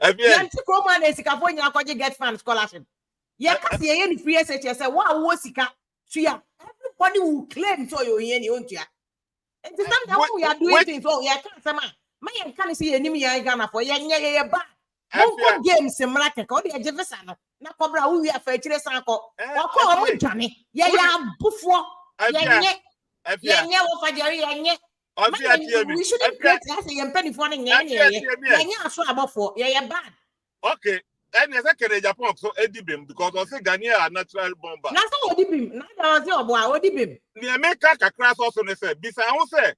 [SPEAKER 4] Yanti Roman esika for nya kwaje get fund scholarship. Ye ka se ye ni free SHS say wa wo sika tua. Everybody will claim so ye ni ontua. And the time that we are doing things so ye can say ma ye kan see enim ye Ghana for ye ye ba. Monko games mraka ko de jevesa no. Na kobra wo wi afa chire san ko. Ko omodwane. Ye ya bufo. Ye we shouldn't create a penny for bad.
[SPEAKER 15] Okay, and as I can Japan, so Edibim because I say Ghanaian are natural bomber.
[SPEAKER 4] That's all Odibim. Now, your boy, Odibim.
[SPEAKER 15] The America crash also say, besides, I will say,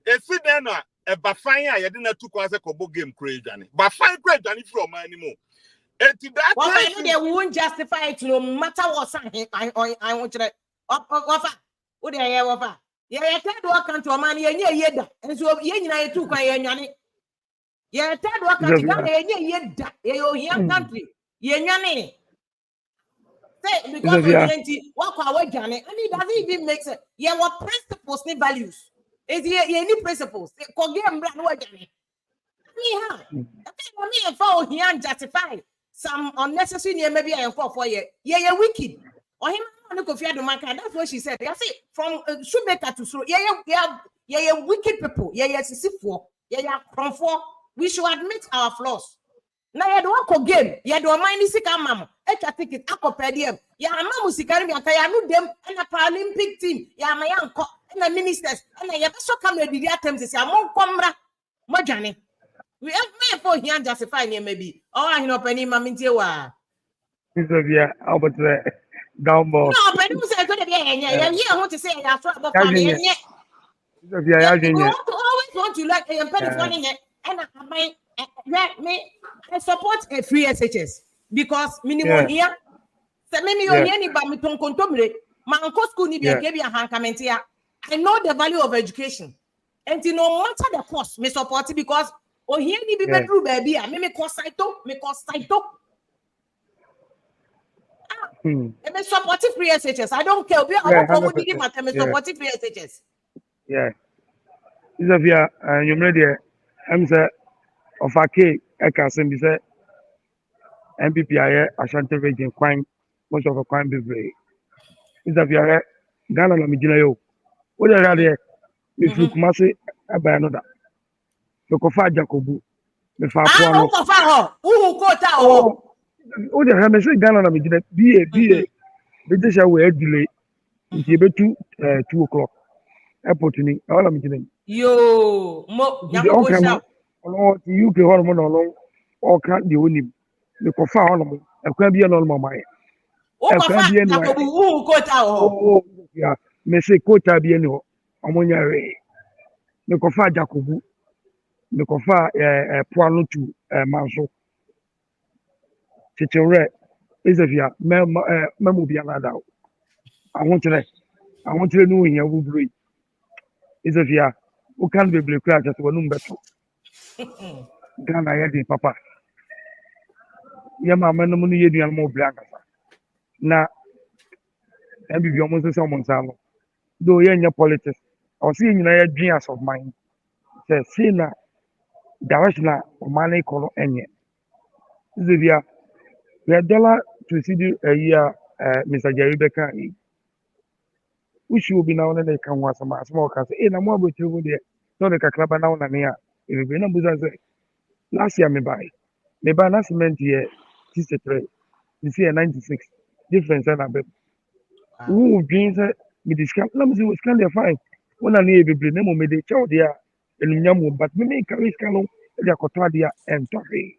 [SPEAKER 15] a Sidena, a Bafine, I didn't took as a Kobo game crazy, but fine great than if you're anymore. And to that,
[SPEAKER 4] I know they won't justify it no matter what I want to offer. What do I offer? Yeah, third work to a man, yeah, and so you too quite a yeah, third work to young country, yeah, say because of walk away, Johnny, and it doesn't even make sense. Yeah, what principles need values? Is here any principles? Kogiam brand what Johnny? Me for here and justify some unnecessary maybe I am for you. Yeah, wicked. Or him. That's what she said. I say from shoemaker to so yeah, wicked people. Yeah, we should admit our flaws. Now you don't game. You don't mind this mama. extra ticket akopedium ya ama musikari mi aka ya no dem na Paralympic team ya ama yanko na ministers na ya be so camera didi attempts say amon komra modwane we have for here justify ne maybe oh I know penny mama ntie wa
[SPEAKER 16] Sylvia Albert down ball.
[SPEAKER 4] no penny mu say go dey enya ya here want to say ya so about family enya
[SPEAKER 16] Sylvia ya
[SPEAKER 4] we always want to like penny for enya and I support a free SHS because minimum here se me here ni ba mi ton kontomre manko school ni bi ke bi ahankamenti I know the value of education and no matter the cost me support it because here ni bi bedru baby me cost saito me support free SHS I don't care we are promote the matter me support free SHS
[SPEAKER 16] Sylvia you ready am say of a K Ekasim say NPP aye Ashanti region kwan most of a kwan be Sylvia Ghana na mijina yo o de rade if you come say aba another so ko fa Jacobu me fa po no
[SPEAKER 4] ko fa ho who ko ta
[SPEAKER 16] o de ha me say Ghana na mijina be be de sha we delay nti betu 2 o'clock airport ni all am mijina
[SPEAKER 4] yo mo
[SPEAKER 16] ya ko sha ono ti UK ho mo no o ka de onim me ko fa ono mo akwa bi no mo mai
[SPEAKER 4] akwa bi no Jacobu ko ta ho
[SPEAKER 16] ya me say ko ta bi no omonya re me ko fa Jacobu me ko fa poano to manso chichire Isafia memo bi anada I want to know here wo bri Isafia o kan be ble kra just wonu mbeto Ghana ya di papa ya mama no mu ye duan mo bla nkasa na ebi bi omo so mo nsalo do ye nya politics o si nyina ya dream as of mine say na direction o mane ko no enye Isafia the dollar to see the year Mr. Jerry Becker we should be now and they can was a small cast in a more with you there no the Kaklaba now and here if you know last year me buy last month year 63 this year 96 difference and a bit who dreams me discount let me see what's kind of fine when I need to be name me the child there and yamu but me make a risk alone the Cotadia and Torre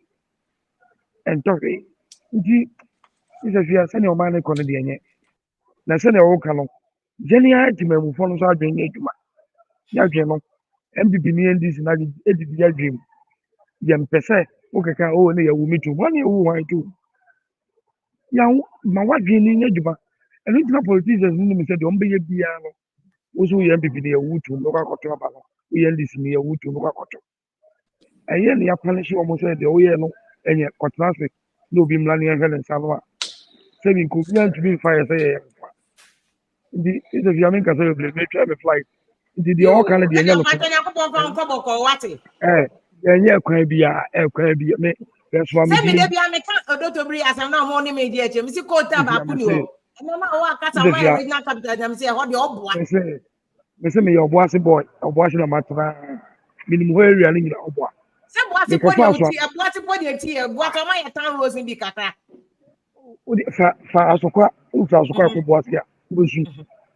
[SPEAKER 16] is a fear send your man a Canadian na send your own canon Jenny to me who follows our dream ya dream MPP ni NDC na edidi ya dream yam pese o kaka o ne ya wu mitu one ya wu wan tu ya ma wa dream ni eduma and it politicians ni me say de ombe ye bia no wo so ya MPP ni ya wu tu no ka koto aba no o NDC ni ya wu tu no ka koto aye ne ya punish o mo say de o ye no enye kotrase no bi mla ni en helen salwa say bi ko yan to be fire say the is of yamin ka say me try me flight the all kind of the yellow yenye kwan bia me that's why me
[SPEAKER 4] say me dey bia me kan odotobri asam na mo ni me dey eche me si ko ta ba ku ni o no na wa kasa my original capital dem say ho de oboa
[SPEAKER 16] me say me your boss boy oboa na matra minimum area ni oboa
[SPEAKER 4] say boa ti po dey ti boa ti po dey ti boa ka ma ya tan rose bi kaka
[SPEAKER 16] fa asokwa ufa asokwa ko boa sia busu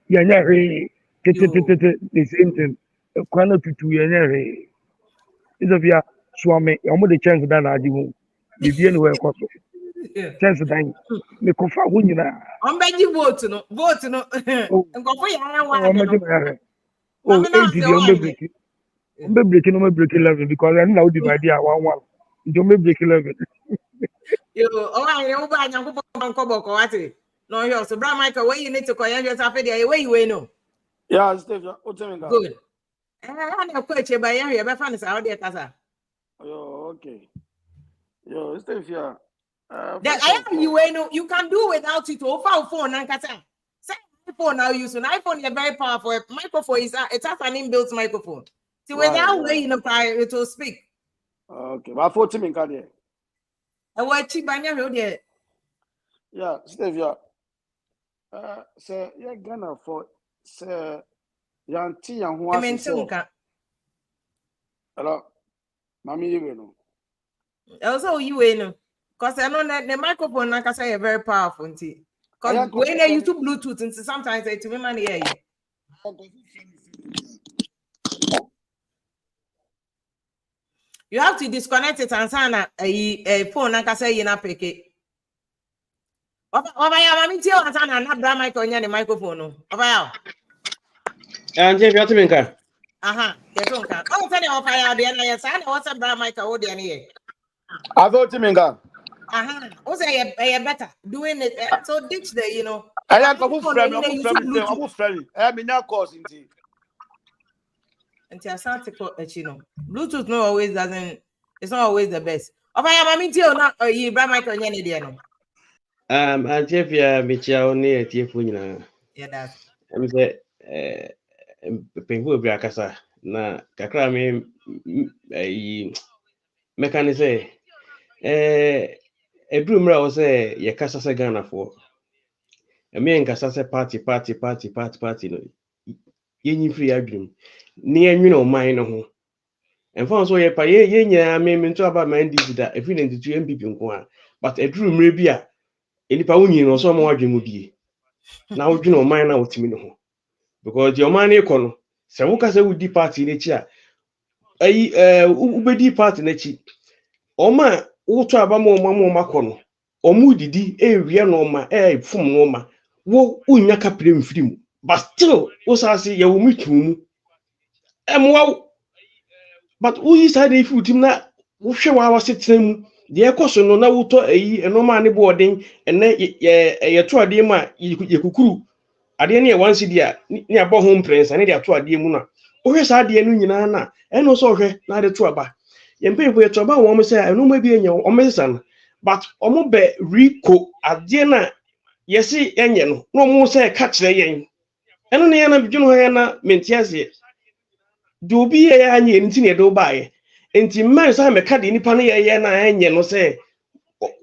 [SPEAKER 16] yenye re tete the same thing kwana tutu yenye re Isofia swame omo the chance that na ajiwo bibie ni we koso chance dan me kofa ho nyina
[SPEAKER 4] on beji vote no ngofo ya wa
[SPEAKER 16] o me de o enti de on be break no me break 11 because I know the idea 1-1 njo me break 11
[SPEAKER 4] yo o wa ye u ba nya ko boko wate no yo so bra Michael where you need to call your self there where you know
[SPEAKER 12] yeah Steve
[SPEAKER 4] good na ko eche ba ye be fa ni sa o de kasa
[SPEAKER 12] yo okay yo Steve yeah
[SPEAKER 4] that I am you know you can do without it o fa phone na kasa say iPhone now use an iPhone is very powerful microphone is it has an inbuilt microphone so without way you know it will speak
[SPEAKER 12] okay but 40 min ka there
[SPEAKER 4] e wa chi banya we there
[SPEAKER 12] yeah Steve yeah say yeah Ghana for say yanti yan ho ase hello mami you know
[SPEAKER 4] also you know Because I know the microphone, like I say, is very powerful. Because when they use Bluetooth, and sometimes they to me money hear you. You have to disconnect it and sign a phone, like I say, you know, pick it. Over ya, mami tell us na bra mic on the microphone. Over ya.
[SPEAKER 17] And Jeff, you have to make her.
[SPEAKER 4] Yes, okay. Oh, tell you over ya, the na yes, I know what's a bra mic o the here.
[SPEAKER 12] I vote him in gun.
[SPEAKER 4] Also, you better doing it. So ditch there, you know.
[SPEAKER 12] I am a friend. I mean, now causing tea.
[SPEAKER 4] Until Ashanti Chino. Bluetooth no always doesn't. It's not always the best. Over ya, mami tell not you bra mic on any there no.
[SPEAKER 17] And Jeff, ya Michel near Tiefuna.
[SPEAKER 4] Yeah, that's.
[SPEAKER 17] I'm say, Pengu Biakasa. Na kakra me mechanism. A drummer was a Yakasa Sagana for. A man Casasa party. No. Yen free agreement. Near you know mine. And for so ye pay ye mean to about my NDC that if you need to NPP, but a drew maybe a Pauni or some more dream would be. Now you know mine out to me because your money econo. So who would be party in a chair? Ubedi party in a cheap. Oma, ultra abamo mamma macono. Or moody di rianoma, from Noma. Wo unyaka prim film. But still, was I say you meet room. Wow. But who is had a foot him that? Who show our sitting? The question no now to a normal boarding and then a 2 a day ma you could. At the end, one city near home prince and a 2 a day muna. Or is I the Nuna and also her not a trouble. Yen pay for a trouble, woman say, I know maybe in your omesan, but omobe rico at dinner. Yes, see, no more say catch the yen. And on the end of Junohana Mentiasi. Do be a any in do buy. Enti man say me ka de nipa na ye na enye no say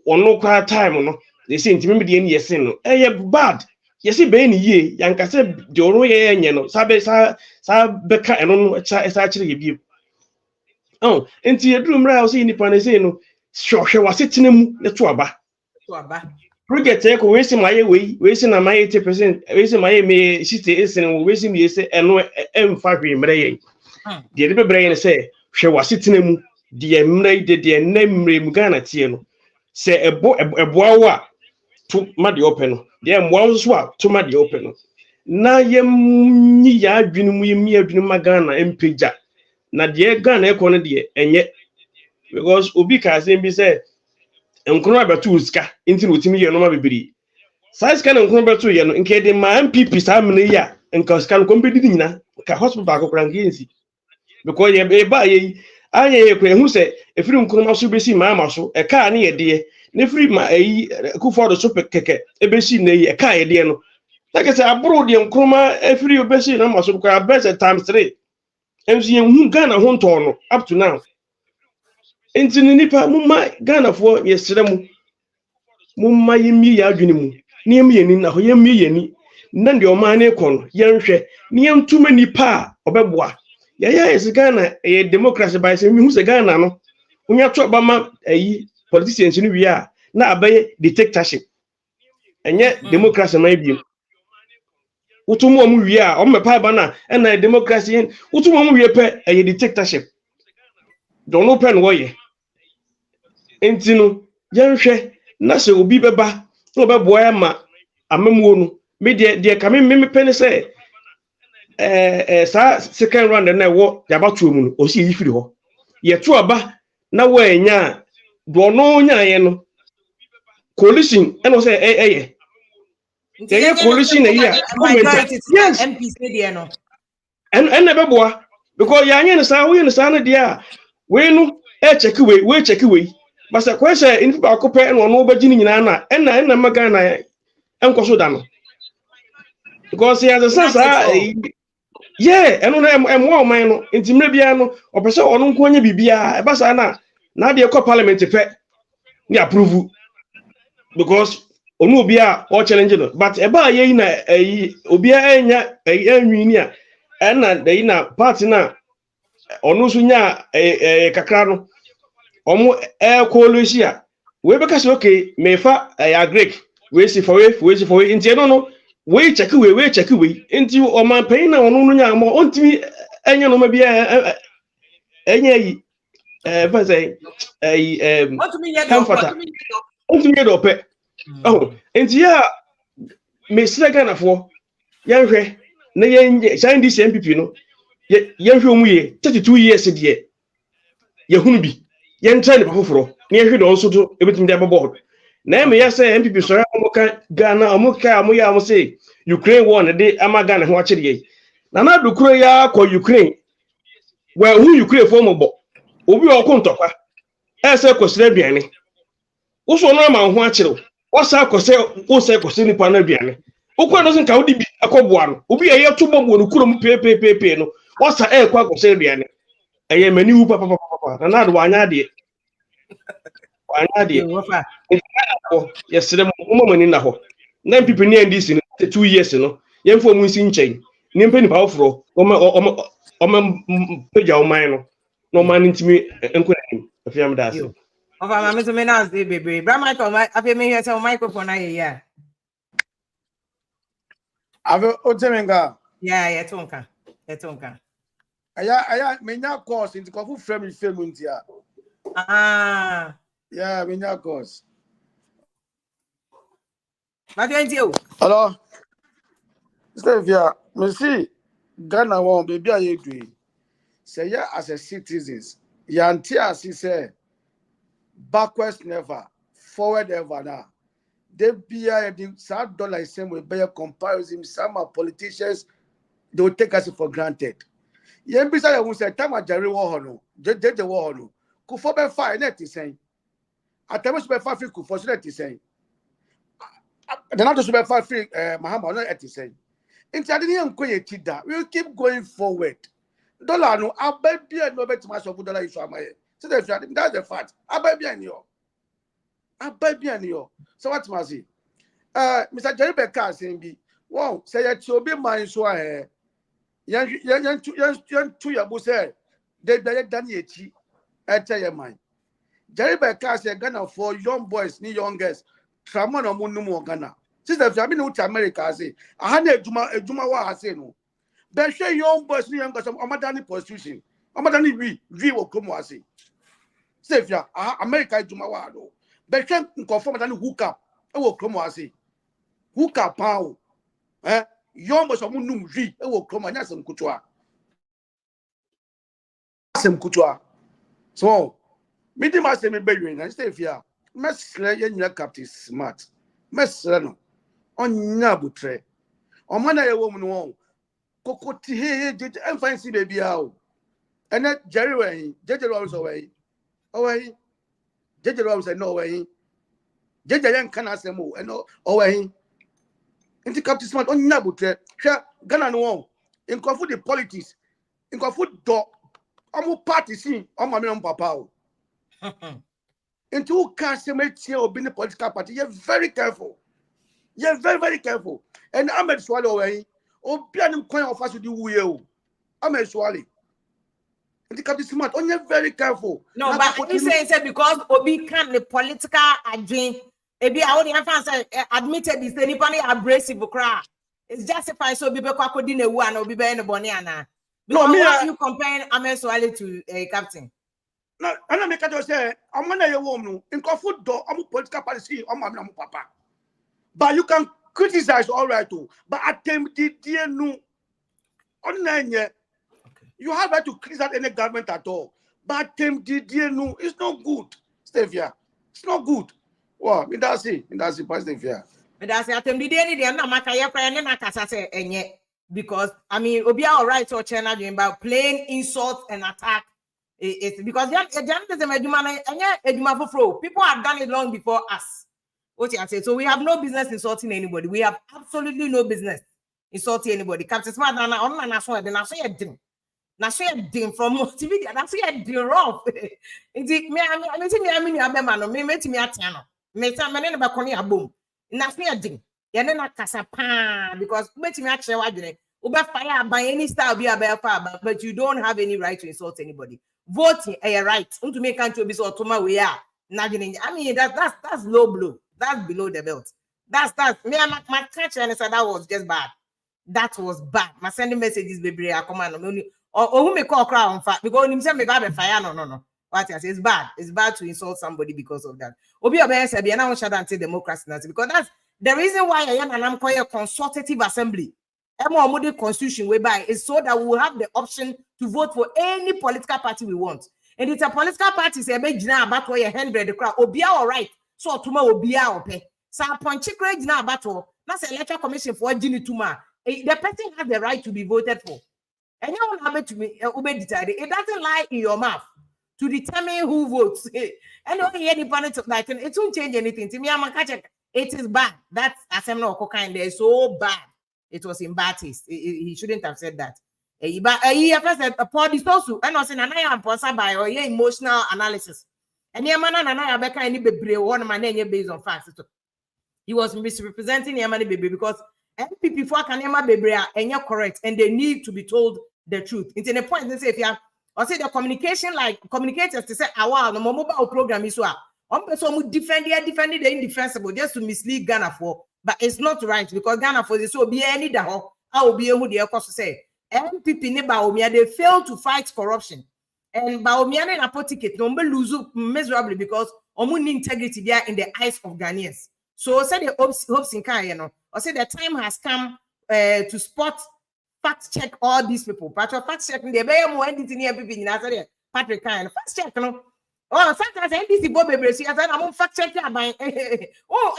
[SPEAKER 17] ono kwa time no they say enti me de any yes no bad yes be ni ye yanka say de ono ye enye no sa beka eno no sa kire ye bi oh enti eduru mra o say nipa na say no hwehwe wasetena mu ne to aba project e ko we say maye we say na maye 80% we say maye me 60% we say me say eno emfa hwe mra ye de be brain say hwe wasetena mu de mra de na mra mu Ghana tie no se eboawa to ma de open no de mboa so a to ma de open no na yem nyi ya adwenu mu yem adwenu ma Ghana empeja na de Ghana e ko no de enye because obi ka say bi say nkuru abatu uska nti no timi ye no ma bebiri size kan nkuru abatu ye no nke de ma NPP sa mne ya nka ska no kompedi nyina ka hospital akokra ngensi because ye ba ye anya ye ko ehu se efiri nkuru ma so besi ma ama so e ka na ye de ne free ma ayi Kufuor so keke ebesi na ye ka ye de no like say abro de nkuru ma efiri obesi na ma so ko abese times 3 emsi ye hu Ghana ho nton no up to now enti ni nipa mumma Ghana fo yesere mu mumma yemi ya adwene mu ne yemi yeni na ho yemi yeni na de o ma na ekon yenhwe ne yentuma nipa obeboa ya is Ghana a democracy by say me hu se Ghana no unya to ba ma ayi politicians ni wi a na abaye dictatorship enye democracy ma bi utumo mu wi a o mepa ba na na democracy utumo mu wi pe ayi dictatorship don't open woye enti no yenhwe na se obi beba no beboa ya ma amamuo no me de ka me pene say sa second round na wo yabatu mu no o si yifiri ho ye to aba na wo enya do no nya ye no coalition e no say ye coalition na here yes
[SPEAKER 4] MPC there no
[SPEAKER 17] en na beboa because ya anya no sa wo ye no sa no dia we no check we but say question in people akopɛ no no bagini nyina na en na maga na enkoso da no because he has a sense yeah, and on more man intimidiano or person on Konya Bibia, a basana, now the parliament effect, they approve because Onubia or challenging, but about Yana a Obia a Unia and the inner partner or no sunya a Cacrano or more air coalition. we because okay me fa agree we see for we into no we check we into o man pain na ono no nya mo ontimi enya no ma bia enya yi fa say comforter ontimi do pe oh into ya me sira Ghana fo yan hwe na yen NDC NPP no yen hwe omu ye 32 years de ye hunu bi yen try ne foforo na ye hwe do nso to ebetimi de ababo na me ya say NPP so ya mo ka Ghana mo ka mo ya mo say Ukraine war ne de ama Ghana ho akere ye na dukuro ya ko Ukraine wa hu Ukraine fo mo bo obi o ko ntokwa ese ko sire biane wo so no ama ho akere wo sa ko se nipa na biane ukwa no nka wodi bi akoboa no obi ye to bombo no kurom pepepepe no wasa kwa ko se biane eye mani wu papa na do wanya de yes mo mani na ho na people ni NDC 2 years no ye mfo mu nsi nchen ni mpa nipa ofro o peja o man no man ntimi enko na nim afiam da ase
[SPEAKER 4] Over my Mr. Menas, baby. Bra Michael, I feel me here some microphone. Yeah.
[SPEAKER 12] Ave Otemenga.
[SPEAKER 4] Yeah, Tonka.
[SPEAKER 12] Aya, menya course into Kofu frame Femuntia.
[SPEAKER 4] Ah.
[SPEAKER 12] Yeah, menya course.
[SPEAKER 4] What do you?
[SPEAKER 12] Hello. Stevia, me see Ghana won baby aye do. Say yeah as a citizens. Yantia si say backwards never, forward ever now. They be the sad dollar same way by comparison. Some politicians they will take us for granted. Yen bisa ya say time a Jerry war no, the war no. Kufo be fire net is saying. Atemos be fire Kufo so net is saying. The not to be fire free Mahama no et is saying. Into adini enko ye tida. We will keep going forward. Dollar no ababia no bet much of dollar issue amaye. So that's the fact. Ababia ni yo. So what must he? Mr. Jerry Becker saying be wow, say ya chobi man so yan tu ya buse de be dan ye chi ete ye man. Jerry Becker say Ghana for young boys ni youngest tramon no munum Ghana. Sister Fiabi no to America say ahana ejuma wa say no. Be hwe young boys ni youngest omadani prostitution. Omadani we wo komo ase. Sister America ejuma wa do. Be hwe nkonfo omadani hook up e wo komo ase. Hook up pawo. Young boys omunum we e wo komo anya sem kutua. So me di ma say me be wen na stay fia. Mesre ye nyina captain smart. Mesre no. Onya butre. Omana ye wo mu no. Kokoti he did fancy baby how. And that Jerry way, Jerry was away. Away. Jerry was no way. Jerry can ask them and no away. Into captain smart onya butre. Ghana no. In Kofu the politics. In Kofu do. Omo party sin. Omo me papa. Into who can't say or be in the political party, you're very careful. You're very, very careful. And I'm a swallow away. Or be an coin of us with you. I'm a swallow. And the captain smart, oh, you're very careful.
[SPEAKER 4] No, but you say because Obi can the political agenda. Ebi I only have admitted this anybody abrasive cry. It's justified so be because didn't one or be in the boniana. No, me are you comparing Ameswale to a captain?
[SPEAKER 12] No, and I make it say, I'm gonna a woman in Kofu do, I'm political policy, I'm papa. But you can criticize all right too. But attempt the dear no online. You have to criticize any government at all. But attempt the dear no, it's not good. Stevia, it's not good. Wow, me that's it, Stevia.
[SPEAKER 4] Me that's it. Attempt the dear no, na makaya kaya na kasase enye because I mean, obi all right to China about plain insult and attack. It's because people have done it long before us. What you say? So we have no business insulting anybody. We have absolutely no business insulting anybody. Captain Smart, from multimedia. That's why you're wrong. Because by any style be but you don't have any right to insult anybody. Voting a right. To make country be so we are. I mean, that's low blow. That's below the belt. That's me. My catch and said that was just bad. That was bad. My sending messages, baby, I command or who may call crowd on fact because himself may have a fire. No. What I say, it's bad. It's bad to insult somebody because of that. Obi obey be now shut anti-democracy because that's the reason why I am and I'm calling a consultative assembly. MO constitution whereby is so that we will have the option to vote for any political party we want. And it's a political party say make jina abato ye 100 crowd obia all right. So tuma obia ope. Sa ponchi kra jina abato. That's electoral commission for jini tuma. The person has the right to be voted for. And you don't have it to be decided. It doesn't lie in your mouth to determine who votes. And only any panic like it won't change anything. To me, it is bad. That's assembly of cocaine. They're so bad. It was in bad taste. He shouldn't have said that. He said Paul Distosu and was in an eye and posa by or emotional analysis. And your man and I are any baby one man based on facts. He was misrepresenting Yamani baby because NPP for Kanema baby and you're correct, and they need to be told the truth. It's in a point they say if you or say the communication like communicators to say our mobile program is what defend the indefensible just to mislead Ghana for, but it's not right because Ghana for this will be any that I will be able to say NPP they fail to fight corruption and Baumia and Apo ticket no lose miserably because integrity there in the eyes of Ghanaians. So say the hopes in Kaya, or say the time has come to spot fact check all these people. But fact checking the very more entity NPP in Nazareth, Patrick Kaya, fact check no. Oh, sometimes NDC Bob Bebresi, I said I'm fact checking about oh,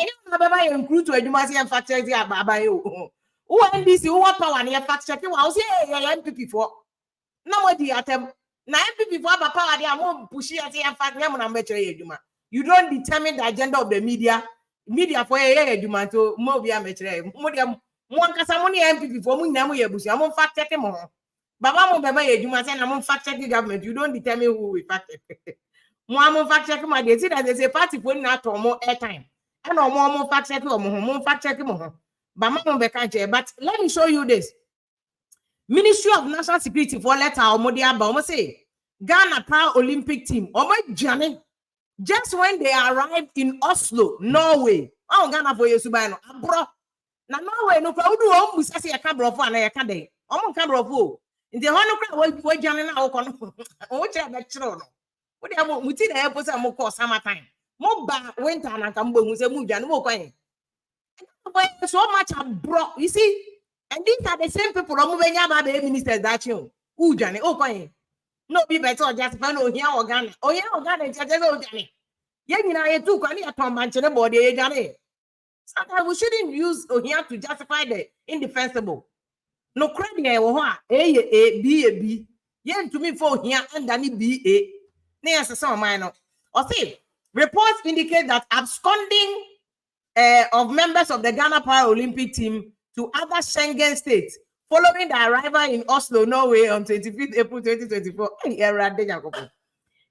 [SPEAKER 4] I don't know about include to a Dumasi and fact checking about you. Oh, NDC, who want power and fact checking? I'll say NPP for no more the attempt. Now NPP for power, they are more pushy as a fact. You don't determine the agenda of the media for a demand to move your material. One Casamoni NPP for Munamu Yabusi. I'm on fact checking more. Baba Mobaba, you must say I'm on fact checking government. You don't determine who we fact check. More fact checking my day. See that there's a party putting out more airtime. And no more fact checking or more fact checking more. But let me show you this. Ministry of National Security for letter or Modia Bama say Ghana Para Olympic team or my journey. Just when they arrived in Oslo, Norway. Oh, Ghana for Yesubano. Bro. Now Norway no crowd do almost say a camera for an air day. On camera for in the honor crowd journey now. Oh, natural. What do you want? We see the airport and more cost summertime. More bad winter and come who say move and more coin. So much abroad, you see, and these are the same people who are moving about the ministers that you who Johnny, oh, coin. No, be better just find out here or Ghana. Oh, yeah, Ghana, it's just oh, Johnny. Yeah, you know, you took only a tom mansion about the Johnny. Sometimes we shouldn't use here to justify the indefensible. No credit, A, yeah, to me for here and then B, near some minor. Or say, reports indicate that absconding of members of the Ghana Paralympic team to other Schengen states following the arrival in Oslo, Norway on 25th April 2024.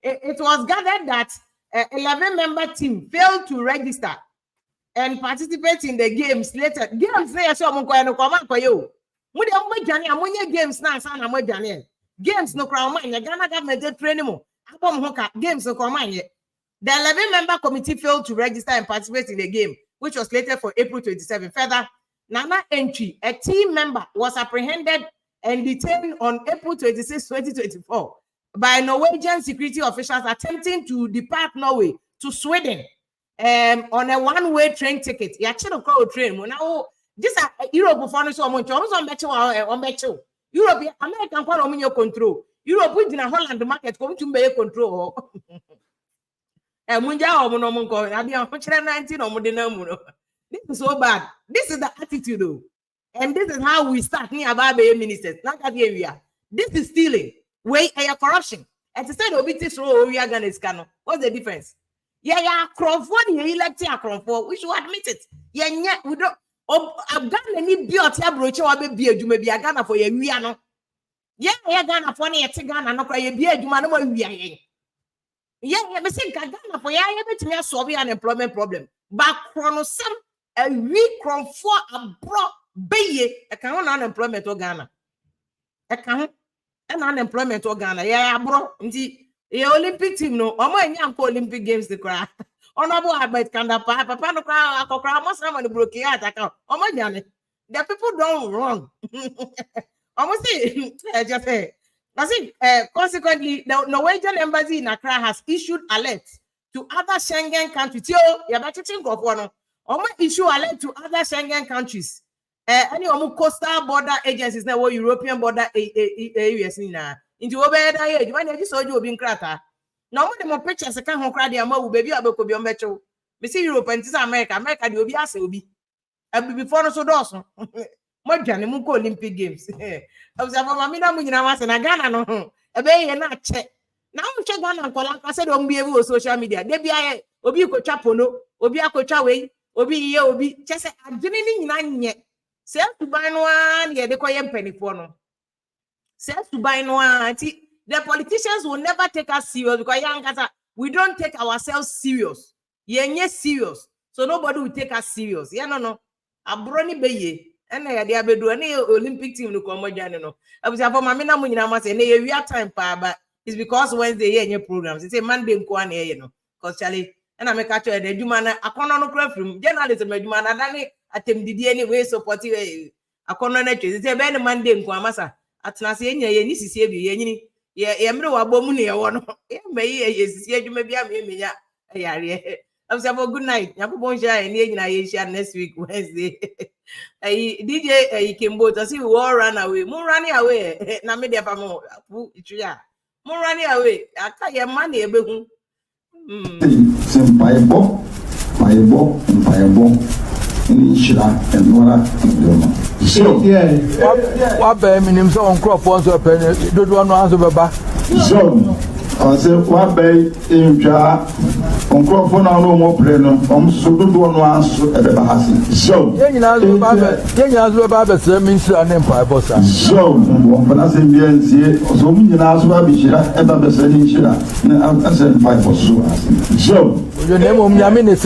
[SPEAKER 4] It was gathered that 11-member team failed to register and participate in the games later. Games there, so games now, games no crown Ghana government training games no crown. The 11-member committee failed to register and participate in the game, which was slated for April 27. Further, Nana Entry, a team member, was apprehended and detained on April 26, 2024 by Norwegian security officials attempting to depart Norway to Sweden on a one-way train ticket. You actually call a train. Now, this is Europe for so much. Europe, American call control. Europe, in Holland market, going to make control. This is so bad. This is the attitude, though. And this is how we start near about the ministers. Not that area. This is stealing. Way corruption. And to say the obitious role we are going to what's the difference? Yeah, Crawford, you elect Crawford. We should admit it. Yeah, we don't. I've done any beauty brooch or maybe you may be a Ghana for your Wiano. Yeah, Ghana for any Ghana, no cry a beard, you man, we are. Yeah, but say Ghana for ya, to me solve the unemployment problem. But chronosem a week from 4 abroad bay a can unemployment or Ghana. A can an unemployment or Ghana. Yeah, bro. Olympic team no omo enya ko Olympic games the cry honorable Albert Kandapa papa no cry akokra mo sama no broke heart aka omo nyane the people don't wrong almost say just say consequently the Norwegian embassy in Accra has issued alerts to other Schengen countries. Yo, you better think of one. Issue alert to other Schengen countries. Any coastal border agencies now, European border areas into over there. You might just saw you being cracker. Now, more pictures I can't cry the amount baby about could be on metro. We see Europe and America, America, you be as will be. Before so dozen. More than the Olympic Games. I was a mamma, and I got no. A bay and check. Now check one uncle. I said, don't be able to social media. They be I Obi ko chapono, Obi ako chawe, Obi just a didn't nine yet. Self to buy one, yeah, they call him penny for no. Self to buy one. The politicians will never take us serious because we don't take ourselves serious. Yeah, serious. So nobody will take us serious. Yeah, no. A brony baye. And they are any Olympic team to come no. I was for my mina munina must say we are time but it's because Wednesday here in your programs. It's a Monday in Kwan here, you know. Because Charlie and I make actually the Jumana a corner from journalism, Jumana Dani attempt the anyway support a corner nature. It's a very Monday in Kwamasa at Nasiania, and this is here. Yeah, Bomuni, one. You may be a me. I'm saying good night. Bonjour and next week Wednesday. DJ Kimbo to see we all run away. More running away. Na me dia famo. More running away. Aka your money ebehu.
[SPEAKER 18] Fireball. In Shira and Nora. So yeah.
[SPEAKER 19] What by me so on crop once a penny. Don't want to answer baba.
[SPEAKER 18] So I said what by in jar on crop for now no more pleno. So don't want to answer at the Bahasi. So
[SPEAKER 19] Baba means an empire boss.
[SPEAKER 18] So when I say BNC, so many Naswa Bishira ever the same Shira. I said 5 for so
[SPEAKER 19] your name of Yamin is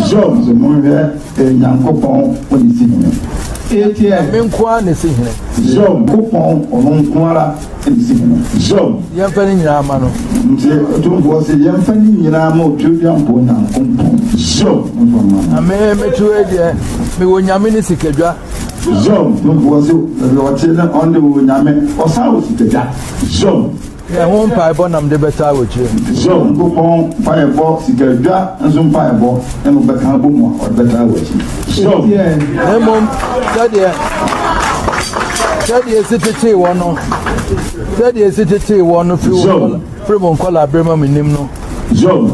[SPEAKER 18] so the movie Yankopon when you see him.
[SPEAKER 19] Menkwan is in here.
[SPEAKER 18] So, Coupon or Monquara and singing. So,
[SPEAKER 19] Yampani Yamano.
[SPEAKER 18] Don't was a Yampani Yamo, Julian Pona, so,
[SPEAKER 19] I may make you a me when Yamini Sikadra.
[SPEAKER 18] So, was it on the Yame or South? So,
[SPEAKER 19] I won't buy Bonham the better with you.
[SPEAKER 18] So, Coupon, fireball, Sikadra, and some fireball, and Beckham or better with you. So,
[SPEAKER 19] yeah, Daddy, city one. Daddy, city one of you from Collar Bremer Minimno.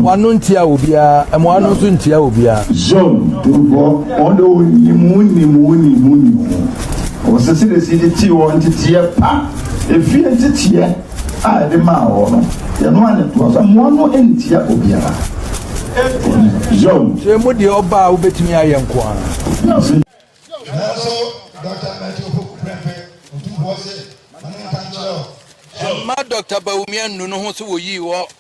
[SPEAKER 19] One nuntia will be and one nuntia will be a
[SPEAKER 18] zone to go on the moon. Was a city wanted here, if you entered here, I demand and one it was a mono and tia obiara. Zone,
[SPEAKER 19] so would the Oba will bet me I am Kwan. Ma Dr. Baumian no ho so wo yi wo